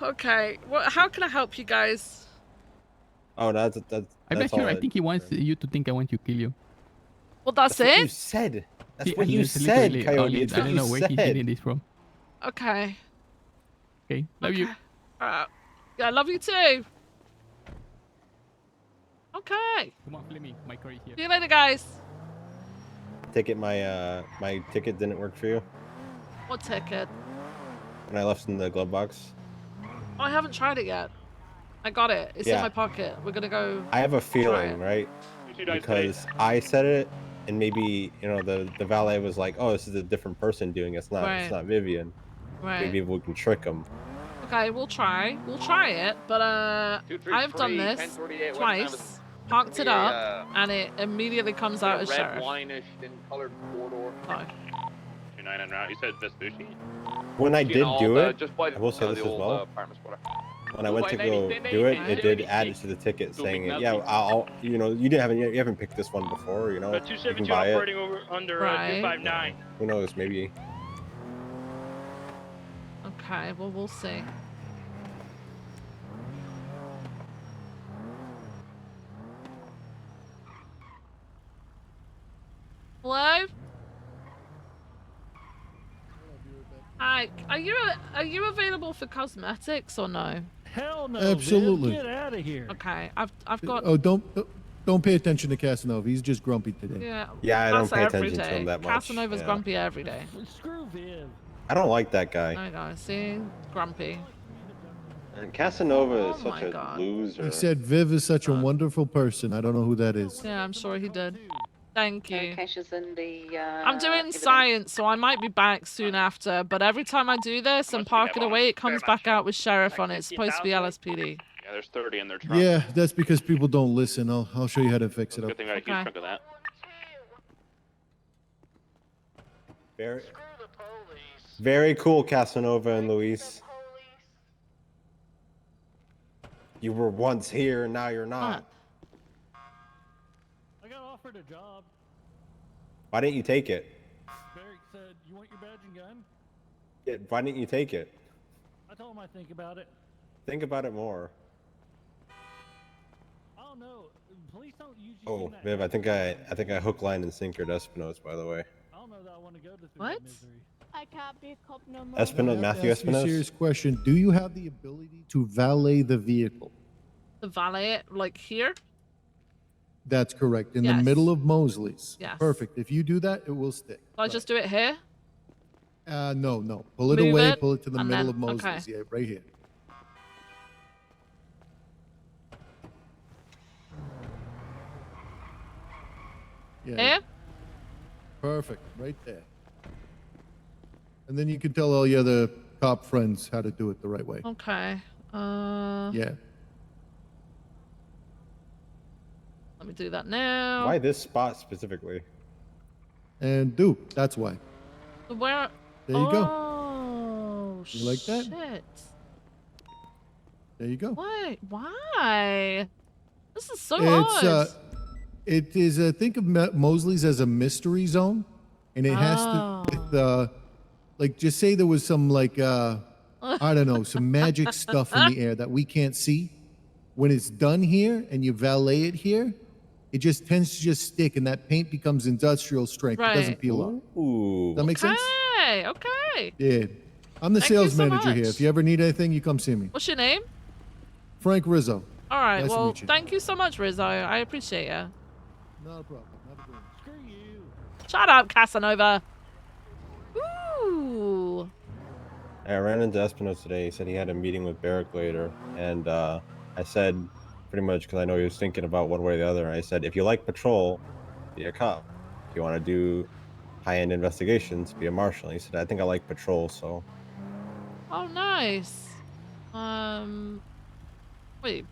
Okay. Well, how can I help you guys? Oh, that's I'm not all sure. I think he wants you to think I want to kill you. Well, that's what it. you said. That's See, what you it's said, literally Coyote. only- It's I what don't you know where he's said. getting this from. Okay. Okay, love you. Yeah, I love you too. Okay. Come on, Flemmy. My car is here. See you later, guys. Ticket, my ticket didn't work for you What ticket? when I left in the glove box. Oh, I haven't tried it yet. I got it. It's in Yeah. my pocket. We're gonna go. I have a try feeling, it. right? You guys Because I said it, and maybe the valet was like, "Oh, this is a different person doing it. It's not Right. it's not Vivian. Right. Maybe we can trick him." Okay, we'll try. We'll try it, but I've done this 1048 West twice. Memphis. Parked it Yeah, up, and it immediately comes out as red sheriff. wine-ish in colored four-door. Oh. 29 en route. You said Vespucci? When I You did know, do the- it, just by I will say the this as old, well. apartment squatter. When I went to go do it, it did add it to the ticket saying, "Yeah, I'll you haven't picked this one before, you know. You can 272 buy it. operating over under Right. 259. Who knows? Maybe." Okay, well, we'll see. Hello? Hi, are you available for cosmetics or no? Hell no. Absolutely. Viv, get out of here. Okay, I've got. Oh, don't pay attention to Casanova. He's just grumpy today. Yeah. Yeah, I don't that's pay every attention to him day. that much. Casanova's Yeah. grumpy every day. Screw Viv. I don't like that guy. I know. See, grumpy. And Casanova is Oh such my a God. loser. He said Viv is such a wonderful person. I don't know who that is. Yeah, I'm sure he did. Thank you. Cash is in the. I'm doing evidence. science, so I might be back soon after. But every time I do this and park it away, it comes back out with sheriff on it. It's supposed to be LSPD. Yeah, there's 30 in their trunk. Yeah, that's because people don't listen. I'll show you how to fix it Good up. thing I got a huge chunk of that. Very, very cool, Casanova and Luis. You were once here, and now you're not. I got offered a job. Why didn't you take it? Barrick said, "You want your badge and gun?" Yeah, why didn't you take it? I told him I think about it. Think about it more. I don't know. Police don't usually. Oh, Viv, I think I hook, line, and sinker Espinosa, by the way. I don't know that I want to go through What? that misery. I can't be a cop no more. Espinosa, Matthew Ask you a Espinosa. serious question. Do you have the ability to valet the vehicle? The valet, like here? That's correct. In the Yes. middle of Mosley's. Yes. Perfect. If you do that, it will stick. Do I just do it here? No. Pull it Move away. it, Pull it to the and middle then- of Mosley's. okay. Yeah, right here. Yeah. Here? Perfect. Right there. And then you can tell all your other cop friends how to do it the right way. Okay. Yeah. Let me do that now. Why this spot specifically? And that's why. Where? There you go. Oh, You like that? Shit. There you go. Why? Why? This is so It's odd. it is think of Mosley's as a mystery zone, and it has to with like just say there was some like I don't know, some magic stuff in the air that we can't see. When it's done here and you valet it here, it just tends to just stick, and that paint becomes industrial strength. It doesn't Right. peel off. Ooh. Does that make sense? Okay, okay. Yeah. I'm the Thank you sales so manager here. much. If you ever need anything, you come see me. What's your name? Frank Rizzo. All right. Nice to well, meet you. thank you so much, Rizzo. I appreciate you. Not a problem. Have a good one. Screw you. Shut up, Casanova. Ooh. I ran into Espinosa today. He said he had a meeting with Barrick later, and I said pretty much because I know he was thinking about one way or the other. I said, if you like patrol, be a cop. If you want to do high-end investigations, be a marshal. He said, I think I like patrol, so. Oh, nice. Wait.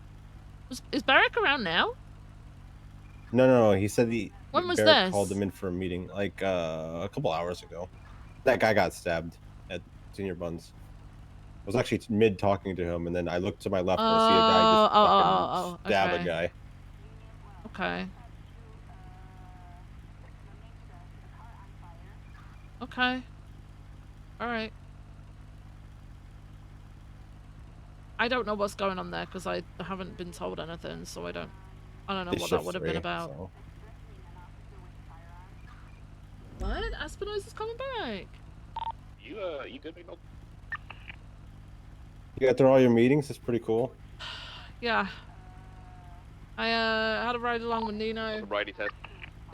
Is Barrick around now? No. He said When was Barrick this? called him in for a meeting like a couple hours ago. That guy got stabbed at Senior Buns. I was actually mid talking to him, and then I looked to my left and I see a guy just fucking stab a okay. guy. Okay. Okay. All right. I don't know what's going on there because I haven't been told anything, so I don't know It's what that shift would have been 3, about. so. What? Espinosa's coming back. You good, McNulty? You got through all your meetings. It's pretty cool. Yeah. I had a ride along with Nino. Sobriety test.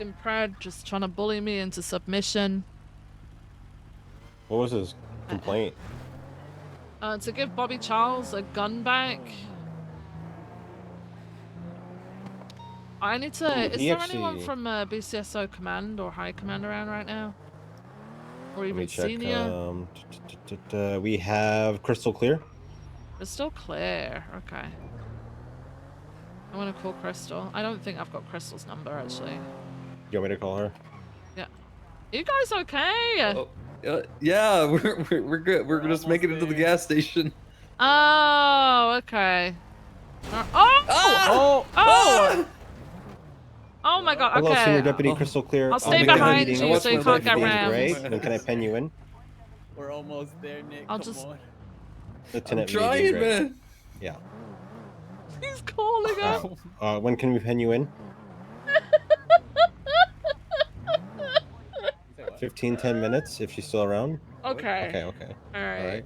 In Pred, just trying to bully me into submission. What was his complaint? To give Bobby Charles a gun back. I need to. Is he there anyone actually- from BCSO Command or High Command around right now? Or Let even me check. senior? We have Crystal Clear. It's still clear. Okay. I want to call Crystal. I don't think I've got Crystal's number actually. You want me to call her? Yeah. You guys okay? Yeah, we're good. We're just making it to the gas station. Oh, okay. Oh! Oh my god, okay. Hello, Senior Deputy Crystal Clear. I'll stay we got a behind meeting you with so you the can't get Lieutenant Gray. rammed. Then can I pen you in? We're almost there, Nick. I'll Come just- on. Lieutenant I'm trying, Gray. man. Yeah. He's calling up. When can we pen you in? 10 minutes if she's still around. Okay. Okay. Alright.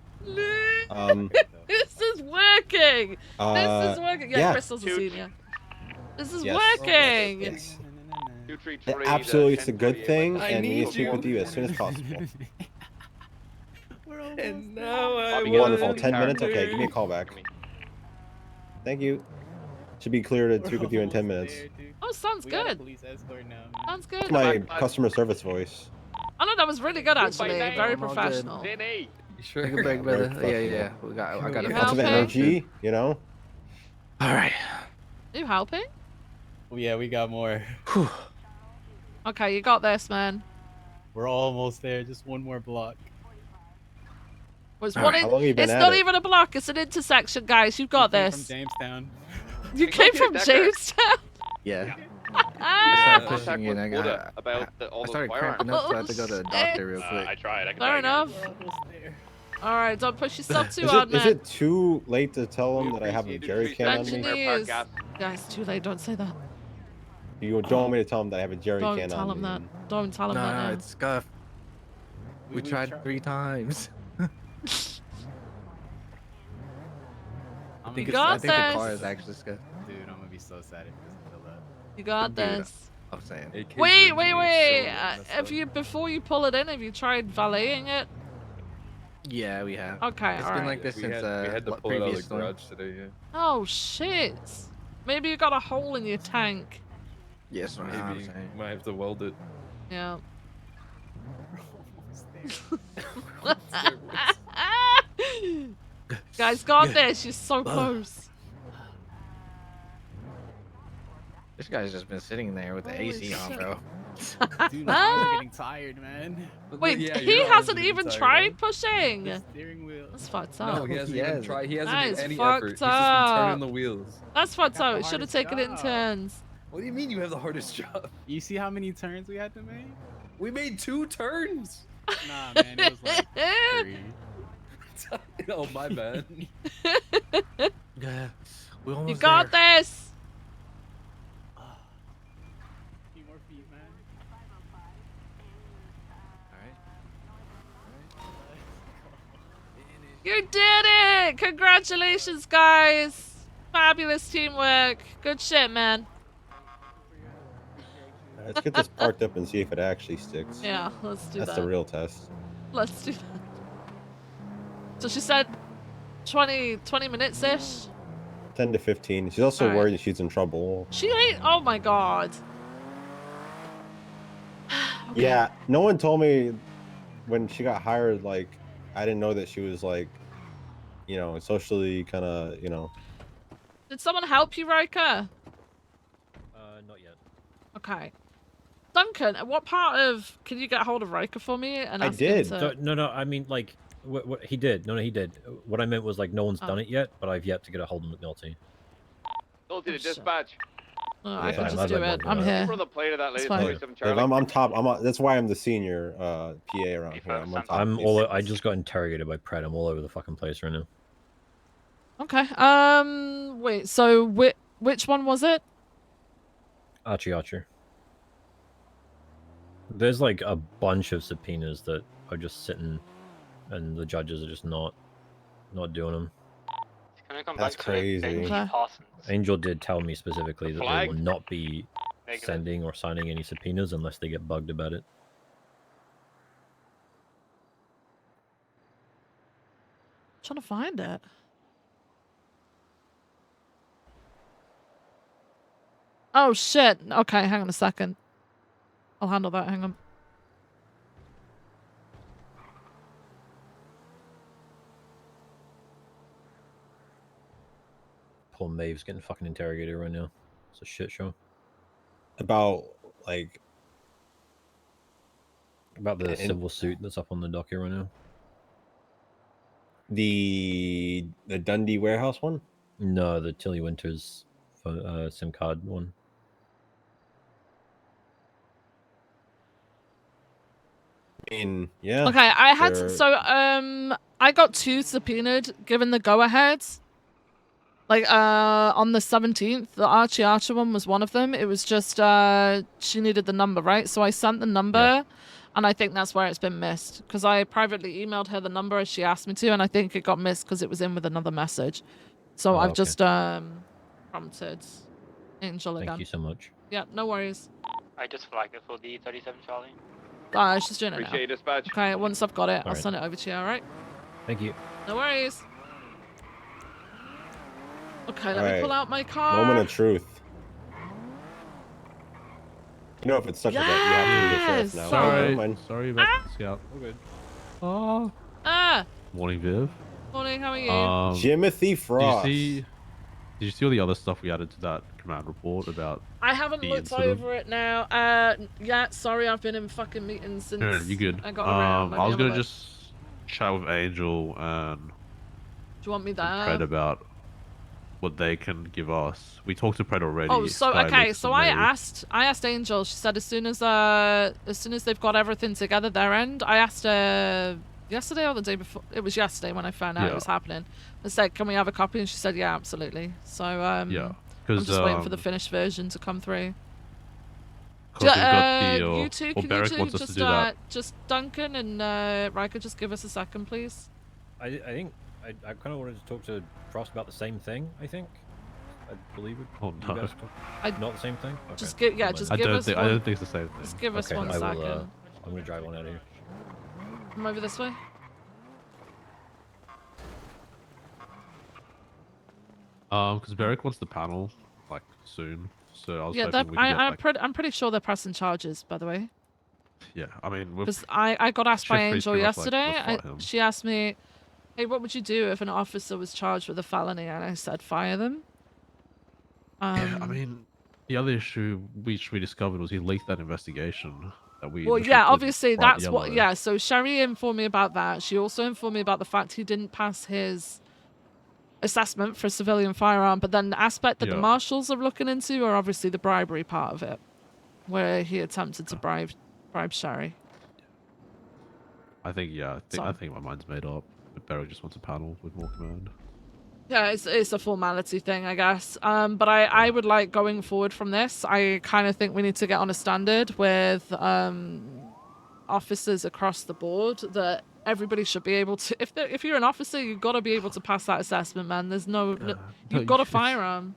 This is working! This is working! Yeah, yeah. Crystal's a senior. This is Yes. working! Yes. Absolutely, it's a good thing, and we need to speak with you as soon as possible. And now I Wonderful. 10 minutes? Okay, give me a call back. Thank you. Should be clear to speak with you in 10 minutes. Oh, sounds good. Sounds good. It's my customer service voice. Oh no, that was really good actually. Very I'm all good. professional. Vinny. Sure. Take a break, brother. Very Yeah. I got You Lots of helping? energy, you know? Alright. You helping? Yeah, we got more. Okay, you got this, man. We're almost there. Just one more block. It's, All one right. in- How long you been it's at not it? even a block, it's an intersection, guys. You've got From this. Jamestown. You came from Jamestown? Yeah. Ah! I started pushing it. I got. About I started cramping up, so I had to go to the doctor real quick. I tried. I can Fair try again. enough. Alright, don't push yourself too Is hard, it, man. is it too late to tell them that I have a jerry can on me? Engineers. Guys, too late. Don't say that. You don't want me to tell them that I have a jerry Don't can tell on him me? that. Don't tell him that now. it's scuff. We tried 3 times. I You got think the this. car is actually scuffed. Dude, I'm gonna be so sad if it doesn't fill up. You got Dude, this. I'm saying. Wait. Have you, before you pull it in, have you tried valeting it? Yeah, we have. Okay, It's alright. been like this We since had to pull it out of previous the storm. garage today. Yeah. Oh shit. Maybe you got a hole in your tank. Yes, Maybe might have to weld it. Yeah. Guys, got this. You're so close. This guy's just been sitting there with the Holy AC on, shit. bro. Dude, my arms are getting tired, man. Wait, Yeah, he your arms hasn't are even tired, tried pushing. The steering wheel. That's fucked No, up. he hasn't He even hasn't. tried. He hasn't That made is any fucked effort. He's just been up. turning the wheels. That's fucked Got up. the It should have hardest taken it in job. turns. What do you mean you have the hardest job? You see how many turns we had to make? We made 2 turns. Nah, man, it was like 3. Oh, my bad. Yeah, we almost You got there. this. Few more feet, man. You did it! Congratulations, guys. Fabulous teamwork. Good shit, man. Let's get this parked up and see if it actually sticks. Yeah, let's do That's that. the real test. Let's do that. So she said 20 minutes-ish? 10 to 15. She's also All right. worried that she's in trouble. She ain't... Oh, my God. Okay. Yeah, no one told me when she got hired, like, I didn't know that she was, like, you know, socially kind of, you know. Did someone help you, Riker? Not yet. Okay. Duncan, what part of... Can you get hold of Riker for me? And I ask him did. to- No, I mean, like, what he did. No, he did. What I meant was, like, no one's Oh. done it yet, but I've yet to get a hold of McNulty. McNulty to shit. dispatch. Oh, I Yeah. can Fine, just I'd do like it. one for I'm that. here. From the plate of that lady, It's fine. 37 Like, Charlie. I'm top. That's why I'm the senior PA around here. I'm on top. I'm of all. these. I just got interrogated by Pred. I'm all over the fucking place right now. Okay. Wait. So which one was it? Archer. There's like a bunch of subpoenas that are just sitting, and the judges are just not doing them. Can I come That's back crazy. to Okay. Parsons? Angel did tell me specifically that they Flag? will not be Negative. sending or signing any subpoenas unless they get bugged about it. I'm trying to find it. Oh shit. Okay, hang on a second. I'll handle that. Hang on. Poor Maeve's getting fucking interrogated right now. It's a shit show. About, like... About the civil suit that's up on the docket right now. The Dundee warehouse one? No, the Tilly Winters SIM card one. I mean, yeah. Okay, I had they're- so I got 2 subpoenaed given the go ahead. Like on the 17th, the Archer one was one of them. It was just she needed the number, right? So I sent the number, and I think that's where it's been missed because I privately emailed her the number as she asked me to, and I think it got missed because it was in with another message. So I've okay. just prompted Angel again. Thank you so much. Yeah, no worries. I just flagged it for the 37 Charlie. She's doing it now. Appreciate dispatch. Okay, once I've got it, I'll Alright. send it over to you. All right. Thank you. No worries. Okay, let me Alright, pull out my car. Moment of truth. You know, if it's such a bet, you have to be the sheriff now. Sorry. Never mind. Sorry about the scout. We're good. Oh. Ah, Morning, Viv. morning. How are you? Jimothy Frost. Did you see all the other stuff we added to that command report about? I haven't the looked incident? over it now. Yeah, sorry, I've been in fucking meetings since. No, you good? I got around. Let I me was have a gonna look. just chat with Angel and Do you want me Pred there? about what they can give us. We talked to Pred already. Oh, so by okay. Lucas So and I Maeve. asked Angel. She said as soon as they've got everything together their end. I asked her yesterday or the day before. It was yesterday when I found out it Yeah. was happening. I said, "Can we have a copy?" And she said, "Yeah, absolutely." So Yeah, I'm because just waiting for the finished version to come through. they've got the You two, or can Beric you two wants us to just do that. just Duncan and Riker, just give us a second, please. I think I kind of wanted to talk to Frost about the same thing. I think. I believe it. Oh You no. guys talk- Not the same thing. Okay. Just give, yeah, never just mind. give us I one. don't think it's the same thing. Just give us Okay, one I will, second. I'm gonna drive one out of here. Come over this way. Because Beric wants the panel like soon, so I was Yeah, hoping we could get, like, I'm pretty sure they're pressing charges, by the way. yeah. I mean, we've Because I got asked by Shift Angel pretty much, like, yesterday. let's fight him. She asked me, "Hey, what would you do if an officer was charged with a felony?" And I said, "Fire them." yeah, I mean, the other issue which we discovered was he leaked that investigation that we. Well, the yeah, ship was obviously bright that's what. yellow. Yeah, so Sherry informed me about that. She also informed me about the fact he didn't pass his assessment for a civilian firearm. But then the aspect that the Yeah. marshals are looking into are obviously the bribery part of it, where he attempted to bribe Sherry. I think yeah. So- I think my mind's made up. But Beric just wants a panel with more command. Yeah, it's a formality thing, I guess. But I would like going forward from this. I kind of think we need to get on a standard with officers across the board that everybody should be able to. If you're an officer, you've got to be able to pass that assessment, man. There's no, you've got a firearm.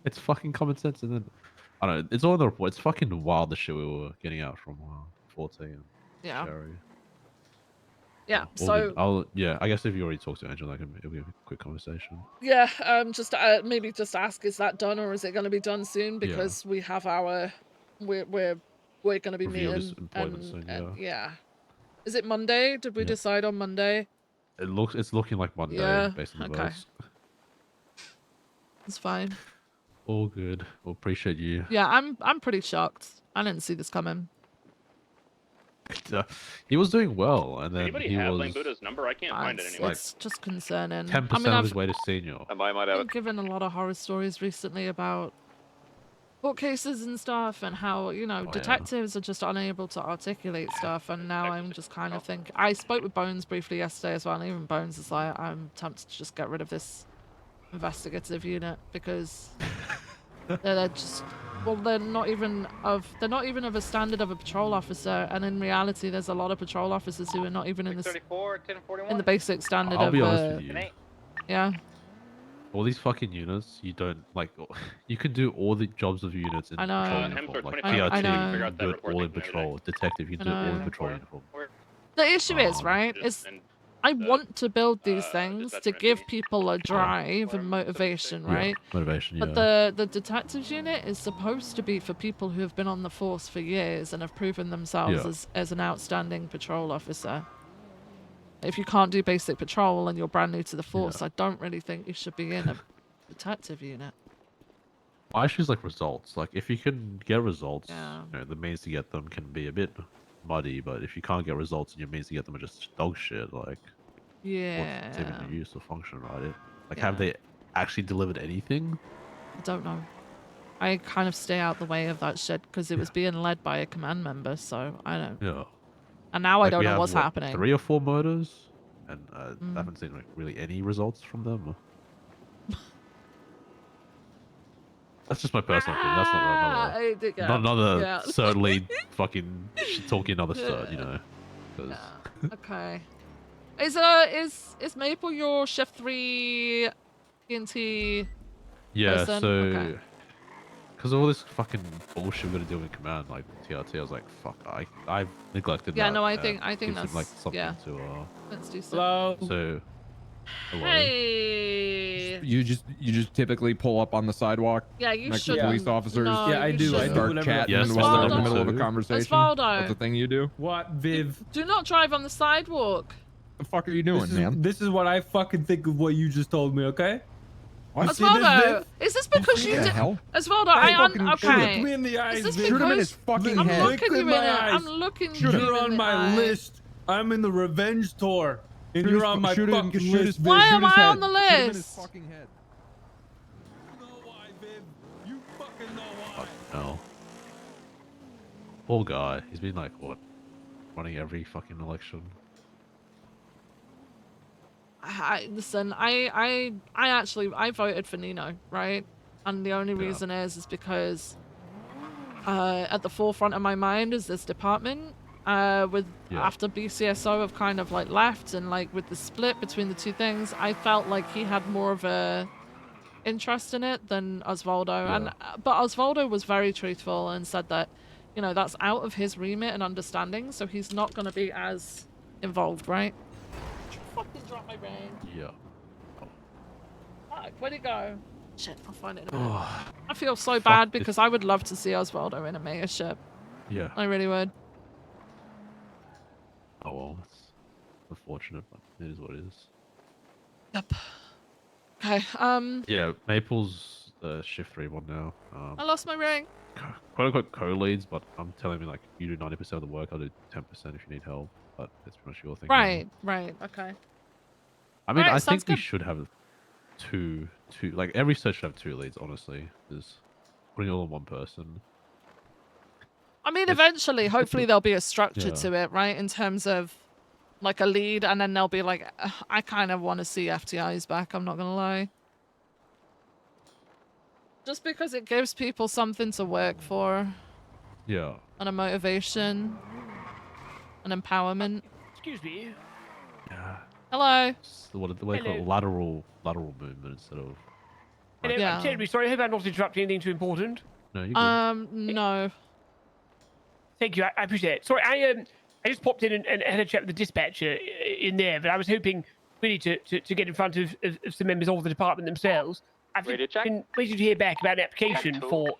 It's fucking common sense, and then I don't know. It's all in the report. It's fucking wild the shit we were getting out from 14 and Yeah. Sherry. Yeah. All So good. Yeah. I guess if you already talked to Angela, it'll be a quick conversation. yeah, just maybe just ask, is that done or is it going to be done soon? Because we have our, we're going to be Review of his meeting employment soon, yeah. Is it Monday? Did we decide on Monday? It's looking like Monday based on the votes. It's fine. All good. Well, appreciate you. Yeah, I'm pretty shocked. I didn't see this coming. He was doing well, and then Anybody he have was Lane Buddha's number? I can't find it anymore. It's just concerning. 10% of his way to senior. I might have I've it. been given a lot of horror stories recently about court cases and stuff, and how, you know, detectives are just unable to articulate stuff, and now I'm just kind of thinking. I spoke with Bones briefly yesterday as well, and even Bones is like, I'm tempted to just get rid of this investigative unit because they're just, well, they're not even of a standard of a patrol officer, and in reality there's a lot of patrol officers who are not even in the basic standard I'll of be honest with you. yeah. All these fucking units, you don't like. You can do all the jobs of units in I know. patrol uniform, like I PRT. know. You can do it all in patrol. Detective, you can do it all in patrol uniform. The issue is, right, is I want to build these things to give people a drive and motivation, right? Motivation, yeah. But the detectives unit is supposed to be for people who have been on the force for years and have proven themselves as an outstanding patrol officer. If you can't do basic patrol and you're brand new to the force, I don't really think you should be in a detective unit. My issue is like results. Like if you can get results, you know, the means to get them can be a bit muddy. But if you can't get results and your means to get them are just dog shit, like what's even the use or function, right? Like have they actually delivered anything? I don't know. I kind of stay out the way of that shit because it was being led by a command member, so I don't. Yeah. And now I don't know what's happening. 3 or 4 murders, and I haven't seen like really any results from them. That's just my personal opinion. That's not another third lead fucking talking another third, you know. Okay. Is Maple your shift 3 TNT person? So because of all this fucking bullshit we're gonna deal with command, like TRT, I was like, fuck, I've neglected that. Yeah, no, I think gives that's him, like something to let's do so. Hello. So hello. Hey. You just typically pull up on the sidewalk. Yeah, you next should. to police officers. No, Yeah, I do. I do Start whatever. chatting Yes, while they're in the Osvaldo. middle of a conversation. Osvaldo. What's the thing you do? What, Viv? Do not drive on the sidewalk. The fuck are you doing, man? This is what I fucking think of what you just told me, okay? Osvaldo, is this because you did? Osvaldo, okay. Look me in the eyes, Is this Viv. Shoot him in his fucking I'm head. looking you in I'm looking you You're in on the my eye. list. I'm in the revenge tour. And Shoot you're his- on my shoot his- fucking shoot his- list, Viv. Why shoot am his I head. on the Shoot him in his list? fucking head. You know why, Viv. You fucking know why. No. Poor guy. He's been like what, running every fucking election. Listen, I actually voted for Nino, right? And the only reason is because at the forefront of my mind is this department. After BCSO have kind of like left, and like with the split between the two things, I felt like he had more of a interest in it than Osvaldo. And but Osvaldo was very truthful and said that, you know, that's out of his remit and understanding, so he's not going to be as involved, right? Fucking drop my brain. Yeah. Fuck, where'd it go? Shit, I'll find it in a minute. I feel so bad because I would love to see Osvaldo in a mayorship. Yeah. I really would. Oh well, it's unfortunate, but it is what it is. Yep. Okay, Yeah, Maple's the shift 3 one now. I lost my ring. Quote unquote co-leads, but I'm telling me like you do 90% of the work, I'll do 10% if you need help. But that's pretty much your thing. Right, okay. I mean, Alright, I sounds think we good. should have two, like every search should have 2 leads, honestly. Is putting it all in one person. I mean, eventually, hopefully there'll be a structure Yeah. to it, right? In terms of like a lead, and then they'll be like, I kind of want to see FTIs back, I'm not gonna lie. Just because it gives people something to work for. Yeah. And a motivation. An empowerment. Excuse me. Yeah. Hello. So what do they call it? Lateral movement instead of. Hello, Yeah. I'm terribly sorry. I hope I'm not interrupting anything too important. No, you're good. No. Thank you. I appreciate it. Sorry, I just popped in and had a chat with the dispatcher in there, but I was hoping really to get in front of some members of the department themselves. I've been waiting to hear back about an application for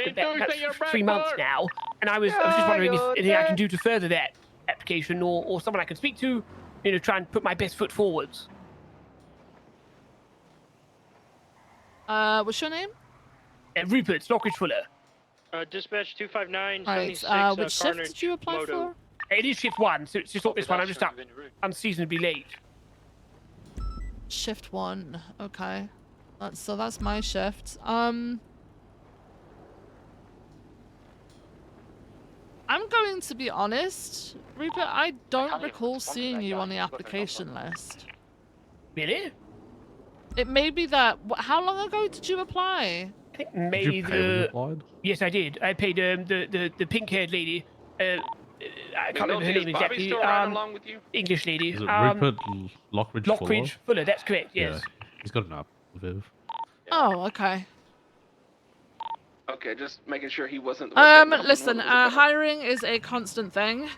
about 3 months now, and I was just wondering if anything I can do to further that application, or someone I can speak to, try and put my best foot forwards. What's your name? Rupert Stockridge Fuller. Dispatch 259 Right. 76. Which shift did you apply for? It is shift 1, so it's just not this one. I'm just unseasonably late. Shift 1. Okay. That's my shift. I'm going to be honest, Rupert, I don't recall seeing you on the application list. Really? It may be that... How long ago did you apply? I think maybe Yes, I did. I paid the pink-haired lady. I can't remember her name exactly. Still riding along with you? English lady. Is it Rupert Lockridge Fuller? That's correct. Yes. Yeah, he's got an app, Viv. Oh, okay. Okay, just making sure he wasn't. Listen, hiring is a constant thing.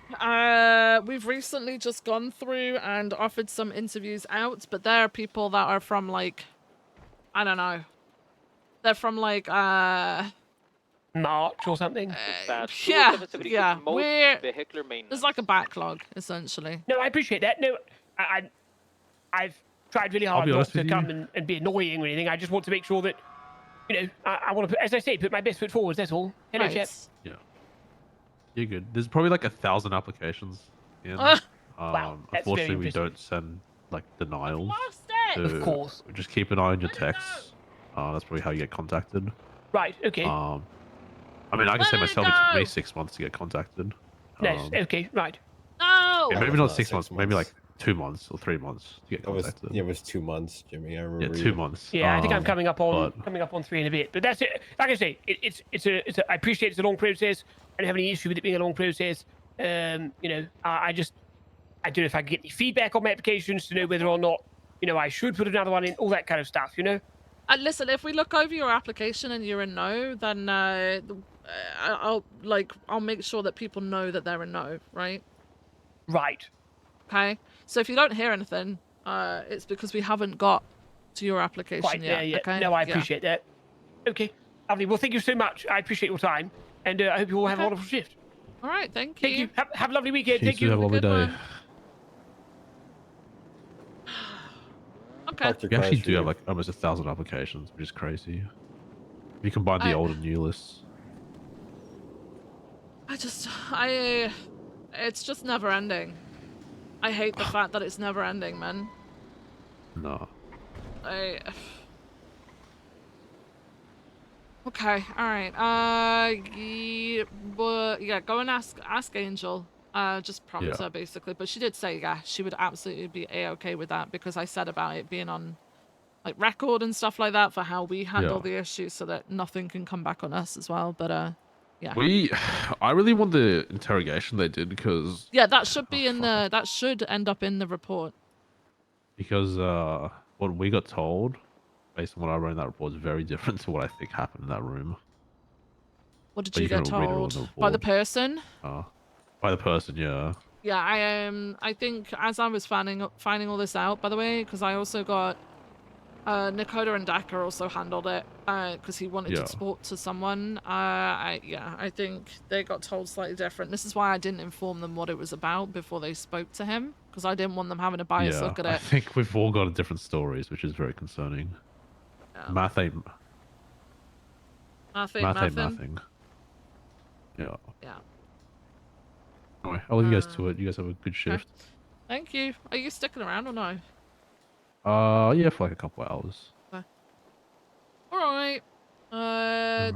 We've recently just gone through and offered some interviews out, but there are people that are from, like, I don't know. They're from, like, March or something? Yeah. There's like a backlog, essentially. No, I appreciate that. No, I've tried really hard not to come and be annoying or anything. I just want to make sure that, I want to, as I say, put my best foot forward. That's all. Hello, chap. Yeah. You're good. There's probably like 1,000 applications. In. Wow, that's unfortunately, very we don't send like denials. So Of course. Just keep an eye on your texts. That's probably how you get contacted. Right. Okay. I mean, I can say myself, it took me 6 months to get contacted. Nice. Okay. Right. No. Yeah, maybe not 6 months. Maybe like 2 months or 3 months to get contacted. It was 2 months, Jimmy. I remember. Yeah, 2 months. Yeah, I think I'm coming up on 3 in a bit. But that's it. Like I say, I appreciate it's a long process. I don't have any issue with it being a long process. I don't know if I can get any feedback on my applications to know whether or not, I should put another one in, all that kind of stuff, Listen, if we look over your application and you're a no, then I'll make sure that people know that they're a no, right? Right. Okay. So if you don't hear anything, it's because we haven't got to your application Quite yet. there yet. Okay? No, I appreciate that. Okay. Lovely. Well, thank you so much. I appreciate your time, and I hope you all have a wonderful shift. All right. Thank you. Thank you. Have a lovely weekend. Thank you. Have a lovely day. Okay. We actually do have like almost 1,000 applications, which is crazy. If you combine the old and new lists. It's just never ending. I hate the fact that it's never ending, man. No. Okay, alright. Yeah, go and ask Angel. Just prompt her, basically. But she did say, yeah, she would absolutely be A-okay with that, because I said about it being on, like, record and stuff like that for how we handle the issue so that nothing can come back on us as well. But, yeah. I really want the interrogation they did, because... Yeah, that should be in the... That should end up in the report. Because, what we got told, based on what I wrote in that report, is very different to what I think happened in that room. What did you get told? By the person? By the person, yeah. Yeah, I think as I was finding all this out, by the way, because I also got Nakoda and Daka also handled it because he wanted to talk to someone. I think they got told slightly different. This is why I didn't inform them what it was about before they spoke to him, because I didn't want them having a biased look at it. I think we've all got different stories, which is very concerning. Yeah. Math ain't mathing. Yeah. Yeah. Anyway, I'll leave you guys to it. You guys have a good shift. Thank you. Are you sticking around or no? Yeah, for like a couple hours. Okay. All right.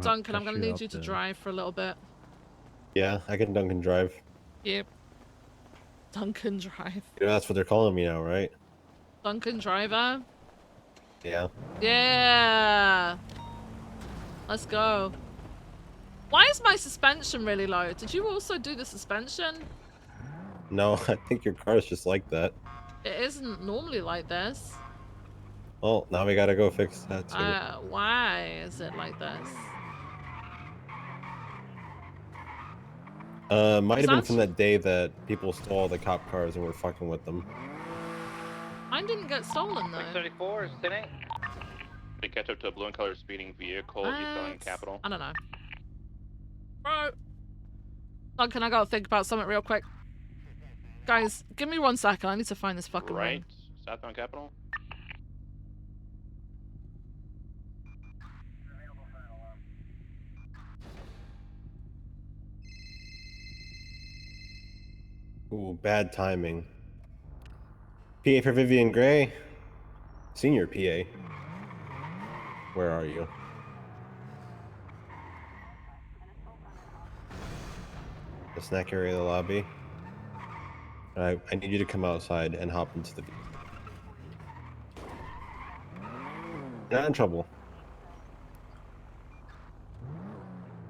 Duncan, I'm catch gonna you need up you to then. drive for a little bit. Yeah, I can Duncan drive. Yep. Duncan drive. You know, that's what they're calling me now, right? Duncan driver. Yeah. Yeah. Let's go. Why is my suspension really low? Did you also do the suspension? No, I think your car is just like that. It isn't normally like this. Well, now we gotta go fix that too. Why is it like this? Might have been Sounds- from that day that people stole the cop cars and were fucking with them. Mine didn't get stolen though. 634 is sitting. They catch up to a blue and color speeding vehicle eastbound Capitol. I don't know. Bro. Duncan, I gotta think about something real quick. Guys, give me 1 second. I need to find this fucking Right, ring. southbound Capitol. Ooh, bad timing. PA for Vivienne Gray. Senior PA. Where are you? The snack area of the lobby. I need you to come outside and hop into the vehicle. Not in trouble.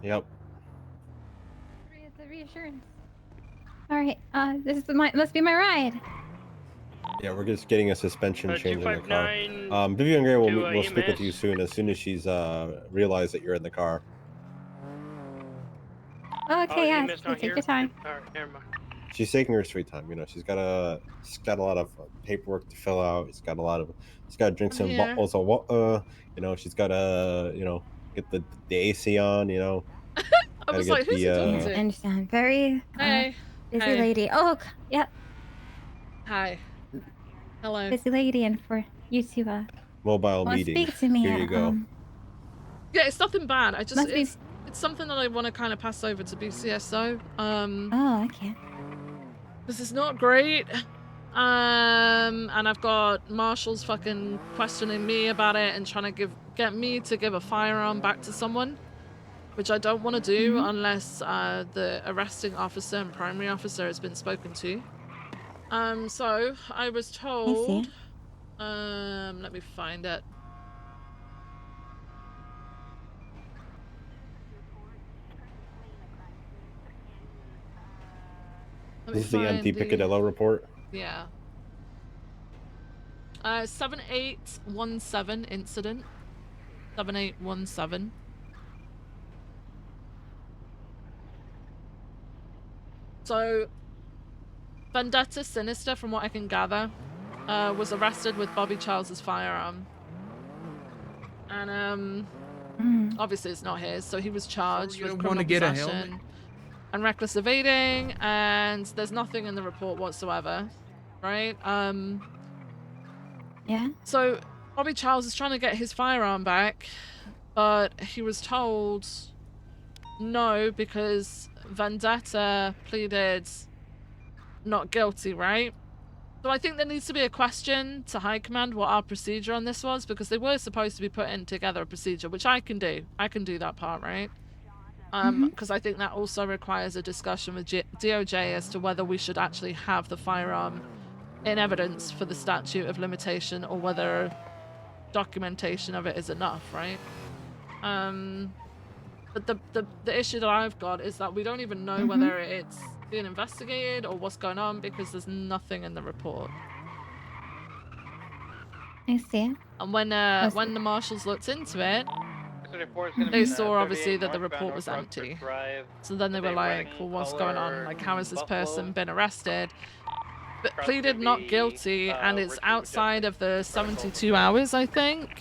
Yep. The reassurance. All right. This is must be my ride. Yeah, we're just getting a suspension change in the car. 259 Vivienne Gray to, will speak with EMS. you soon as she's realized that you're in the car. Okay, yeah. EMS not Take here? your time. Alright, never mind. She's taking her sweet time. You know, she's got a lot of paperwork to fill out. She's got to drink some Here. bottles of water. You know, she's got to get the AC on. You know. I was like, who's he talking to? I understand. Very Hey. busy Hey. lady. Oh, yep. Hi. Hello. Busy lady, and for you to Mobile want to meeting. speak to me. Here you go. Yeah, it's nothing bad. I just Must be- it's something that I want to kind of pass over to BCSO. Oh, okay. This is not great. And I've got marshals fucking questioning me about it and trying to get me to give a firearm back to someone, which I don't want to do unless the arresting officer and primary officer has been spoken to. So I was told. Let me find it. This is the empty Picadillo report. Yeah. 7817 incident. 7817. So, Vendetta Sinister, from what I can gather, was arrested with Bobby Charles's firearm. And, obviously it's not his, so he was charged with criminal possession and reckless evading, and there's nothing in the report whatsoever, right? Yeah. So Bobby Charles is trying to get his firearm back, but he was told no because Vendetta pleaded not guilty, right? So I think there needs to be a question to High Command what our procedure on this was, because they were supposed to be putting together a procedure, which I can do. I can do that part, right? Because I think that also requires a discussion with DOJ as to whether we should actually have the firearm in evidence for the statute of limitation, or whether documentation of it is enough, right? But the issue that I've got is that we don't even know whether it's being investigated or what's going on, because there's nothing in the report. I see. And when the marshals looked into it, they saw obviously that the report was empty. So then they were like, well, what's going on? Like, how has this person been arrested? But pleaded not guilty, and it's outside of the 72 hours, I think.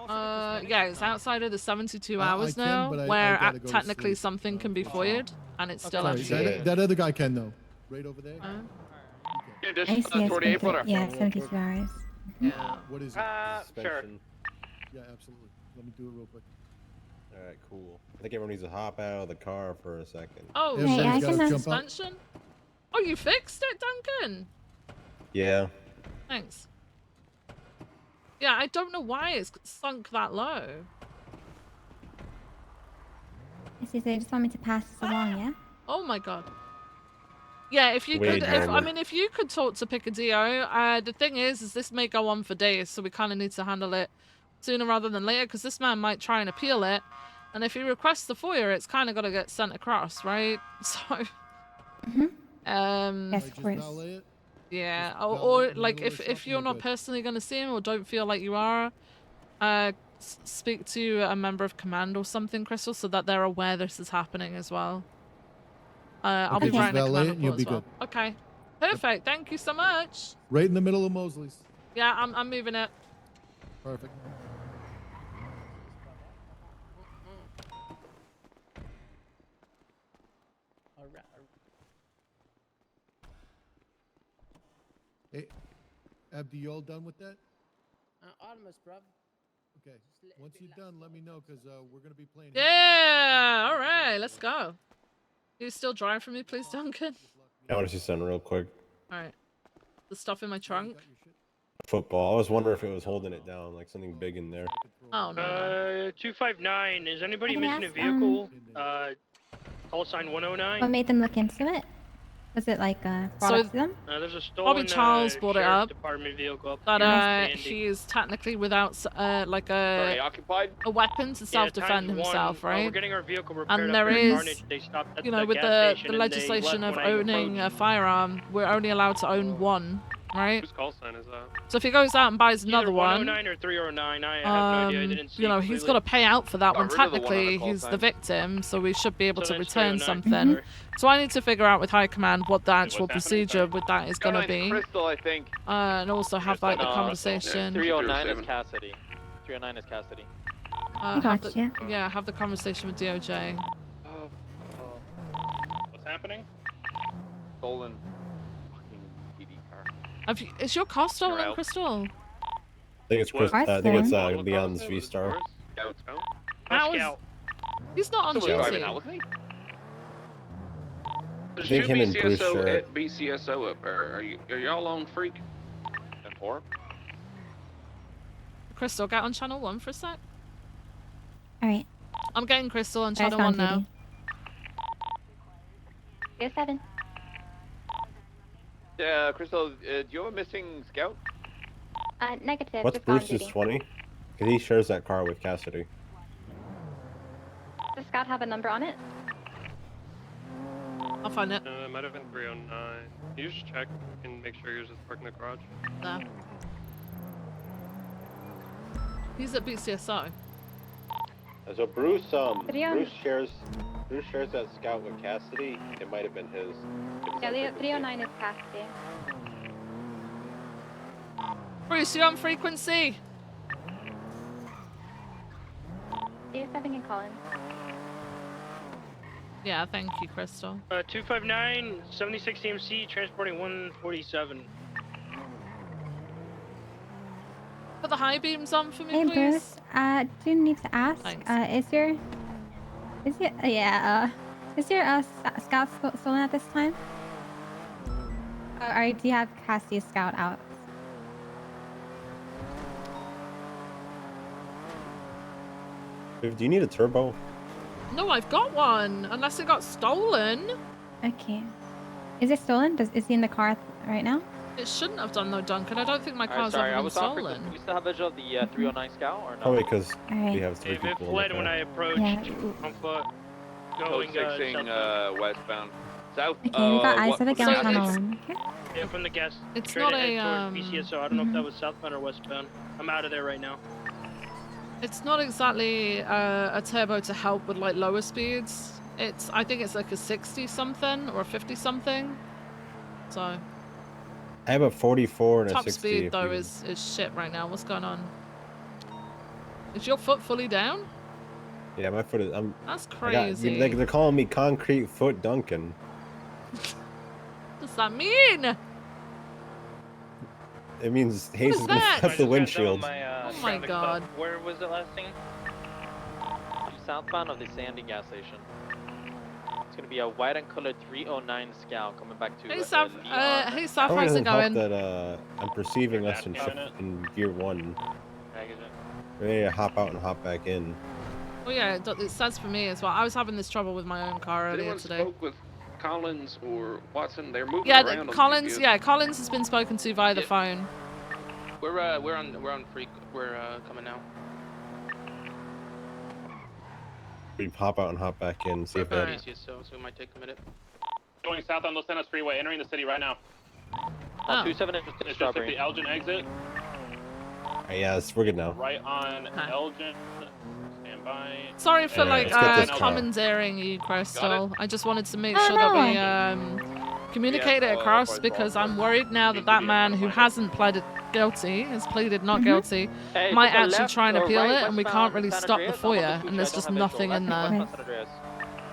Yeah, it's outside of the 72 hours can, now, but I where gotta go to technically sleep. something can be FOIA'd, and it's still Sorry, empty. that other guy can though. Right over there. I see. It's been 72 hours. Yeah. What is it? Sure. Suspension. Yeah, absolutely. Let me do it real quick. All right, cool. I think everyone needs to hop out of the car for a second. Oh, Everybody's I gotta can, jump out. suspension? Oh, you fixed it, Duncan? Yeah. Thanks. Yeah, I don't know why it's sunk that low. I see. So they just want me to pass this along, yeah? Oh my god. Yeah, if you Wait, could, if you could talk to Picadillo, the thing is this may go on for days, so we kind of need to handle it sooner rather than later, because this man might try and appeal it, and if he requests the FOIA, it's kind of got to get sent across, right? So, Yes, of course. Valet it? Yeah, Just valet or in the like middle of if something, you're you're not good. personally going to see him or don't feel like you are, speak to a member of command or something, Crystal, so that they're aware this is happening as well. I'll Okay, be just writing a valet command it and you'll report as be well. good. Okay, perfect. Thank you so much. Right in the middle of Mosley's. Yeah, I'm moving it. Perfect. Hey, Abdi, you all done with that? Almost, bruv. Okay. Once you're done, let me know because we're gonna be playing. Yeah. All right, let's go. You still dry for me, please, Duncan? I want to see something real quick. All right. The stuff in my trunk. Football. I was wondering if it was holding it down, like something big in there. Oh no. 259. Is anybody Can I missing a ask, vehicle? Call sign 109. What made them look into it? Was it like brought So up to them? There's a Bobby stolen Charles brought it sheriff's up. department vehicle up That here. he is technically without like Currently a occupied. weapon to self-defend times one. himself, We're right? getting our vehicle repaired And up there here at is, Carnage. They stopped at you know, with gas the station and they legislation left of when I owning a approached. firearm, we're only allowed to own one, right? Whose call sign is that? So if he goes out and buys Either another one, 109 or 309. I have no idea. I didn't see you know, he's got clearly. to pay out for that Got when rid of the one on the technically call he's the sign. victim, so we should be able So to that's return 309. something. So I need to figure out with High Command what the actual happening? procedure with that is going to 309 's be. Crystal, I think. And also have like the No, conversation. 309 is Cassidy. 309 is Cassidy. Have the, have the conversation with DOJ. What's happening? Stolen fucking PD car. Is your car stolen, out. Crystal? I think it's Chris. I think it's Leon's V-Star. How is... He's not on Someone's driving duty. out with me. I There's think two him and Bruce BCSO share. at BCSO up there. Are y'all on Freak? And 4. Crystal, get on channel 1 for a sec. Alright. I'm getting Crystal on Guys, channel go 1 on now. duty. Yes, 7. Crystal, do you have a missing scout? Negative. What's just go on Bruce's duty. 20? Because he shares that car with Cassidy. Does Scott have a number on it? I'll find it. It might have been 309. Can you just check and make sure you're just parked in the garage? There. He's at BCSO. So Bruce Leon. Bruce shares that scout with Cassidy. It might have been his. Yeah, 309 is Cassidy. Bruce, you on frequency? Yes, 7 can call in. Yeah, thank you, Crystal. 259, 76 CMC, transporting 147. Put the high beams on for me, Hey, please. Bruce. Do need to ask. Is your scout stolen at this time? Or do you have Cassie's scout out? Do you need a turbo? No, I've got one. Unless it got stolen. Okay. Is it stolen? Is he in the car right now? It shouldn't have done though, Duncan. I don't think my Alright, car's sorry, ever I been was off stolen. Do we still have visual of the 309 Scout or no? Probably because Alright. we have 3 It people in fled the when car. I approached on foot. Going Code 6ing southbound. westbound. South. Okay, we got eyes of the So gas it's- channel 1. Okay. Yeah, from the gas. It's straight not ahead a, toward BCSO. I don't know if that was southbound or westbound. I'm out of there right now. It's not exactly a turbo to help with like lower speeds. I think it's like a 60 something or a 50 something. So I have a 44 and a top 60. speed if though you- is shit right now. What's going on? Is your foot fully down? Yeah, my foot is. That's I got- crazy. they're calling me Concrete Foot Duncan. What does that mean? It means Hayes is is gonna that? cut the windshield. Oh my god. Where was it last seen? Southbound of the Sandy gas station. It's gonna be a white and colored 309 Scout coming back to. Hey South, hey South, Probably how's it doesn't help going? that I'm perceiving us in, in gear 1. Ready to hop out and hop back in. Oh yeah, it says for me as well. I was having this trouble with my own car earlier Anyone today. spoke with Collins or Watson? They're moving Yeah, around. on Collins. GPS. Yeah, Collins has been spoken to via the phone. We're on freak. We're coming now. We hop out and hop back in. See if We're that. BCSO, so it might take a minute. Going south on Los Angeles Freeway, entering the city right now. On 27 is It's just like Strawberry. the Elgin exit. Yeah, we're good now. Right on Elgin. Stand by. Sorry for let's get this car. commandeering you, Crystal. I just wanted to make Oh, sure no. that we communicate it across because I'm worried now that that man who hasn't pleaded guilty, has pleaded not guilty, Hey, might to the actually left try and or appeal right, it, and we westbound can't really San stop the Andreas. I'm on the FOIA, two and there's side, just don't have nothing in visual. there. Westbound San Andreas.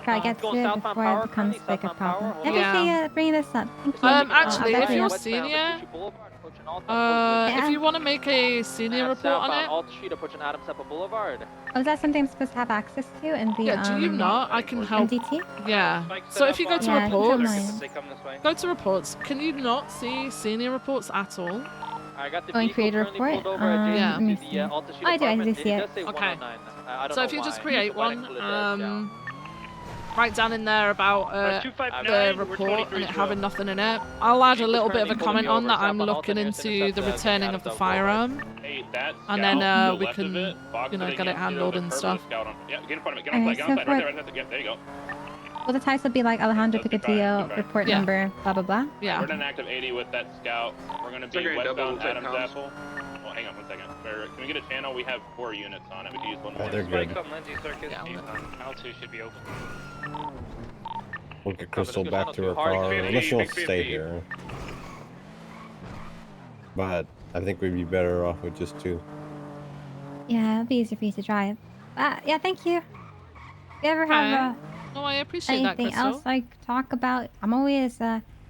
Try to get to Going it southbound before power, it becomes currently like a southbound problem. power, Yeah, hold thank on. you, bringing this up. Thank you. Actually, I'll if bet you're you. senior, Boulevard, approaching Alta, if you want to make a senior report on southbound it, Alta Street, approaching Adam Seppa Boulevard. Oh, is that something I'm supposed to have access to in the yeah, do you not? I can help. MDT? Yeah. So if you go to Yeah, if you don't reports, mind. go to reports. Can you not see senior reports at all? I got the Oh, and vehicle create a currently report? pulled over adjacent Yeah. Let me to the see. Alta Street Oh, I do, I apartment. do see It it. does say Okay. 109. I don't So know if you why. just create The white and one, colored dash, yeah. write down in there about the 259, we're report and it 23-0. having nothing in it. I'll add a little bit of a currently comment pulling on me that over I'm southbound looking Alta near into intercept, the the returning of Adams the Elk Boulevard. firearm, Hey, that and then scout to the we left can, of it, box you know, sitting get it into handled the and curb stuff. with a scout on. Yeah, get in front of it. Get on Alright, site. Get on so site. Right for- there. Right there. Yep, there you go. Well, the title would be like Alejandro Keep trying, Picadillo, keep trying. report Yeah. number, blah, blah, blah. Yeah. We're in an active 80 with that scout. We're going to be Okay, double westbound check Adams comms. Apple. Well, hang on one second. Can we get a channel? We have 4 units on it. We can use one more. They're good. Spike on Lindsay Circus. Yeah, L2 should be open. We'll get Crystal let's go back channel to two. her Hard car, 50, unless she wants big to stay 50. here. But I think we'd be better off with just 2. Yeah, it'll be easier for you to drive. Yeah, thank you. If you ever have No, I appreciate that, anything Crystal. else I could talk about, I'm always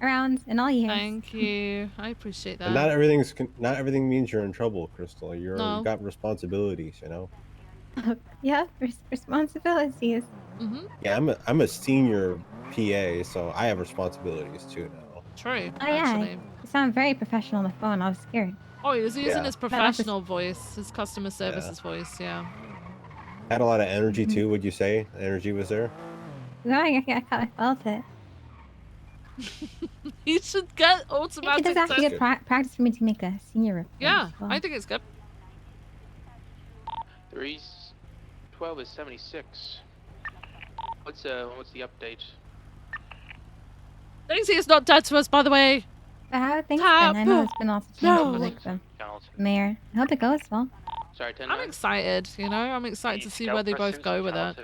around in all years. Thank you. I appreciate that. And not everything means you're in trouble, Crystal. You got responsibilities, you know. Yeah, responsibilities. Yeah, I'm a senior PA, so I have responsibilities too now. True. Oh yeah, Actually. you sound very professional on the phone. I was scared. Oh, he was using Yeah. his professional voice, his customer services voice. Yeah. Had a lot of energy too. Would you say energy was there? No, I felt it. He should get It automatic. does actually test- good practice for me to make a senior report. Yeah, as well. I think it's good. 312 is 76. What's the update? Daisy is not dead to us, by the way. But how are things been? I know it's been also changed No. with like the mayor. I hope it goes well. Sorry, 10. I'm excited. You know, I'm excited to see where they both go with it.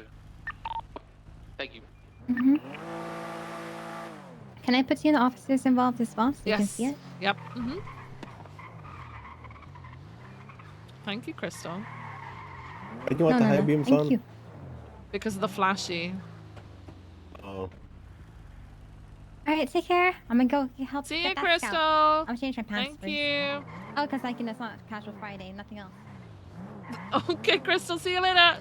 Thank you. hmm Can I put you in the officers involved as well so you can Yes. see it? Yep. Thank you, Crystal. Why do you want the high beams Thank on? you. Because of the flashy. Oh. All right, take care. I'm gonna go help. See get you, that Crystal. scout. I'm gonna change my pants Thank first. you. Oh, because like it's not casual Friday, nothing else. Okay, Crystal. See you later.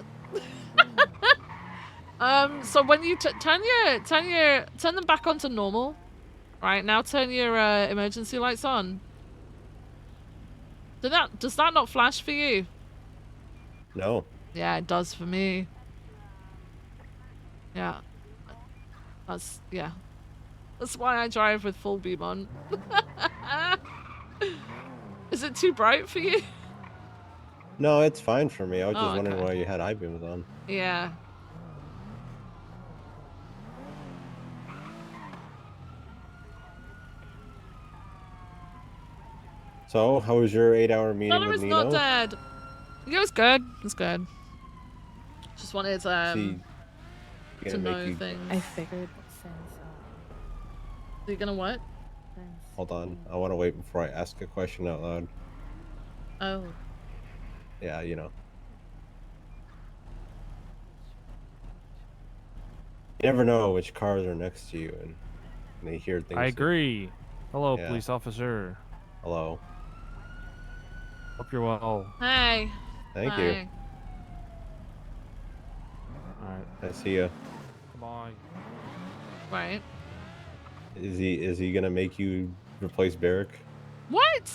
So when you turn them back onto normal, right now, turn your emergency lights on. Does that not flash for you? No. Yeah, it does for me. Yeah. That's why I drive with full beam on. Is it too bright for you? No, it's fine for me. I was Oh, just wondering okay. why you had high beams on. Yeah. So, how was your 8-hour meeting Bella with is Nino? not dead. Yeah, it was good. It was good. Just wanted See, to gonna make know you- things. I figured since Are you gonna what? Hold on. I want to wait before I ask a question out loud. Oh. Yeah, you know. You never know which cars are next to you and they hear things. I that- agree. Hello, Yeah. police officer. Hello. Hope you're well. Hey. Thank you. Hi. Alright. I see ya. Bye. Right. Is he gonna make you replace Barrick? What?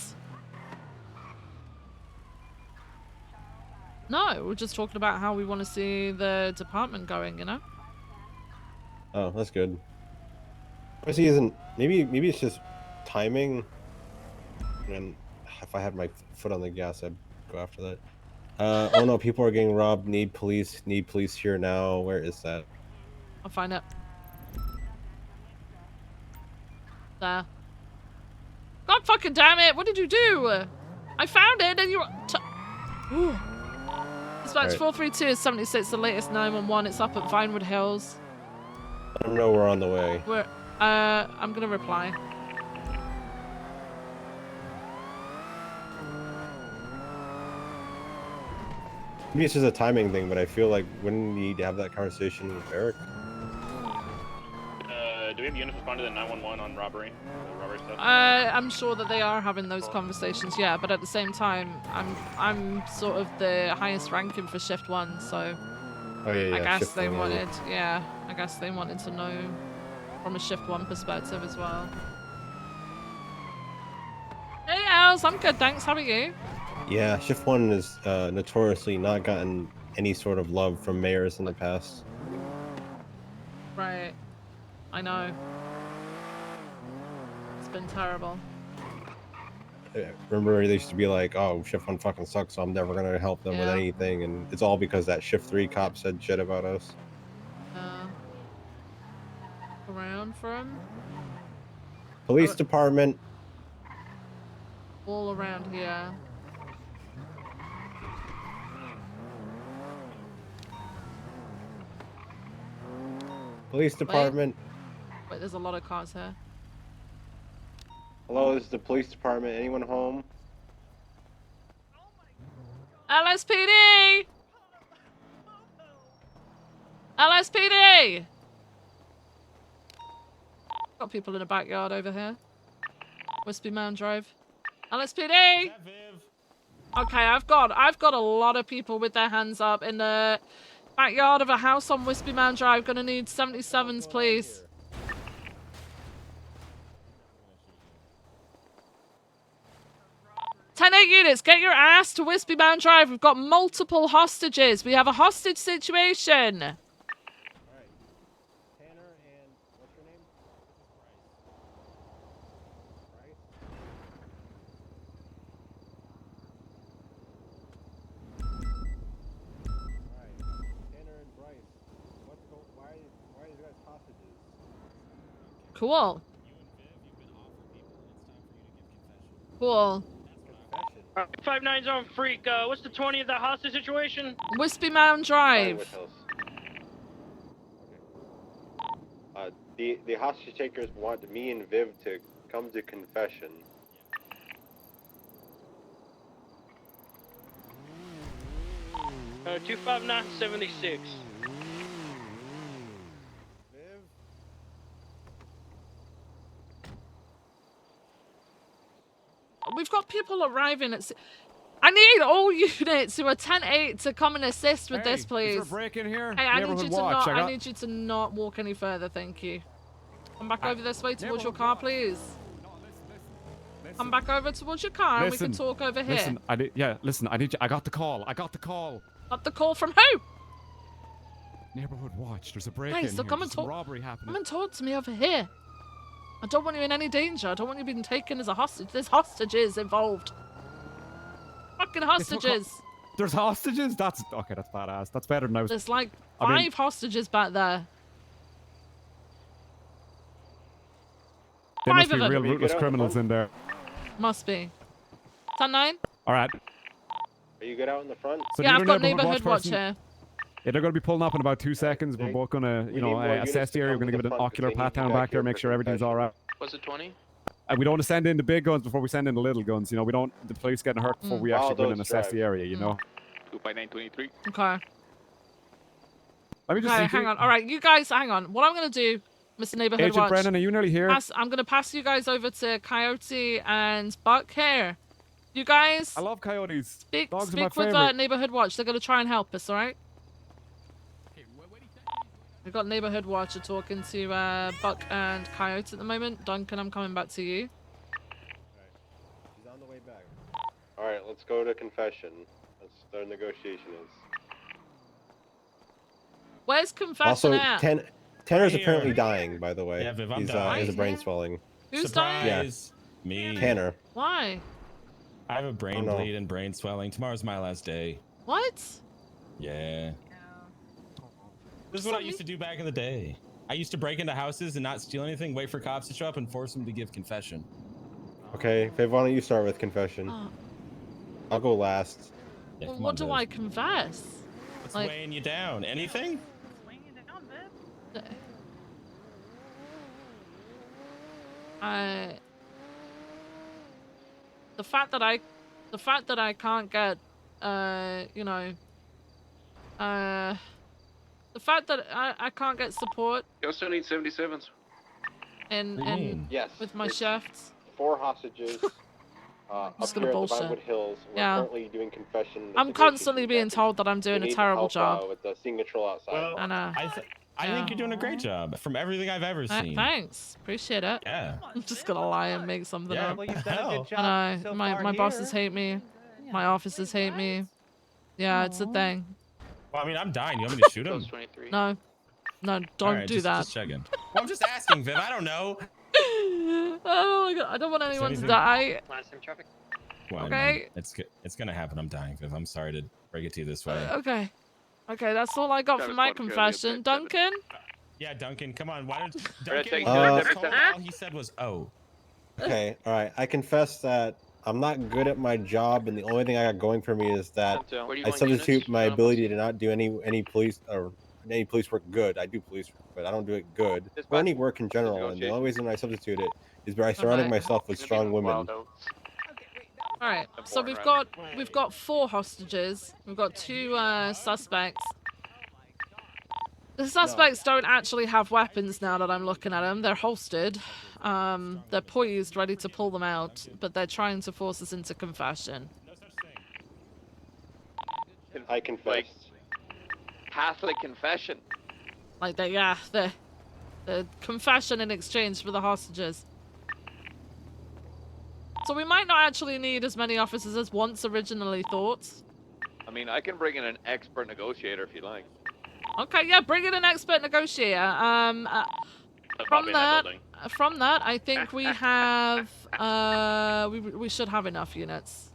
No, we're just talking about how we want to see the department going, you know? Oh, that's good. I see. Isn't maybe it's just timing. And if I had my foot on the gas, I'd go after that. Oh no, people are getting robbed. Need police here now. Where is that? I'll find it. There. God fucking damn it! What did you do? I found it and you Ooh. Dispatch 432 is 76, the latest 911. It's up at Vinewood Hills. Let them know we're on the way. I'm gonna reply. Maybe it's just a timing thing, but I feel like wouldn't we need to have that conversation with Eric? Do we have units respond to the 911 on robbery? The robbery stuff? I'm sure that they are having those conversations, yeah, but at the same time, I'm sort of the highest ranking for shift 1, so Oh yeah, I guess shift they one, wanted, I guess they wanted to know from a shift 1 perspective as well. Hey Els, I'm good, thanks. How are you? Yeah, shift 1 is notoriously not gotten any sort of love from mayors in the past. Right. I know. It's been terrible. Remember, they used to be like, "Oh, shift 1 fucking sucks, so I'm never gonna help them with anything," and it's all because that shift 3 cop said shit about us. Around from Police department. all around here. Police department. Wait, there's a lot of cars here. Hello, this is the police department. Anyone home? LSPD! LSPD! Got people in the backyard over here. Wispy Mound Drive. LSPD! Okay, I've got a lot of people with their hands up in the backyard of a house on Wispy Mound Drive. Gonna need 77s, please. Ten-8 units, get your ass to Wispy Mound Drive. We've got multiple hostages. We have a hostage situation. Cool. Cool. 59's on Freak. What's the 20 of the hostage situation? Wispy Mound Drive. The hostage takers want me and Viv to come to confession. Uh, 25976. We've got people arriving at... I need all units who are 10-8 to come and assist with this, please. Is there a break in here? Hey, I need you to watch. I need you to not walk any further, thank you. Come back over this way towards your car, please. Come back over towards your car and we can talk over here. Listen, I need you. I got the call. Got the call from who? Neighborhood watch. There's a break in Guys, here. come and There's some talk. robbery happening. Come and talk to me over here. I don't want you in any danger. I don't want you being taken as a hostage. There's hostages involved. Fucking hostages. There's hostages? That's okay, that's badass. That's better than I was. There's like 5 hostages back there. There must 5 be of real them. rootless criminals in there. Must be. 10-9? Alright. Are you good out in the front? So yeah, do you I've got neighborhood neighborhood watch person? here. Yeah, they're going to be pulling up in about 2 seconds. We're both going to, assess the area. We're going to give it an ocular pat down back there, make sure everything's all right. Was it 20? We don't want to send in the big guns before we send in the little guns. We don't the police getting hurt before we actually go in and assess the area. 25923. Okay. Let me just okay, hang on. All right, you guys, hang on. What I'm going to do, Mr. Neighborhood Agent Watch. Brennan, are you nearly here? I'm going to pass you guys over to Coyote and Buck here. You guys. I love coyotes. Speak Dogs are my with favorite. Neighborhood Watch. They're going to try and help us, all right? We've got Neighborhood Watcher talking to Buck and Coyote at the moment. Duncan, I'm coming back to you. She's on the way back. Alright, let's go to confession. That's what the negotiation is. Where's confession Also, at? Tanner's apparently dying, by the way. Yeah, Viv, I'm He dying. has a brain swelling. Who's dying? Surprise! Me. Tanner. Why? I have a brain Oh, no. bleed and brain swelling. Tomorrow's my last day. What? Yeah. This is what I used to do back in the day. I used to break into houses and not steal anything, wait for cops to show up, and force them to give confession. Okay, Viv, why don't you start with confession? Oh. I'll go last. Yeah, Well, come what on, do Viv. I confess? What's Like- weighing you down? Anything? The fact that I can't get, you know, the fact that I can't get support Y'all still need 77s. in Yes. with my it's shifts. 4 hostages. Up just here gonna at the bullshit. Vinewood Hills. We're Yeah. currently doing confession. I'm constantly being told that I'm doing a terrible job. With the scene control outside. Well, And I think you're doing a great job from everything I've ever seen. Thanks, appreciate it. Yeah. I'm just gonna lie and make something Yeah, up. well, you've done a good job I know. so my far my bosses here. hate me. My officers hate me. Yeah, it's a thing. Well, I mean, I'm dying. You want me to shoot him? No, don't Alright, do that. Just checking. Well, I'm just asking, Viv. I don't know. Oh my god, I don't want anyone to die. Well, Okay. It's gonna happen. I'm dying, Viv. I'm sorry to break it to you this way. Okay, that's all I got for my confession. Duncan. Yeah, Duncan, come on. Why don't Duncan? Duncan? All he said was, "Oh." Okay, all right. I confess that I'm not good at my job, and the only thing I got going for me is that I substitute my ability to not do any police or any police work good. I do police work, but I don't do it good or any work in general. And the only reason I substitute it is by surrounding myself with strong women. All right, so we've got 4 hostages. We've got 2 suspects. The suspects don't actually have weapons now that I'm looking at them. They're holstered. They're poised, ready to pull them out, but they're trying to force us into confession. I confess. Catholic confession. Like the confession in exchange for the hostages. So we might not actually need as many officers as once originally thought. I mean, I can bring in an expert negotiator if you like. Okay, yeah, bring in an expert negotiator. From that, I think we have, we should have enough units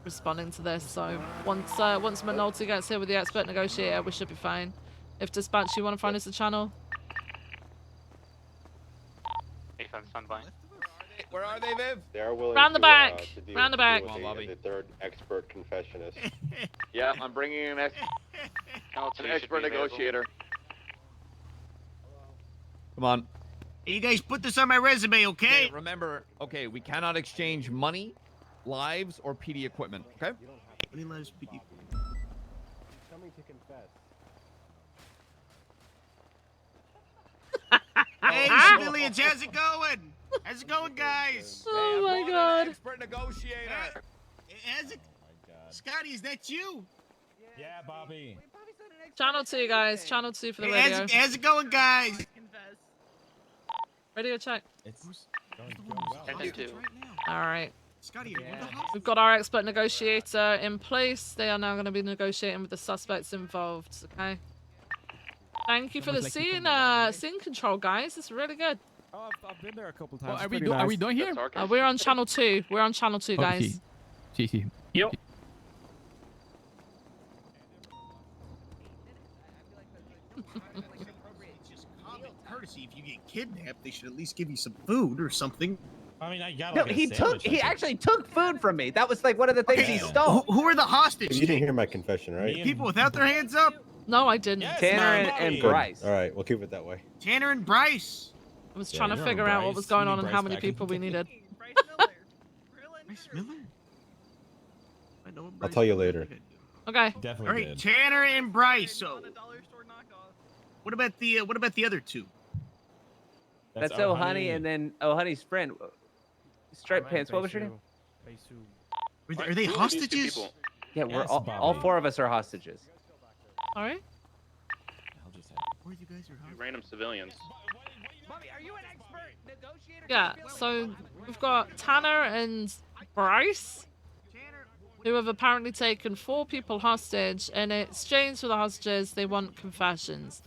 responding to this. So once McNulty gets here with the expert negotiator, we should be fine. If dispatch, you want to find us a channel? Standby. Where are they, Viv? They're willing Round the to, back. to deal- Round the to back. deal with the third expert confessionist. Yeah, I'm bringing in an expert negotiator. Come on. Hey, you guys put this on my resume, okay? Remember, okay, we cannot exchange money, lives, or PD equipment, okay? Money, lives, PD. Coming to confess. Hey, civilians, how's it going? How's it going, guys? Oh my god. Expert negotiator. How's it? Scotty, is that you? Yeah, Bobby. Channel 2, guys. Channel 2 for the Hey, radio. how's it going, guys? Radio check. It's going well. All right. Scotty, We've got our expert negotiator in place. They are now going to be negotiating with the suspects involved. Okay. Thank you for the scene control, guys. It's really good. Oh, I've been there a couple times. Are we done here? We're on channel 2. We're on channel 2, guys. Okay. Yep. Courtesy, if you get kidnapped, they should at least give you some food or something. I mean, I got No, like a he sandwich, took. He I think. actually took food from me. That was like one of the things he stole. Who are the hostages? You didn't hear my confession, right? People without their hands up? No, I didn't. Yes, Tanner and Good. Bryce. All right, we'll keep it that way. Tanner and Bryce. I was trying to figure out what was going on and how many people we needed. Bryce Miller? I know I'll tell you later. Okay. Definitely All right, did. Tanner and Bryce. So, what about the other 2? That's O'Honey and then O'Honey's friend. Striped Pants. What was your name? Are they hostages? Yeah, we're Yes, all Bobby. 4 of us are hostages. All right. Where you guys are hostages? Random civilians. Bobby, are you an expert negotiator? Yeah, so we've got Tanner and Bryce, who have apparently taken 4 people hostage. In exchange for the hostages, they want confessions.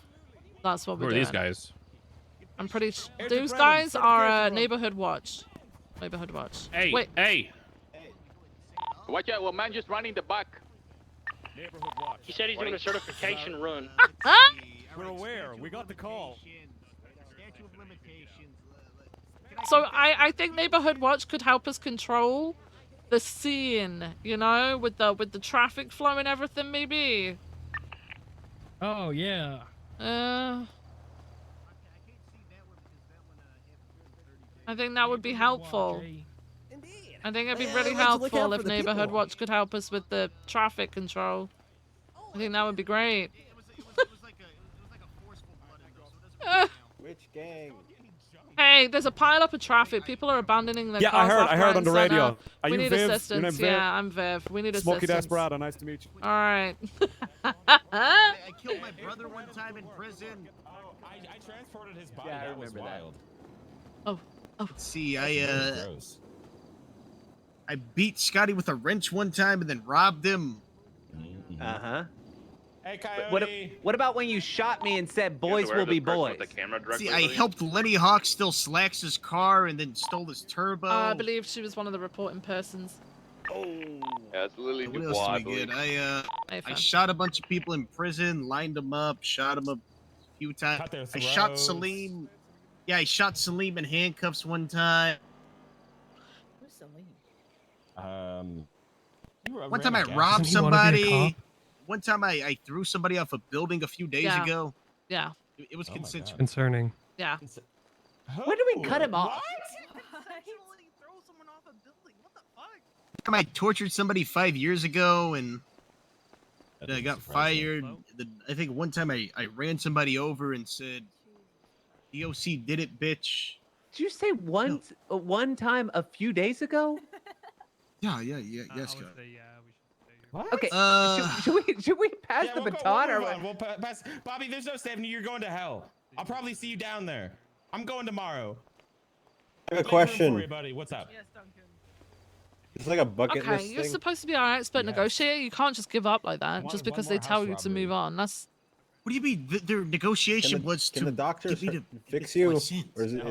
That's what we're Who are doing. these guys? I'm pretty sure those guys are Neighborhood Watch. Neighborhood Watch. Hey, Wait. hey. Watch out, well, man just running the back. Neighborhood watch. He said he's doing a certification run. We're aware. We got the call. So I think Neighborhood Watch could help us control the scene, you know, with the traffic flow and everything, maybe. Oh yeah. I think that would be helpful. I think it'd be really like to look helpful out if for the Neighborhood people. Watch could help us with the traffic control. I think that would be great. Which gang? Hey, there's a pile up of traffic. People are abandoning their Yeah, cars I left, heard right, on the and radio. center. Are We you need Viv? Your assistance. name Viv? Yeah, I'm Viv. We need Smokey assistance. Desperado, nice to meet you. All right. I killed my brother one time in prison. I transported his body. Yeah, I that was remember that. wild. Oh. Let's see, That's gross. I beat Scotty with a wrench one time and then robbed him. Uh-huh. Hey, Coyote. What about when you shot me and said boys will be boys? See, I helped Lenny Hawk steal Slacks' car and then stole his turbo. I believe she was one of the reporting persons. Oh. Yeah, it's Lily What Dubois, else I did we believe. get? Hey, I fam. shot a bunch of people in prison, lined them up, shot them a few times. Cut their I shot throats. Salim. Yeah, I shot Salim in handcuffs one time. Who's Celine? One time I robbed somebody. One time I threw somebody off a building a few days Yeah. ago. Yeah. It was consensual. Concerning. Yeah. When do we cut him off? Time I tortured somebody 5 years ago and I got fired. I think one time I ran somebody over and said, DOC did it, bitch. Did you say one time a few days ago? Yeah, yes, guy. What? Okay. Should we pass the baton or what? We'll pass. Bobby, there's no saving you. You're going to hell. I'll probably see you down there. I'm going tomorrow. I have a Make room for question. you, buddy. What's up? It's like a bucket Okay, list you're thing. supposed to be our expert negotiator. You can't just give up like that One- just one because more they tell house you to robbery. move on. That's What do you mean? Their negotiation was Can to the doctor get me to fix you? my sins. Or is it?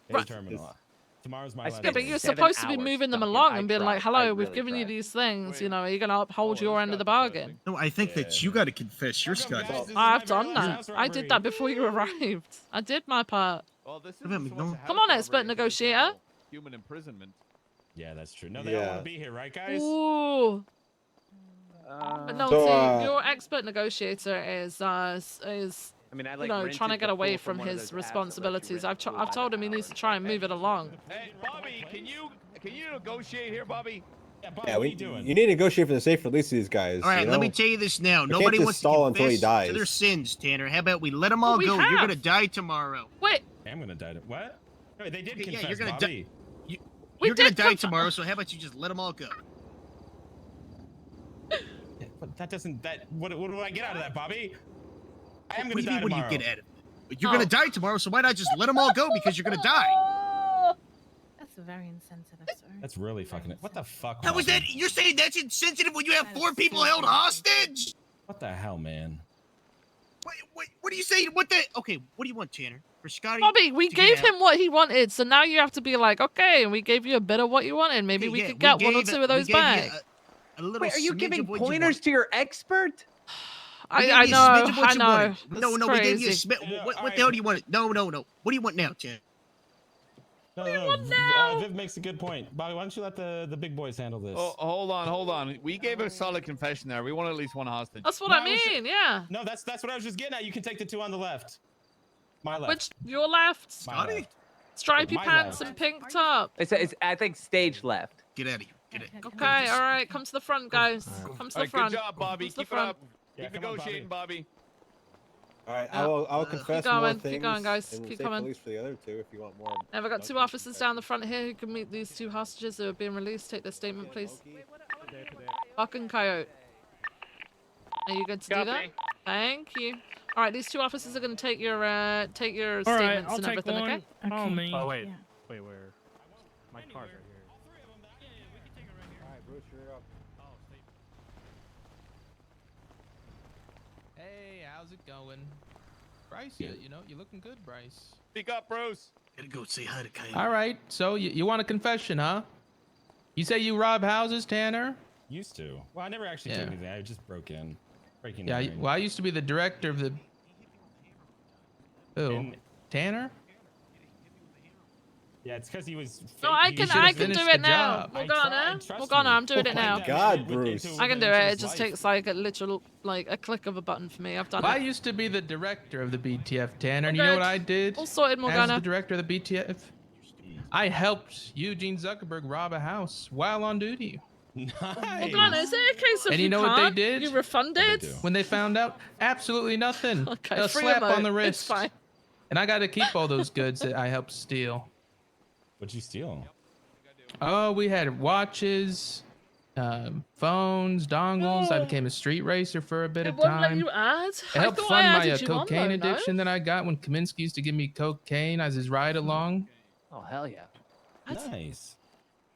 It's terminal. Tomorrow's my last yeah, but day. you're 7 supposed to be hours, moving them Duncan. along I and being tried. like, "Hello, I we've really given you tried. these things. You know, are you gonna uphold your end of the bargain?" No, I think that you got to confess your Scotty. This is I've my done very last that. house I did that robbery. before you arrived. I did my part. Well, this What about isn't so much a McDonald? Come house on, expert robbery as it is negotiator. now human imprisonment. Yeah, that's true. No, they all want Yeah. to be here, right, guys? Ooh. But no, So, see, your expert negotiator is I mean, I you like know, rented trying to the get away pool from one of his those apps that lets you responsibilities. rent the pool I've by told the him he needs hour. to try and move it along. Hey, Bobby, can you negotiate here, Bobby? Yeah, Bobby, Yeah, what are you doing? you need to negotiate for the safe release of these guys. All right, you let me know? tell you this now. can't Nobody just wants to stall until he confess to dies. their sins, Tanner. How about we let them all we go? You're have. gonna die tomorrow. Wait, I'm gonna die. What? No, they did Okay, yeah, confess, you're gonna Bobby. You're gonna did die conf- tomorrow. So how about you just let them all go? Yeah, but that doesn't. What do I get out of that, Bobby? I am What do gonna you die mean? What do tomorrow. you get out of it? You're gonna die tomorrow. So why not just let them all go? Because you're gonna die. That's very insensitive, sir. That's really fucking. What the fuck? How is Bobby? that? You're saying that's insensitive when you have That 4 is people so held insensitive. hostage? What the hell, man? What are you saying? What the? Okay, what do you want, Tanner? For Scotty? Bobby, we to get gave out? him what he wanted, so now you have to be like, okay, and we gave you a bit of what you wanted. Maybe Okay, we yeah, could get one or gave- two of those we gave you back. A little Wait, are you smidge giving of what you pointers want. to your expert? We gave I you a know, smidge of what I you know. wanted. This No, is we gave you a crazy. smidge. What the hell do you want? No. What do you want now, Tanner? No. Viv makes a good point. Bobby, why don't you let the big boys handle this? Oh, hold on. We gave a solid confession there. We want at least one hostage. That's what No, I I was mean, yeah. No, that's what I was just getting at. You can take the two on the left. My left. Which, your left? My left. Stripy My pants left. and pink top. It's I think stage left. Get out of here. Get it. Okay, all right, come to the front, guys. Come to the All right, front. good job, Bobby. Come to the Keep it front. up. Yeah, Keep come on, negotiating, Bobby. All right, Yeah. I'll confess going, more keep things. going, guys, And keep safe coming. release for the other two if you want more. Now, I've got two officers down the front here who can meet these two hostages who are being released. Take their statement, please. Buck and Coyote. Are you good to do that? Copy. Thank you. All right, these two officers are going to take your All right, statements I'll and take everything, one. okay? Follow me. Oh wait, Yeah. wait, where? My car's right here. Hey, how's it going? Bryce, you know, you're looking good, Bryce. Speak up, Bruce. Gotta go say hi to Coyote. All right, so you want a confession, huh? You say you rob houses, Tanner? Used to. Well, I never actually Yeah. did anything. I just broke in. Breaking Yeah, in. well, I used to be the director of the... Who? And- Tanner? Yeah, it's because he was. No, fake- I he can should've I can finished do the it now. job. I Morgana, tried, trust Morgana, me. I'm doing it Oh my now. God, Bruce. I can do it. It just life. takes like a literal, like a click of a button for me. I've done Well, I it. used to be the director of the BTF, Tanner, and All you know what good. I did? All sorted, As Morgana. the director of the BTF, I helped Eugene Zuckerberg rob a house while on duty. Morgana, is it a case of And you you know what they can't? did? You refunded? When they found out, absolutely nothing. Okay, A free slap emote. on the It's wrist. fine. And I got to keep all those goods that I helped steal. What'd you steal? Oh, we had watches, phones, dongles. I became a street racer for a bit It of won't let time. you add. It I helped thought fund I my added you on cocaine though, no? addiction that I got when Kaminsky used to give me cocaine as his ride along. Oh hell yeah. Nice.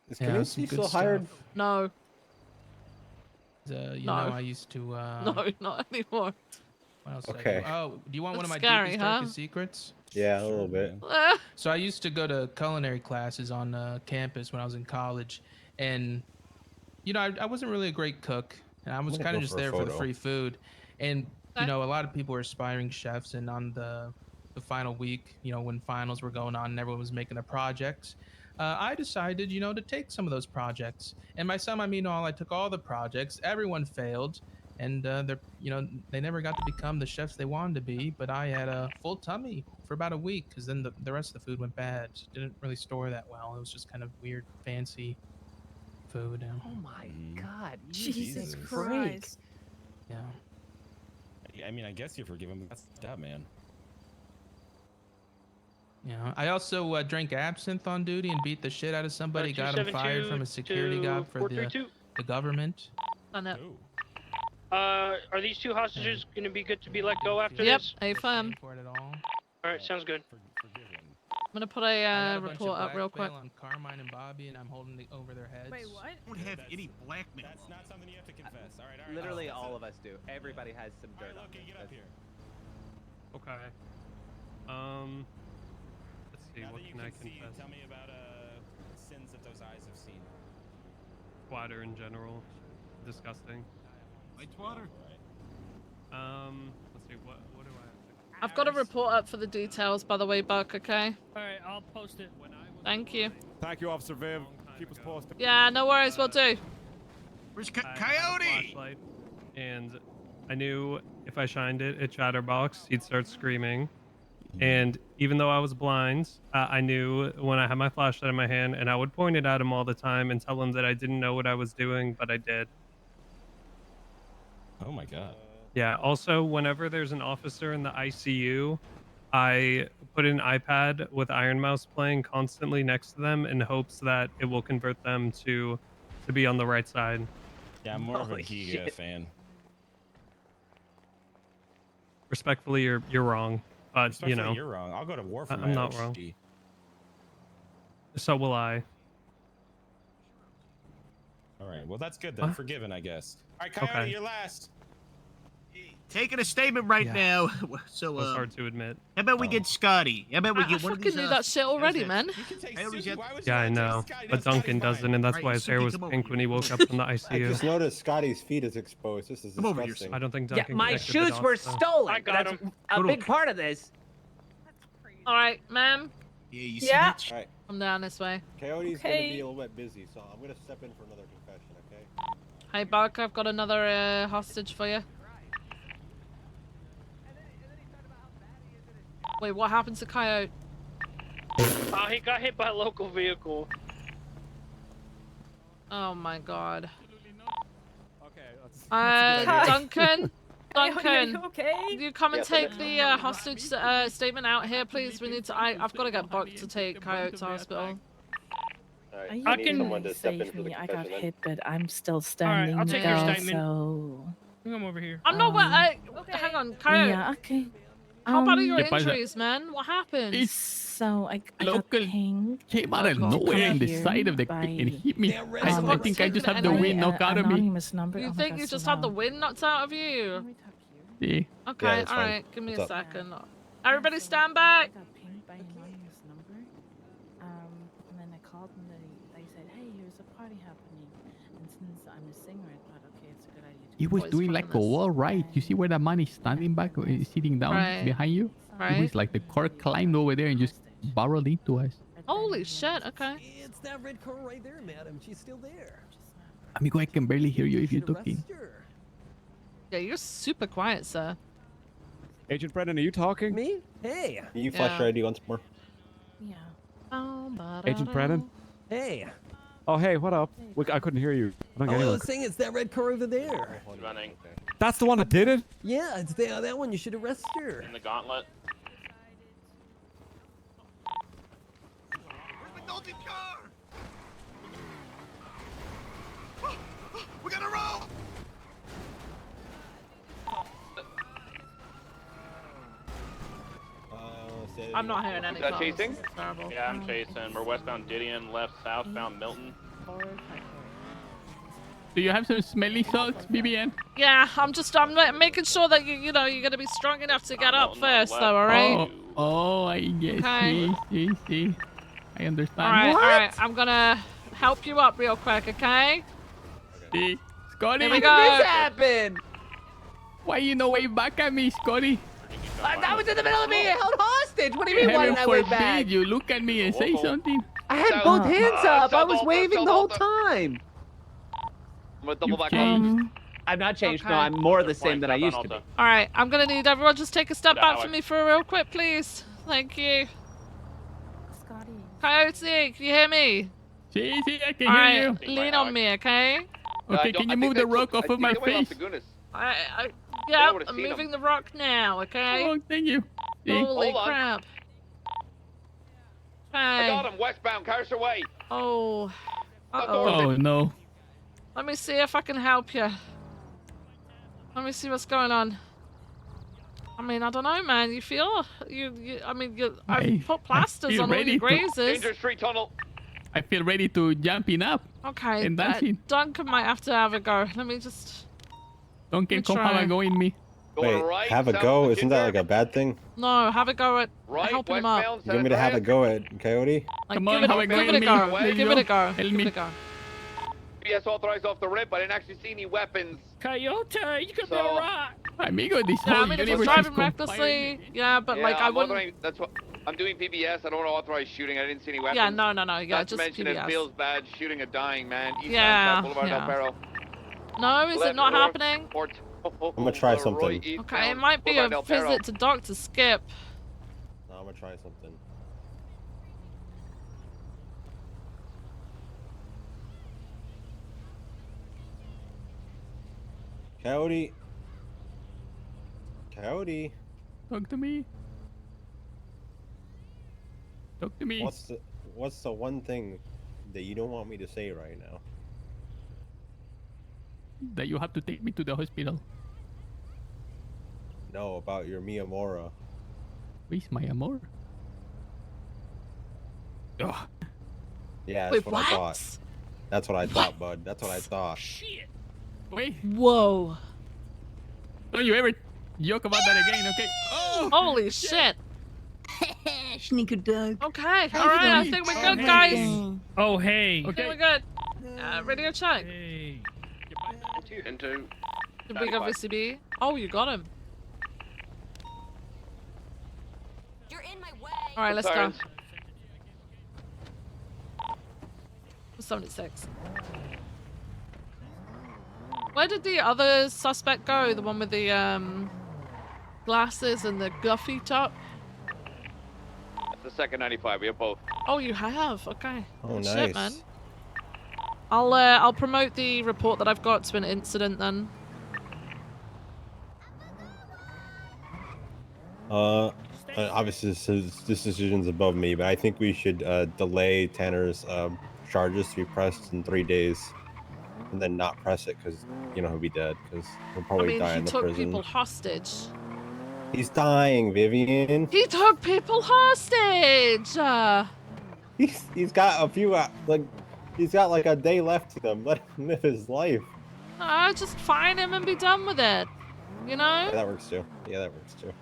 Is Yeah, Kaminsky some good still stuff. hired? No. You No. know, I used to. No, not anymore. What else did I Okay. do? Oh, do you want one of my That's scary, deepest, huh? darkest secrets? Yeah, a little bit. So I used to go to culinary classes on campus when I was in college, and you know I wasn't really a great cook, and I was gonna kind of go just for a there for the photo. free food, and you know a lot of people were aspiring chefs, and on the final week, you know when finals were going on and everyone was making their projects, I decided you know to take some of those projects, and by some I mean all. I took all the projects, everyone failed. And they're, you know, they never got to become the chefs they wanted to be. But I had a full tummy for about a week because then the rest of the food went bad. Didn't really store that well. It was just kind of weird, fancy food. And, Oh my God. Jesus Freak. Christ. yeah. I mean, I guess you're forgiven, but that's that, man. Yeah. I also drank absinthe on duty and beat the shit out of somebody. Got him fired from a security guard for the government. Done it. Are these two hostages going to be good to be let go after Yep, this? affirm. For it at all. All right, sounds good. I'm gonna put I a got a bunch report of up real quick. blackmail on Carmine and Bobby, and I'm holding it over their heads. Wait, what? I don't have any blackmail. That's not something you have to confess. All right, all right. Literally all of us do. Everybody has some dirt on Okay, them. get up here. Okay. Let's see. Now What that you can I see, confess? tell me about sins that those eyes have seen. Water in general. Disgusting. White water. Let's see. What do I have to I've got a report up for the details, by the way, Buck. Okay. All right, I'll post it. Thank you. Thank you, Officer Viv. Keep us posted. Yeah, no worries. We'll do. Where's I had a Coyote? flashlight, and I knew if I shined it at Chatterbox, he'd start screaming. And even though I was blind, I knew when I had my flashlight in my hand, and I would point it at him all the time and tell him that I didn't know what I was doing, but I did. Oh my God. Yeah. Also, whenever there's an officer in the ICU, I put an iPad with Iron Mouse playing constantly next to them in hopes that it will convert them to be on the right side. Yeah, I'm more of a Holy Giga shit. fan. Respectfully, you're wrong, but Respectfully, you know, you're wrong. I'll go to war for my I'm not OG. wrong. So will I. All right. Well, that's good then. What? Forgiven, I guess. All right, Coyote, Okay. you're last. Taking a statement right now. So, It's hard to admit. how about we get Scotty? How about we I get one of fucking these? knew that shit already, man. You can take I always Suki. had- Why would Yeah, you I not take know, Scotty? but No, Scotty's Duncan fine. doesn't, and that's Right, why his hair Suki, was come over pink when he here. woke up in the I ICU. just noticed Scotty's feet is exposed. This is Come over here, disgusting. I don't think Yeah, Duncan. my connected the shoes dots, were though. stolen. I got That's 'em. a Go big to- part of this. All right, ma'am. Yeah, you see Yeah. that? All right, I'm down this way. Coyote's gonna Okay. be a little bit busy, so I'm gonna step in for another confession. Okay. Hey, Buck, I've got another hostage for you. Wait, what happened to Coyote? Oh, he got hit by a local vehicle. Oh my god. Okay, that's a good idea. Duncan? Are you Duncan, okay? you come and take the hostage statement out here, please. We need to. I've got to get Buck to take Coyote to hospital. All right. Are you I I need can- someone to step in Save for the me. I got confession then. hit, but I'm still I'll standing. take your though, statement. So Come over here. I'm not. Okay. Hang on, Coyote. yeah, okay. How bad are your Yeah, but- injuries, man? What happened? So I Local got pinged. came out of Oh, nowhere in the here side of the by, and hit me. I think I just by had the an wind knocked out of me. anonymous number. You Oh my think God, you so just had the loud. wind knocked out of you? Can we talk Yeah. here? Okay, that's fine. alright. Give me What's a up? second. Everybody stand back! I got pinged by an anonymous number. And then I called and they said, hey, here's a party happening. And since I'm a singer, I thought, okay, it's a good idea to He was Boys doing fucking like a this. wall ride. You see where that man is standing back, sitting down Right. behind you? It Right? was like the car climbed over there and just barreled into us. Holy shit, okay. It's that red car right there, madam. She's still there. Amigo, I can barely hear you if you're talking. Yeah, you're super quiet, sir. Agent Brennan, are you talking? Me? Hey. Can you flash your ID once more? Yeah. Agent Brennan? Hey. Oh, hey, what up? I couldn't hear you. I don't get I anyone. was saying it's that red car over there. Running. That's the one that did it? Yeah, it's that one. You should arrest her. In the gauntlet. We gotta roll! I'm not hearing any calls. Chasing? This is terrible. Yeah, I'm chasing. We're westbound Didion, left southbound Milton. Do you have some smelly salts, Vivienne? Yeah, I'm making sure that you're gonna be strong enough to get up first, though. All right. Oh, I guess. Okay. See. I understand. All right. I'm gonna help you up real quick, okay? See, Scotty. Here we How go. did this happen? Why you no wave back at me, Scotty? That was in the middle of being held hostage. What do you mean, why Heaven did I wave forbid back? you look at me and say something. I had both hands up. I was waving the whole time. I'm gonna double back changed. on. I'm not changed. No, Okay. I'm more the same that I used to be. All right. I'm gonna need everyone just take a step back Howard. for me for real quick, please. Thank you. Scotty. Coyote, can you hear me? See, I can All hear right, you. lean on me, okay? Okay, can you move the rock off of my face? Yeah, would've I'm seen moving the rock now, okay? Oh, thank you. See? Holy Hold on. crap. I Okay. got him westbound, Carson Way. Oh. Oh no. Let me see if I can help you. Let me see what's going on. I mean, I don't know, man. You feel I've put plasters feel on all ready your to- grazes. Danger Street Tunnel. I feel ready to jumping up. Okay, and dancing. Duncan might have to have a go. Let me just. Donkey Let me come have try. a go in me. Wait, have a go? Isn't that like a bad thing? No, have a go at Right, helping him up. You want me to have a go at Coyote? Like, Come give on, it, have a go give it at a me. go. Let's Give go. it a go. Help Give me. it a go. GPS authorized off the rip. I didn't actually see any weapons. Coyote, you could be So- alright. Amigo, this Yeah, I whole mean, if you're universe is driving recklessly, conspiring. yeah, but Yeah, like I I'm wouldn't. authorizing- That's what I'm doing. PBS. I don't want to authorize shooting. I didn't see any weapons. Yeah, no, yeah, Not to just mention PBS. it feels bad shooting a dying man. Eastbound Yeah, South Boulevard, yeah. Del Perro. No, is it Left, not north, happening? I'm gonna try something. Okay, it might be a visit to Dr. Skip. No, I'm gonna try something. Coyote. Coyote. Talk to me. Talk to me. What's the one thing that you don't want me to say right now? That you have to take me to the hospital. No, about your Miyamura. Where's my amor? Ugh. Yeah, Wait, that's what I what? thought. That's what I thought, bud. That's what I thought. Shit. Wait. Whoa. Don't you ever joke about that again, okay? Oh! Holy shit. Sneaker dog. Okay, alright, I think we're good, guys. Oh, hey. I think we're good. Radio check. Hey. Into. Did we go VCB? Oh, you got him. You're in my way. Alright, let's go. Sirens. 76. Where did the other suspect go? The one with the glasses and the guffy top? That's the second 95. We have both. Oh, you have? Okay. Oh, Good shit, nice. man. I'll promote the report that I've got to an incident then. Obviously this decision's above me, but I think we should delay Tanner's charges to be pressed in 3 days, and then not press it because he'll be dead because he'll I probably mean, die he in the took prison. people hostage. He's dying, Vivienne. He took people hostage! He's got a few he's got like a day left to him. Let him live his life. Just fine him and be done with it. You know? Yeah, that works too. Yeah, that works too.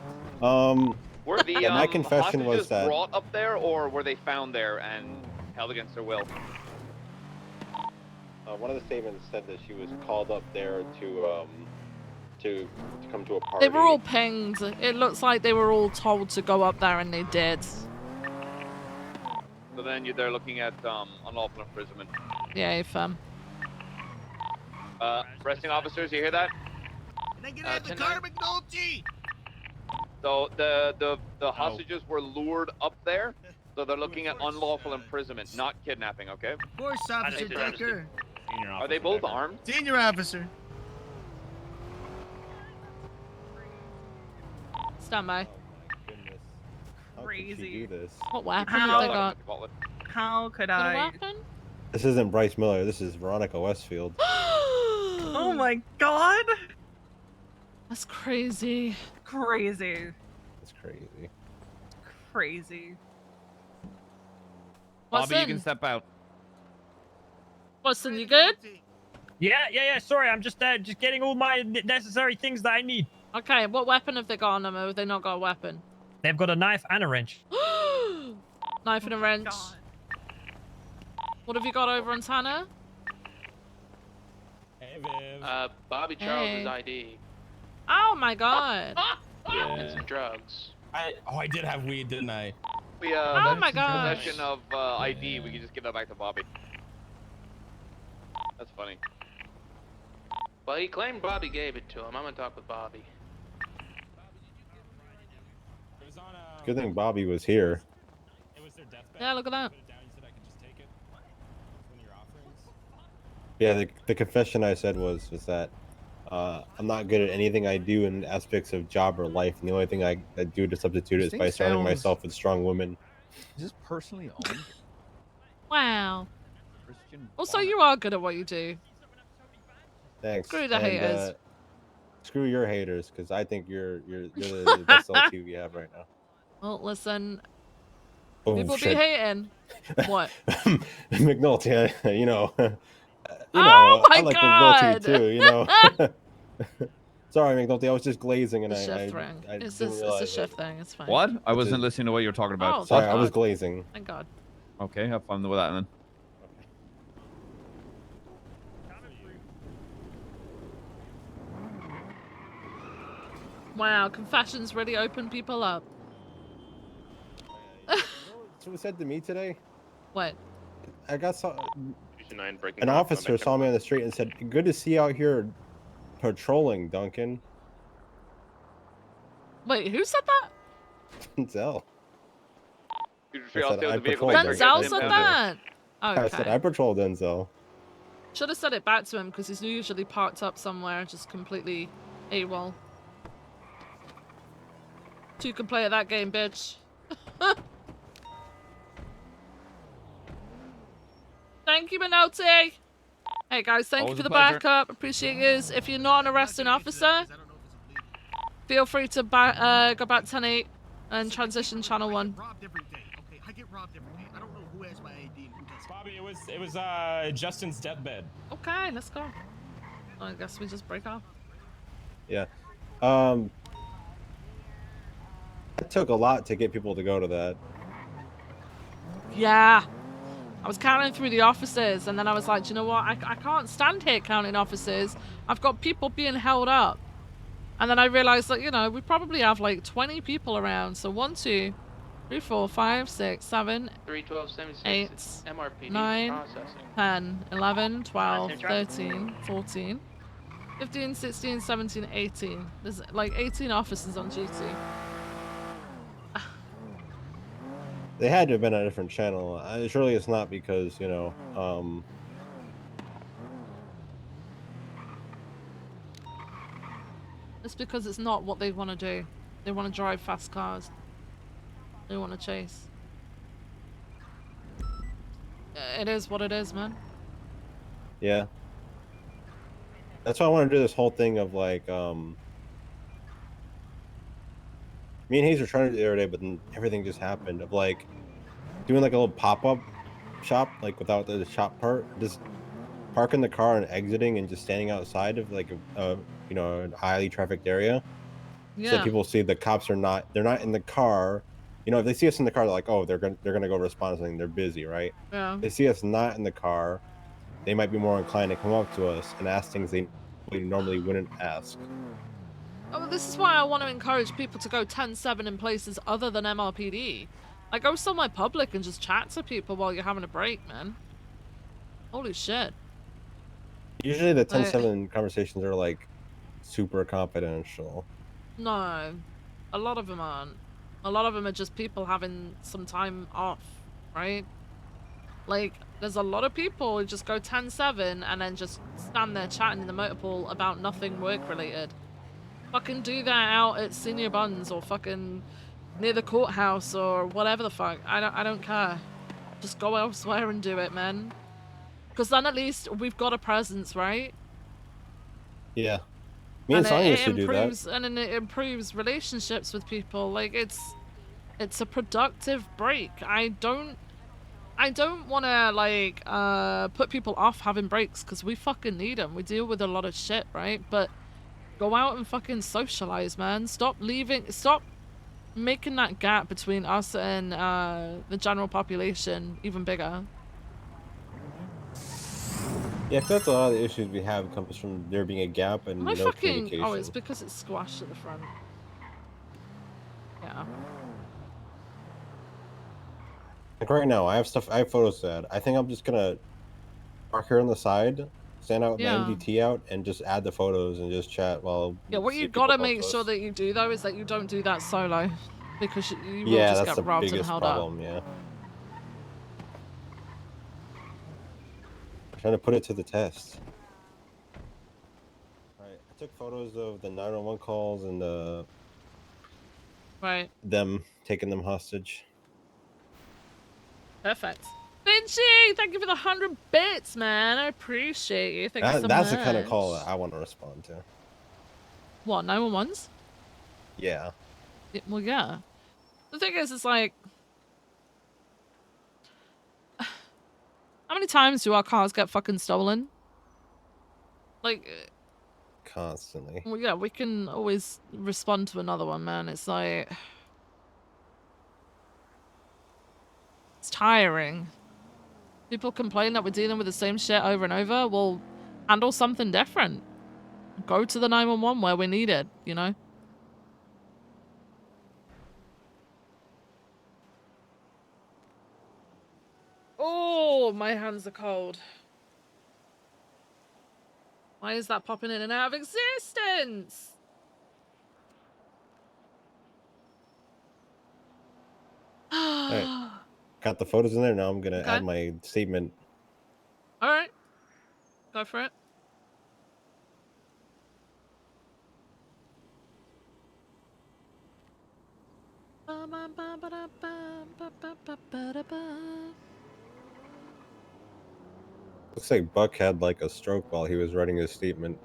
Were the my confession was hostages that brought up there, or were they found there and held against their will? one of the statements said that she was called up there to come to a party. They were all pinged. It looks like they were all told to go up there and they did. So then they're looking at unlawful imprisonment. Yay, fam. Arresting officers, you hear that? Can I get out of the car, McNulty? So the hostages were lured up there, so they're looking at unlawful imprisonment, not kidnapping. Okay. Of course, Officer Decker. Are they both armed? Senior officer. Stand by. Crazy. Do this. What weapon have they got? How could Got a I? weapon? This isn't Bryce Miller. This is Veronica Westfield. Oh my god! That's crazy. Crazy. That's crazy. Crazy. Bobby, you in? can step out. Watson, you good? Yeah. Sorry, I'm just getting all my necessary things that I need. Okay, what weapon have they got on them, or have they not got a weapon? They've got a knife and a wrench. Knife and a wrench. What have you got over on Tanner? Hey, Viv. Bobby Charles's ID. Oh my god. And some drugs. I did have weed, didn't I? We Oh my gosh. possession of ID. We can just give that back to Bobby. That's funny. Well, he claimed Bobby gave it to him. I'm gonna talk with Bobby. Good thing Bobby was here. Yeah, look at that. Yeah, the confession I said was that I'm not good at anything I do in aspects of job or life, and the only thing I do to substitute it is by surrounding myself with strong women. Is this personally owned? Wow. Christian Also, you are good at what you do. Thanks. Screw the haters. Screw your haters, because I think you're the best LT we have right now. Well, listen. Oh, People shit. be hating. What? McNulty, you know. Oh my I like god! McNulty too, you know. Sorry, McNulty, I was just glazing and It's a I shift thing. It's didn't a realize shift thing. It's fine. What? I wasn't listening to what you were talking about. Oh, Sorry, thank I was God. glazing. Thank God. Okay, have fun with that then. Wow, confessions really open people up. Someone said to me today. What? I got breaking an off, officer saw me on the street and said, "Good to see you out here patrolling, Duncan." Wait, who said that? Denzel. Denzel said that? I said Okay. I patrol Denzel. Should have said it back to him because he's usually parked up somewhere, just completely AWOL. Two can play at that game, bitch. Thank you, Minotti. Hey guys, thank Always you for a the pleasure. backup. Appreciate yous. If you're not an arresting officer, feel free to go back 10-8 and transition channel 1. Robbed every day. Okay, I get robbed every day. I don't know who has my ID and who doesn't. Bobby, it was Justin's deathbed. Okay, let's go. I guess we just break off. Yeah. It took a lot to get people to go to that. Yeah. I was counting through the officers, and then I was like, do you know what? I can't stand here counting officers. I've got people being held up. And then I realized that, you know, we probably have like 20 people around. So 1, 2, 3, 4, 5, 6, 7, 31276. 8, MRPD 9, processing. 10, 11, 12, Same truck. 13, 14, 15, 16, 17, 18. There's like 18 officers on duty. They had to have been on a different channel. Surely it's not because, you know, It's because it's not what they want to do. They want to drive fast cars. They want to chase. It is what it is, man. yeah. That's why I want to do this whole thing of like, me and Hayes were trying to do it the other day, but then everything just happened of like doing like a little pop-up shop, like without the shop part, just parking the car and exiting and just standing outside of like a you know, a highly trafficked area. So Yeah. people see the cops are they're not in the car. You know, if they see us in the car, they're like, oh, they're gonna go respond to something. They're busy, right? Yeah. They see us not in the car, they might be more inclined to come up to us and ask things they normally wouldn't ask. Oh, well, this is why I want to encourage people to go 10-7 in places other than MRPD. Like, go somewhere public and just chat to people while you're having a break, man. Holy shit. Usually the Like- 10-7 conversations are like super confidential. No, a lot of them aren't. A lot of them are just people having some time off, right? Like, there's a lot of people who just go 10-7 and then just stand there chatting in the motor pool about nothing work-related. Fucking do that out at Senior Buns or fucking near the courthouse or whatever the fuck. I don't care. Just go elsewhere and do it, man. Because then at least we've got a presence, right? Yeah. Me and Sonya used to do that. improves and then it improves relationships with people. Like it's a productive break. I don't want to like put people off having breaks because we fucking need them. We deal with a lot of shit, right? But go out and fucking socialize, man. Stop making that gap between us and the general population even bigger. Yeah, I feel like a lot of the issues we have comes from there being a gap and My no fucking communication. oh, it's because it's squashed at the front. Yeah. Like right now, I have photos to add. I think I'm just gonna park here on the side, stand out with Yeah. my MDT out, and just add the photos and just chat while. Yeah, what you gotta make sure that you do though is that you don't do that solo, because you will Yeah, just that's get the robbed and biggest held problem. Yeah. Trying to put it to the test. Alright, I took photos of the 911 calls and Right. them taking them hostage. Perfect. Vinci, thank you for the 100 bits, man. I appreciate you. Thank you so much. That's the kind of call that I want to respond to. What, 911s? Yeah. Well, yeah. The thing is, it's like, how many times do our cars get fucking stolen? Like, Constantly. well, yeah, we can always respond to another one, man. It's like, it's tiring. People complain that we're dealing with the same shit over and over. Well, handle something different. Go to the 911 where we need it, you know? Oh, my hands are cold. Why is that popping in and out of existence? Alright. Got the photos in there. Now I'm gonna Okay. add my statement. All right. Go for it. Looks like Buck had like a stroke while he was writing his statement.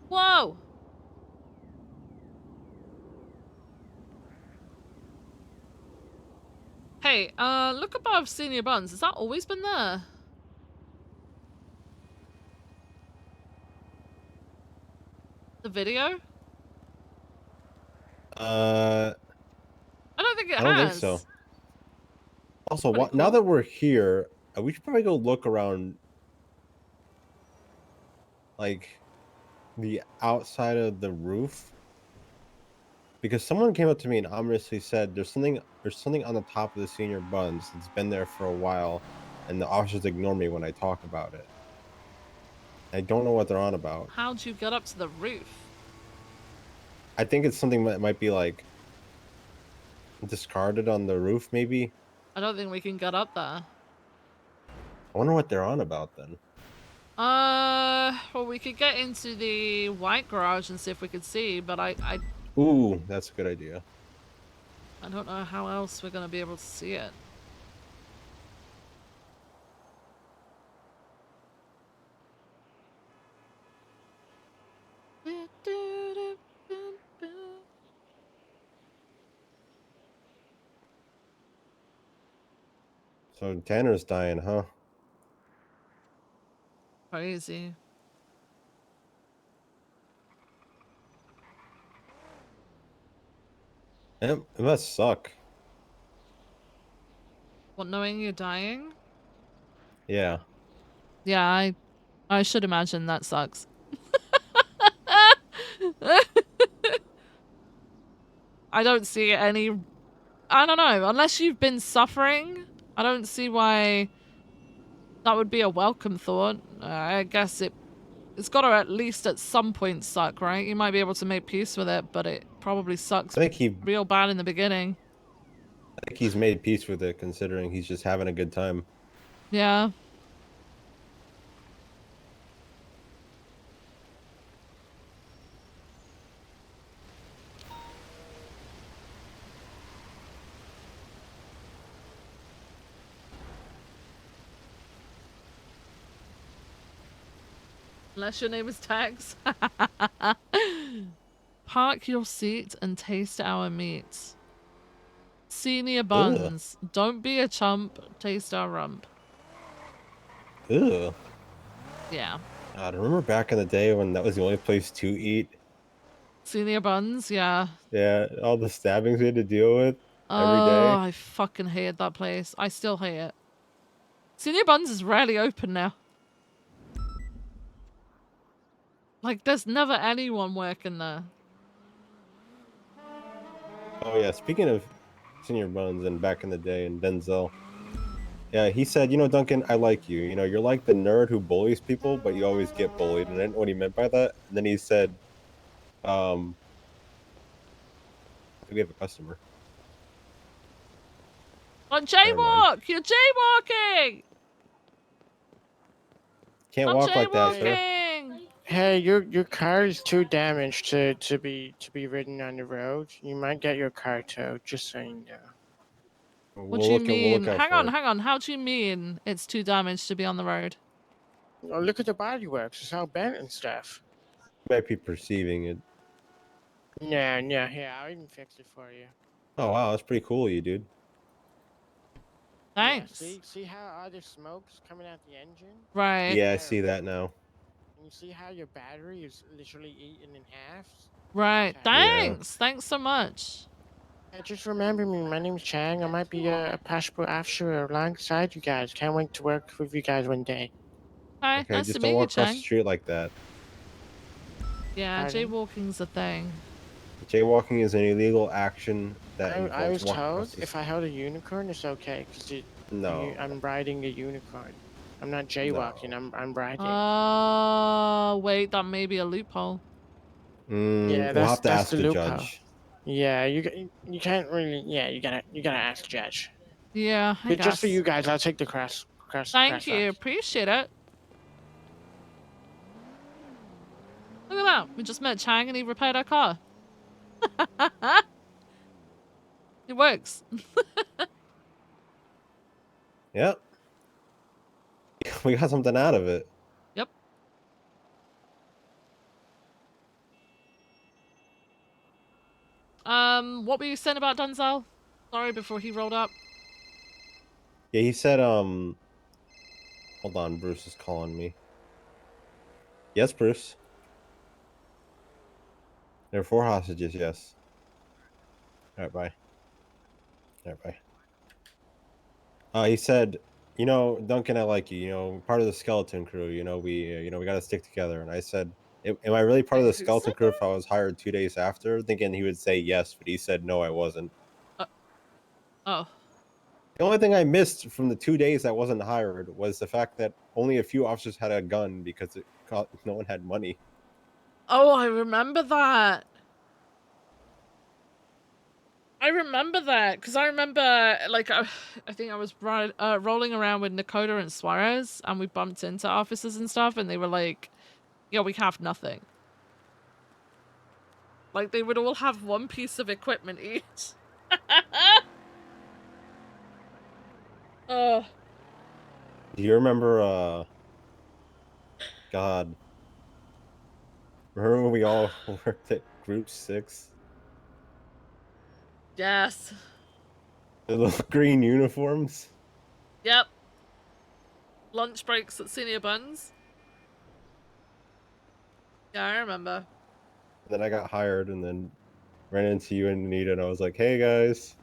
Whoa! Hey, look above Senior Buns. Has that always been there? The video? I don't think it I don't think has. so. Also, Pretty now cool. that we're here, we should probably go look around, like, the outside of the roof. Because someone came up to me and ominously said there's something on the top of the Senior Buns that's been there for a while, and the officers ignore me when I talk about it. I don't know what they're on about. How'd you get up to the roof? I think it's something that might be like discarded on the roof, maybe. I don't think we can get up there. I wonder what they're on about then. Well, we could get into the white garage and see if we could see, but I Ooh, that's a good idea. don't know how else we're gonna be able to see it. So Tanner's dying, huh? Crazy. It must suck. What, knowing you're dying? Yeah. Yeah, I should imagine that sucks. I don't see any... I don't know. Unless you've been suffering, I don't see why that would be a welcome thought. I guess it's got to at least at some point suck, right? You might be able to make peace with it, but it probably sucks real bad in the beginning. I think he's made peace with it, considering he's just having a good time. Yeah. Unless your name is Tax. Park your seat and taste our meat. Senior buns. Ugh. Don't be a chump. Taste our rump. Ugh. Yeah. God, remember back in the day when that was the only place to eat? Senior buns, yeah. Yeah, all the stabbings we had to deal with every Oh, day. I fucking hated that place. I still hate it. Senior buns is rarely open now. Like, there's never anyone working there. Oh yeah, speaking of Senior Buns and back in the day and Denzel. Yeah, he said, you know, Duncan, I like you. You know, you're like the nerd who bullies people, but you always get bullied. And I didn't know what he meant by that. And then he said, we have a customer. On jaywalk! You're jaywalking! Can't I'm walk like that, sir. jaywalking! Hey, your car is too damaged to be ridden on the road. You might get your car towed, just saying that. What do you mean? We'll look out Hang for on, it. hang on. How do you mean it's too damaged to be on the road? Oh, look at the bodyworks. It's all bent and stuff. You might be perceiving it. Yeah, I'll even fix it for you. Oh wow, that's pretty cool of you, dude. Thanks. Yeah, see how all the smoke's coming out the engine? Right. Yeah, I see that now. And you see how your battery is literally eaten in half? Right. Yeah. Thanks. Thanks so much. Yeah, just remember me. My name's Chang. I might be a possible officer alongside you guys. Can't wait to work with you guys one day. Hi, Okay, nice just to don't meet you, walk across the Chang. street like that. Yeah, Pardon? jaywalking's a thing. Jaywalking is an illegal action that I was involves walking across told the if I held a unicorn, it's okay because No. I'm riding a unicorn. I'm not jaywalking. I'm riding. Oh, wait, that may be a loophole. Yeah, We'll have to that's ask the the loophole. judge. Yeah, you can't really. Yeah, you gotta ask the judge. Yeah, I But guess. just for you guys, I'll take the cross. Thank you. Appreciate it. Look at that. We just met Chang and he repaired our car. It works. Yep. We got something out of it. Yep. What were you saying about Denzel? Sorry, before he rolled up. Yeah, he said, hold on, Bruce is calling me. Yes, Bruce. There are 4 hostages, yes. Alright, bye. Alright, bye. He said, you know, Duncan, I like you. You know, part of the skeleton crew. You know, we gotta stick together. And I said, am I really part of the skeleton crew if I was hired 2 days after? Thinking he would say yes, but he said no, I wasn't. Oh. The only thing I missed from the 2 days I wasn't hired was the fact that only a few officers had a gun because no one had money. Oh, I remember that. I remember that because I remember, like, I think I was rolling around with Nakota and Suarez, and we bumped into officers and stuff, and they were like, "Yeah, we have nothing." Like, they would all have one piece of equipment each. Oh. Do you remember? God. Remember when we all worked at Group 6? Yes. The little green uniforms? Yep. Lunch breaks at Senior Buns. Yeah, I remember. Then I got hired and then ran into you and Anita and I was like, hey guys.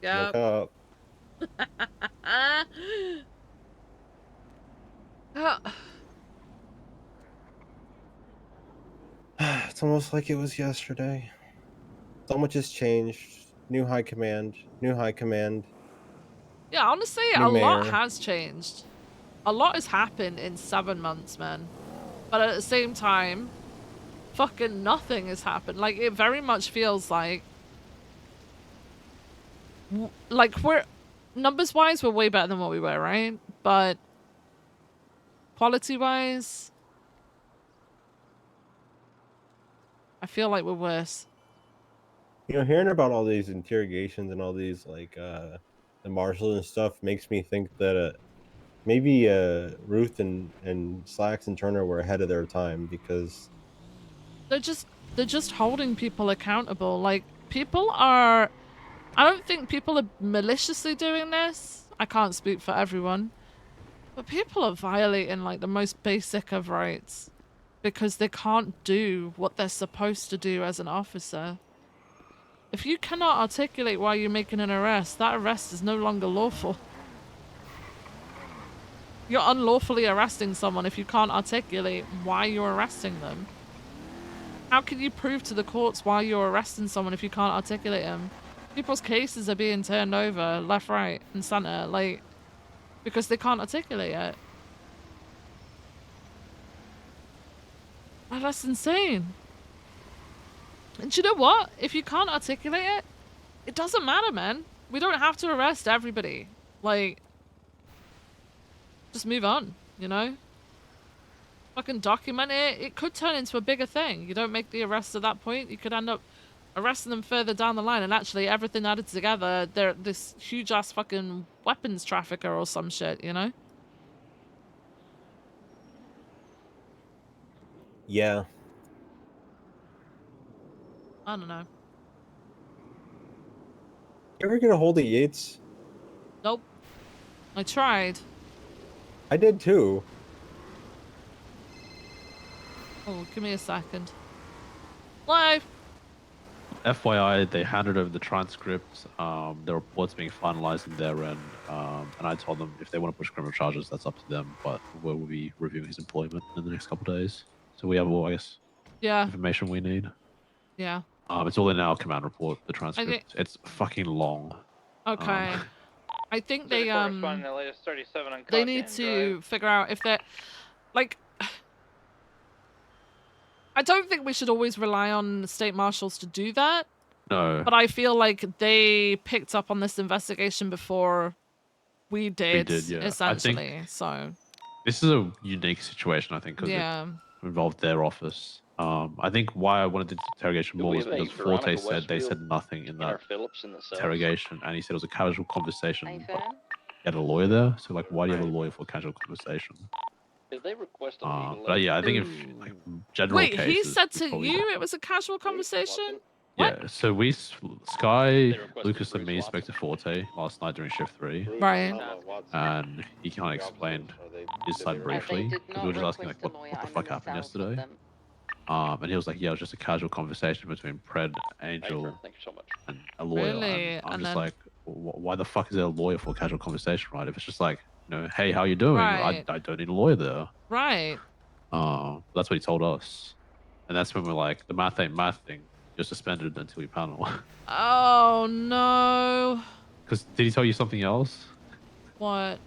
Yeah. Look up. It's almost like it was yesterday. So much has changed. New high command. New high command. Yeah, honestly, New a lot mayor. has changed. A lot has happened in 7 months, man. But at the same time, fucking nothing has happened. Like, it very much feels like we're numbers-wise, we're way better than what we were, right? But quality-wise, I feel like we're worse. You know, hearing about all these interrogations and all these the marshals and stuff makes me think that maybe Ruth and Slacks and Turner were ahead of their time because They're just holding people accountable. Like, people are, I don't think people are maliciously doing this. I can't speak for everyone. But people are violating like the most basic of rights because they can't do what they're supposed to do as an officer. If you cannot articulate why you're making an arrest, that arrest is no longer lawful. You're unlawfully arresting someone if you can't articulate why you're arresting them. How can you prove to the courts why you're arresting someone if you can't articulate them? People's cases are being turned over left, right, and center, like, because they can't articulate it. Oh, that's insane. And do you know what? If you can't articulate it, it doesn't matter, man. We don't have to arrest everybody. Like, just move on, you know? Fucking document it. It could turn into a bigger thing. You don't make the arrest at that point, you could end up arresting them further down the line, and actually everything added together, they're this huge ass fucking weapons trafficker or some shit, you know? yeah. I don't know. You ever get a hold of Yates? Nope. I tried. I did too. Oh, give me a second. Live. FYI, they handed over the transcripts. The report's being finalized in their end, and I told them if they want to push criminal charges, that's up to them. But we'll be reviewing his employment in the next couple of days, so we have all, I guess, information we need. Yeah. It's all in our command report. The transcript. It's fucking long. Okay. I think they Corresponding to the latest 37 on they need to figure out if they're like, I don't think we should always rely on state marshals to do that. No. But I feel like they picked up on this investigation before we did, yeah. essentially. So this is a unique situation, I think, because it involved their office. I think why I wanted the interrogation more was because Forte said they said nothing in that interrogation, and he said it was a casual conversation. But he had a lawyer there, so like, why do you have a lawyer for a casual conversation? Did they request a legal But yeah, I think if like general wait, cases, he said to probably you it was a casual conversation? Yeah, so Sky, Lucas, and me spoke to Forte last night during shift 3. Right. And he kind of explained his side briefly, because we were just asking like, what the fuck happened yesterday? And he was like, yeah, it was just a casual conversation between Pred, Angel, and a lawyer. Really? And I'm And just then- like, why the fuck is there a lawyer for a casual conversation, right? If it's just like, you know, hey, how you doing? Right. I don't need a lawyer there. Right. That's what he told us. And that's when we're like, the math ain't math thing. You're suspended until you panel. Oh no. Because did he tell you something else? What?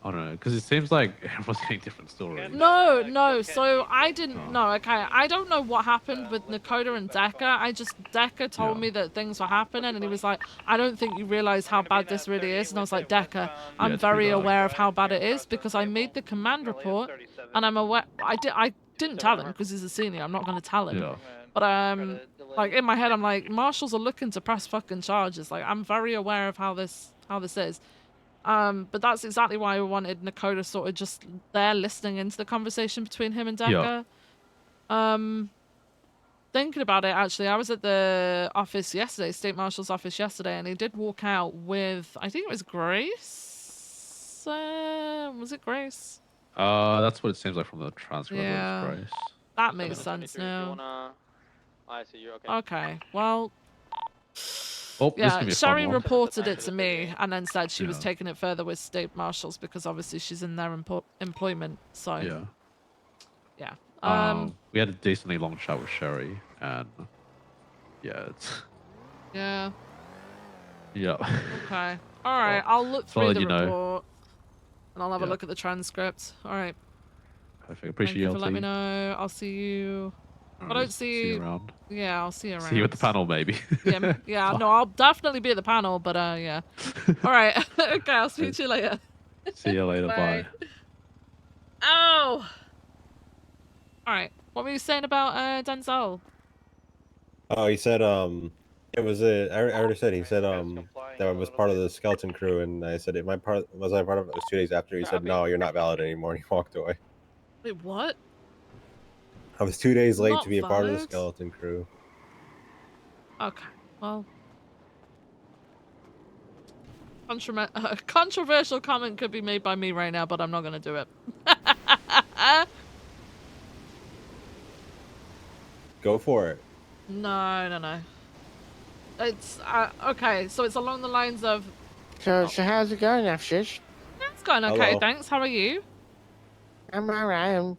I don't know. Because it seems like everyone's getting different stories. No. So I didn't know. Okay, I don't know what happened with Nakota and Decker. Decker told me that things were happening, and he was like, "I don't think you realize how bad this really is." And I was like, "Decker, I'm very aware of how bad it is because I made the command report, and I'm aware. I didn't tell him because he's a senior. I'm not going to tell him. Yeah. But like in my head, I'm like, marshals are looking to press fucking charges. Like, I'm very aware of how this is. But that's exactly why I wanted Nakota sort of just there listening into the conversation between him and Decker. Thinking about it, actually, I was at the office yesterday, State Marshal's office yesterday, and he did walk out with, I think it was Grace? Was it Grace? That's what it seems like from the transcript. Yeah. Grace. That makes sense now. I see you're okay. Okay, well... Oh, this yeah, can be a fun Sherry one. reported it to me and then said she was taking it further with state marshals because obviously she's in their employment. So Yeah. yeah. We had a decently long chat with Sherry, and yeah, it's Yeah. yeah. Okay. All right. I'll look So I'll through let the you know. report, and I'll have a Yeah. look at the transcript. All right. Perfect. Appreciate Thank you for you, letting me LT. know. I'll see you. If I don't See you around. Yeah, I'll see you around. See you at the panel, maybe. Yeah. No, I'll definitely be at the panel, but yeah. All right. Okay. I'll speak to you later. See you later. Bye. Oh. All right. What were you saying about Denzel? Oh, he said it was I already said he said that it was part of the skeleton crew, and I said, was I part of it? It was 2 days after. He said, no, you're not valid anymore, and he walked away. Wait, what? I was 2 days late Not to be a part of the valid? skeleton crew. Okay. Well. Controversial comment could be made by me right now, but I'm not going to do it. Go for it. No. It's, okay, so it's along the lines of... So how's it going, Afshish? It's going okay, Hello. thanks. How are you? I'm alright.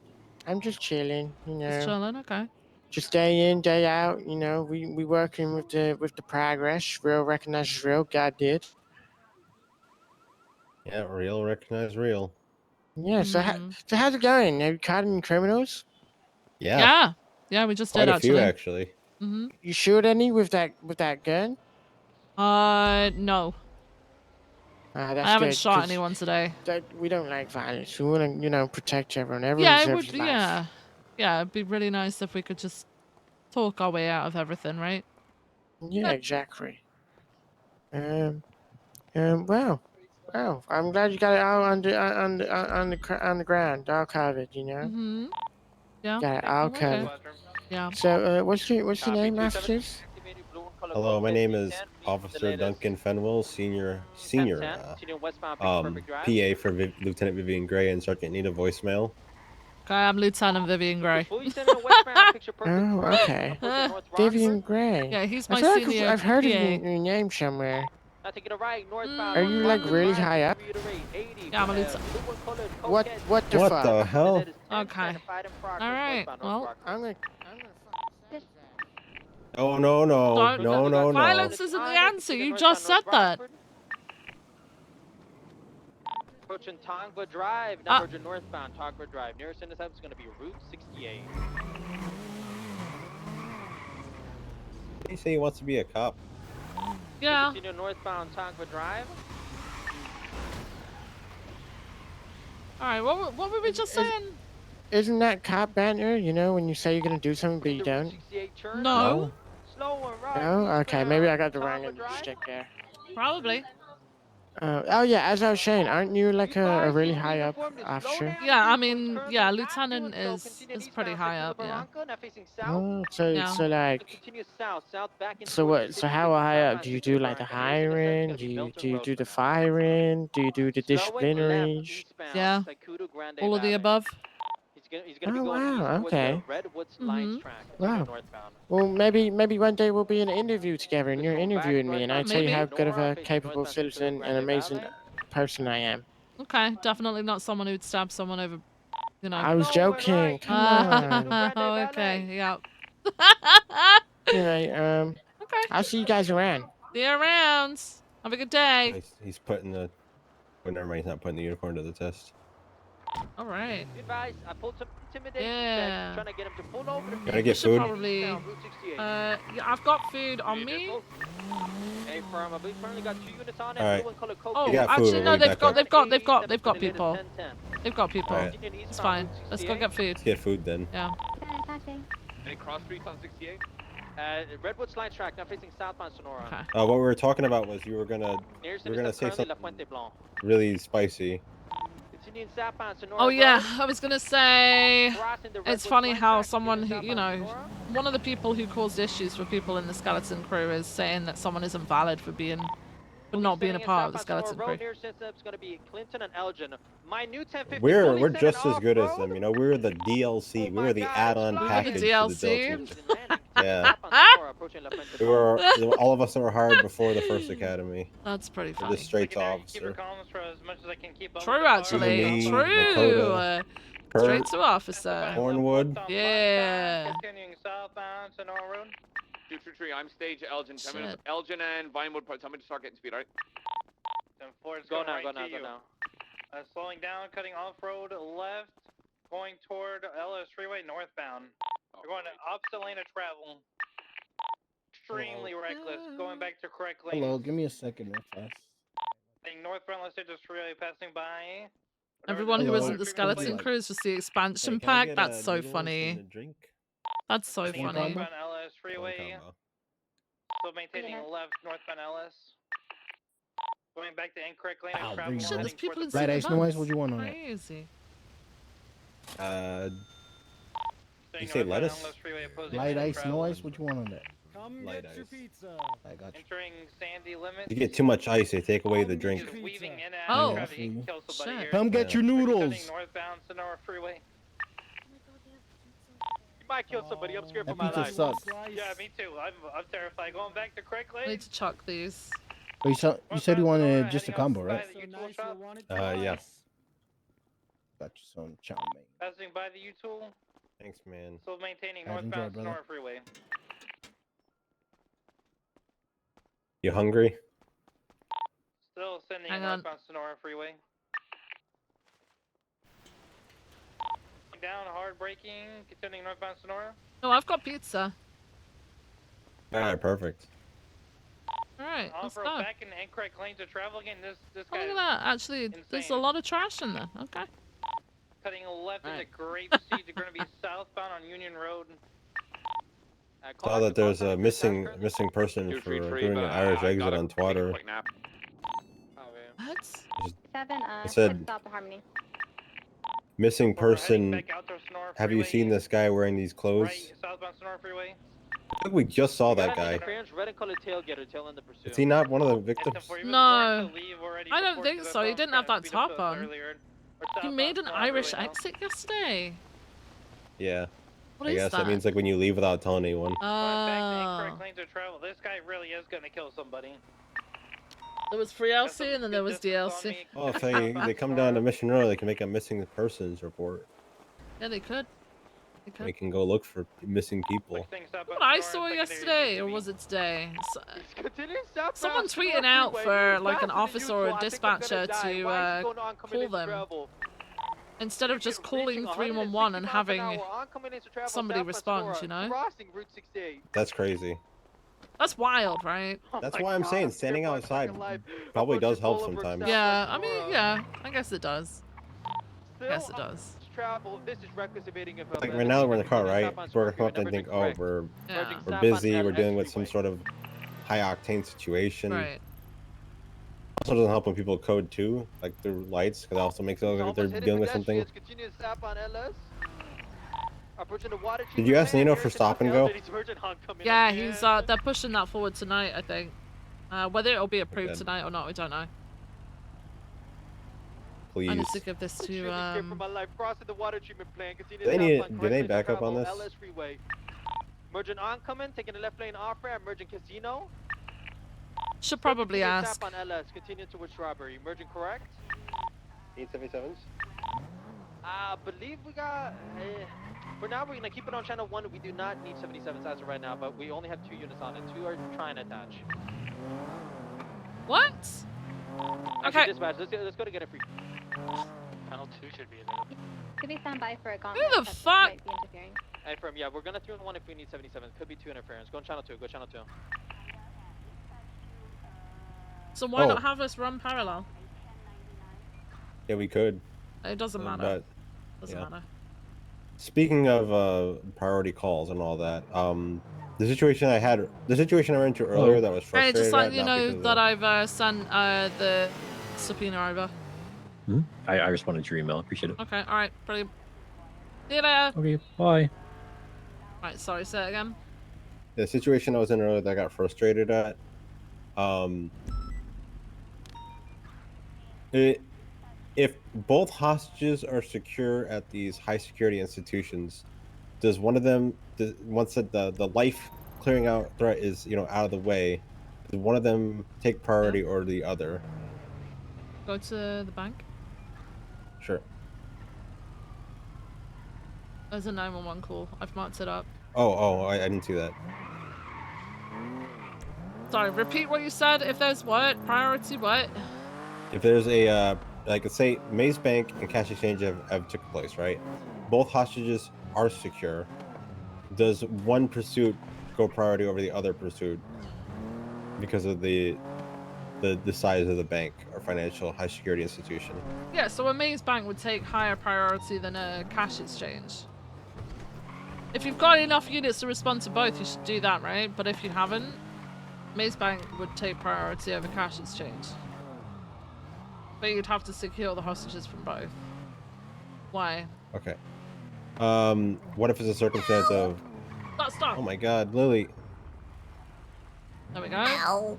I'm just chilling, Just chilling, okay. Just day in, day out, we working with the progress. Real recognizes real. God did. Yeah, real recognize real. Yeah. So how's it going? Have you caught any criminals? Yeah. Yeah, we just Quite did a few, actually. actually. You shoot any with that gun? No. That's I haven't good, shot 'cause anyone today. we don't like violence. We want to, protect everyone. Everyone Yeah, it deserves would. life. Yeah, it'd be really nice if we could just talk our way out of everything, right? Yeah, exactly. Well, I'm glad you got it all on the ground, all covered. Mm-hmm. Yeah. Got it all covered. Yeah. So, what's your name, officers? Hello, my name is Officer Duncan Fenwell, senior PA for Lieutenant Vivienne Gray and Sergeant Nita voicemail. Okay, I'm Lieutenant Vivienne Gray. Oh, okay. Vivienne Gray. Yeah, he's I my feel like senior I've heard of PA. your name somewhere. Mm. Are you like really high up? Yeah, I'm a lieutenant. What the What fuck? the hell? Okay. All right. Well, I'm gonna. Oh no. Violence isn't the answer. You just said that. Approaching Tongva Drive, now merging northbound Tongva Drive. Nearest intercept is going to be Route 68. He say he wants to be a cop. Yeah. Continue northbound Tongva Drive. All right. What were we just saying? Isn't that cop banter? When you say you're gonna do something but you don't. No. No. Okay, maybe I got the wrong end of the stick there. Probably. Oh yeah, as I was saying, aren't you like a really high up officer? Yeah, I mean, yeah, lieutenant is pretty high up. Yeah. Oh, so Yeah. like, so how high up do you do like the hiring? Do you do the firing? Do you do the disciplinaries? Yeah. All of the above. He's gonna be going wow, east okay. towards the Redwoods Lines track. Wow. Northbound. Well, maybe one day we'll be in an interview together, and you're interviewing me, and I tell you how good of a capable citizen and amazing person I am. Okay, definitely not someone who'd stab someone over, I was joking. Come on. Oh, okay, yeah. Anyway, Okay. I'll see you guys around. See you around. Have a good day. He's putting the. Oh, never mind. He's not putting the unicorn to the test. All right. Advice, I pulled some intimidation Yeah. checks, trying to get him to pull over to me. Gotta get food. Probably. Yeah, I've got food on me. Hey, firm, I believe currently got 2 units on it. All right. Blue and color coke. Oh, You got actually, food, no, we'll be they've back got up. people. They've got people. All right. It's fine. Let's go get food. Let's get food then. Yeah. Any cross streets on 68? Redwoods Line track, now facing southbound Sonora. Okay. What we were talking about was you were gonna say something really spicy. Continuing southbound Sonora. Oh yeah, I was gonna say it's funny how someone who, one of the people who caused issues for people in the skeleton crew is saying that someone isn't valid for not being a part of the skeleton crew. We're just as good as them, we were the DLC. We were the add-on package. The DLC. To the DLC. Yeah. All of us were hired before the first academy. That's pretty We're funny. just straight to officer. True, actually. Me, True. Dakota. Straight to officer. Hornwood. Yeah. Continuing southbound Sonora Road. 223, I'm stage Elgin. 10 minutes. Shit. Elgin and Vinewood, tell me to start getting speed, alright? And Ford's Go going now, right go to now, you. go now. Slowing down, cutting off-road left, going toward LS Freeway northbound. You're going to opposite lane of travel. Extremely reckless. Going back to correct lane. Hello, give me a second real fast. Northbound Los Angeles Freeway passing by. Everyone who Hello. isn't the skeleton crew is just the expansion Hey, can I pack. get, That's so noodles funny. and a drink? That's so Just one funny. combo? Northbound LS Freeway. Still maintaining left northbound LS. Going back to incorrect lane of travel. Shit, there's people in Light ice, no ice. vans. What you want on that? Crazy. You say lettuce? Light ice, no ice. What you want on that? Come Light get your ice. pizza. I got you. Entering Sandy limits. You get too much ice, they take away the drink. Weaving in and Oh, out of traffic. You can kill somebody here. Come get your noodles. Cutting northbound Sonora Freeway. You might kill somebody. I'm scared for That my pizza life. sucks. Yeah, me too. I'm terrified. Going back to correct I lane. need to chuck these. But you said you wanted just a combo, right? By the U-Tool shop. Yeah. Got you some chow mein. Passing by the U-Tool. Thanks, man. Still maintaining Guys, enjoy, northbound brother. Sonora Freeway. You hungry? Still sending Hang on. northbound Sonora Freeway. Down, hard braking, continuing northbound Sonora. No, I've got pizza. Alright, perfect. Alright, let's Off-road go. back in incorrect lanes of travel again. This Oh, guy look is at that. Actually, there's a lot of trash in there. Okay. cutting left into Right. Grape Seed. You're going to be southbound on Union Road. Saw that there's a missing person for doing an Irish exit on Twitter. What? It said missing person. Have you seen this guy wearing these clothes? Southbound Sonora Freeway. I think we just saw that guy. Red and colored tailgater, tail in the pursuit. Is he not one of the victims? No, I don't think so. He didn't have that top on. He made an Irish exit yesterday. Yeah. What I is guess that? that means like when you leave without telling anyone. Oh. Lanes of travel. This guy really is going to kill somebody. There was free LC and then there was DLC. Oh, if they come down to Mission Road, they can make a missing persons report. Yeah, they could. They They could. can go look for missing people. What I saw yesterday, or was it today? Someone tweeting out for like an officer or a dispatcher to call them instead of just calling 311 and having somebody respond. You know? That's crazy. That's wild, right? That's why I'm saying standing outside probably does help sometimes. Yeah, I mean, yeah, I guess it does. I guess it does. Like right now we're in the car, right? We're gonna come up and think, oh, we're busy, we're dealing with some sort of high octane situation. Right. Also doesn't help when people code too, like through lights, because it also makes it look like they're dealing with something. Did you ask Nino for stop and go? Yeah, he's they're pushing that forward tonight, I think. Whether it'll be approved Good. tonight or not, we don't know. Please. I need to give this to Do they back up on this? Merging oncoming, taking the left lane off ramp, merging casino. Should probably ask. Tap on LS, continue towards Strawberry. Merging correct? 877s? I believe we got. For now, we're gonna keep it on channel 1. We do not need 77s as of right now, but we only have 2 units on it. 2 are trying to attach. What? Actually, Okay. dispatch, let's go to get a free. Channel 2 should be available. Could be stand by for a gauntlet. Who the fuck? Might be interfering. Hey, firm, yeah, we're gonna 3-1 if we need 77. Could be 2 interference. Go on channel 2. Go channel 2. So why Oh. not have us run parallel? Yeah, we could. It doesn't matter. But, Doesn't yeah. matter. Speaking of priority calls and all that, the situation I ran into earlier that was Hey, frustrated. just let at, you not know because that of- I've sent the subpoena over. I responded to your email. Appreciate it. Okay, alright, brilliant. See you later. Okay, bye. Right, sorry, say it again. The situation I was in earlier that I got frustrated at, if both hostages are secure at these high security institutions, does one of them, once the life clearing out threat is out of the way, does one of them take priority or the other? Go to the bank. Sure. There's a 911 call. I've marked it up. I didn't see that. Sorry, repeat what you said. If there's what? Priority what? If there's a, like, say, Maze Bank and cash exchange have took place, right? Both hostages are secure. Does one pursuit go priority over the other pursuit because of the size of the bank or financial high security institution? Yeah, so a maze bank would take higher priority than a cash exchange. If you've got enough units to respond to both, you should do that, right? But if you haven't, maze bank would take priority over cash exchange. But you'd have to secure the hostages from both. Why? Okay. What if it's a circumstance of... Stop. Oh my god, Lily. There we go. Ow.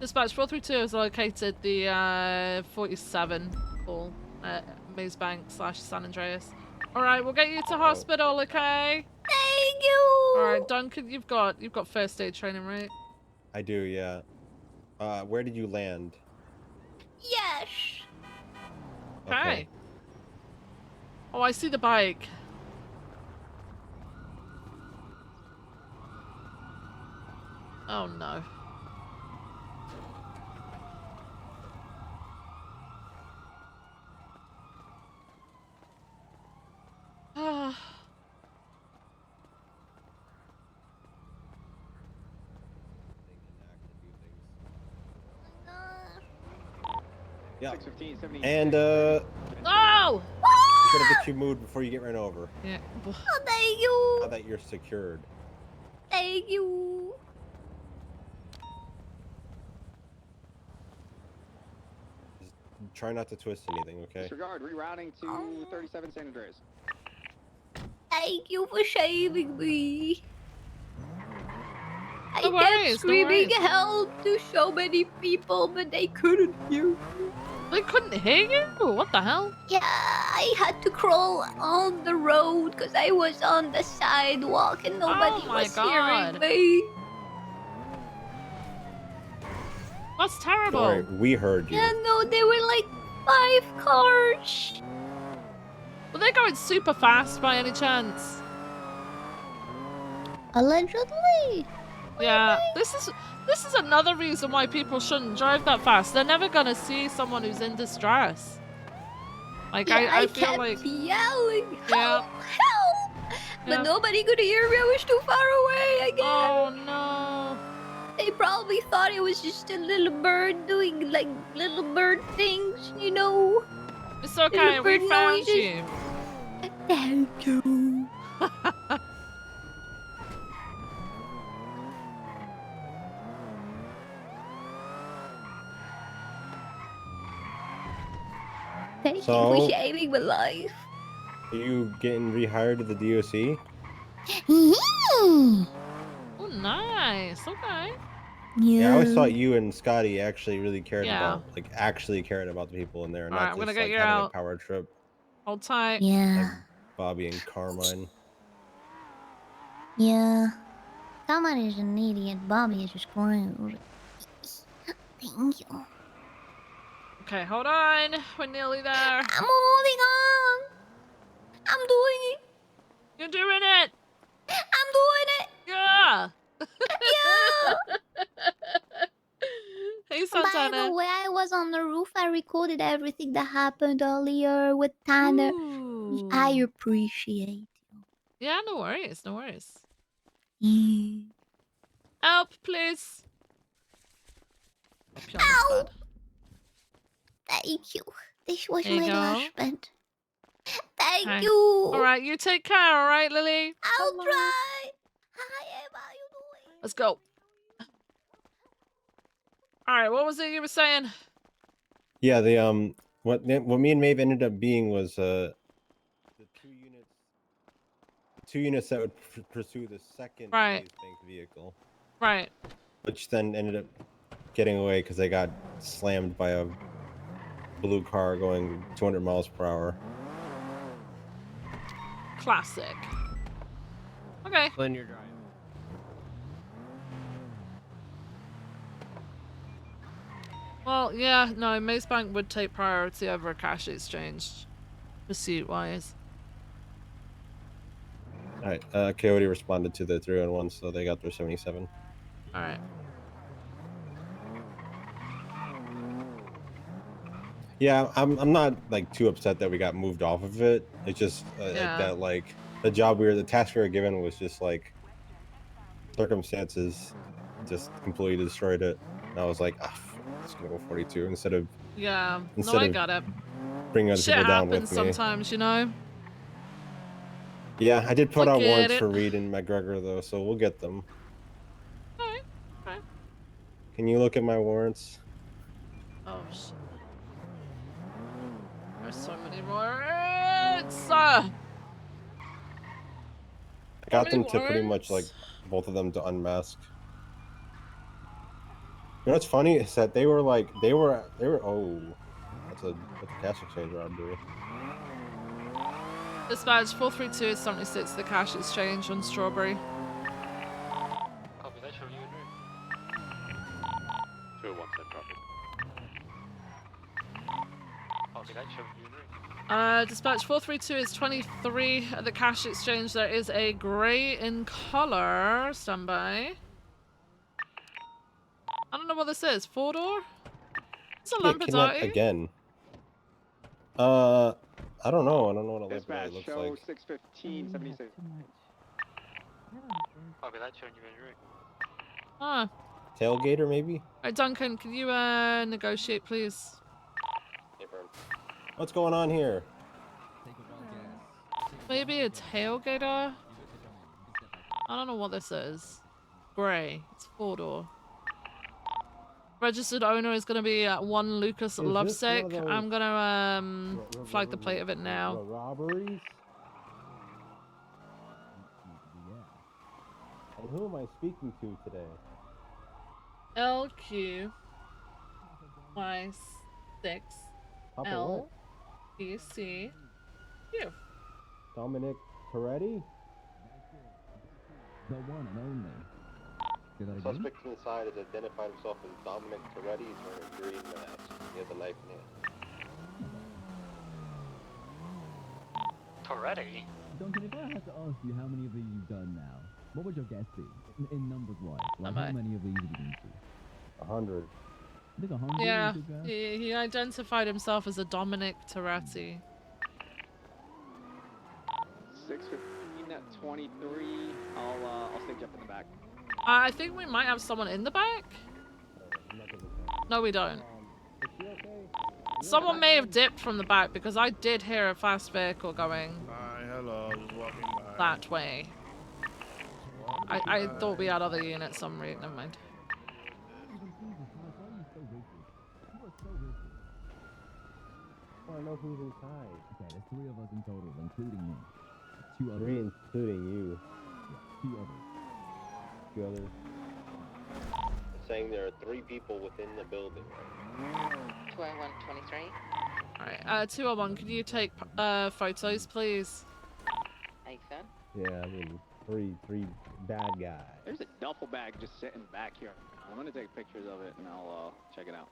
Dispatch 432 has located the 47 call at Maze Bank / San Andreas. Alright, we'll get you to hospital, okay? Thank you! Alright, Duncan, you've got first aid training, right? I do, yeah. Where did you land? Yes. Okay. Oh, I see the bike. Oh no. Yeah. 6:15, And No! I'm gonna get you moved before you get ran over. Yeah. Oh, thank you. Now that you're secured. Thank you. Just try not to twist anything, okay? Disregard, rerouting to 37 San Andreas. Thank you for saving me. I No kept worries, screaming help to so many people, but they couldn't hear me. They couldn't hear you? What the hell? Yeah, I had to crawl on the road because I was on the sidewalk and nobody was hearing me. That's terrible. Sorry, we heard you. Yeah, no, there were like 5 cars. Were they going super fast by any chance? Allegedly. Yeah, this is another reason why people shouldn't drive that fast. They're never gonna see someone who's in distress. Like, Yeah, I I feel kept like yelling, yeah. help! But nobody could hear me. I was too far away again. Oh no. They probably thought it was just a little bird doing like little bird things, you know. It's okay, we found you. Thank you. Thank you for saving my life. Are you getting rehired to the DOC? Oh, nice. Okay. Yeah, I always thought you and Scotty actually really cared Yeah. about, like, actually cared about the people in there, and Alright, not I'm just gonna get like you having out. a power trip. Hold tight. Yeah. Like Bobby and Carmine. Yeah. Someone is an idiot. Bobby is just crying. Thank you. Okay, hold on. We're nearly there. I'm holding on. I'm doing it. You're doing it. I'm doing it. Yeah. Yeah. Hey, Santana. By the way, I was on the roof. I recorded everything that happened earlier with Tanner. I appreciate you. Yeah, no worries. No worries. Yeah. Help, please. Ow! Thank you. This was There you my go. husband. Thank Okay. you. All right, you take care. All right, Lily. I'll try. Hi, Emma. How you doing? Let's go. All right, what was it you were saying? Yeah, the what me and Maeve ended up being was the two units that would pursue the second Right. Maze Bank vehicle. Right. Which then ended up getting away because they got slammed by a blue car going 200 miles per hour. Classic. Okay. When you're driving. Well, yeah, no, Maze Bank would take priority over a cash exchange, pursuit-wise. All right. Coyote responded to the 301, so they got their 77. All right. Yeah, I'm not like too upset that we got moved off of it. It's just like that, like the task we were given was just like circumstances just completely destroyed it. And I was like, just gonna go 42 instead of No, I got it. bringing other Shit people down happens with me. sometimes, you know. Yeah, I did put out warrants it. for Reed and McGregor though, so we'll get them. Alright. Can you look at my warrants? Oh shit. There's so many warrants. I got them to pretty much like both of them to unmask. You know what's funny is that they were oh, that's a cash exchange robbery. Dispatch 432 is 76, the cash exchange on Strawberry. Copy that, show you in route. 201 said copy. Copy that, show you in route. Dispatch 432 is 23 at the cash exchange. There is a grey in color. Stand by. I don't know what this is. 4-door? It's a Lamborghini. Again. I don't know. I don't know what a Lamborghini looks like. 615, 76. Copy that, showing you in route. Ah. Tailgater, maybe? Alright, Duncan, can you negotiate, please? What's going on here? Maybe a tailgater? I don't know what this is. Grey. It's 4-door. Registered owner is going to be 1 Lucas Lovesick. I'm going to flag the plate of it now. Robberies? And who am I speaking to today? LQ Y6 L PC Q. Dominic Peretti? The one and only. Suspect inside has identified himself as Dominic Toretti. He's wearing a green mask. He has a knife in hand. Toretti? Duncan, if I had to ask you how many of these you've done now, what would your guess be? In numbers wise? Like how many of these have you been to? 100. I think 100. Yeah, he identified himself as a Dominic Toretti. 615 at 23. I'll stay up in the back. I think we might have someone in the back. No, we don't. Someone may have dipped from the back because I did hear a fast vehicle going hello, just walking by. that way. I thought we had other units some reason. Never mind. I want to know who's inside. Okay, there's 3 of us in total, including me. 2 others. 3 including you. Yeah, 2 others. 2 others. It's saying there are 3 people within the building. 201-23. Alright, 201, can you take photos, please? How you feeling? Yeah, I mean, 3 bad guys. There's a duffel bag just sitting back here. I'm gonna take pictures of it and I'll check it out.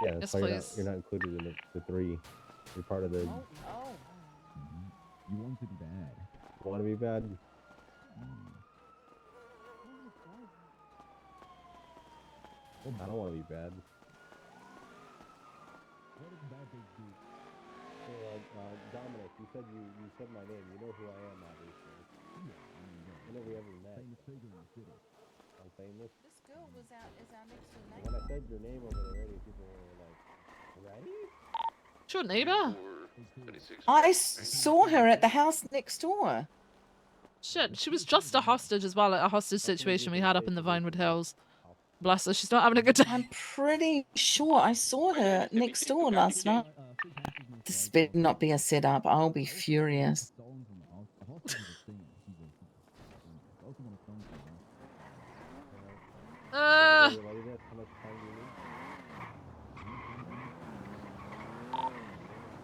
Yeah, that's why you're not included in the 3. You're part of the. Oh. You want to be bad. Want to be bad? I don't want to be bad. What does bad things do? Dominic, you said my name. You know who I am, obviously. I know we ever met. I'm famous. This girl is our next door neighbor. When I said your name over there, people were like, "Ready?" It's your neighbor. I saw her at the house next door. Shit, she was just a hostage as well at a hostage situation we had up in the Vinewood Hills. Bless her, she's not having a good time. I'm pretty sure I saw her next door last night. This better not be a setup. I'll be furious.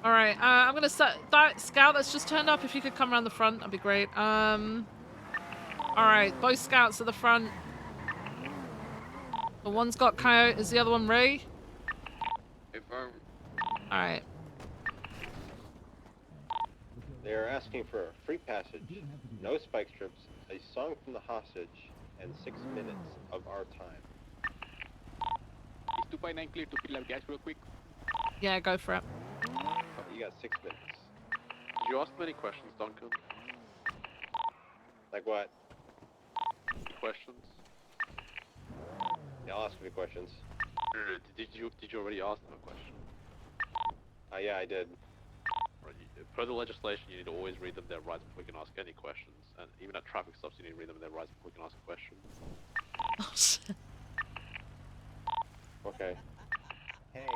Alright, I'm gonna set that scout that's just turned up. If you could come around the front, that'd be great. Alright, both scouts at the front. The one's got Coyote. Is the other one Ray? Confirm. Alright. They are asking for a free passage, no spike strips, a song from the hostage, and 6 minutes of our time. Is 259 clear to fill up gas real quick? Yeah, go for it. You got 6 minutes. Did you ask them any questions, Duncan? Like what? Questions? Yeah, I'll ask you questions. Did you already ask them a question? Yeah, I did. Right, per the legislation, you need to always read them their rights before you can ask any questions. And even at traffic stops, you need to read them their rights before you can ask a question. Oh, shit. Okay. Hey,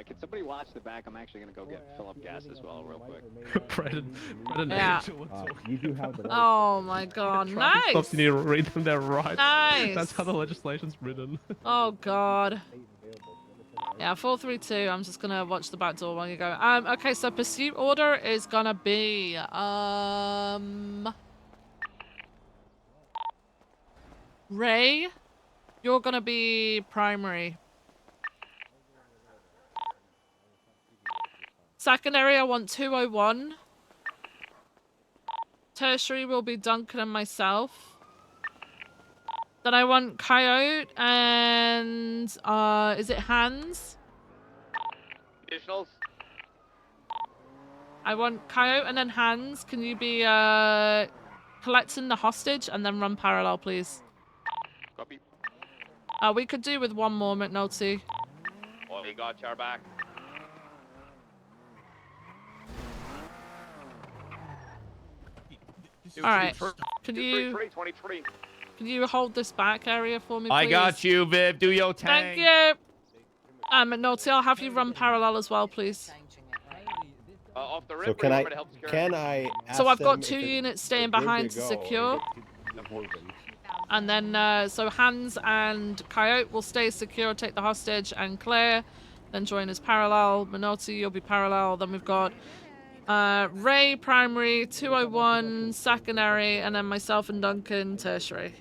can somebody watch the back? I'm actually gonna go fill up gas as well, real quick. Brennan Yeah. Angel were talking You do have the right. Oh my god, Traffic nice! stops, you need to read them their rights. Nice! That's how the legislation's written. Oh god. Yeah, 432. I'm just gonna watch the back door while you go. Okay, so pursuit order is gonna be Ray, you're gonna be primary. Secondary, I want 201. Tertiary will be Duncan and myself. Then I want Coyote and is it Hans? Additionals. I want Coyote and then Hans. Can you be collecting the hostage and then run parallel, please? Copy. We could do with one more McNulty. Oh, you got your back. All right. Can 23, you hold this back area for me, please? I got you, Viv. Do your thing. Thank you. McNulty, I'll have you run parallel as well, please. Off the So rip, can I ask So I've got them 2 if units they're staying good behind to to go secure. and get to the moving? And then, so Hans and Coyote will stay secure, take the hostage, and Claire then join as parallel. Minotti, you'll be parallel. Then we've got Ray, primary, 201, secondary, and then myself and Duncan, tertiary.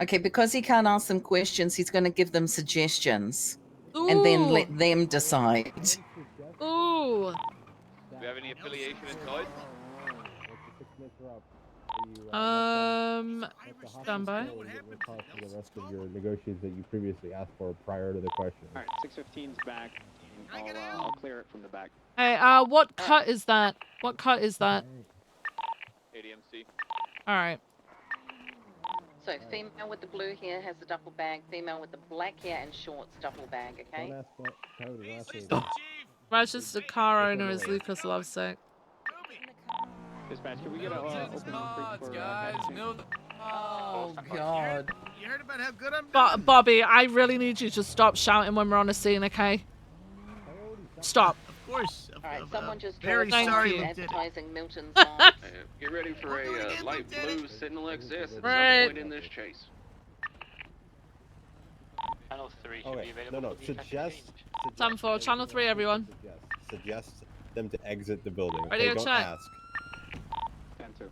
Okay, because he can't ask them questions, he's going to give them suggestions. Ooh. And then let them decide. Ooh. Do you have any affiliation inside? Stand by. For the rest of your negotiations that you previously asked for prior to the question. All right, 615's back. I'll clear it from the back. Hey, what cut is that? What cut is that? ADMC. All right. So female with the blue hair has a duffel bag. Female with the black hair and shorts duffel bag. Okay. Registered the car owner is Lucas Lovesick. Dispatch, can we get a open for guys? Oh God. You heard about how good I'm doing? Bobby, I really need you to stop shouting when we're on a scene, okay? Stop. Of course. All right, someone just very tried sorry we advertising Milton's songs. Get ready for a light blue Signal XS at Right. some point in this chase. Channel 3 should Okay, be available. no, for defense suggest engaged. Time for Channel 3, everyone. Suggest them to exit the building. Radio Okay, don't check. ask. 10-2.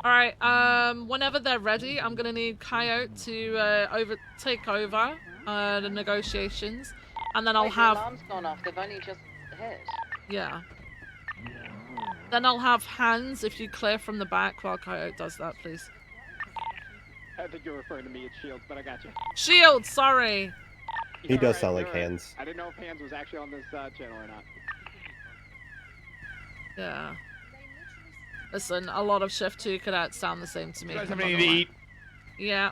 Alright, whenever they're ready, I'm gonna need Coyote to take over the negotiations. And then I'll Wait, have... The alarm's gone off. They've only just hit. Yeah. Then I'll have Hans, if you clear from the back while Coyote does that, please. I think you're referring to me as Shields, but I got you. Shield, sorry! He does sound like Hands. I didn't know if Hands was actually on this channel or not. Yeah. Listen, a lot of Shift 2 cadets sound the same to me. You guys I'm have not anything to gonna lie. eat? Yeah.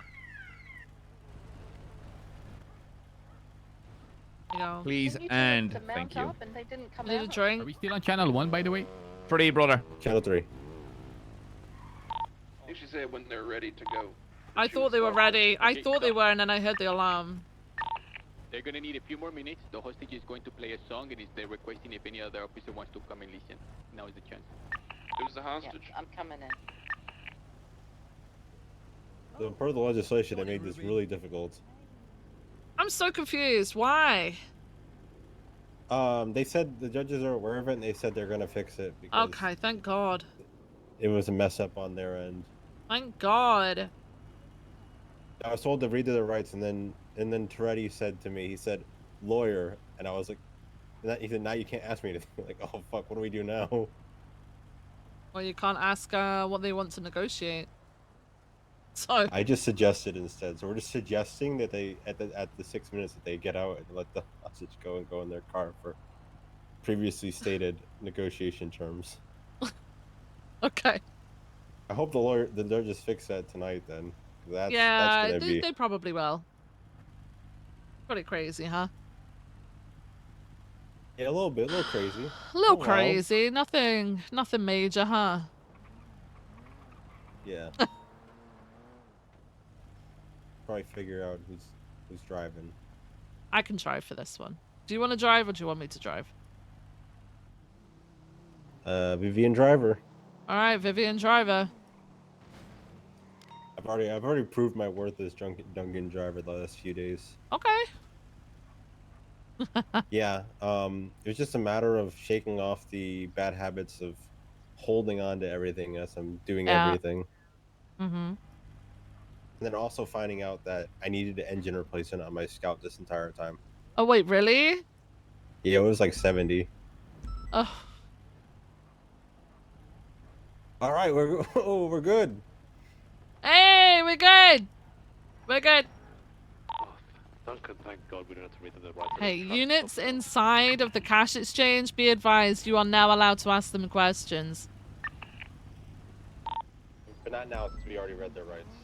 There you go. Please Can you tell them and to mount thank you. up and they didn't come Need a out? drink? Are we still on channel 1, by the way? Pretty, brother. Channel 3. I think she said when they're ready to go. I thought they were ready. I thought they were, and then I heard the alarm. They're gonna need a few more minutes. The hostage is going to play a song, and they're requesting if any other officer wants to come and listen. Now is the chance. Who's the Yeah, hostage? I'm coming in. So per the legislation, it made this really difficult. I'm so confused. Why? They said the judges are aware of it, and they said they're gonna fix it because Okay, thank God. it was a mess up on their end. Thank God. I was told to read their rights, and then Toretti said to me, he said, "Lawyer," and I was like, He said, now you can't ask me anything. Like, oh fuck, what do we do now? Well, you can't ask what they want to negotiate. So I just suggested instead. So we're just suggesting that they at the 6 minutes that they get out and let the hostage go and go in their car for previously stated negotiation terms. Okay. I hope the judges fix that tonight then. That's yeah, gonna be they probably will. Pretty crazy, huh? yeah, a little crazy. A little wild. crazy. Nothing major, huh? Yeah. Probably figure out who's driving. I can drive for this one. Do you want to drive or do you want me to drive? Vivienne driver. All right, Vivienne driver. I've already proved my worth as Duncan driver the last few days. Okay. Yeah. It was just a matter of shaking off the bad habits of holding on to everything as I'm doing everything. Mm-hmm. And then also finding out that I needed an engine replacement on my Scout this entire time. Oh wait, really? Yeah, it was like 70. Oh. All right, we're good. Hey, we're good. We're good. Duncan, thank God we don't have to read them the right. Hey, units inside of the cash exchange, be advised you are now allowed to ask them questions. But not now, since we already read their rights.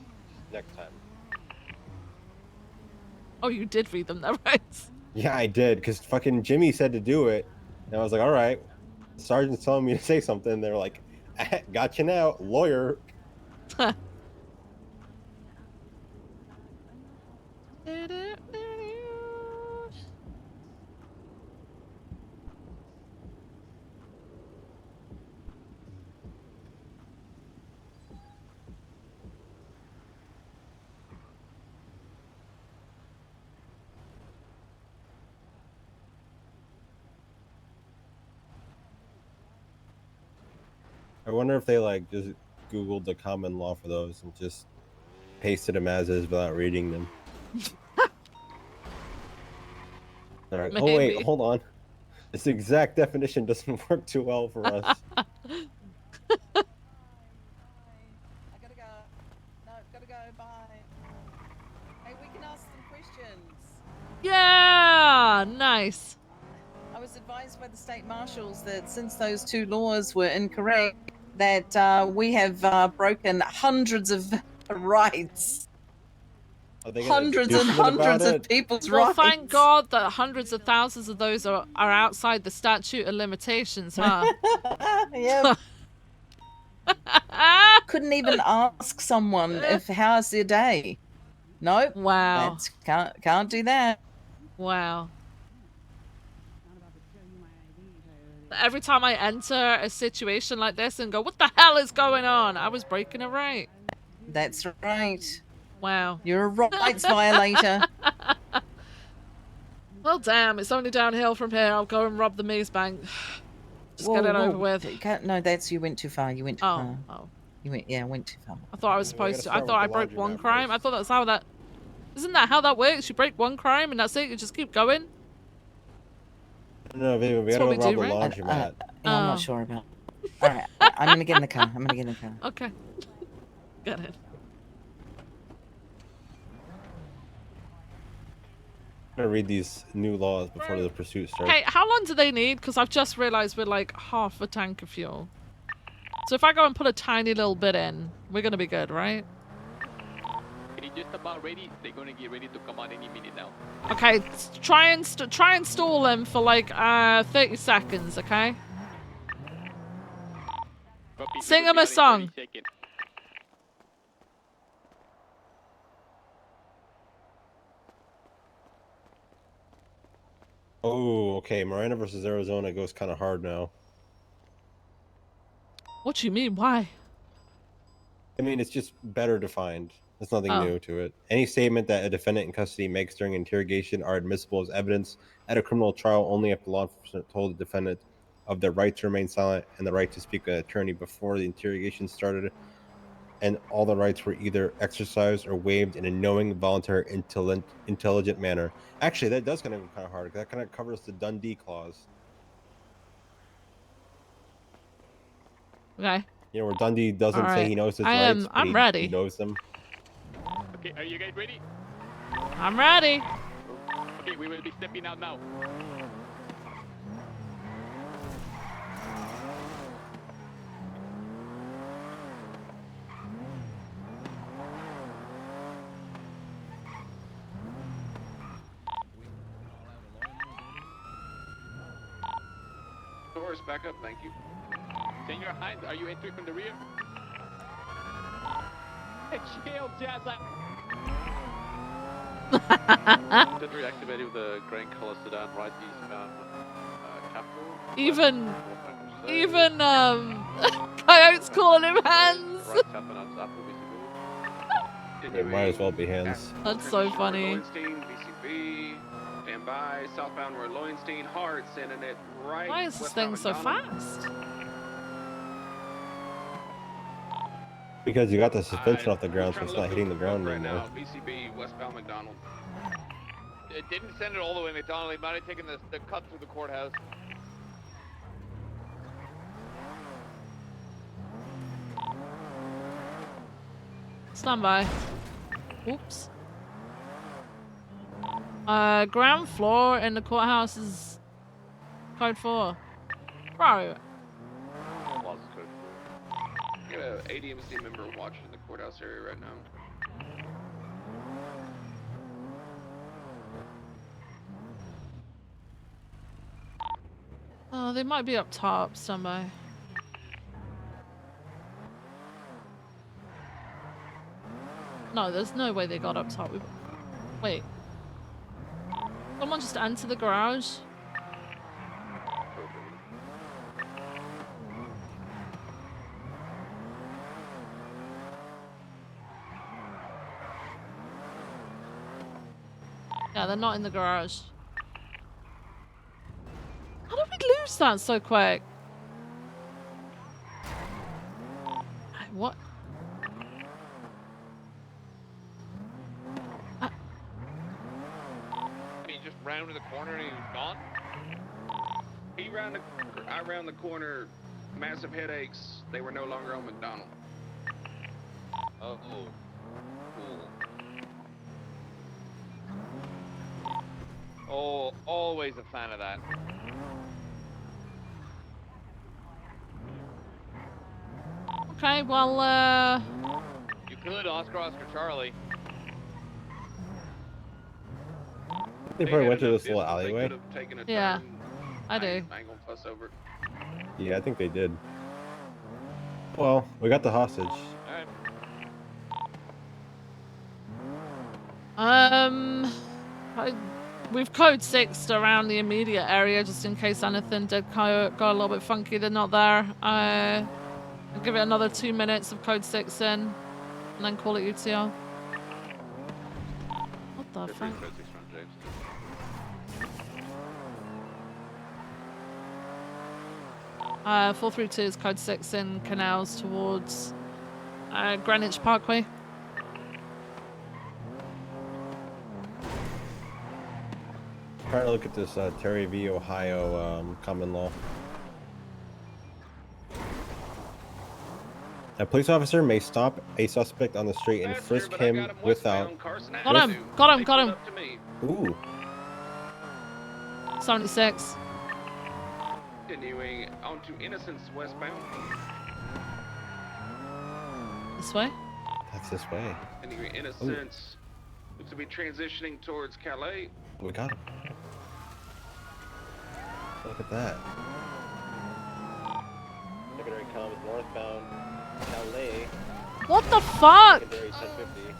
Next time. Oh, you did read them their rights. Yeah, I did, because fucking Jimmy said to do it. And I was like, all right. The sergeant's telling me to say something. They're like, gotcha now, lawyer. I wonder if they like just Googled the common law for those and just pasted them as is without reading them. All right. Oh wait, hold on. This exact definition doesn't work too well for us. I gotta go. No, gotta go. Bye. Hey, we can ask some questions. Yeah, nice. I was advised by the state marshals that since those two laws were incorrect, that we have broken hundreds of rights. Hundreds and hundreds of people's Well, rights. thank God that hundreds of thousands of those are outside the statute of limitations, huh? Yeah. Couldn't even ask someone if how's their day. Nope. Wow. Can't do that. Wow. Every time I enter a situation like this and go, what the hell is going on? I was breaking a right. That's right. Wow. You're a rights violator. Well, damn, it's only downhill from here. I'll go and rob the maze bank. Just get it over with. No, you went too far. You went too far. Oh. You went too far. I thought I was supposed to. I thought I broke one crime. I thought that's how that... Isn't that how that works? You break one crime and that's it? You just keep going? No, baby, we gotta rob the laundromat. I'm not sure about. All right, I'm gonna get in the car. Okay. Got it. I'm gonna read these new laws before the pursuit starts. Hey, how long do they need? Because I've just realized we're like half a tank of fuel. So if I go and put a tiny little bit in, we're gonna be good, right? It's just about ready. They're gonna get ready to come out any minute now. Okay, try and stall them for like 30 seconds, okay? Copy. Sing them a song. Oh, okay. Miranda versus Arizona goes kind of hard now. What do you mean? Why? I mean, it's just better defined. There's nothing new to it. Any statement that a defendant in custody makes during interrogation are admissible as evidence at a criminal trial only if the law enforcement told the defendant of their right to remain silent and the right to speak with an attorney before the interrogation started. and all the rights were either exercised or waived in a knowing, voluntary, intelligent manner. Actually, that does kind of hard. That kind of covers the Dundee clause. Okay. You know, where Dundee doesn't say he knows his rights, but I'm ready. he knows them. Okay, are you guys ready? I'm ready. Okay, we will be stepping out now. Doors back up, thank you. Senor Hines, are you entering from the rear? Chill, Jazz. Did reactivate with the green color sedan right eastbound capital. Even Coyote's calling him hands. Right tapping on Apple It might as well be hands. That's so funny. Lowenstein, BCB, stand by, southbound Roy Lowenstein, hard, sending it right. Why is this thing so fast? Because you got the suspension off the ground, so it's not hitting the ground anymore. Now, BCB, westbound McDonald. It didn't send it all the way McDonald. He might have taken the cut through the courthouse. Stand by. Oops. Ground floor in the courthouse is code 4. Bro. We got an ADMC member watching the courthouse area right now. Oh, they might be up top, somebody. No, there's no way they got up top. Wait. Someone just entered the garage? Yeah, they're not in the garage. How did we lose that so quick? What? He just rounded the corner and he was gone? I round the corner, massive headaches. They were no longer on McDonald. Oh, cool. Oh, always a fan of that. Okay, well, You could Oscar Charlie. They probably went to this little alleyway. yeah, I do. I ain't gonna fuss over it. Yeah, I think they did. Well, we got the hostage. We've code 6'd around the immediate area just in case anything did go a little bit funky. They're not there. I'll give it another 2 minutes of code 6 in and then call it UTR. What the fuck? 432 is code 6 in canals towards Greenwich Parkway. Trying to look at this Terry v. Ohio common law. A police officer may stop a suspect on the street and frisk him without... Got him. Ooh. 76. Continuing onto Innocence westbound. This way? That's this way. Continuing Innocence. Looks to be transitioning towards Calais. We got him. Look at that. Secondary comes northbound Calais. What the fuck? Secondary 1050.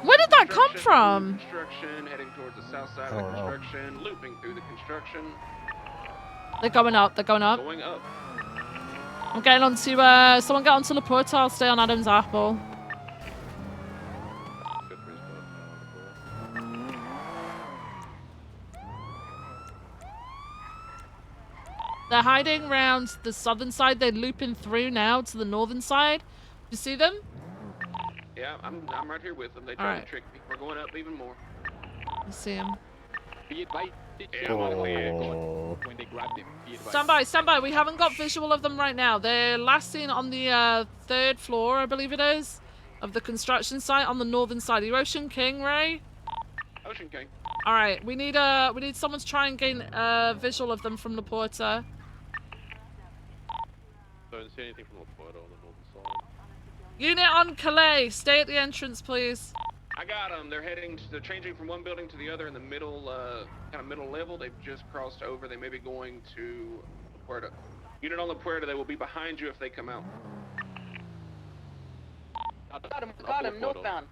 Where did that come from? Construction, heading towards the south side of the construction, looping through the construction. They're going up. Going up. I'm getting onto, someone get onto Laporte. I'll stay on Adam's Apple. They're hiding around the southern side. They're looping through now to the northern side. You see them? Yeah, I'm right here with them. They tried to trick me. We're going up even more. I see them. Be advised. Yeah, I'm on the way. When they grab them, be advised. Stand by, stand by. We haven't got visual of them right now. They're last seen on the 3rd floor, I believe it is, of the construction site on the northern side. Are you Ocean King, Ray? Ocean King. All right, we need someone to try and gain a visual of them from the porter. Don't see anything from the portal on the northern side. Unit on Calais, stay at the entrance, please. I got them. They're changing from one building to the other in the middle, kind of middle level. They've just crossed over. They may be going to La Puerta. Unit on La Puerta. They will be behind you if they come out. Got him, northbound.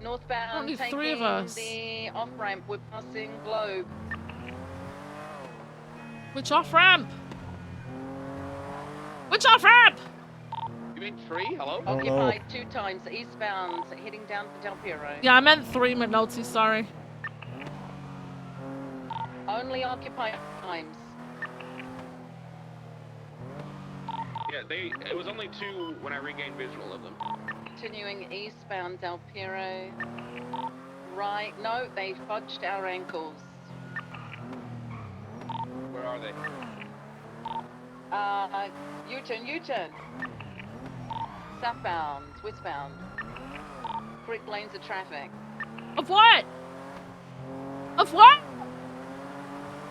Northbound, Only taking 3 of us. the off-ramp. We're passing Globe. Which off-ramp? Which off-ramp? You mean 3? Hello? Occupied 2 times, eastbound, heading down to Del Piero. Yeah, I meant 3, McNulty, sorry. Only occupied times. Yeah, it was only 2 when I regained visual of them. Continuing eastbound Del Piero. Right, no, they fudged our ankles. Where are they? U-turn. Southbound, westbound. Correct lanes of traffic. Of what? Of what?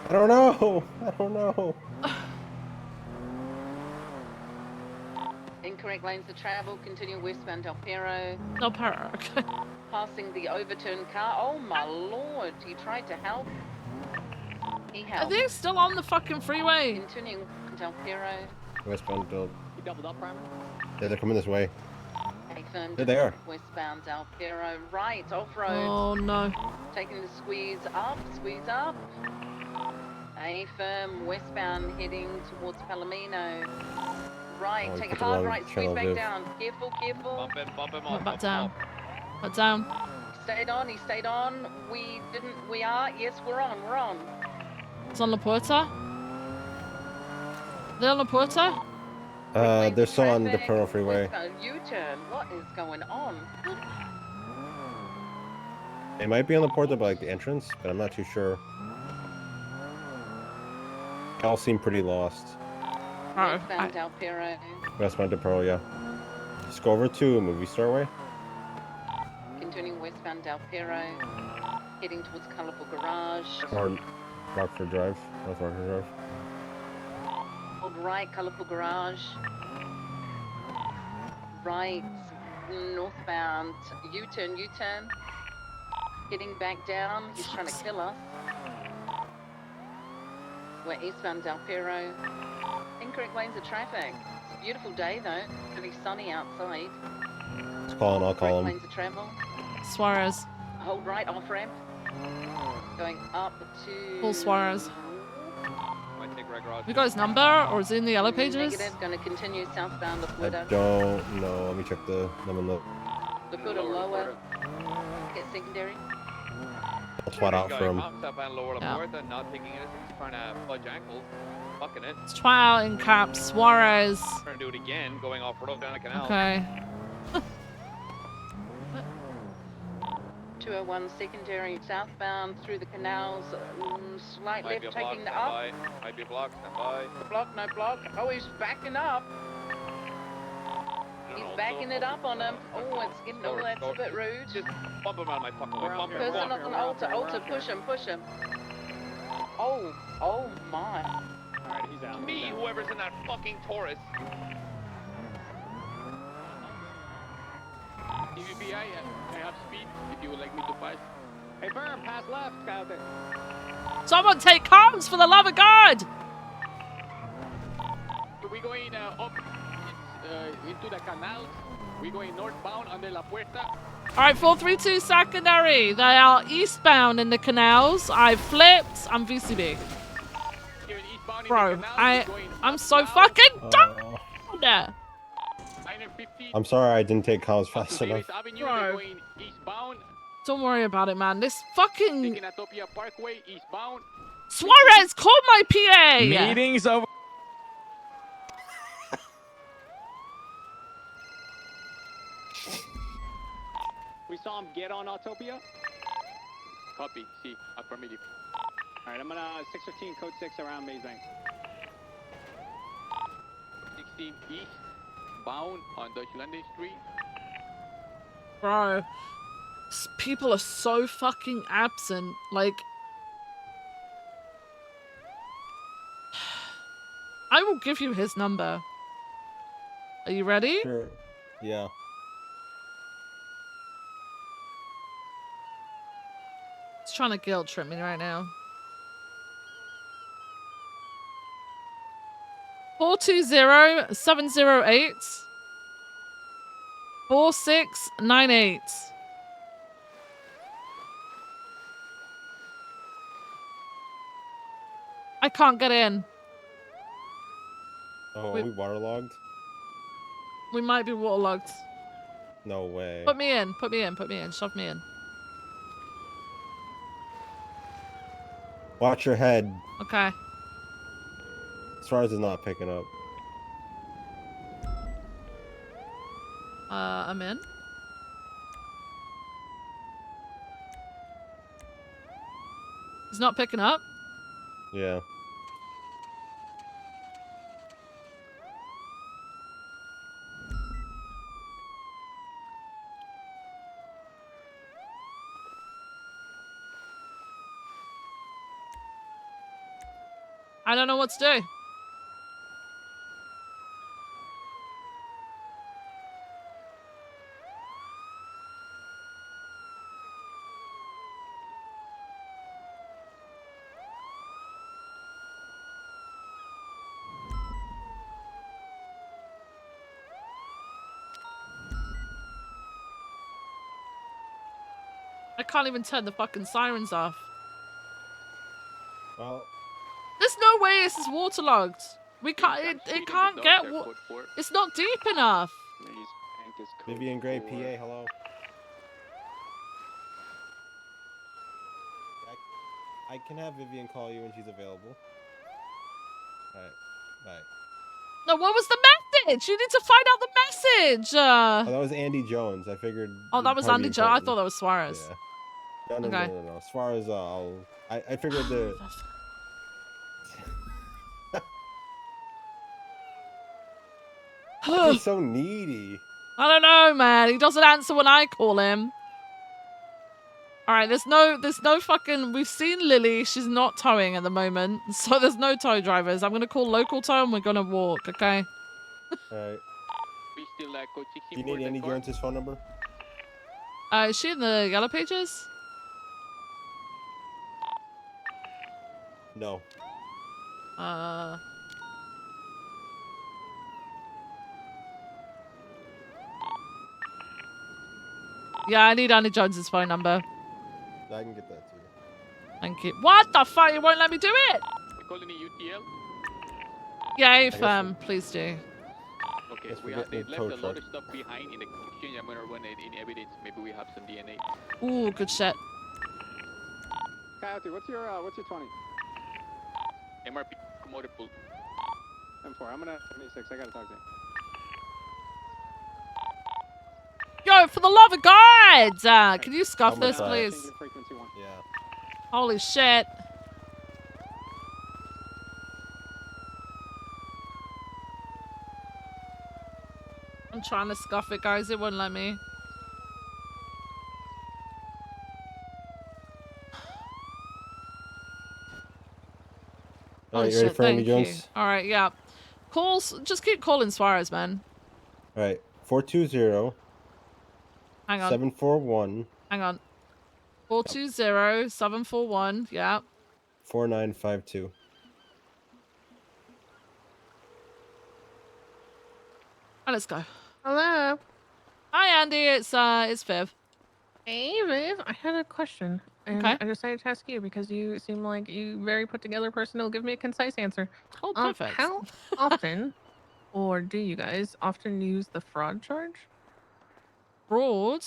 I don't know. Incorrect lanes of travel, continue westbound Del Piero. Del Piero, okay. Passing the overturned car. Oh my lord, he tried to help. He helped. Are they still on the fucking freeway? Continuing Del Piero. Westbound build. You doubled up, Prime? Yeah, they're coming this way. Affirmed. There they are. Westbound Del Piero. Right, off-road. Oh no. Taking the squeeze up. Affirm, westbound, heading towards Palomino. Right, Oh, take a put the hard wrong right, squeeze channel back view. down. Careful. Bump him Oh, off. back down. Back down. He stayed on. We are. Yes, we're on. It's on La Puerta? They're on La Puerta? They're still on the Pearl Freeway. U-turn. What is going on? It might be on the Puerta by like the entrance, but I'm not too sure. All seem pretty lost. Westbound Del Piero. Westbound to Pearl, yeah. Just go over to Movie Store way. Continuing westbound Del Piero. Heading towards Colorful Garage. Or Rockford Drive. North Rockford Drive. Hold right, Colorful Garage. Right, northbound. U-turn. Heading back down. He's trying to kill us. We're eastbound Del Piero. Incorrect lanes of traffic. It's a beautiful day though. Pretty sunny outside. Just call him, I'll call him. Lanes of travel. Suarez. Hold right, off ramp. Going up to. Full Suarez. Might take Red Garage. We got his number, or is it in the yellow pages? Negative. Going to continue southbound La I Puerta. don't know. Let me check the number. La Puerta lower. Get secondary. I'll swat out from. Southbound lower La Yeah. Puerta, not taking it. He's trying to fudge ankles. Fucking it. Let's try out in caps. Suarez. Trying to do it again, going off road down the canal. Okay. 201 secondary southbound through the canals. Slight Might be left a block, taking the stand up. by. Might be a block, stand by. No block. Oh, he's backing up. He's backing it up on him. Oh, it's getting. Oh, that's a bit rude. Just bump him out of my fucking way. Bump him. Person on the altar, push him. Oh my. Alright, he's out. Me, whoever's in that fucking Taurus. EVP, I have speed if you would like me to pass. Hey, Burn, pass left, out there. Someone take comms for the love of God! We're going up into the canals. We're going northbound under La Puerta. Alright, 432 secondary. They are eastbound in the canals. I flipped. I'm VCB. Bro, I'm so fucking done. I'm sorry I didn't take comms fast enough. Avenue, they're going eastbound. Don't worry about it, man. This fucking Taking Atopia Parkway eastbound. Suarez, call my PA. Meetings over. We saw him get on Autopia. Copy. See, affirmative. All right, I'm gonna 615 code 6 around Maze Bank. 16 east, bound on Dutch London Street. Bro, people are so fucking absent. Like, I will give you his number. Are you ready? Sure. Yeah. He's trying to guilt trip me right now. 420-708 4698. I can't get in. Oh, are we waterlogged? We might be waterlogged. No way. Put me in. Put me in. Put me in. Shove me in. Watch your head. Okay. Suarez is not picking up. I'm in. He's not picking up. Yeah. I don't know what to do. I can't even turn the fucking sirens off. Well, there's no way this is waterlogged. We can't. It can't get. It's not deep enough. Vivienne Gray, PA. Hello. I can have Vivienne call you when she's available. All right. Bye. No, what was the message? You need to find out the message. Oh, that was Andy Jones. I figured. Oh, that was Andy Jones. I thought that was Suarez. Yeah. No, okay. No. Suarez, I figured the. He's so needy. I don't know, man. He doesn't answer when I call him. All right, there's no fucking. We've seen Lily. She's not towing at the moment, so there's no tow drivers. I'm gonna call local tow and we're gonna walk. Okay. All right. We still code 16. Do you need Andy Jones' phone number? Is she in the yellow pages? No. Yeah, I need Andy Jones's phone number. I can get that to you. Thank you. What the fuck? You won't let me do it? You call any UTL? Yeah, if please do. Okay, we have left a lot of stuff behind in the exchange. I'm gonna run it in evidence. Maybe we have some DNA. Ooh, good shit. Coyote, what's your 20? MRP motor pool. M4. I'm gonna 76. I gotta talk to you. Yo, for the love of God! Can you scuff this, please? Yeah. Holy shit. I'm trying to scuff it, guys. It won't let me. All right, you ready for Andy Jones? All right, yeah. Just keep calling Suarez, man. All right, 420. Hang on. 741. Hang on. 420-741. Yeah. 4952. All right, let's go. Hello. Hi, Andy. It's Viv. Hey, Viv. I had a question. And Okay. I decided to ask you because you seem like you very put together person who'll give me a concise answer. Oh, perfect. How often, or do you guys often use the fraud charge? Fraud?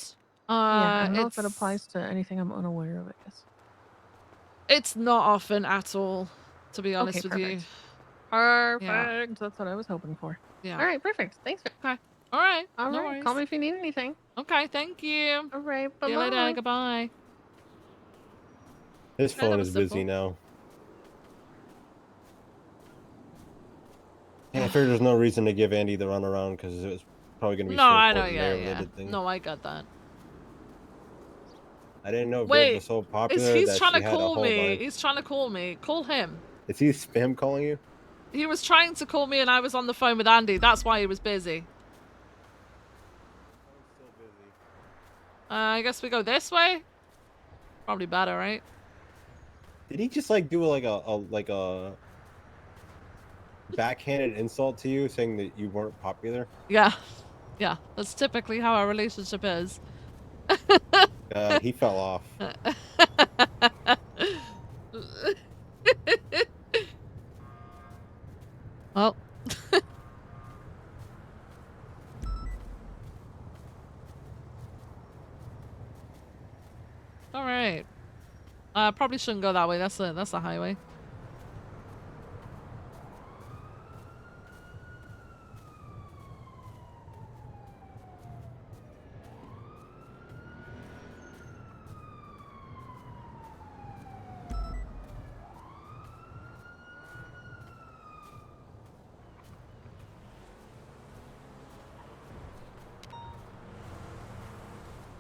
Yeah, I don't know if it It's- applies to anything I'm unaware of, I guess. It's not often at all, to be honest Okay, with perfect. you. Perfect. Yeah. That's what I was hoping for. Yeah. All right, perfect. Thanks. Okay. All right. All No right. worries. Call me if you need anything. Okay. Thank you. All right. Bye See you later. Goodbye. His Okay, that phone was is busy simple. now. Yeah, I figured there's no reason to give Andy the runaround because it was probably going to be No, some I know. important Yeah, yeah. mayor-related thing. No, I got that. I didn't know Viv Wait, was so is popular he's that trying she to had a call whole me? bunch. He's trying to call me. Call him. Is he spam calling you? He was trying to call me and I was on the phone with Andy. That's why he was busy. I guess we go this way? Probably better, right? Did he just like do like a backhanded insult to you, saying that you weren't popular? Yeah. Yeah, that's typically how our relationship is. He fell off. Well. All right. Probably shouldn't go that way. That's the highway.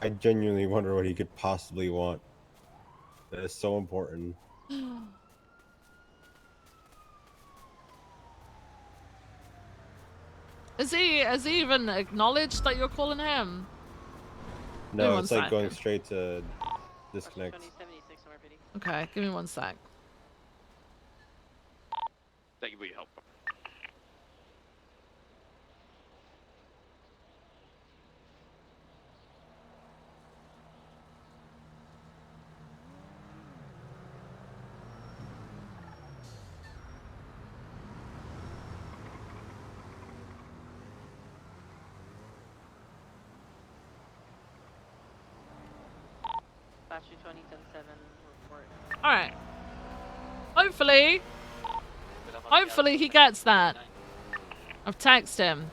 I genuinely wonder what he could possibly want. That is so important. Has he even acknowledged that you're calling him? No, it's like going straight to disconnect. Okay, give me 1 sec. Thank you for your help. Battery 2010-7 report. Alright. Hopefully he gets that. I've texted him.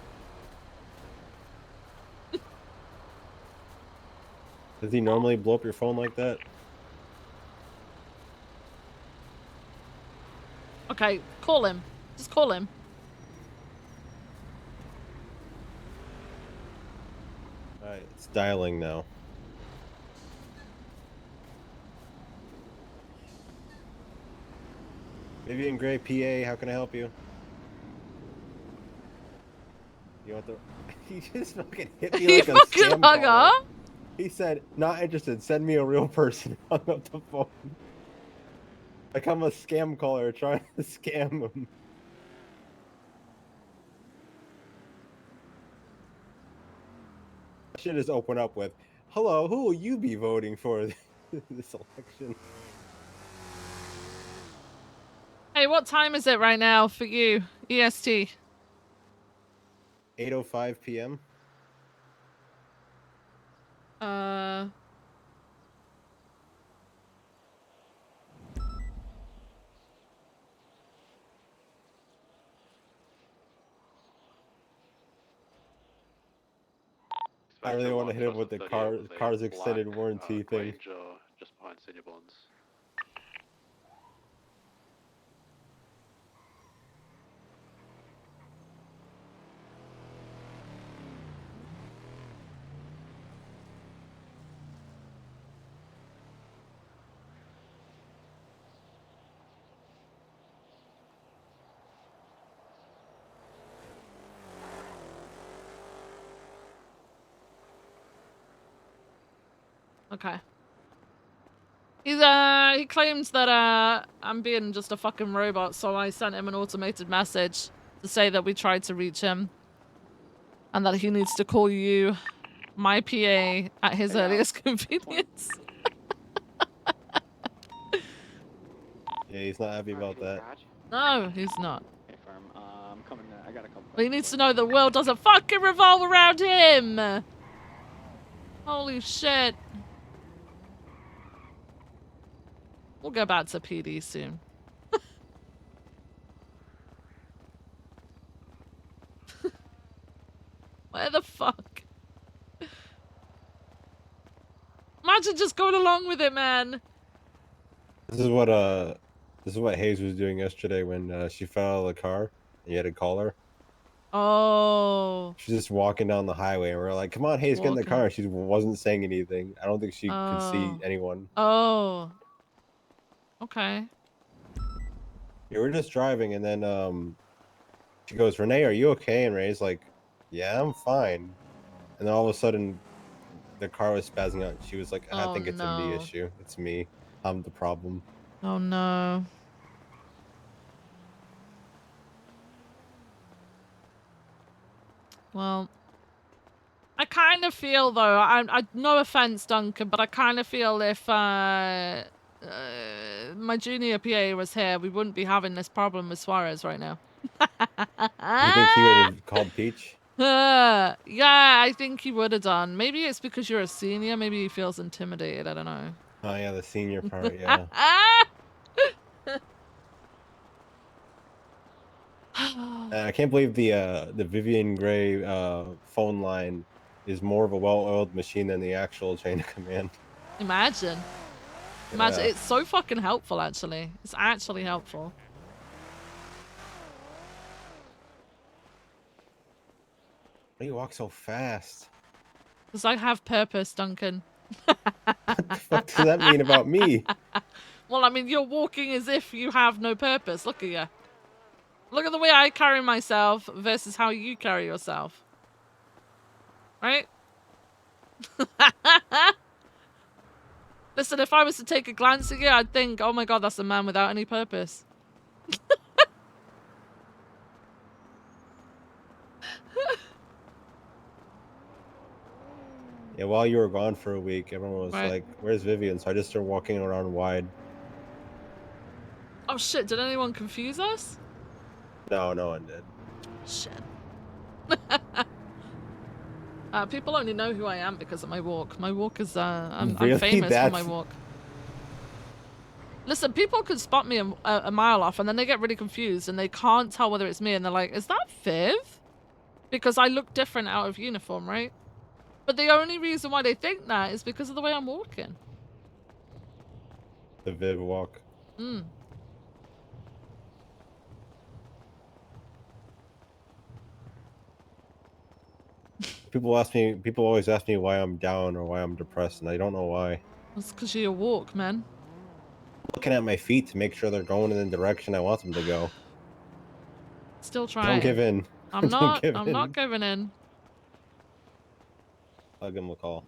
Does he normally blow up your phone like that? Okay, call him. Just call him. Alright, it's dialing now. Vivienne Gray, PA, how can I help you? You want the... He just fucking hit me He like a fucking scam hung caller. up? He said, not interested, send me a real person. Hung up the phone. Like I'm a scam caller trying to scam him. I should just open up with, hello, who will you be voting for this election? Hey, what time is it right now for you? EST. 8:05 p.m. I really want to hit him with the car's extended warranty thing. Just behind senior bonds. Okay. He claims that I'm being just a fucking robot, so I sent him an automated message to say that we tried to reach him and that he needs to call you, my PA, at his earliest convenience. Yeah, he's not happy about that. No, he's not. Okay, firm. I'm coming. I got a couple. But he needs to know the world doesn't fucking revolve around him. Holy shit. We'll go back to PD soon. Where the fuck? Imagine just going along with it, man. This is what Hayes was doing yesterday when she fell out of the car and you had to call her. Oh. She's just walking down the highway and we're like, come on, Hayes, get in the Walking. car. She wasn't saying anything. I don't think she could see Oh. anyone. Oh. Okay. Yeah, we're just driving and then she goes, Renee, are you okay? And Renee's like, yeah, I'm fine. And then all of a sudden the car was spazzing out and she was like, I Oh, think it's a me no. issue. It's me. I'm the problem. Oh no. Well, I kind of feel though, I no offense, Duncan, but I kind of feel if my junior PA was here, we wouldn't be having this problem with Suarez right now. You think he would have called Peach? Yeah, I think he would have done. Maybe it's because you're a senior. Maybe he feels intimidated. I don't know. Oh yeah, the senior part, yeah. I can't believe the Vivienne Gray phone line is more of a well-oiled machine than the actual chain of command. Imagine. Imagine. Yeah. It's so fucking helpful, actually. It's actually helpful. Why do you walk so fast? Because I have purpose, Duncan. What the fuck does that mean about me? Well, I mean, you're walking as if you have no purpose. Look at you. Look at the way I carry myself versus how you carry yourself. Right? Listen, if I was to take a glance at you, I'd think, oh my god, that's a man without any purpose. Yeah, while you were gone for a week, everyone was Right. like, where's Vivienne? So I just started walking around wide. Oh shit, did anyone confuse us? No, no one did. Shit. People only know who I am because of my walk. My walk is, I'm Really? famous for my That's- walk. Listen, people could spot me a mile off and then they get really confused and they can't tell whether it's me and they're like, is that Viv? Because I look different out of uniform, right? But the only reason why they think that is because of the way I'm walking. The Viv walk. Mm. People always ask me why I'm down or why I'm depressed, and I don't know why. It's because of your walk, man. Looking at my feet to make sure they're going in the direction I want them to go. Still trying. Don't give in. I'm Don't not. give I'm in. not giving in. I'll give him a call.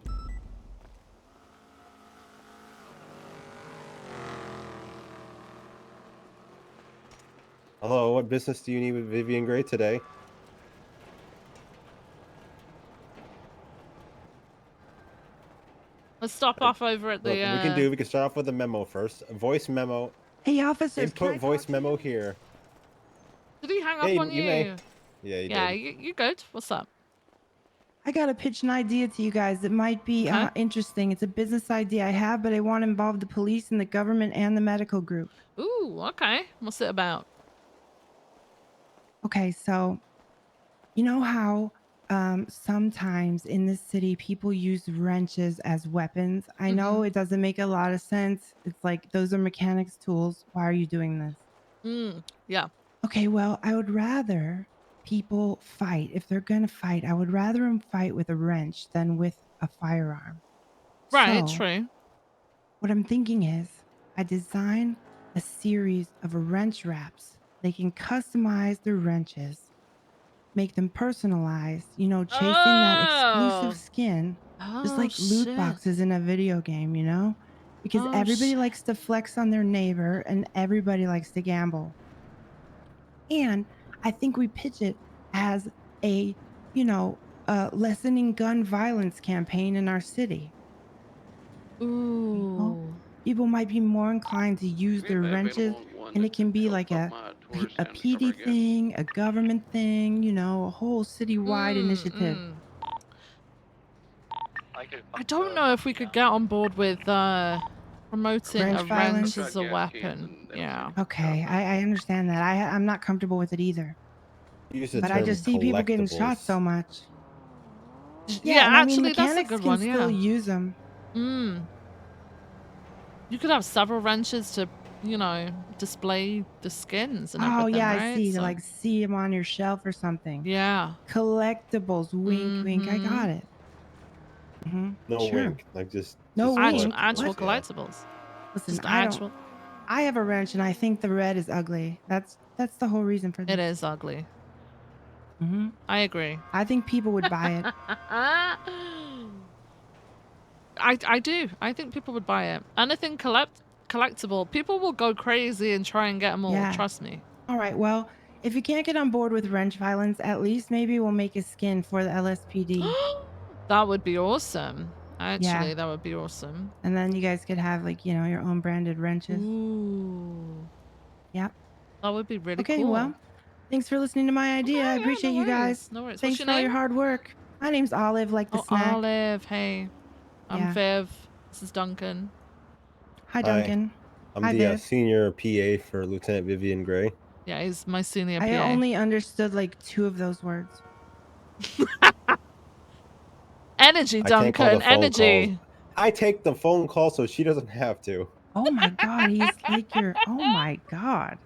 Hello, what business do you need with Vivienne Gray today? Let's stop off over at the. We can start off with a memo first. A voice memo. Hey, officers. Input voice memo here. Did he hang up Hey, on you? you may. Yeah, you Yeah, did. you good? What's up? I got to pitch an idea to you guys that might be Okay. interesting. It's a business idea I have, but I want to involve the police and the government and the medical group. Ooh, okay. What's it about? Okay, so you know how sometimes in this city people use wrenches as weapons? I know it doesn't make a lot of sense. It's like those are mechanics tools. Why are you doing this? Yeah. Okay, well, I would rather people fight. If they're going to fight, I would rather them fight with a wrench than with a firearm. Right, So, true. what I'm thinking is I design a series of wrench wraps. They can customize their wrenches, make them personalized, you know, chasing that exclusive skin, just like loot boxes in a video game, you know? Because everybody likes to flex on their neighbor and everybody likes to gamble. And I think we pitch it as a, you know, lessening gun violence campaign in our city. Ooh. People might be more inclined to use their wrenches, and it can be like a PD thing, a government thing, you know, a whole citywide initiative. I don't know if we could get on board with promoting Wrench a violence? wrench as a weapon. Yeah. Okay, I understand that. I'm not comfortable with it either. Use the But I term just see people getting shot collectibles. so much. Yeah, and I mean, actually, that's a mechanics good can one. still Yeah. use them. You could have several wrenches to, display the skins and Oh everything, yeah, I right? see. So, Like see them on your shelf or something. yeah. Collectibles. Wink, wink. I got it. No Sure. wink, like just No wink. Actual What? collectibles. Listen, Just I actual. don't. I have a wrench, and I think the red is ugly. That's the whole reason for this. It is ugly. I agree. I think people would buy it. I do. I think people would buy it. Anything collectible, people will go crazy and try and get them all. Yeah. Trust me. All right. Well, if you can't get on board with wrench violence, at least maybe we'll make a skin for the LSPD. That would be awesome. Actually, Yeah. that would be awesome. And then you guys could have like, your own branded wrenches. Ooh. Yep. That would be really Okay, cool. well, thanks for listening to my idea. I appreciate you guys. No worries. Thanks What's for your all your name? hard work. My name's Olive, like the Oh, snack. Olive. Hey. I'm Yeah. Viv. This is Duncan. Hi, Duncan. I'm Hi, the Viv. senior PA for Lieutenant Vivienne Gray. Yeah, he's my senior I PA. only understood like 2 of those words. Energy, I can't call the Duncan. phone Energy. calls. I take the phone call so she doesn't have to. Oh my god, he's like oh my god.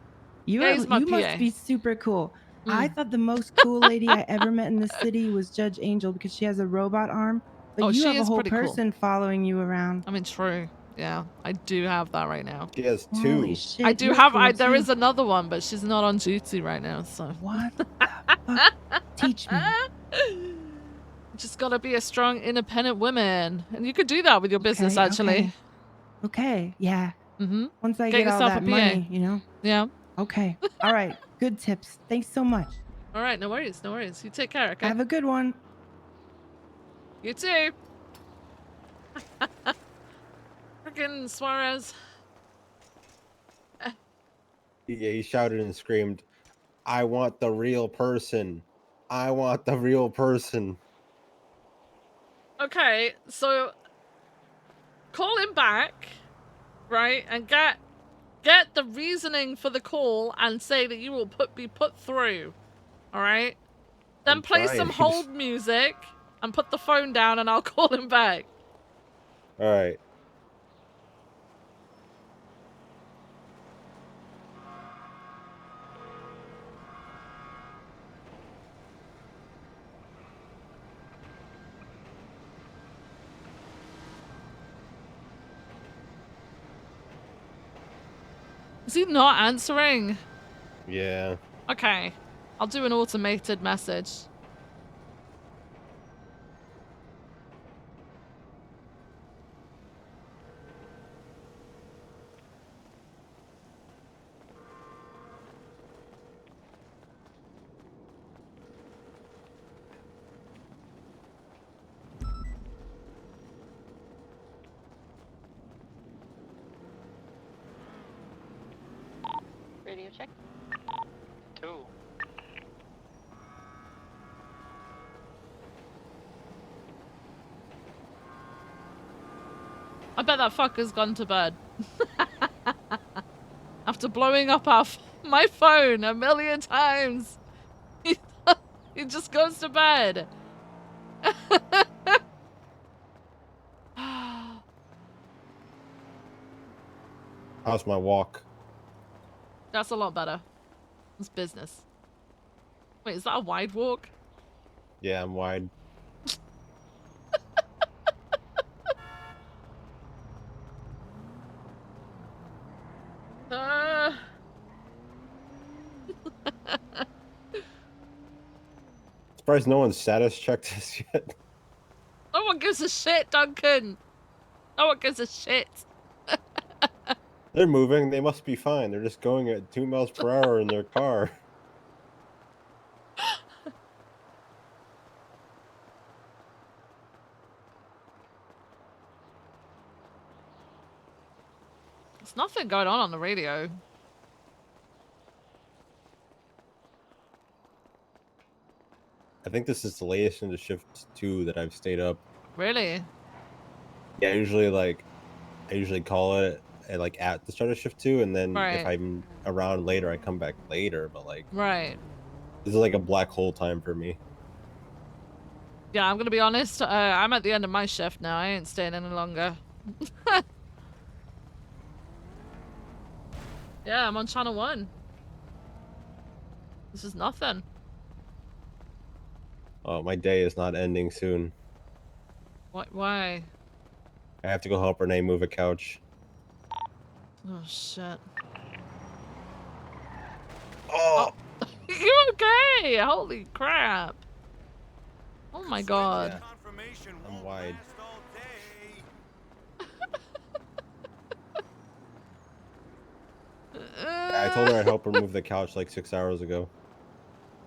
You he's my PA. must be super cool. I thought the most cool lady I ever met in the city was Judge Angel because she has a robot arm, but Oh, you she have a is whole pretty cool. person following you around. I mean, true. Yeah, I do have that right now. She has 2. Holy shit. I do you're have. cool There too. is another one, but she's not on duty right now. So What the fuck? Teach me. Just gotta be a strong, independent woman, and you could do that with your business, Okay, actually. Okay, yeah. Once I Get get all yourself a that PA. money, Yeah. Okay. All right. Good tips. Thanks so much. All right. No worries. No worries. You take care. Okay. Have a good one. You too. Freaking Suarez. Yeah, he shouted and screamed, "I want the real person. I want the real person." Okay, so call him back, right, and get the reasoning for the call and say that you will be put through. All right. Then I'm play trying. some hold music and put the phone down, and I'll call him back. All right. Is he not answering? Yeah. Okay, I'll do an automated message. Radio check. 2. I bet that fucker's gone to bed. After blowing up my phone 1,000,000 times. He just goes to bed. How's my walk? That's a lot better. It's business. Wait, is that a wide walk? Yeah, I'm wide. Surprised no one's status checked this yet. No one gives a shit, Duncan. No one gives a shit. They're moving. They must be fine. They're just going at 2 miles per hour in their car. There's nothing going on the radio. I think this is the latest into shift 2 that I've stayed up. Really? Yeah, I usually call it like at the start of shift 2, and then if Right. I'm around later, I come back later. But like, Right. this is like a black hole time for me. Yeah, I'm gonna be honest. I'm at the end of my shift now. I ain't staying any longer. Yeah, I'm on channel 1. This is nothing. Oh, my day is not ending soon. What? Why? I have to go help Renee move a couch. Oh shit. Oh! You okay? Holy crap. Oh my god. Yeah. I'm wide. Yeah, I told her I'd help her move the couch like 6 hours ago.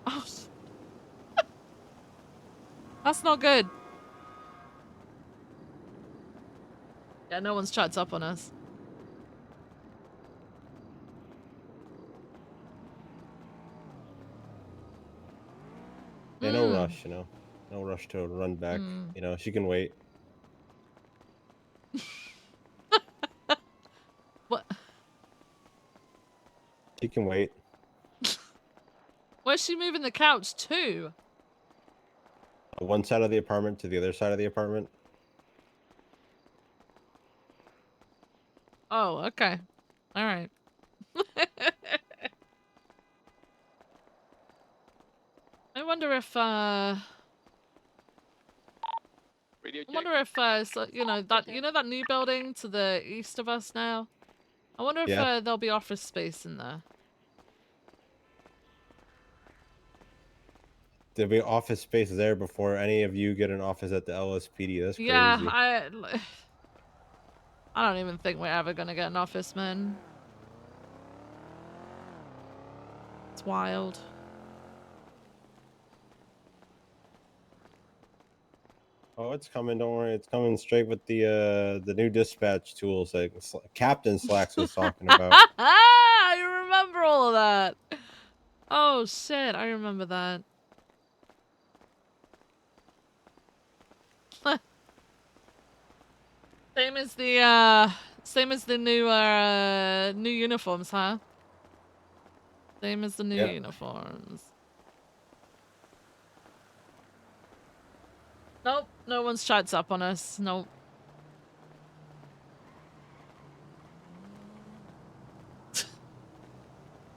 Oh, that's not good. Yeah, no one's checked up on us. Yeah, no rush, you know. No rush to run back. You know, she can wait. What? She can wait. Where's she moving the couch to? One side of the apartment to the other side of the apartment. Oh, okay. All right. I wonder if I wonder if so, you know that new building to the east of us now. I wonder if Yeah. there'll be office space in there. There'll be office space there before any of you get an office at the LSPD. That's crazy. Yeah, I don't even think we're ever gonna get an office, man. It's wild. Oh, it's coming. Don't worry. It's coming straight with the new dispatch tools that Captain Slacks was talking about. I remember all of that. Oh shit, I remember that. Same as the new uniforms, huh? Same as the new uniforms. Nope, no one's chats up on us. Nope.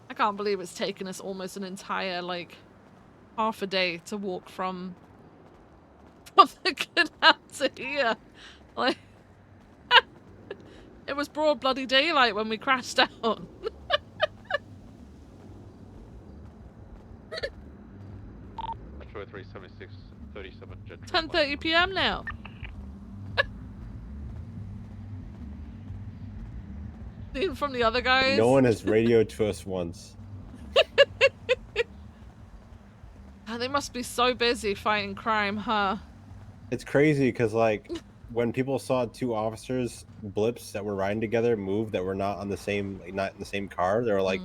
I can't believe it's taken us almost an entire, like, half a day to walk from the canal to here. Like, it was broad bloody daylight when we crashed out. Metro 376, 37 Gentry. 10:30 p.m. now. Seen from the other guys. No one has radioed to us once. Oh, they must be so busy fighting crime, huh? It's crazy because like when people saw two officers blips that were riding together move that were not on the same not in the same car, they were like,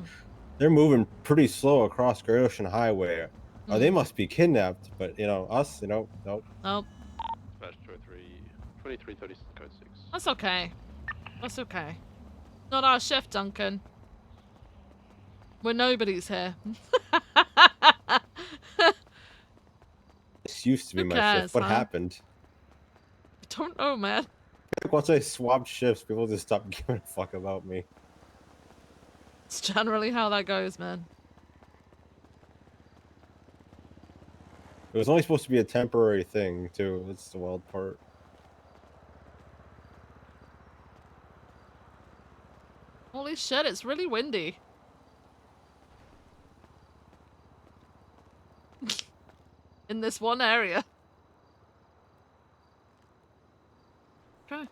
they're moving pretty slow across Great Ocean Highway. Oh, they must be kidnapped. But you know, us, you know, nope. Nope. Dispatch 2330 code 6. That's okay. That's okay. Not our shift, Duncan. We're nobodies here. This used to be Who my cares, shift. What huh? happened? I don't know, man. Once I swapped shifts, people just stopped giving a fuck about me. It's generally how that goes, man. It was only supposed to be a temporary thing, too. That's the wild part. Holy shit, it's really windy. In this one area. Okay.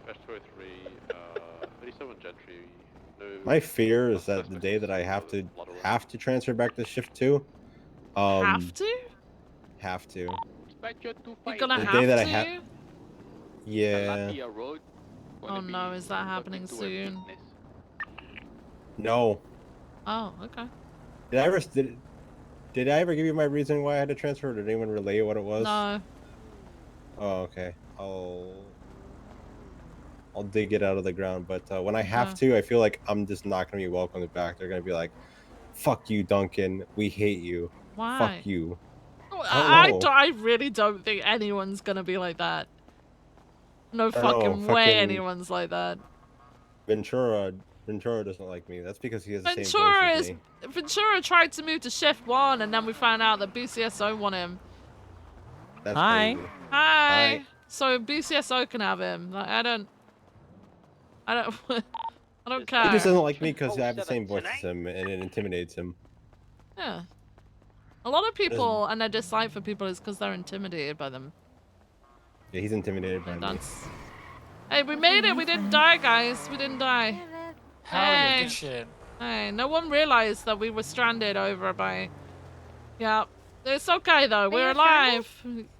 Dispatch 23, 37 Gentry. No. My fear is that the day that I have to transfer back to shift 2. Have to? Have to. You're gonna The have day that to? I have. Yeah. Oh no, is that happening soon? No. Oh, okay. Did I ever give you my reason why I had to transfer? Or did anyone relay what it was? No. Oh, okay. I'll dig it out of the ground. But when I have to, I feel like I'm just not gonna be welcomed back. They're gonna be like, "Fuck you, Duncan. We hate you. Why? Fuck you." I really don't think anyone's gonna be like that. No fucking way anyone's like that. Ventura doesn't like me. That's because he has the same voice as me. Ventura tried to move to shift 1 and then we found out that BCSO want him. That's Hi. crazy. Hi. So BCSO can have him. Like, I don't I don't care. He just doesn't like me because I have the same voice as him and it intimidates him. Yeah. A lot of people and their dislike for people is because they're intimidated by them. Yeah, he's intimidated by me. Hey, we made it. We didn't die, guys. We didn't die. Hey. Good shit. Hey, no one realized that we were stranded over by... Yeah. It's okay, though. We're alive.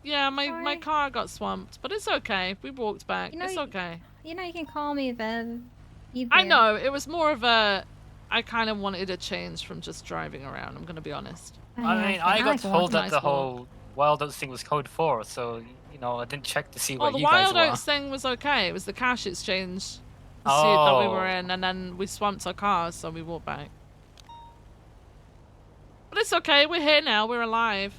Yeah, my car got swamped. But it's okay. We walked back. You know, it's okay. You know you can call me Viv. I know. It was more of a... I kind of wanted a change from just driving around, I'm going to be honest. I mean, I got told that the whole Wild Oats thing was code 4, so, you know, I didn't check to see where you guys were. The Wild Oats thing was okay. It was the cash exchange suit that we were in, and then we swamped our cars, so we walked back. But it's okay. We're here now. We're alive.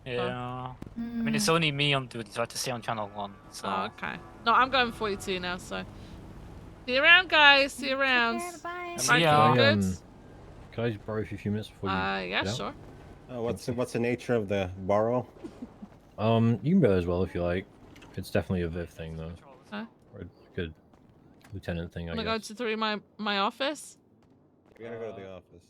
Yeah. I mean, it's only me on duty, so I have to stay on channel 1, so... Oh, okay. No, I'm going 42 now, so... See you around, guys. See you around. See ya. Can I just borrow you a few minutes before you yeah, get out? sure. What's the nature of the borrow? You can go as well if you like. It's definitely a Viv thing though. Huh? Or a good lieutenant thing, I Wanna guess. go to my office? We're gonna go to the office.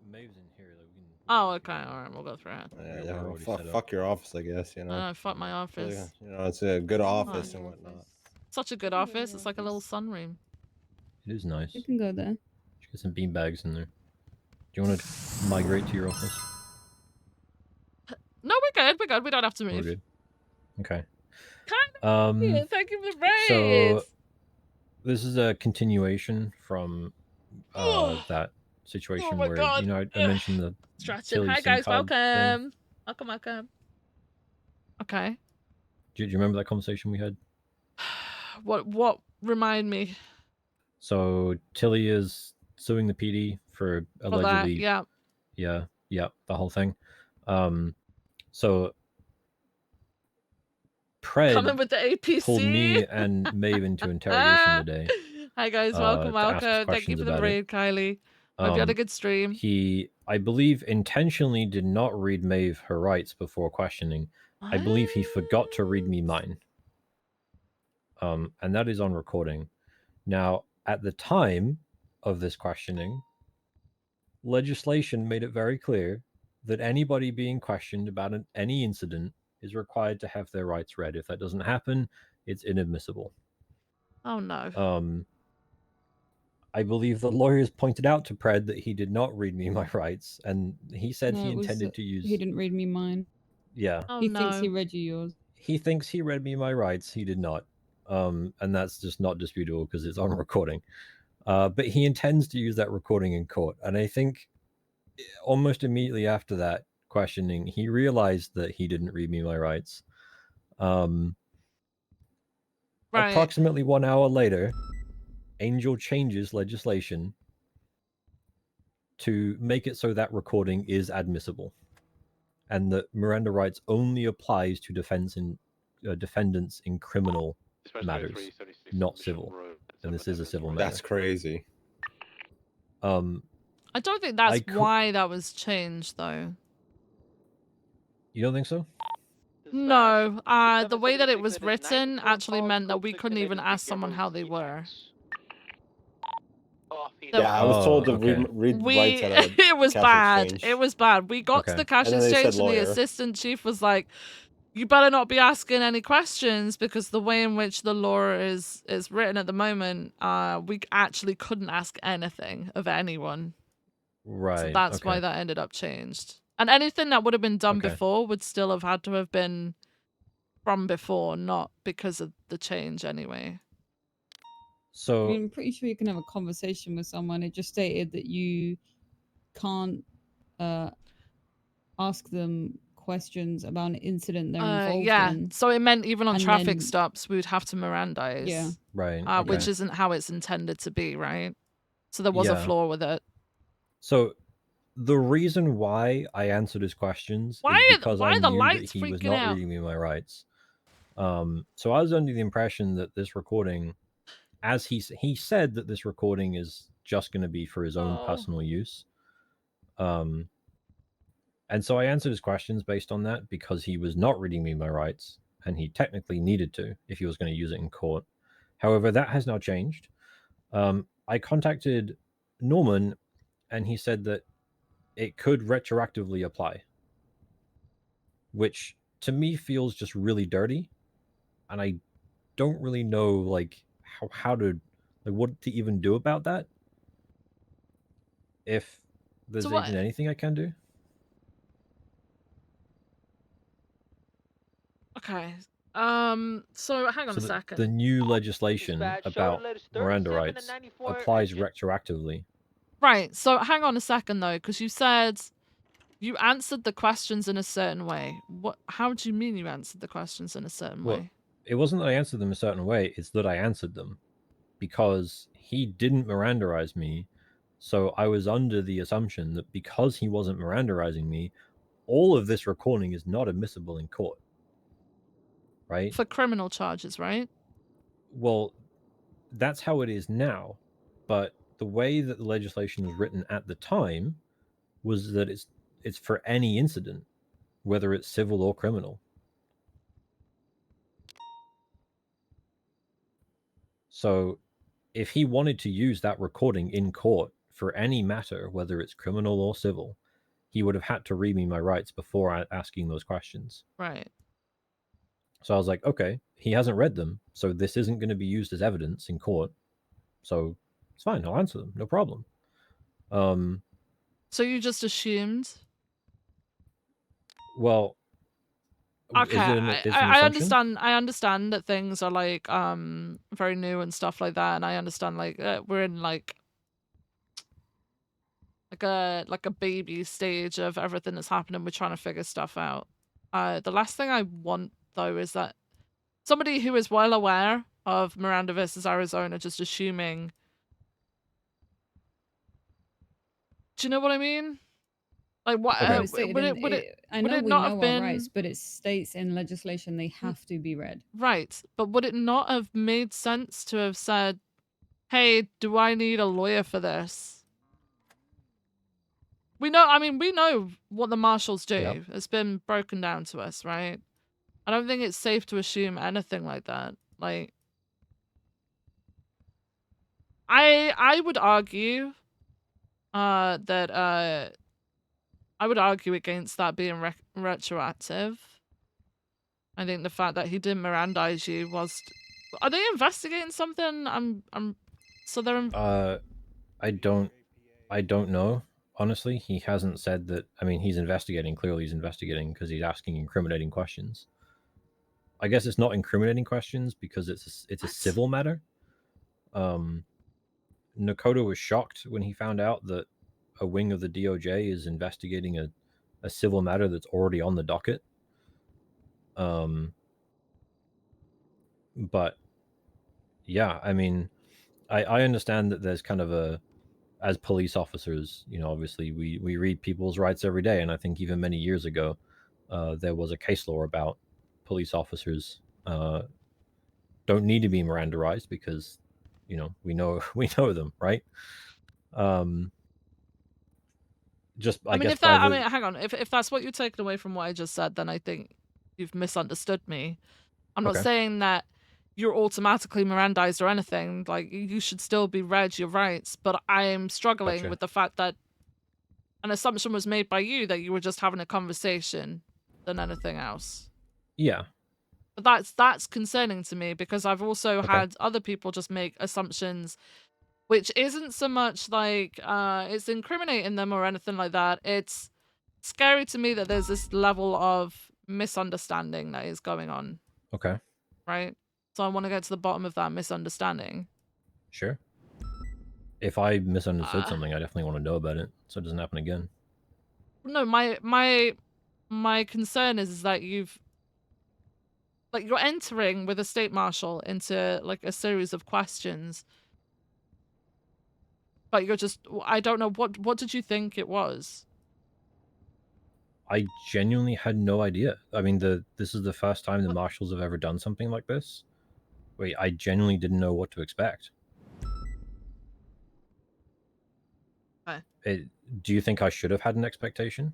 Maeve's in here. Like, we can... Oh, okay. Alright, we'll go through it. Yeah, fuck your office, I guess, you know. Fuck my office. You know, it's a good office and whatnot. Such a good office. It's like a little sunroom. It is nice. You can go there. Get some beanbags in there. Do you want to migrate to your office? No, we're good. We're good. We don't have to move. We're good. Okay. Yeah, thank you for the raise. So this is a continuation from that situation where God. you know I mentioned the Stretching. Hi guys, welcome. Welcome. Okay. Do you remember that conversation we had? What? Remind me. So Tilly is suing the PD for allegedly. Yeah, the whole thing. So Pred coming with the APC. pulled me and Maeve into interrogation today. Hi guys, welcome. Thank you for the raid, Kylie. Hope you had a good stream. He, I believe, intentionally did not read Maeve her rights before questioning. I believe he forgot to read me mine. And that is on recording. Now, at the time of this questioning, legislation made it very clear that anybody being questioned about any incident is required to have their rights read. If that doesn't happen, it's inadmissible. Oh no. I believe the lawyers pointed out to Pred that he did not read me my rights, and he said he intended to use... He didn't read me mine. Yeah. Oh, he thinks he read you yours. He thinks he read me my rights. He did not. And that's just not disputable because it's on recording. But he intends to use that recording in court. And I think almost immediately after that questioning, he realized that he didn't read me my rights. Approximately 1 hour later, Angel changes legislation to make it so that recording is admissible. And that Miranda rights only applies to defendants in criminal matters, not civil. And this is a civil matter. That's crazy. I don't think that's why that was changed, though. You don't think so? No, the way that it was written actually meant that we couldn't even ask someone how they were. Yeah, I was told to read rights at a it was cash bad. exchange. It was bad. We got to the cash And then they exchange said and the lawyer. assistant chief was like, you better not be asking any questions because the way in which the law is written at the moment, we actually couldn't ask anything of anyone. Right. So that's why that ended up changed. And anything that would have been done before would still have had to have been from before, not because of the change anyway. So I'm pretty sure you can have a conversation with someone. It just stated that you can't ask them questions about an incident they're involved Yeah. in. So it meant even on and traffic then- stops, we would have to Mirandize. Yeah. Right. Which Okay. isn't how it's intended to be, right? So there was a Yeah. flaw with it. So the reason why I answered his questions is because I why the knew that lights he was freaking not out? reading me my rights. So I was under the impression that this recording, as he said that this recording is just going to be for his own personal use. And so I answered his questions based on that because he was not reading me my rights, and he technically needed to if he was going to use it in court. However, that has now changed. I contacted Norman, and he said that it could retroactively apply, which to me feels just really dirty, and I don't really know like how to like what to even do about that. If there's even anything I can do. Okay. So hang on a second. The new legislation about Miranda rights applies retroactively. Right. So hang on a second though, because you said you answered the questions in a certain way. What? How do you mean you answered the questions in a certain way? It wasn't that I answered them a certain way; it's that I answered them because he didn't Mirandarize me. So I was under the assumption that because he wasn't Mirandarizing me, all of this recording is not admissible in court. Right? For criminal charges, right? Well, that's how it is now. But the way that the legislation was written at the time was that it's for any incident, whether it's civil or criminal. So if he wanted to use that recording in court for any matter, whether it's criminal or civil, he would have had to read me my rights before asking those questions. Right. So I was like, okay, he hasn't read them, so this isn't going to be used as evidence in court. So it's fine, I'll answer them, no problem. So you just assumed? Well, okay, I understand. I understand that things are like very new and stuff like that, and I understand like we're in like a baby stage of everything that's happening. We're trying to figure stuff out. The last thing I want though is that somebody who is well aware of Miranda versus Arizona just assuming. Do you know what I mean? Like what? Okay. Would it I know we not know have our been rights, but it states in legislation they have to be read. right? But would it not have made sense to have said, "Hey, do I need a lawyer for this?" We know. I mean, we know what the marshals do. Yep. It's been broken down to us, right? I don't think it's safe to assume anything like that. Like, I would argue, that I would argue against that being retroactive. I think the fact that he didn't Mirandize you was. Are they investigating something? So they're. I don't know. Honestly, he hasn't said that. I mean, he's investigating. Clearly, he's investigating because he's asking incriminating questions. I guess it's not incriminating questions because it's a civil matter. Nakoda was shocked when he found out that a wing of the DOJ is investigating a civil matter that's already on the docket. But yeah, I mean, I understand that there's kind of a, as police officers, you know, obviously we read people's rights every day, and I think even many years ago, there was a case law about police officers don't need to be Mirandarized because, you know, we know them, right? Just I guess if that, I mean, hang on. If that's what you're taking away from what I just said, then I think you've misunderstood me. I'm not saying that you're automatically Mirandized or anything. Like, you should still be read your rights, but I am struggling with the fact that an assumption was made by you that you were just having a conversation than anything else. Yeah. But that's concerning to me because I've also had other people just make assumptions, which isn't so much like it's incriminating them or anything like that. It's scary to me that there's this level of misunderstanding that is going on. Okay. Right? So I want to get to the bottom of that misunderstanding. Sure. If I misunderstood something, I definitely want to know about it so it doesn't happen again. No, my concern is that you're entering with a state marshal into like a series of questions, but you're just, I don't know, what did you think it was? I genuinely had no idea. I mean, this is the first time the marshals have ever done something like this. Wait, I genuinely didn't know what to expect. Okay. Do you think I should have had an expectation?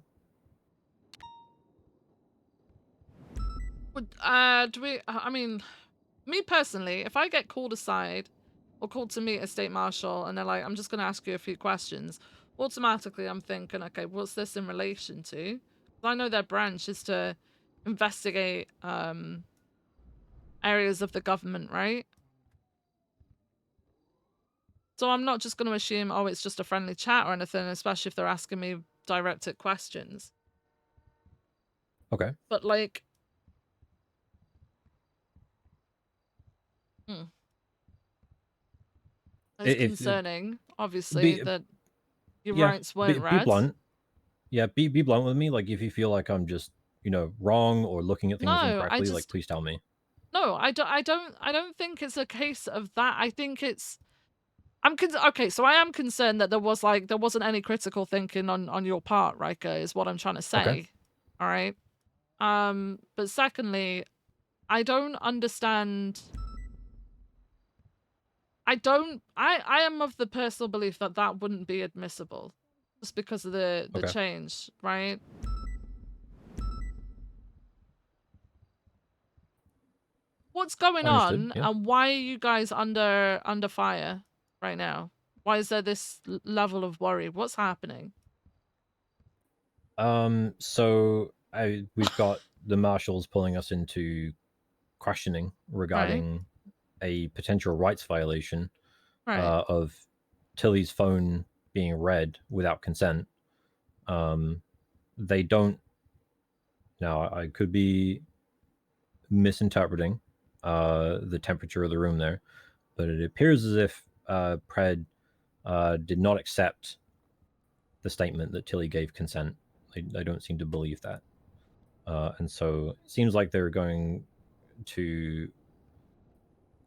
I mean, me personally, if I get called aside or called to meet a state marshal and they're like, I'm just going to ask you a few questions, automatically I'm thinking, okay, what's this in relation to? I know their branch is to investigate areas of the government, right? So I'm not just going to assume, oh, it's just a friendly chat or anything, especially if they're asking me directed questions. Okay. But like, it's concerning, obviously, that your rights weren't read. Be blunt. Yeah, be blunt with me. Like, if you feel like I'm just, wrong or looking at things incorrectly, like, please tell me. No, I don't think it's a case of that. I think it's, okay, so I am concerned that there wasn't any critical thinking on your part, Riker, is what I'm trying to say. Okay. All right. But secondly, I don't understand. I am of the personal belief that that wouldn't be admissible just because of the change, right? What's going on, and why are you guys under fire right now? Why is there this level of worry? What's happening? So we've got the marshals pulling us into questioning regarding a potential rights violation of Tilly's phone being read without consent. They don't. Now, I could be misinterpreting the temperature of the room there, but it appears as if Pred did not accept the statement that Tilly gave consent. I don't seem to believe that. And so it seems like they're going to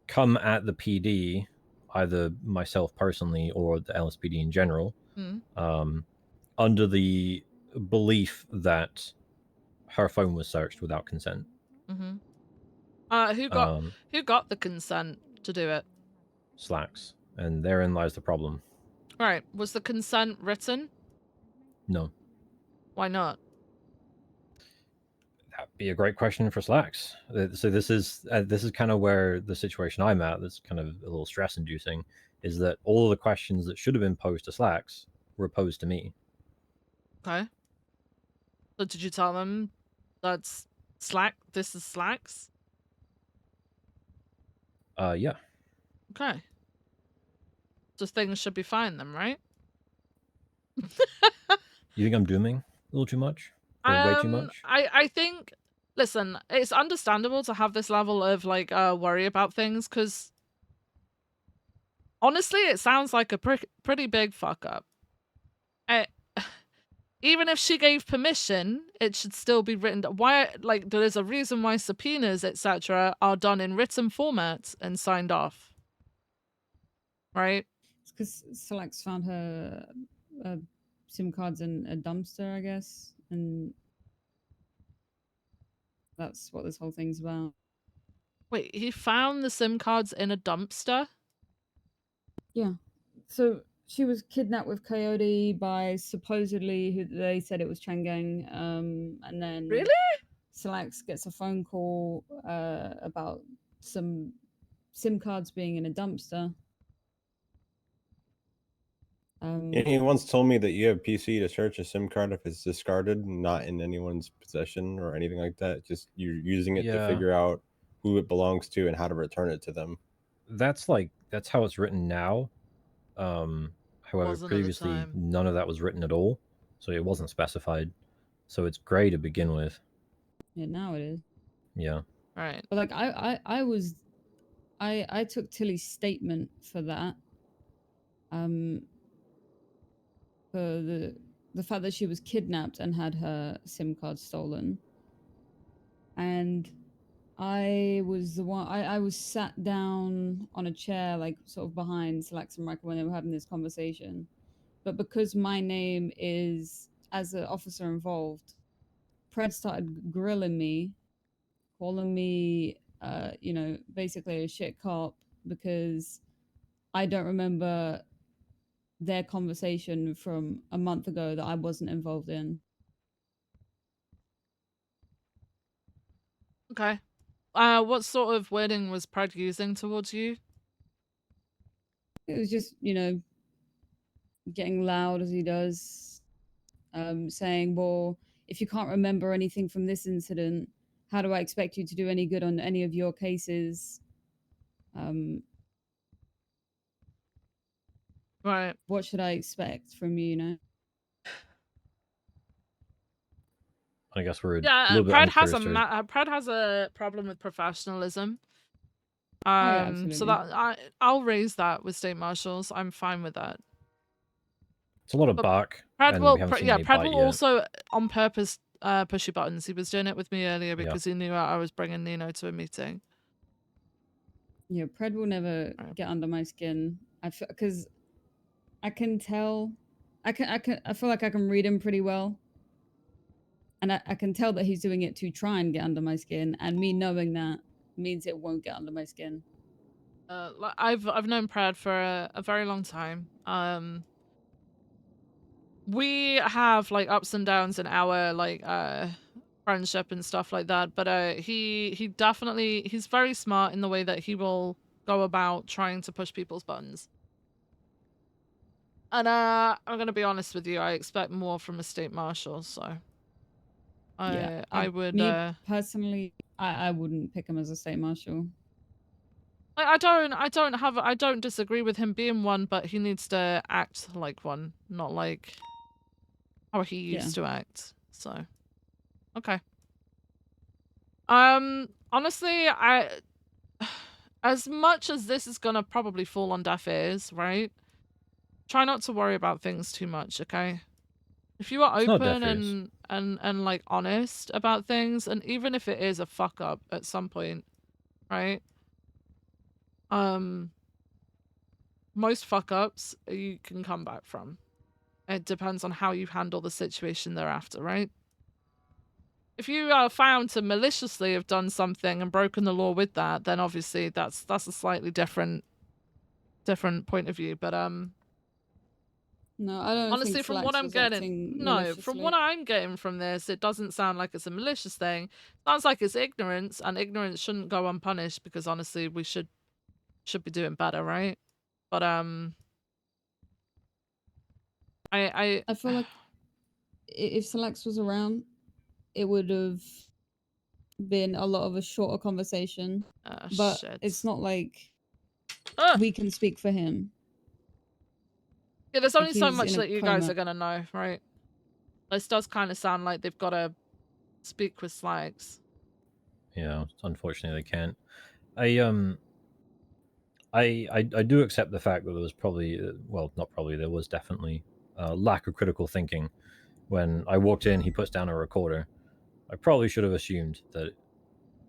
come at the PD, either myself personally or the LSPD in general, under the belief that her phone was searched without consent. Who got the consent to do it? Slacks, and therein lies the problem. Right. Was the consent written? No. Why not? That'd be a great question for Slacks. So this is kind of where the situation I'm at, that's kind of a little stress-inducing, is that all of the questions that should have been posed to Slacks were posed to me. Okay. So did you tell them that's this is Slacks? Yeah. Okay. So things should be fine then, right? You think I'm dooming a little too much? Or way too much? I think, listen, it's understandable to have this level of like worry about things, because honestly, it sounds like a pretty big fuck up. Even if she gave permission, it should still be written. Why, like, there is a reason why subpoenas, etc., are done in written format and signed off, right? It's because Selects found her SIM cards in a dumpster, I guess, and that's what this whole thing's about. Wait, he found the SIM cards in a dumpster? Yeah. So she was kidnapped with Coyote by supposedly who they said it was Chang'e, and then really Salax gets a phone call about some SIM cards being in a dumpster. He once told me that you have PC to search a SIM card if it's discarded, not in anyone's possession or anything like that. Just you're using it to figure out who it belongs to and how to return it to them. That's how it's written now. However, previously none of that was written at all, so it wasn't specified. So it's gray to begin with. Yeah, now it is. Yeah. Right. But like I took Tilly's statement for that. For the fact that she was kidnapped and had her SIM card stolen. And I was the one, I was sat down on a chair, like sort of behind Salax and Michael when they were having this conversation. But because my name is, as an officer involved, Pred started grilling me, calling me, you know, basically a shit cop because I don't remember their conversation from a month ago that I wasn't involved in. Okay. What sort of wording was Pred using towards you? It was just, you know, getting loud as he does, saying, well, if you can't remember anything from this incident, how do I expect you to do any good on any of your cases? Right. What should I expect from you, you know? I guess we're a Yeah, little bit Pred has unclear. Pred has a problem with professionalism. Oh, yeah, So absolutely. that I'll raise that with state marshals. I'm fine with that. It's a lot of But bark, Pred and will, we haven't seen any Pred bite will yet. also on purpose push your buttons. He was doing it with me earlier Yeah. because he knew I was bringing Nino to a meeting. Yeah, Pred will never get under my skin. Because I can tell, I feel like I can read him pretty well. And I can tell that he's doing it to try and get under my skin. And me knowing that means it won't get under my skin. I've known Pred for a very long time. We have like ups and downs in our like friendship and stuff like that, but he definitely, he's very smart in the way that he will go about trying to push people's buttons. And I'm gonna be honest with you, I expect more from a state marshal, so I would me personally, I wouldn't pick him as a state marshal. I don't disagree with him being one, but he needs to act like one, not like how he used to act. So okay. Honestly, as much as this is gonna probably fall on deaf ears, right? Try not to worry about things too much, okay? If you are It's not deaf open ears. and like honest about things, and even if it is a fuck up at some point, right? Most fuck ups you can come back from. It depends on how you handle the situation thereafter, right? If you are found to maliciously have done something and broken the law with that, then obviously that's a slightly different point of view. But no, I don't honestly, think from what Flax I'm was getting, acting no, from what maliciously. I'm getting from this, it doesn't sound like it's a malicious thing. It sounds like it's ignorance, and ignorance shouldn't go unpunished because honestly, we should be doing better, right? But I feel like if Salax was around, it would have been a lot of a shorter conversation. But shit. it's not like we can speak for him. Yeah, there's Like, only so he's much in a that you guys coma. are gonna know, right? This does kind of sound like they've got to speak with Slags. Yeah, unfortunately they can't. I do accept the fact that there was probably, well, not probably, there was definitely a lack of critical thinking. When I walked in, he puts down a recorder. I probably should have assumed that,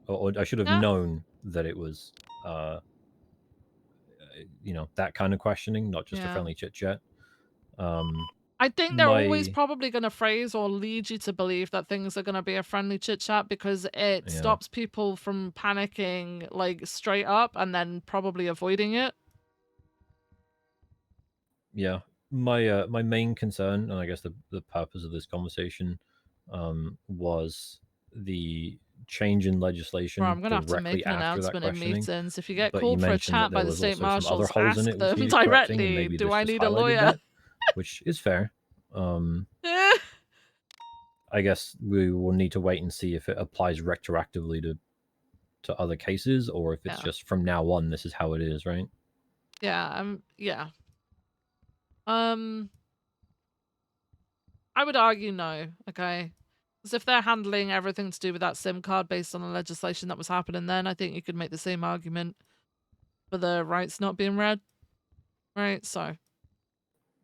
or I should have known that it was, you know, that kind of questioning, not just a friendly chit chat. I think they're always probably going to phrase or lead you to believe that things are going to be a friendly chit chat because it stops people from panicking like straight up and then probably avoiding it. Yeah, my main concern, and I guess the purpose of this conversation, was the change in legislation Bro, I'm gonna have to directly make an after that announcement in questioning. meetings. If you get But you called for a mentioned that chat by there the was state also some other marshals, holes in ask it which them needed correcting, and directly, maybe do this I just need a highlighted lawyer? that, which is fair. I guess we will need to wait and see if it applies retroactively to other cases, or if it's just from now on this is how it is, right? Yeah, yeah. I would argue no, okay? Because if they're handling everything to do with that SIM card based on the legislation that was happening then, I think you could make the same argument for the rights not being read. Right, so.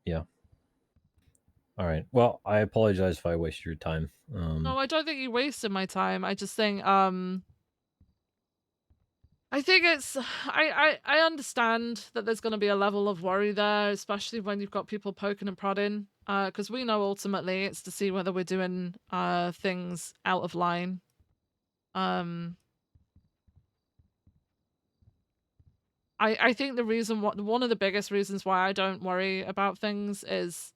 Yeah. All right. Well, I apologize if I wasted your time. No, I don't think you wasted my time. I just think I think it's I understand that there's going to be a level of worry there, especially when you've got people poking and prodding. Because we know ultimately it's to see whether we're doing things out of line. I think the reason one of the biggest reasons why I don't worry about things is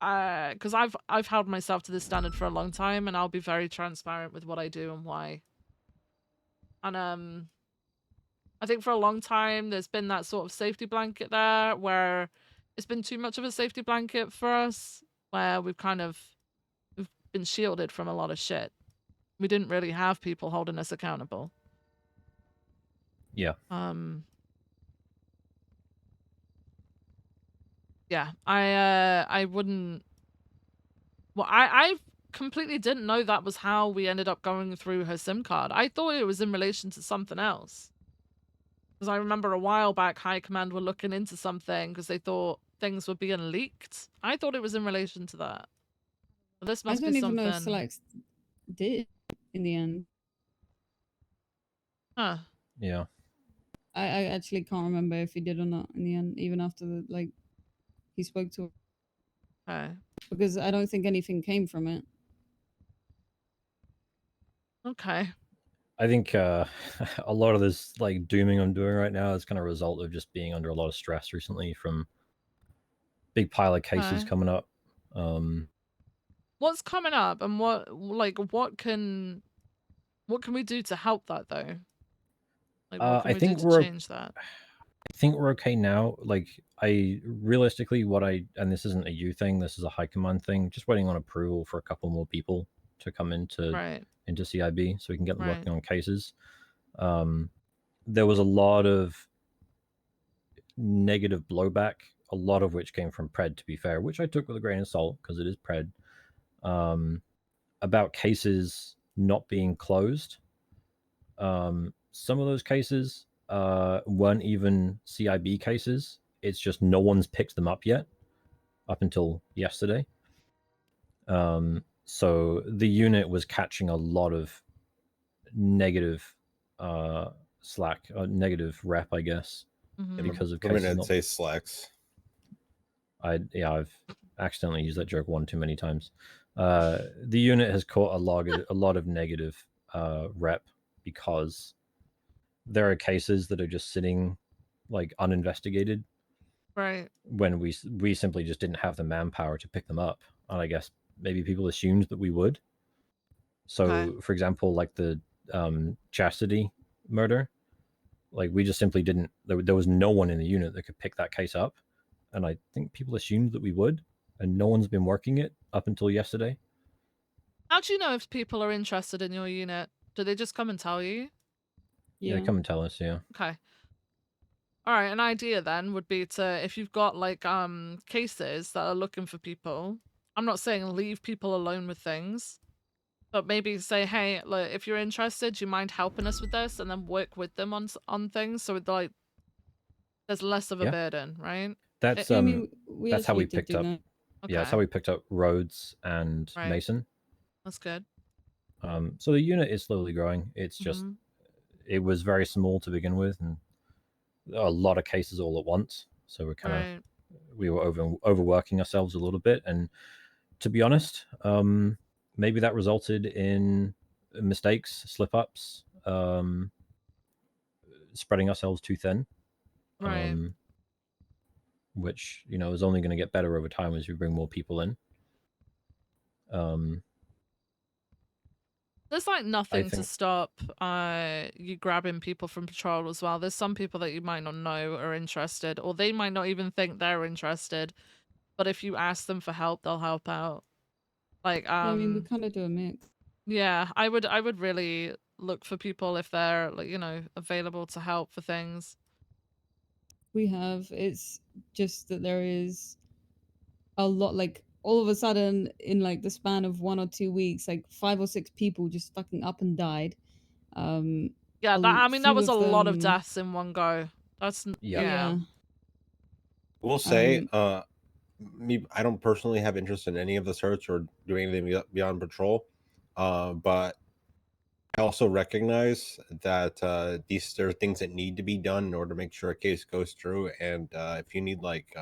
because I've held myself to this standard for a long time, and I'll be very transparent with what I do and why. And I think for a long time there's been that sort of safety blanket there where it's been too much of a safety blanket for us, where we've been shielded from a lot of shit. We didn't really have people holding us accountable. Yeah. Yeah, I wouldn't. Well, I completely didn't know that was how we ended up going through her SIM card. I thought it was in relation to something else. Because I remember a while back, High Command were looking into something because they thought things were being leaked. I thought it was in relation to that. But this must I be don't even something. know if Selects did in the end. Huh. Yeah. I actually can't remember if he did or not in the end, even after he spoke to her. Okay. Because I don't think anything came from it. Okay. I think a lot of this like dooming I'm doing right now is kind of a result of just being under a lot of stress recently from big pile of cases Okay. coming up. What's coming up, and what can we do to help that though? Like, what can I we do think to we're change that? I think we're okay now. Like I realistically, and this isn't a you thing. This is a high command thing. Just waiting on approval for a couple more people to come into CIB so we can get them working on cases. There was a lot of negative blowback, a lot of which came from Pred, to be fair, which I took with a grain of salt because it is Pred, about cases not being closed. Some of those cases weren't even CIB cases. It's just no one's picked them up yet, up until yesterday. So the unit was catching a lot of negative slack, negative rep, I guess, because of cases. I'd say slacks. I've accidentally used that joke one too many times. The unit has caught a lot of negative rep because there are cases that are just sitting like uninvestigated, right? When we simply just didn't have the manpower to pick them up, and I guess maybe people assumed that we would. So, for example, like the Chastity murder, like we just simply didn't. There was no one in the unit that could pick that case up, and I think people assumed that we would, and no one's been working it up until yesterday. How do you know if people are interested in your unit? Do they just come and tell you? Yeah, they come and tell us. Yeah. Okay. All right. An idea then would be to, if you've got like cases that are looking for people. I'm not saying leave people alone with things, but maybe say, hey, look, if you're interested, do you mind helping us with this, and then work with them on things so like there's less of a burden, right? That's that's how we picked up. Okay. Yeah, that's how we picked up Rhodes and Mason. That's good. So the unit is slowly growing. It's just it was very small to begin with, and a lot of cases all at once. So we're kind of we were overworking ourselves a little bit, and to be honest, maybe that resulted in mistakes, slip ups, spreading ourselves too thin. Right. Which is only going to get better over time as we bring more people in. There's like nothing to stop you grabbing people from patrol as well. There's some people that you might not know are interested, or they might not even think they're interested. But if you ask them for help, they'll help out. Like I mean, we kind of do a mix. Yeah, I would really look for people if they're like available to help for things. We have. It's just that there is a lot, like all of a sudden in like the span of 1 or 2 weeks, like 5 or 6 people just fucking up and died. Yeah, that was a lot of deaths in one go. That's yeah. We'll say I don't personally have interest in any of the search or doing anything beyond patrol, but I also recognize that there are things that need to be done in order to make sure a case goes through. And if you need like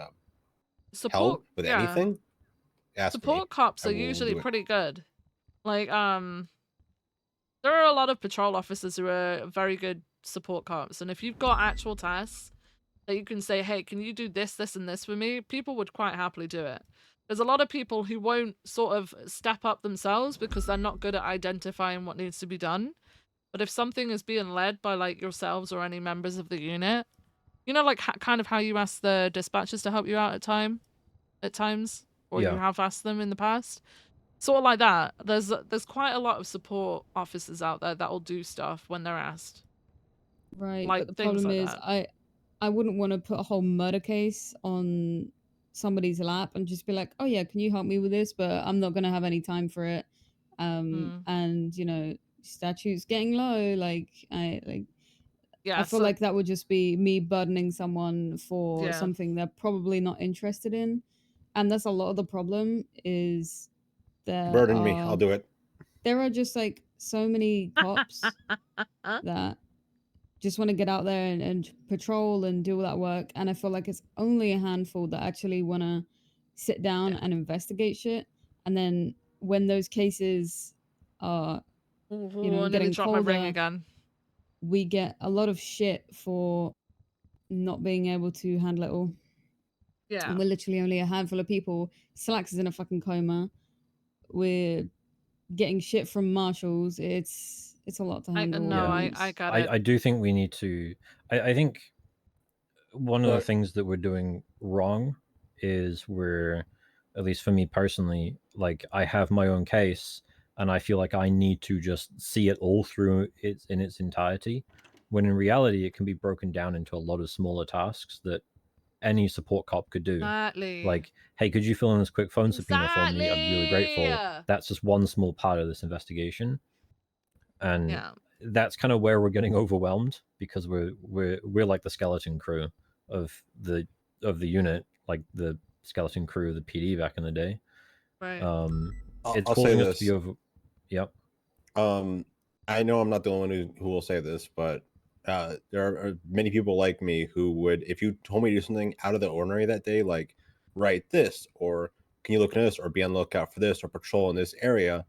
Support, help with yeah. anything, ask Support me. cops I are will usually do it. pretty good. Like, there are a lot of patrol officers who are very good support cops, and if you've got actual tasks that you can say, hey, can you do this, this, and this for me? People would quite happily do it. There's a lot of people who won't sort of step up themselves because they're not good at identifying what needs to be done. But if something is being led by like yourselves or any members of the unit, you know, like kind of how you ask the dispatchers to help you out at times, or you Yeah. have asked them in the past, sort of like that. There's quite a lot of support officers out there that will do stuff when they're asked. Right, Like but the things problem like is that. I wouldn't want to put a whole murder case on somebody's lap and just be like, "Oh yeah, can you help me with this?" But I'm not gonna have any time for it. And you know, statutes getting low. Yeah, I feel so like that would just be me burdening someone for yeah. something they're probably not interested in, and that's a lot of the problem. Is Burden me. I'll do it. there are just like so many cops that just want to get out there and patrol and do all that work. And I feel like it's only a handful that actually want to sit down and investigate shit. And then when those cases are, you know, I nearly getting dropped my ring colder, again. we get a lot of shit for not being able to handle it all. Yeah. And we're literally only a handful of people. Slacks is in a fucking coma. We're getting shit from marshals. It's a lot to handle. I got it. I do think we need to. I think one of the But things that we're doing wrong is we're, at least for me personally, like I have my own case and I feel like I need to just see it all through in its entirety, when in reality it can be broken down into a lot of smaller tasks that any support cop could do. Exactly. Like, hey, could you fill in this quick phone subpoena for me? I'd be really grateful. Exactly. That's just one small part of this investigation. And Yeah. that's kind of where we're getting overwhelmed, because we're like the skeleton crew of the unit, like the skeleton crew of the PD back in the day. Right. It's I'll say causing us to this. be over. Yep. I know I'm not the only one who will say this, but there are many people like me who would, if you told me to do something out of the ordinary that day, like write this, or can you look at this, or be on the lookout for this, or patrol in this area,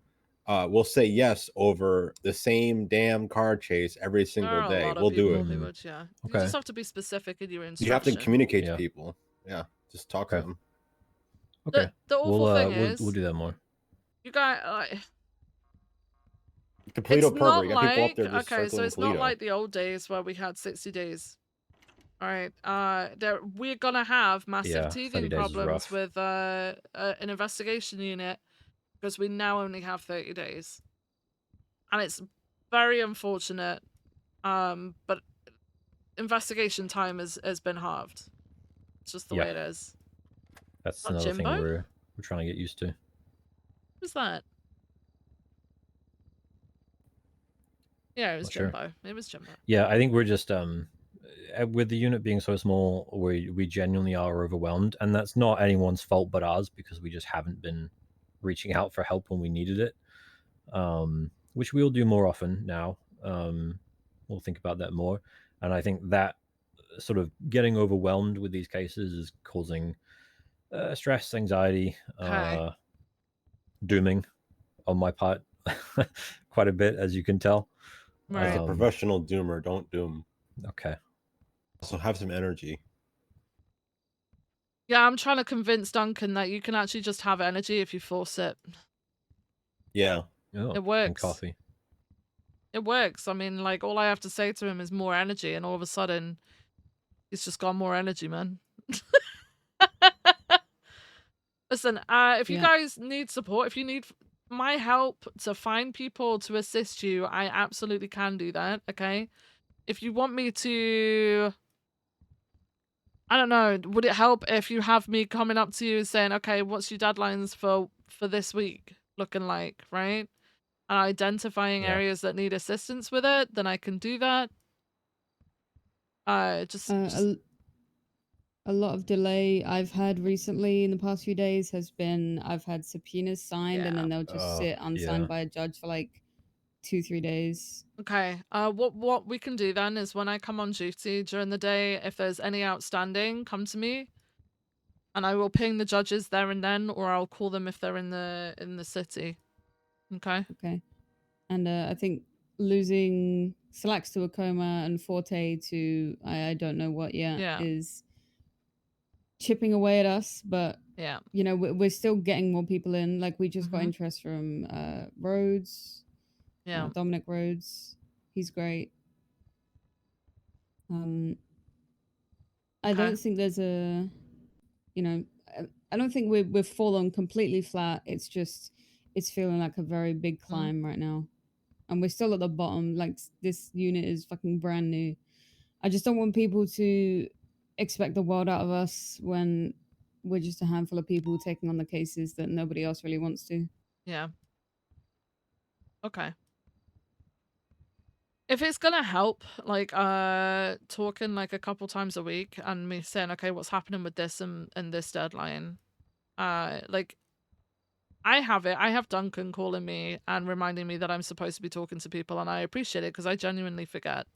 we'll say yes over the same damn car chase every There single are a day. lot of We'll do people it. who would, yeah. You Okay. just have to be specific in your You instruction. have to communicate Yeah. to people. Yeah, just talk to them. Okay. The awful thing is, we'll do that more. you guys, Toledo it's pervert. not You got people up like, there just okay, so circling it's Toledo. not like the old days where we had 60 days. All right, we're gonna have massive Yeah, 30 teething days is problems rough. with an investigation unit because we now only have 30 days, and it's very unfortunate. But investigation time has been halved. It's just the way it is. That's Not another thing Jimbo? we're trying to get used to. Who's that? Yeah, it was Not sure. Jimbo. It was Jimbo. Yeah, I think we're just with the unit being so small, we genuinely are overwhelmed, and that's not anyone's fault but ours, because we just haven't been reaching out for help when we needed it. Which we'll do more often now. We'll think about that more, and I think that sort of getting overwhelmed with these cases is causing stress, anxiety, Okay. dooming on my part quite a bit, as you can tell. As a professional doomer, don't doom. Okay. Also have some energy. Yeah, I'm trying to convince Duncan that you can actually just have energy if you force it. Yeah. Oh, It works. And coffee. It works. I mean, like, all I have to say to him is more energy, and all of a sudden, he's just got more energy, man. Listen, if you guys need support, if you need my help to find people to assist you, I absolutely can do that, okay? If you want me to... I don't know, would it help if you have me coming up to you saying, okay, what's your deadlines for this week looking like, right? And identifying areas that need assistance with it, then I can do that. A a lot of delay I've had recently in the past few days has been I've had subpoenas signed and then they'll just sit unsigned yeah. by a judge for like 2-3 days. Okay. What we can do then is when I come on duty during the day, if there's any outstanding, come to me, and I will ping the judges there and then, or I'll call them if they're in the city. Okay. Okay. And I think losing Slacks to a coma and Forte to I don't know what yet Yeah. is chipping away at us, but Yeah. you know we're still getting more people in. Like we just got Mhm. interest from Rhodes, Yeah. Dominic Rhodes. He's great. I Okay. don't think there's a, you know, I don't think we've fallen completely flat. It's just it's feeling like a very big climb right now, and we're still at the bottom. Like this unit is fucking brand new. I just don't want people to expect the world out of us when we're just a handful of people taking on the cases that nobody else really wants to. Yeah. Okay. If it's gonna help, like talking like a couple times a week and me saying, okay, what's happening with this and this deadline, like I have Duncan calling me and reminding me that I'm supposed to be talking to people, and I appreciate it because I genuinely forget,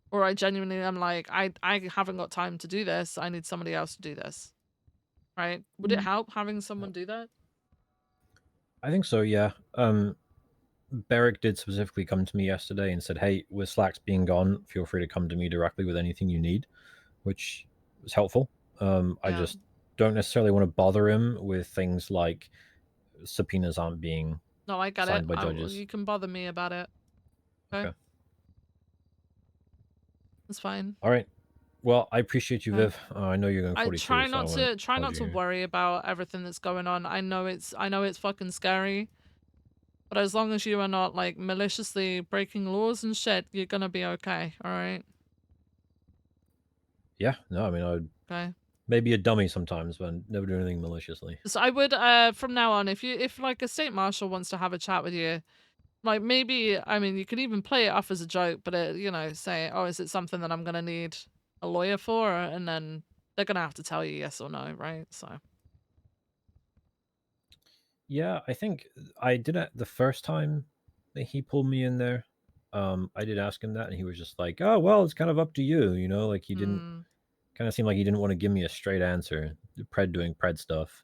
or I genuinely am like I haven't got time to do this. I need somebody else to do this. Right? Would it help having someone do that? I think so, yeah. Beric did specifically come to me yesterday and said, hey, with Slacks being gone, feel free to come to me directly with anything you need, which was helpful. I just don't necessarily want to bother him with things like subpoenas aren't being No, I get it. signed by judges. You can bother me about it. Okay. That's fine. All right. Well, I appreciate you, Okay. Viv. I know you're going 42. I try not so to hold you here. worry about everything that's going on. I know it's fucking scary. But as long as you are not like maliciously breaking laws and shit, you're gonna be okay, alright? Yeah, no, I mean, I would Okay. maybe a dummy sometimes, but never do anything maliciously. So I would from now on, if like a state marshal wants to have a chat with you, like maybe, I mean, you could even play it off as a joke, but you know, say, oh, is it something that I'm gonna need a lawyer for? And then they're gonna have to tell you yes or no, right? So yeah, I think I did it the first time that he pulled me in there. I did ask him that, and he was just like, "Oh, well, it's kind of up to you," you know. Like he didn't kind of seem like he didn't want to give me a straight answer. Pred doing Pred stuff,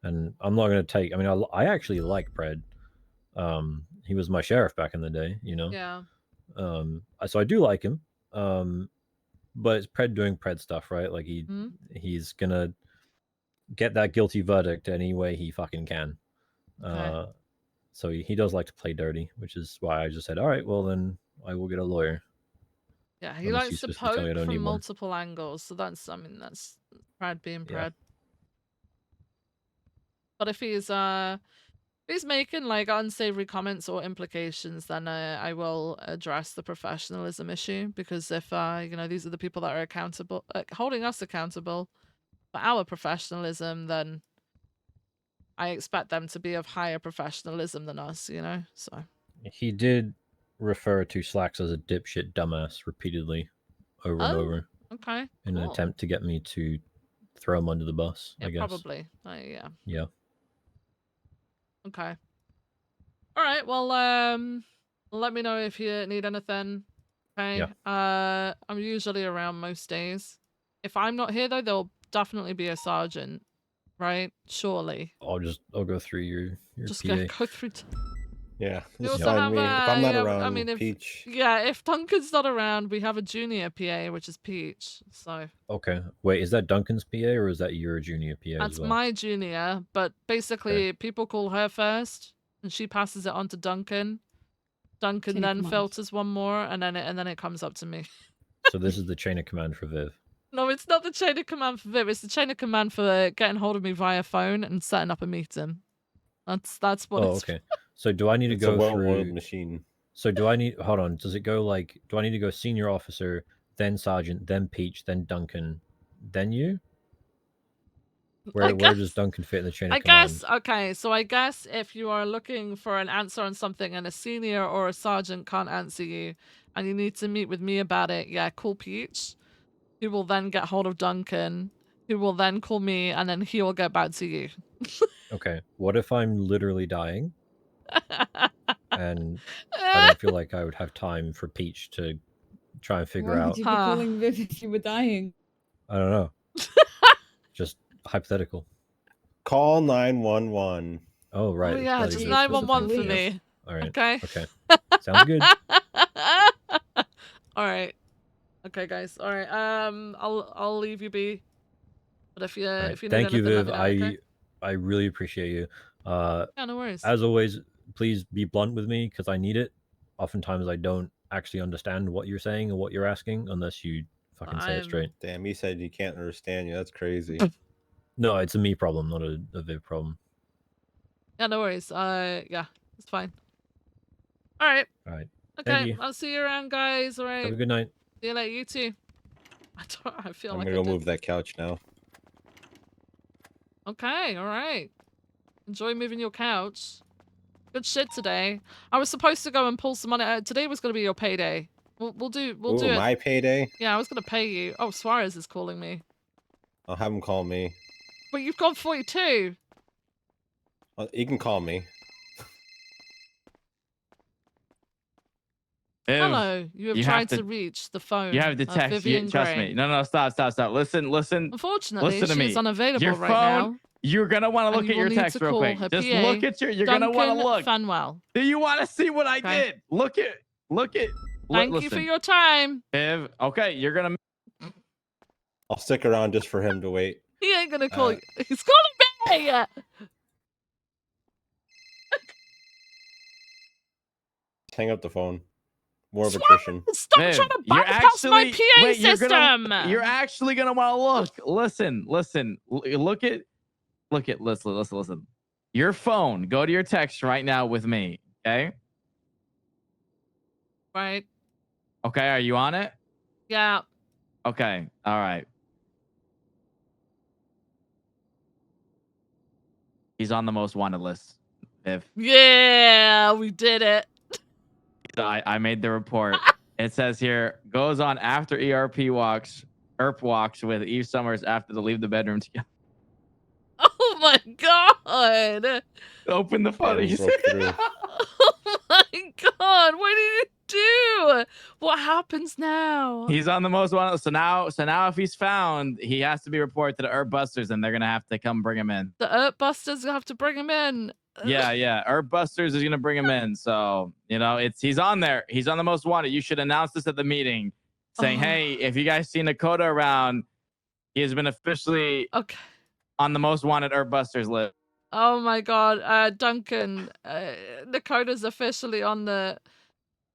and I'm not gonna take. I mean, I actually like Pred. He was my sheriff back in the day, you know. Yeah. So I do like him. But it's Pred doing Pred stuff, right? Like he's gonna get that guilty verdict any way he fucking can. Okay. So he does like to play dirty, which is why I just said, all right, well then I will get a lawyer. Yeah, he Unless likes you to specifically tell me I poke don't from need one. multiple angles, so that's, I mean, that's Pred being Pred. But if he's making like unsavory comments or implications, then I will address the professionalism issue, because if you know, these are the people that are accountable, holding us accountable for our professionalism, then I expect them to be of higher professionalism than us, you know. So He did refer to Slacks as a dipshit dumbass repeatedly, over and over. Okay. In an attempt to get me to throw him under the bus, Yeah, I guess. probably. Yeah. Yeah. Okay. All right. Well, let me know if you need anything. Okay. Yeah. I'm usually around most days. If I'm not here though, there'll definitely be a sergeant, right? Surely. I'll go through your Just PA. go through. Yeah, We just also find have me. If I'm not yeah, around, I mean, Peach. if Duncan's not around, we have a junior PA, which is Peach. So Okay. Wait, is that Duncan's PA or is that your junior PA that's as well? my junior, but basically people call her first, and she passes it on to Duncan. Duncan Chain of then command. filters one more, and then it comes up to me. So this is the chain of command for Viv. No, it's not the chain of command for Viv. It's the chain of command for getting hold of me via phone and setting up a meeting. That's what. Oh, it's okay. So do I need to It's a go well-oiled through machine. So do I need hold on, does it go like do I need to go senior officer, then sergeant, then Peach, then Duncan, then you? Where does Duncan fit in the chain of command? Okay, so I guess if you are looking for an answer on something and a senior or a sergeant can't answer you, and you need to meet with me about it, yeah, call Peach. Who will then get hold of Duncan, who will then call me, and then he will get back to you. Okay. What if I'm literally dying? And I don't feel like I would have time for Peach to try and figure Why out. would you be calling Viv if you were dying? I don't know. Just hypothetical. Call 911. Oh, right. Oh yeah, that just exists as a 911 thing. for Yes. me. All right. Okay. Okay. Sounds good. All right. Okay, guys. All right. I'll leave you be. But if you All right. if you need Thank you, anything, let Viv. me know. Okay. I really appreciate you. Yeah, no worries. As always, please be blunt with me because I need it. Oftentimes, I don't actually understand what you're saying or what you're asking unless you fucking say it straight. Damn, he said he can't understand you. That's crazy. No, it's a me problem, not a Viv problem. Yeah, no worries. Yeah, it's fine. All right. All right. Okay, Thank you. I'll see you around, guys. All right. Have a good night. See you later. You too. I feel I'm like gonna I go did. move that couch now. Okay, all right. Enjoy moving your couch. Good shit today. I was supposed to go and pull some money. Today was going to be your payday. We'll do Ooh, it. my payday? Yeah, I was going to pay you. Oh, Suarez is calling me. I'll have him call me. But you've got 42. You can call me. Hello. You have tried to reach the phone. You have to of text. Vivienne Trust Gray. me. No, stop. Listen. Unfortunately, Listen to she me. is unavailable Your right phone, now. You're gonna want to and look you at will your need text to real call quick. her Just PA, look at you're gonna want to look. Fanwell. Do you want to see what I Okay. did? Look at. Thank you for your time. Viv, okay, you're gonna. I'll stick around just for him to wait. He ain't gonna call you. He's calling me. Hang up the phone. More of attrition. Stop trying to bypass my PA system. You're actually gonna want to look. Listen. Listen. Your phone. Go to your text right now with me. Okay. Right. Okay. Are you on it? Yeah. Okay. All right. He's on the most wanted list, Viv. Yeah, we did it. I made the report. It says here, goes on after ERP walks with Eve Summers after they leave the bedroom together. Oh my god. Open the phone. Oh my god. What did you do? What happens now? He's on the most wanted. So now if he's found, he has to be reported to the Herb Busters, and they're gonna have to come bring him in. The Herb Busters have to bring him in. Yeah. Herb Busters is gonna bring him in. So he's on there. He's on the most wanted. You should announce this at the meeting, saying, "Hey, if you guys see Nakota around, he has been officially on the most wanted Herb Busters list." Oh my god, Duncan, Dakota's officially on the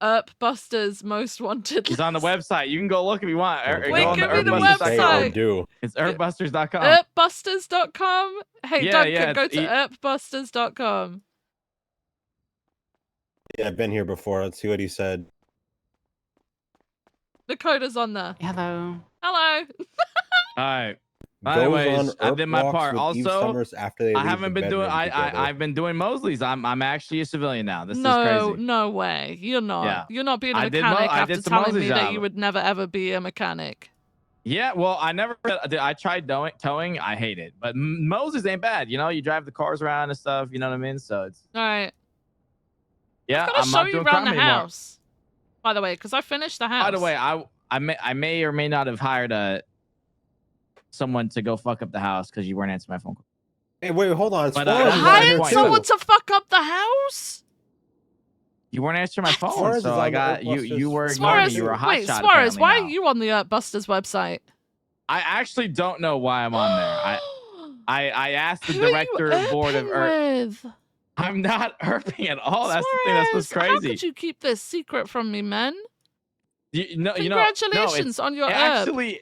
Herb Busters most wanted He's on the website. You can go look if you want. Wait, go on give me the herbbusters.com. website. It's herbbusters.com. Herbbusters.com? Hey, Yeah, Duncan, yeah, go to herbbusters.com. Yeah, I've been here before. Let's see what he said. Dakota's on there. Hello. Hello. All right. Goes Anyways, on I did my walks part. with Eve Also, Summers after they I leave haven't the been doing. bedroom together. I've been doing Mosley's. I'm actually a civilian now. This is No, crazy. no way. You're not. Yeah. You're not being a I did mechanic I after did some telling me Mosley's that job. you would never ever be a mechanic. Yeah, well, I never. I tried towing. I hate it, but Moses ain't bad. You drive the cars around and stuff. You know what I mean? So it's All right. yeah. I'm gonna I'm show not you doing around crime the anymore. house. By the way, because I finished the house. By the way, I may or may not have hired someone to go fuck up the house because you weren't answering my phone call. Hey, wait, hold on. But, Suarez is on hired here someone too. to fuck up the house? You weren't answering my phone, Suarez so is I on the got you. Herbbusters You were ignoring Suarez, me. You were a hot wait, shot. Suarez, apparently why now. are you on the Busters website? I actually don't know why I'm on there. I asked the Who are you director board of with? I'm not irping at all. That's the thing. That's what's Suarez, crazy. How could you keep this secret from me, man? Congratulations on your it herb. actually,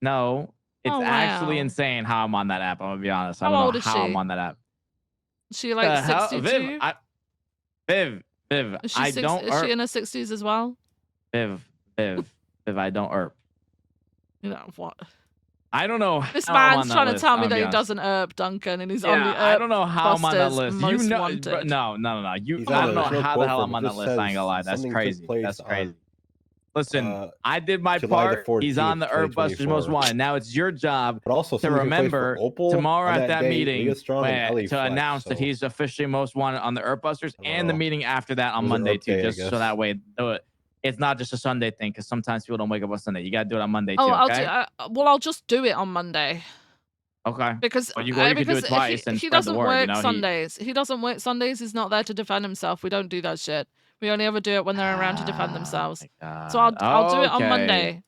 no, it's Oh, wow. actually insane how I'm on that app. I'm gonna be honest. I How don't know old is how she? I'm on that app. Is she like The hell? 62? Viv, Is she, I six, don't is she in her 60s as well? Viv, I don't irp. You know what? I don't know. This how I'm on man's that trying to list, tell I'm me gonna that be he honest. doesn't herb Duncan and he's Yeah, on the I don't know how I'm on that Busters list. most You know, wanted. no. You, He's I on don't there. know There's no how the quote hell from I'm it. on It that just list. I ain't gonna lie. says That's something took crazy. place That's crazy. on Listen, I did my July the part. He's on 14th, the Herb Busters Most 2024. Wanted. Now it's your job But also, to somebody who plays for remember Opal tomorrow on at that day, meeting Leah Strong and Ellie to Flex, announce that so he's officially Most Wanted on the Herb Busters and the tomorrow. meeting after that on It was an Monday Herb too, day, I just so guess. that way it's not just a Sunday thing because sometimes people don't wake up on Sunday. You got to do it on Monday Oh, too, I'll okay? do. Well, I'll just do it on Monday Okay. because Or you could do it twice and he spread the doesn't word. work You know, Sundays. He doesn't work Sundays. He's not there to defend himself. We don't do that shit. We only ever do it when they're around to defend themselves. So I'll do it on Monday.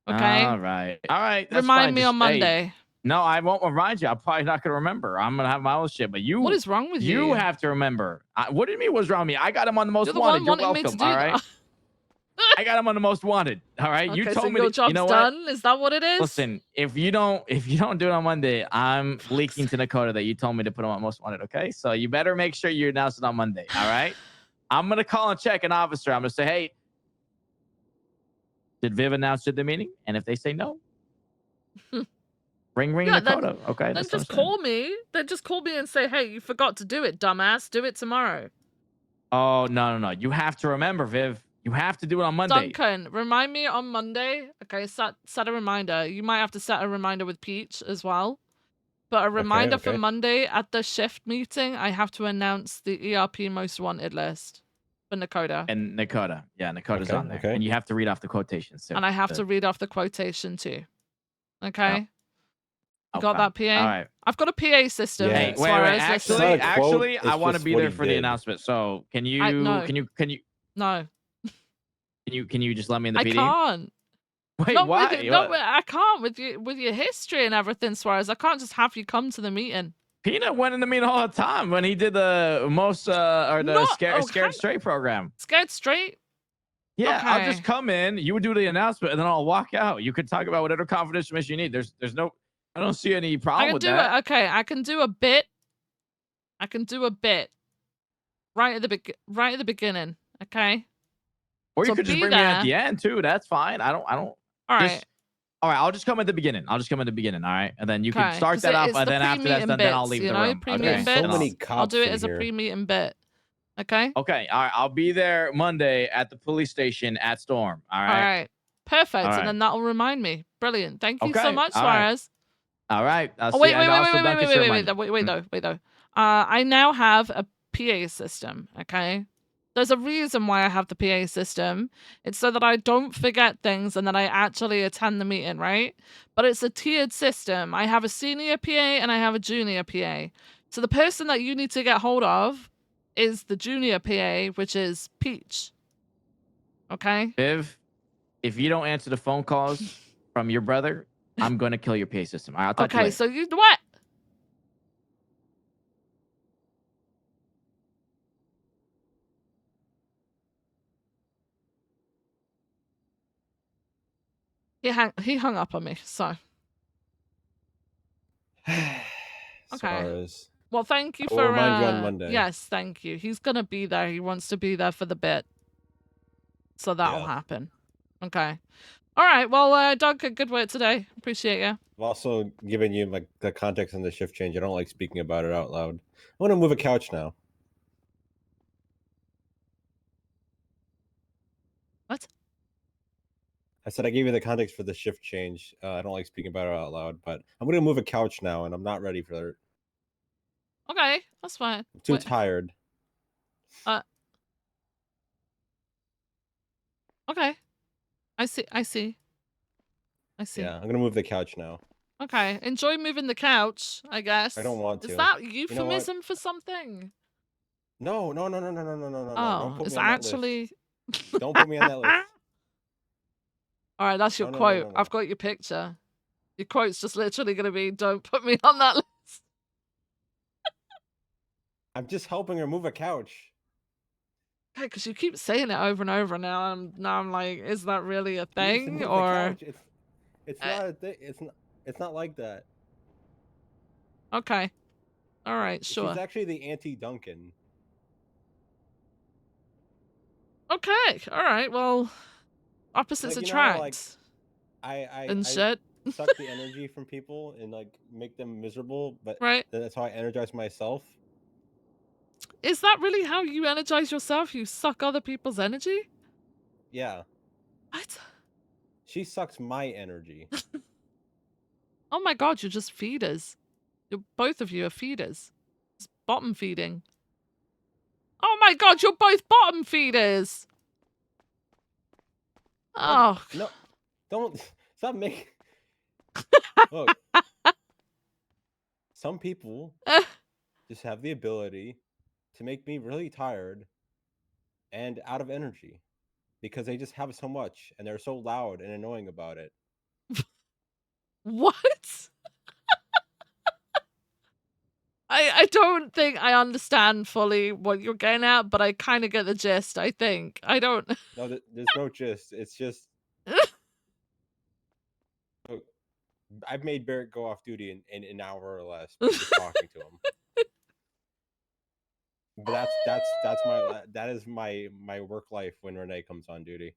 Okay. All right. That's Remind fine. me Just, on Monday. no, I won't remind you. I'm probably not going to remember. I'm going to have my own shit. But What is wrong with you? You have to remember. What do you mean what's wrong with me? I got him on the Most You're the Wanted. one You're wanting me to welcome. do All right. that. I got him on the Most Wanted. All right. Okay, You so told me your to, job's you know what? done. Is that what it is? Listen, if you don't do it on Monday, I'm leaking to Dakota that you told me to put him on Most Wanted. Okay. So you better make sure you announce it on Monday. All right. I'm going to call and check an officer. I'm going to say, hey, did Viv announce at the meeting? And if they say no, ring Dakota. Okay. Then just call me. Then just call me and say, hey, you forgot to do it, dumbass. Do it tomorrow. Oh, no. You have to remember, Viv. You have to do it on Monday. Duncan, remind me on Monday. Okay, set a reminder. You might have to set a reminder with Peach as well. But a reminder for Monday at the shift meeting, I have to announce the ERP most wanted list for Dakota. And Dakota. Yeah, Dakota's on there. And you have to read off the quotations too. And I have to read off the quotation too. Okay? Yep. You got that, PA? All right. I've got a PA system. Hey, wait. Actually, I want to be there for the announcement. So can you No. Can you just let me in the PD? I can't. Wait, Not why? with you, I can't with your history and everything, Suarez. I can't just have you come to the meeting. Peanut went in the meeting all the time when he did the Scared Straight program. Scared Straight? Yeah, Okay. I'll just come in. You would do the announcement, and then I'll walk out. You could talk about whatever confidential mission you need. There's no. I don't see any problem with that. I can do a bit. Right at the beginning. Okay. Or you So could just be bring me there. at the end too. That's fine. I don't. All right. All right. I'll just come at the beginning. All right, and then you can Okay, start 'cause that off, it's and the then after that, pre-meeting then I'll bits, leave you the know, room. pre-meeting Okay. bits. I'll do it as a pre-meeting bit. Okay. Okay. All right. I'll be there Monday at the police station at Storm. All right. All right. Perfect. All right. And then that'll remind me. Brilliant. Thank you so Okay, much, all right. Suarez. All right. I'll Oh, see wait, you. wait, And wait, also wait, Duncan wait, should wait, remind wait, you. wait, though. I now have a PA system. Okay. There's a reason why I have the PA system. It's so that I don't forget things and that I actually attend the meeting, right? But it's a tiered system. I have a senior PA and I have a junior PA. So the person that you need to get hold of is the junior PA, which is Peach. Okay? Viv, if you don't answer the phone calls from your brother, I'm going to kill your PA system. All right, I'll talk to you Okay, later. so you what? He hung up on me, so. Okay. Suarez. Well, thank you We'll for remind you on Monday. Yes, thank you. He's gonna be there. He wants to be there for the bit. So that'll happen. Okay. All right. Well, Doug, good work today. Appreciate you. I've also given you like the context on the shift change. I don't like speaking about it out loud. I want to move a couch now. What? I said I gave you the context for the shift change. I don't like speaking about it out loud, but I'm going to move a couch now, and I'm not ready for it. Okay, that's fine. I'm too tired. Okay. I see. Yeah, I'm going to move the couch now. Okay. Enjoy moving the couch, I guess. I don't want to. Is that You know what? euphemism for something? No. Oh, Don't put it's me on that actually. list. Don't put me on that list. All right, that's your No. quote. I've got your picture. Your quote's just literally going to be, "Don't put me on that list." I'm just helping her move a couch. Okay, because you keep saying it over and over. Now I'm like, is that really a You need to thing move the or? couch. It's not a thing. It's not like that. Okay. All right, sure. She's actually the anti-Duncan. Okay. All right. Well, opposites Like, you know how, attract. like, I And shit. suck the energy from people and like make them miserable, but Right. that's how I energize myself. Is that really how you energize yourself? You suck other people's energy? Yeah. What? She sucks my energy. Oh my god, you're just feeders. Both of you are feeders. It's bottom feeding. Oh my god, you're both bottom feeders. Oh. No, don't stop making. Look, some people just have the ability to make me really tired and out of energy because they just have so much and they're so loud and annoying about it. What? I don't think I understand fully what you're getting at, but I kind of get the gist, I think. I don't... No, there's no gist. It's just... Look, I've made Barrett go off duty in an hour or less by just talking to him. But that is my work life when Renee comes on duty.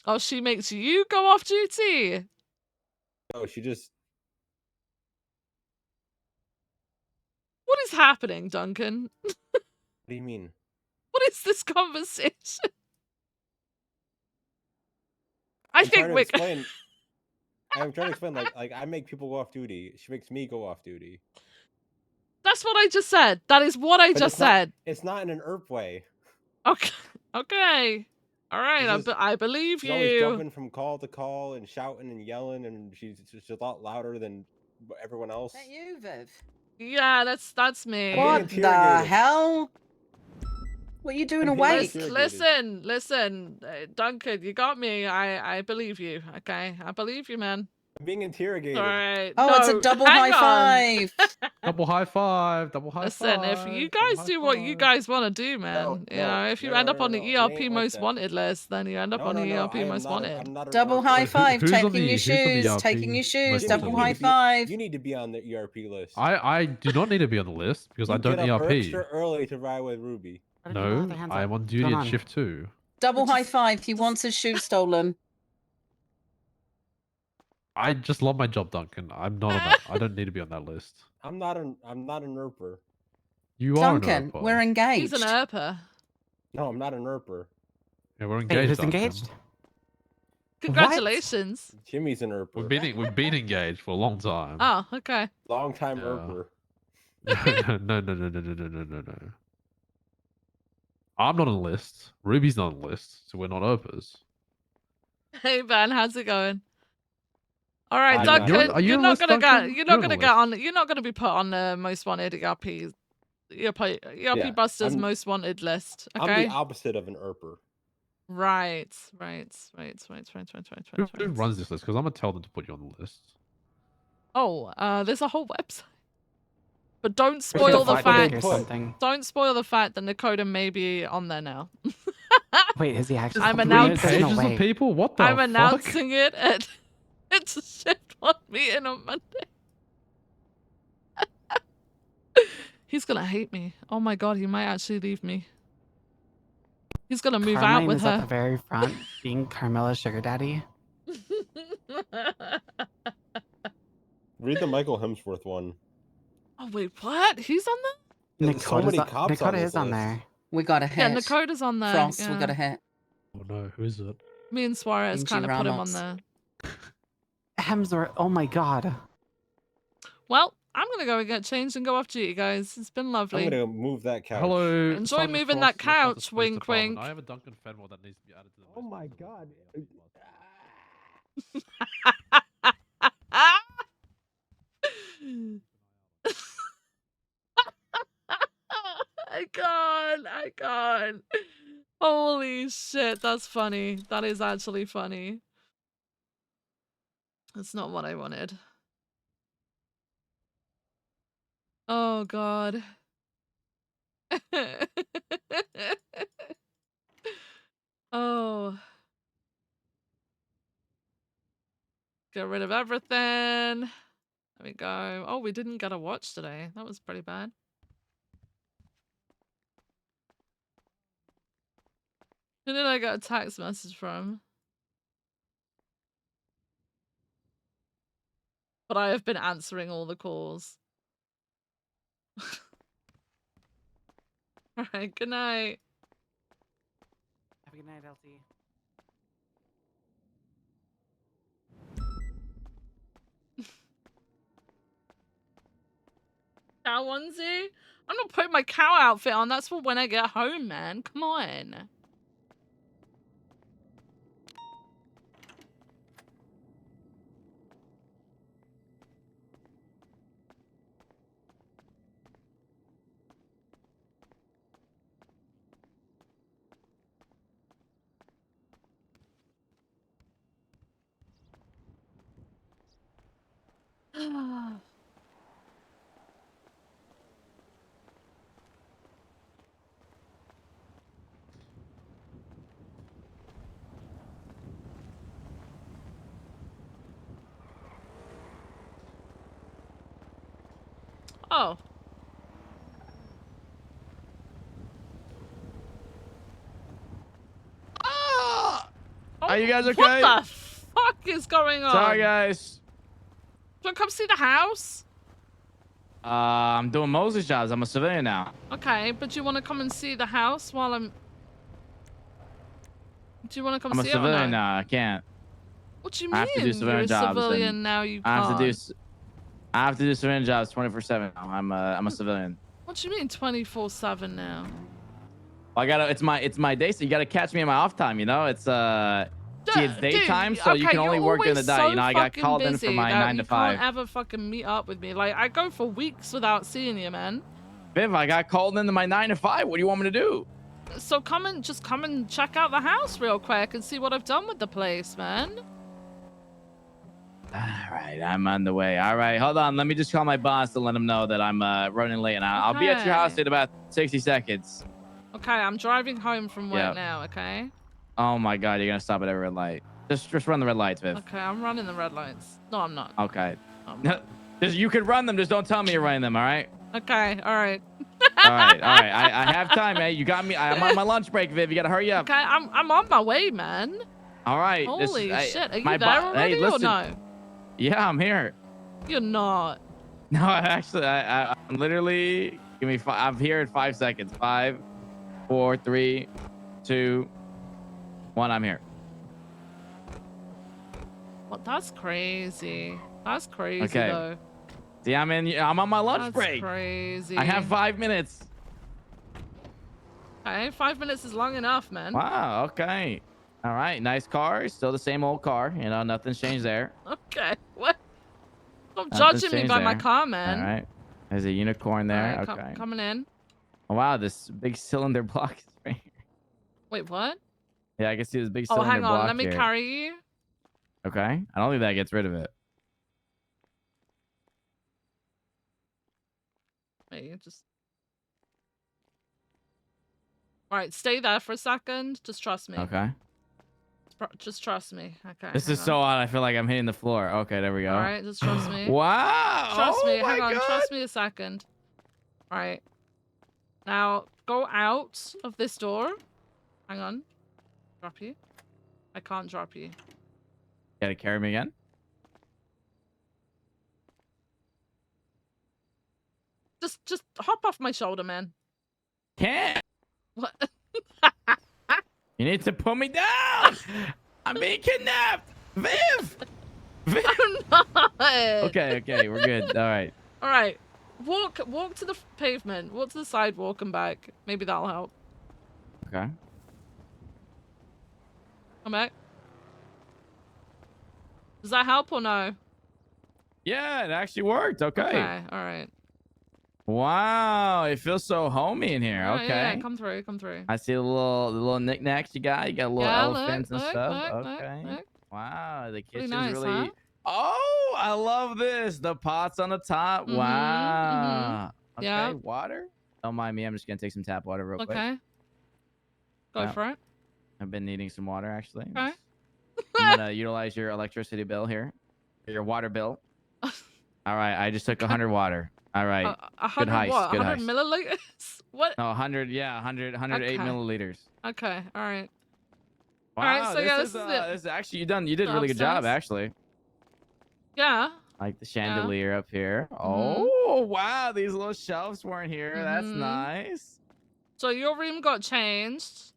Oh, she makes you go off duty? No, she just... What is happening, Duncan? What do you mean? What is this conversation? I'm trying to explain. I'm trying to explain. Like I make people go off duty. She makes me go off duty. That's what I just said. That is what I just said. It's not in an ERP way. Okay. Okay. All right. I believe she's you. Always jumping from call to call and shouting and yelling, and she's a lot louder than everyone else. Is that you, Viv? Yeah, that's me. What the hell? What are you doing awake? Listen, Duncan, you got me. I believe you. Okay, I believe you, man. I'm being interrogated. All right. Oh, it's a double high five. Double high five. Double high five. Listen, if you guys do what you guys want to do, man, you know, if you end up on the ERP most wanted list, then you end up on the ERP most wanted. Double high five. Who's on Taking the- your who's on the shoes. ERP Taking your shoes. most Double wanted? high five. You need to be on the ERP list. I do not need to be on the list because I don't get up ERP. extra early to ride with Ruby. No, I am on duty at shift 2. Double high five. He wants his shoes stolen. I just love my job, Duncan. I'm not on that. I don't need to be on that list. I'm not an ERPer. You are Duncan, an ERPer. we're engaged. He's an ERPer. No, I'm not an ERPer. Yeah, we're engaged. who's Duncan. engaged? Congratulations. Jimmy's an ERPer. We've been engaged for a long time. Oh, okay. Long time ERPer. No. I'm not on the list. Ruby's not on the list, so we're not ERPers. Hey Ben, how's it going? All right, I'm Duncan, not. Are you you're on not list, gonna Duncan? get, You're on the you're not gonna be put on the most wanted ERP Busters I'm- most wanted list. I'm Okay. the opposite of an ERPer. Right. Who runs this list? Because I'm gonna tell them to put you on the list. Oh, there's a whole website. But don't spoil the fact. Don't spoil the fact that Nakoda may be on there now. Wait, is he actually? I'm 3 announcing. pages of people? What the I'm fuck? announcing it at it's a shift 1 meeting on Monday. He's gonna hate me. Oh my god, he might actually leave me. He's gonna move out with is her. at the very front, being Carmela's sugar daddy. Read the Michael Hemsworth one. Oh wait, what? He's on there? There's so many cops on Dakota this is on list. there. We got a hit. Yeah, Nakoda's on there. Frost, yeah. we got a hit. Oh no, who is it? Me and Suarez Angie kind of put him on Ramos. there. Hemsworth. Oh my god. Well, I'm gonna go and get changed and go off duty, guys. It's been lovely. I'm gonna move that couch. Hello. Enjoy Simon moving Frost, that Los Santos couch, Police wink, Department. wink. I have a Duncan Fenwell that needs to be added to the list. Oh my god. I can't. Holy shit, that's funny. That is actually funny. That's not what I wanted. Oh god. Oh. Get rid of everything. There we go. Oh, we didn't get a watch today. That was pretty bad. Who did I get a text message from? But I have been answering all the calls. Alright, good night. Have a good night, LT. cow onesie? I'm not putting my cow outfit on. That's for when I get home, man. Come on. Oh. Are you guys okay? What the fuck is going on? Sorry, guys. Do you want to come see the house? I'm doing Moses jobs. I'm a civilian now. Okay, but do you want to come and see the house while I'm... Do you want to come I'm a see it or civilian no? now. I can't. What do you I have to do mean? civilian You're a jobs. civilian and now, you I have to can't. do. I have to do civilian jobs 24/7 now. I'm a civilian. What do you mean 24/7 now? I gotta. It's my day. So you gotta catch me in my off time. You know, it's See, it's daytime, so you can only work during the day. So you know, I got called in busy for my that 9 to 5. You can't ever fucking meet up with me. Like, I go for weeks without seeing you, man. Viv, I got called into my 9 to 5. What do you want me to do? So come and check out the house real quick and see what I've done with the place, man. All right, I'm on the way. All right, hold on. Let me just call my boss to let him know that I'm running late, and I'll be at your house in about 60 seconds. Okay, I'm driving home from work Yep. now, okay? Oh my God, you're gonna stop at every red light. Just run the red lights, Viv. Okay, I'm running the red lights. No, I'm not. Okay. You can run them. Just don't tell me you're running them. All right. Okay. All right. All right. I have time, man. You got me. I'm on my lunch break, Viv. You gotta hurry up. Okay, I'm on my way, man. All right. Holy shit! Are you there already or no? Yeah, I'm here. You're not. No, actually, I'm literally. Give me 5. I'm here in 5 seconds. 5, 4, 3, 2, 1. I'm here. What? That's crazy. That's crazy Okay. though. See, I'm on my lunch break. That's crazy. I have 5 minutes. Okay, 5 minutes is long enough, man. Wow. Okay. All right. Nice car. Still the same old car. You know, nothing's changed there. Okay. What? Stop Nothing's judging me changed by my there. car, man. All right. There's a unicorn there. All right, okay. coming in. Oh, wow. This big cylinder block is right here. Wait, what? Yeah, I can see this big Oh, cylinder hang block on. Let me here. carry you. Okay. I don't think that gets rid of it. Wait, you just... Alright, stay there for a second. Just trust me. Okay. Just trust me. Okay. This is so odd. I feel like I'm hitting the floor. Okay, there we go. Alright, just trust me. Wow. Trust me. Oh Hang my on. God. Trust me a second. Alright. Now, go out of this door. Hang on. Drop you. I can't drop you. Gotta carry me again? Just hop off my shoulder, man. Can't. What? You need to put me down. I'm being kidnapped. Viv. Viv. I'm not. Okay, we're good. All right. All right. Walk to the pavement. Walk to the sidewalk and back. Maybe that'll help. Okay. Come back. Does that help or no? Yeah, it actually worked. Okay. Okay. All right. Wow, it feels so homey in here. Oh, Okay. yeah, come through. I see the little knickknacks you got. You got little Yeah, elephants and look, stuff. look, Okay. look. Wow, the Pretty kitchen's nice, really. huh? Oh, I love this. The pots on the top. Wow. Okay. Yeah. Water. Don't mind me. I'm just gonna take some tap water real quick. Okay. Go Yeah. for it. I've been needing some water actually. Okay. I'm gonna utilize your electricity bill here. Your water bill. All right. I just took 100 water. All right. 100 Good heist. what? Good 100 heist. milliliters? What? No, 100. Yeah, 108 Okay. milliliters. Okay. All right. Wow. All right. So yeah, this is actually you did a really good job Upstairs. actually. Yeah. Like the chandelier up here. Oh wow, these little shelves weren't here. That's nice. So your room got changed.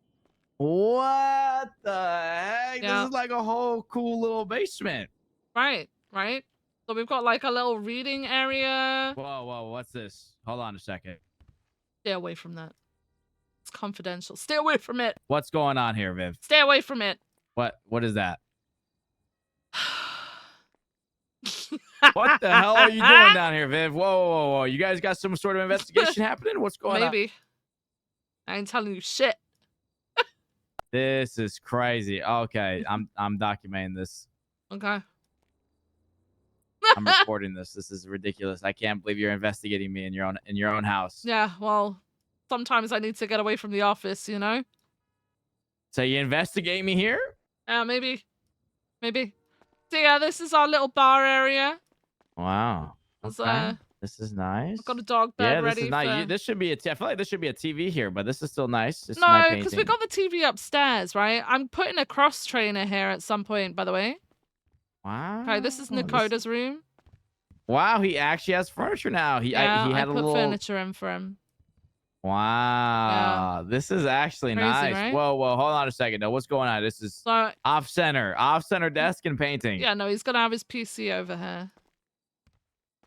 What the heck? Yeah. This is like a whole cool little basement. Right. Right. So we've got like a little reading area. Whoa, what's this? Hold on a second. Stay away from that. It's confidential. Stay away from it. What's going on here, Viv? Stay away from it. What is that? What the hell are you doing down here, Viv? Whoa. You guys got some sort of investigation happening? What's going on? Maybe. I ain't telling you shit. This is crazy. Okay, I'm documenting this. Okay. I'm recording this. This is ridiculous. I can't believe you're investigating me in your own house. Yeah, well, sometimes I need to get away from the office, you know? So you investigate me here? Maybe. So yeah, this is our little bar area. Wow. It's, Okay. This is nice. I've got a dog bed ready. This is nice. This should be I feel like this should be a TV here, but this is still nice. It's No, because we got the TV upstairs, right? I'm putting a cross trainer here at some point, by the way. Wow. Okay, this is Nakoda's room. Wow, he actually has furniture now. He Yeah, he had I a put little furniture in for him. Wow. This is actually Crazy, nice. right? Whoa, hold on a second. No, what's going on? This is So, off center desk and painting. yeah, no, he's gonna have his PC over here.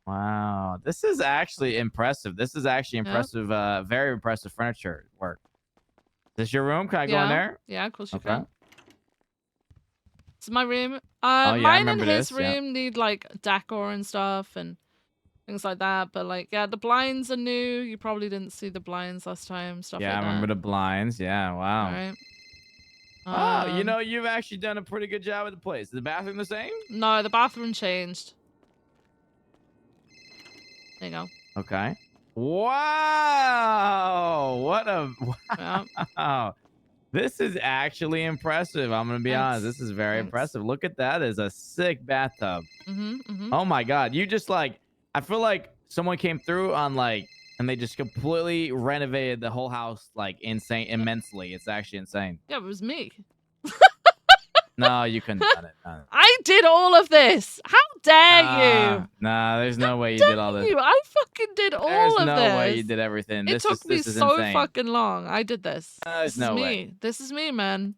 Wow, this is actually impressive. This is actually impressive. Very impressive furniture work. Is this your room? Can I go in there? Yeah, of course you Okay. can. It's my room. yeah, I Mine and remember his this, yeah. room need like decor and stuff and things like that. But like, yeah, the blinds are new. You probably didn't see the blinds last time. Stuff Yeah, like I remember that. the blinds. Yeah, wow. All right. Oh, you know, you've actually done a pretty good job with the place. Is the bathroom the same? No, the bathroom changed. There you go. Okay. Wow. What a wow. This is actually impressive. I'm gonna be honest. This is very impressive. Look at that. It's a sick bathtub. Oh my god. You just like I feel like someone came through on like and they just completely renovated the whole house like immensely. It's actually insane. Yeah, it was me. No, you couldn't have done it. No. I did all of this. How dare you? Nah, there's no way you did all this. I fucking did all There's of no this. way you did everything. It This took me is so insane. fucking long. I did this. There's no me. way. This is me, man.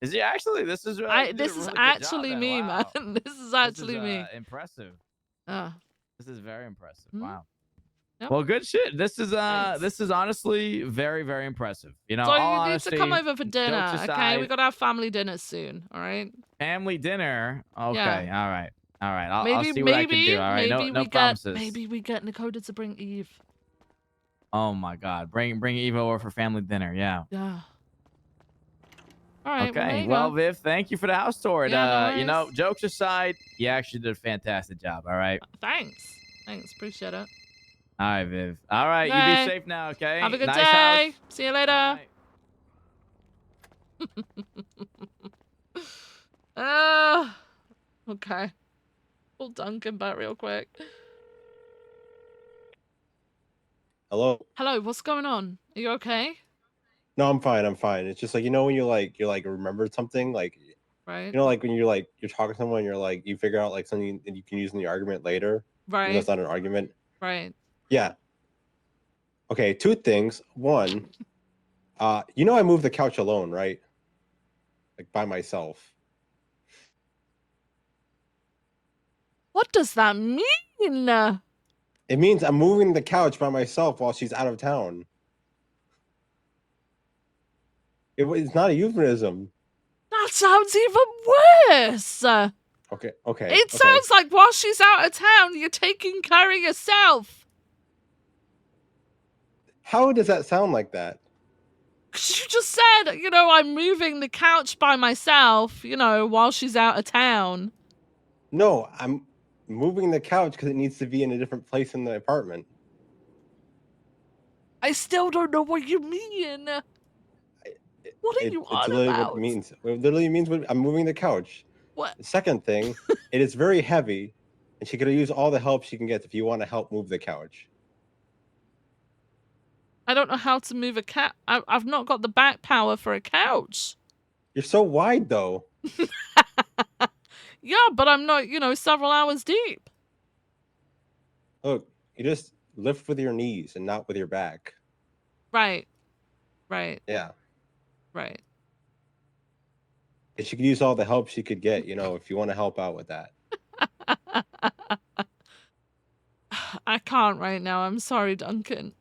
Is he actually? This is. This is actually me, man. This is actually me. Impressive. Ah. This is very impressive. Hmm? Wow. Yep. Well, good shit. This is honestly very, very impressive. You know, So all you need honesty, to come over for dinner, jokes okay? aside, We gotta have family dinner soon, all right? family dinner. Okay. Yeah. All right. I'll see what I can do. All right. No promises. Maybe we get Nakoda to bring Eve. Oh my God. Bring Eva over for family dinner. Yeah. Yeah. All right. Okay. Well, Well, Viv, thank you for the house tour. Yeah, no You know, worries. jokes aside, you actually did a fantastic job. All right. Thanks. Appreciate it. All right, Viv. All right. Okay. You be safe now. Okay. Have a good Nice day. house. See you later. Okay. Pull Duncan back real quick. Hello. Hello, what's going on? Are you okay? No, I'm fine. It's just like when you remembered something, like Right. like when you're talking to someone, you're like you figure out like something that you can use in the argument later. Right. That's not an argument. Right. Yeah. Okay, two things. One, I moved the couch alone, right? Like by myself. What does that mean? It means I'm moving the couch by myself while she's out of town. It's not a euphemism. That sounds even worse. Okay. It sounds like while she's out of town, you're taking care of yourself. How does that sound like that? 'Cause you just said, I'm moving the couch by myself, while she's out of town. No, I'm moving the couch because it needs to be in a different place in the apartment. I still don't know what you mean. What are you It's on literally about? what it means. It literally means I'm moving the couch. What? The second thing, it is very heavy, and she could use all the help she can get if you want to help move the couch. I don't know how to move a couch. I've not got the back power for a couch. You're so wide, though. Yeah, but I'm not, several hours deep. Look, you just lift with your knees and not with your back. Right. Yeah. Right. And she could use all the help she could get, if you want to help out with that. I can't right now. I'm sorry, Duncan.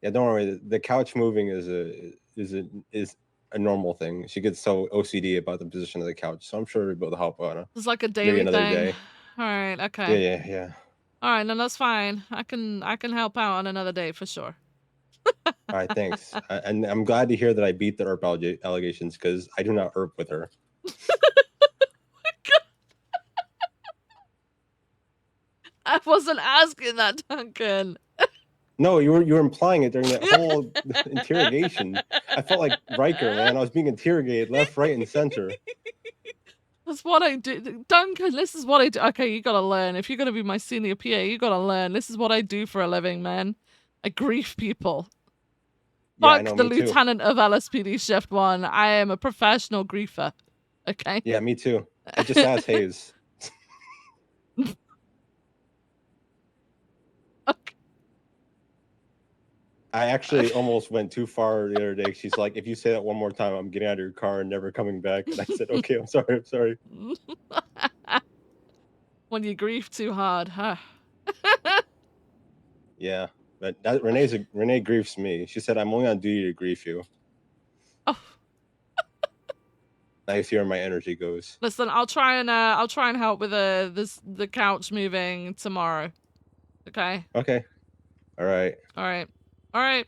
Yeah, don't worry. The couch moving is a normal thing. She gets so OCD about the position of the couch, so I'm sure we'll be able to help on It's like a maybe daily another thing. day. All right, Yeah, okay. yeah. All right, then that's fine. I can help out on another day for sure. All right, thanks. And I'm glad to hear that I beat the ERP allegations because I do not ERP with her. I wasn't asking that, Duncan. No, you were implying it during that whole interrogation. I felt like Riker, man. I was being interrogated left, right, and center. That's what I do. Duncan, this is what I do. Okay, you gotta learn. If you're gonna be my senior PA, you gotta learn. This is what I do for a living, man. I grief people. Yeah, I Fuck know, the me too. lieutenant of LSPD Shift 1. I am a professional griefer. Okay? Yeah, me too. I just asked Hayes. I actually almost went too far the other day. She's like, if you say that one more time, I'm getting out of your car and never coming back. And I said, okay, I'm sorry. When you grieve too hard, huh? Yeah, but Renee griefs me. She said, I'm only on duty to grief you. Oh. I see where my energy goes. Listen, I'll try and help with the couch moving tomorrow. Okay? Okay. All right. All right.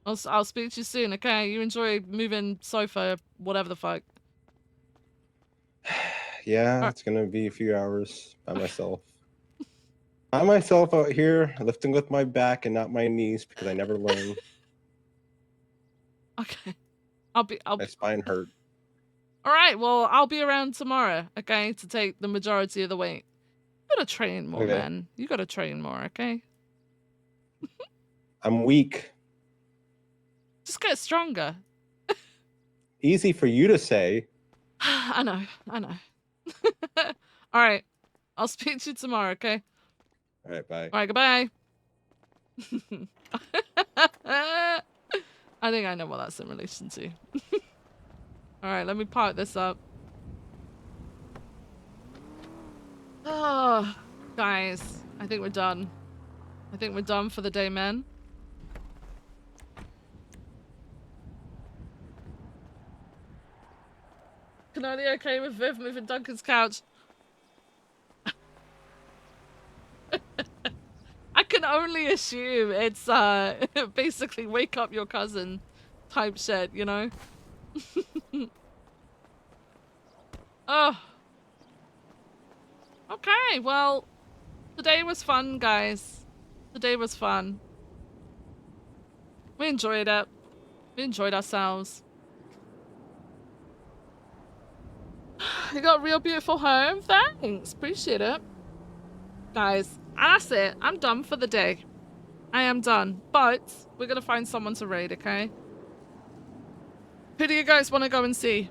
I'll speak to you soon, okay? You enjoy moving sofa, whatever the fuck. Yeah, it's gonna be a few hours by myself. By myself out here, lifting with my back and not my knees because I never learn. Okay. My spine hurt. All right, well, I'll be around tomorrow, okay, to take the majority of the weight. You gotta train more, Okay. man. You gotta train more, okay? I'm weak. Just get stronger. Easy for you to say. I know. All right. I'll speak to you tomorrow, okay? All right, bye. All right, goodbye. I think I know what that's in relation to. All right, let me park this up. Oh, guys, I think we're done. I think we're done for the day, man. Canoli okay with Viv moving Duncan's couch? I can only assume it's basically wake up your cousin type shit, you know? Oh. Okay, well, today was fun, guys. Today was fun. We enjoyed it. We enjoyed ourselves. You got a real beautiful home? Thanks. Appreciate it. Guys, that's it. I'm done for the day. I am done. But we're going to find someone to raid, okay? Who do you guys want to go and see?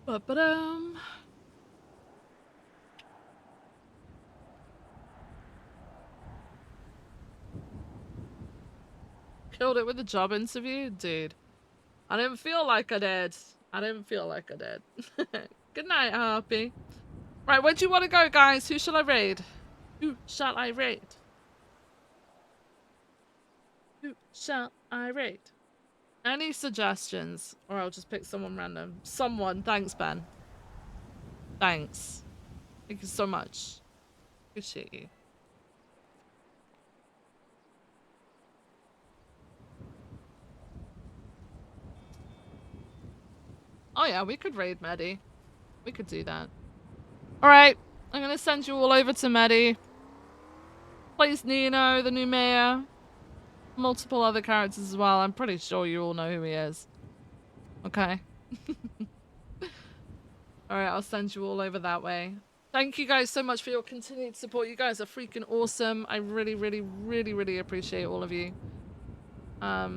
Ba-ba-dum. Killed it with the job interview? Dude. I didn't feel like I did. Good night, Harpy. Right, where do you want to go, guys? Who shall I raid? Who shall I raid? Who shall I raid? Any suggestions? Or I'll just pick someone random. Someone. Thanks, Ben. Thanks. Thank you so much. Appreciate you. Oh yeah, we could raid Maddie. We could do that. Alright, I'm gonna send you all over to Maddie. Plays Nino, the new mayor. Multiple other characters as well. I'm pretty sure you all know who he is. Okay. Alright, I'll send you all over that way. Thank you guys so much for your continued support. You guys are freaking awesome. I really, really, really, really appreciate all of you. I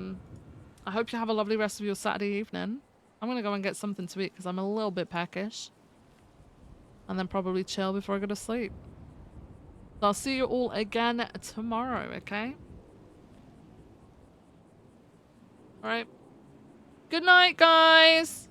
hope you have a lovely rest of your Saturday evening. I'm gonna go and get something to eat because I'm a little bit peckish. And then probably chill before I go to sleep. So I'll see you all again tomorrow, okay? Alright. Good night, guys!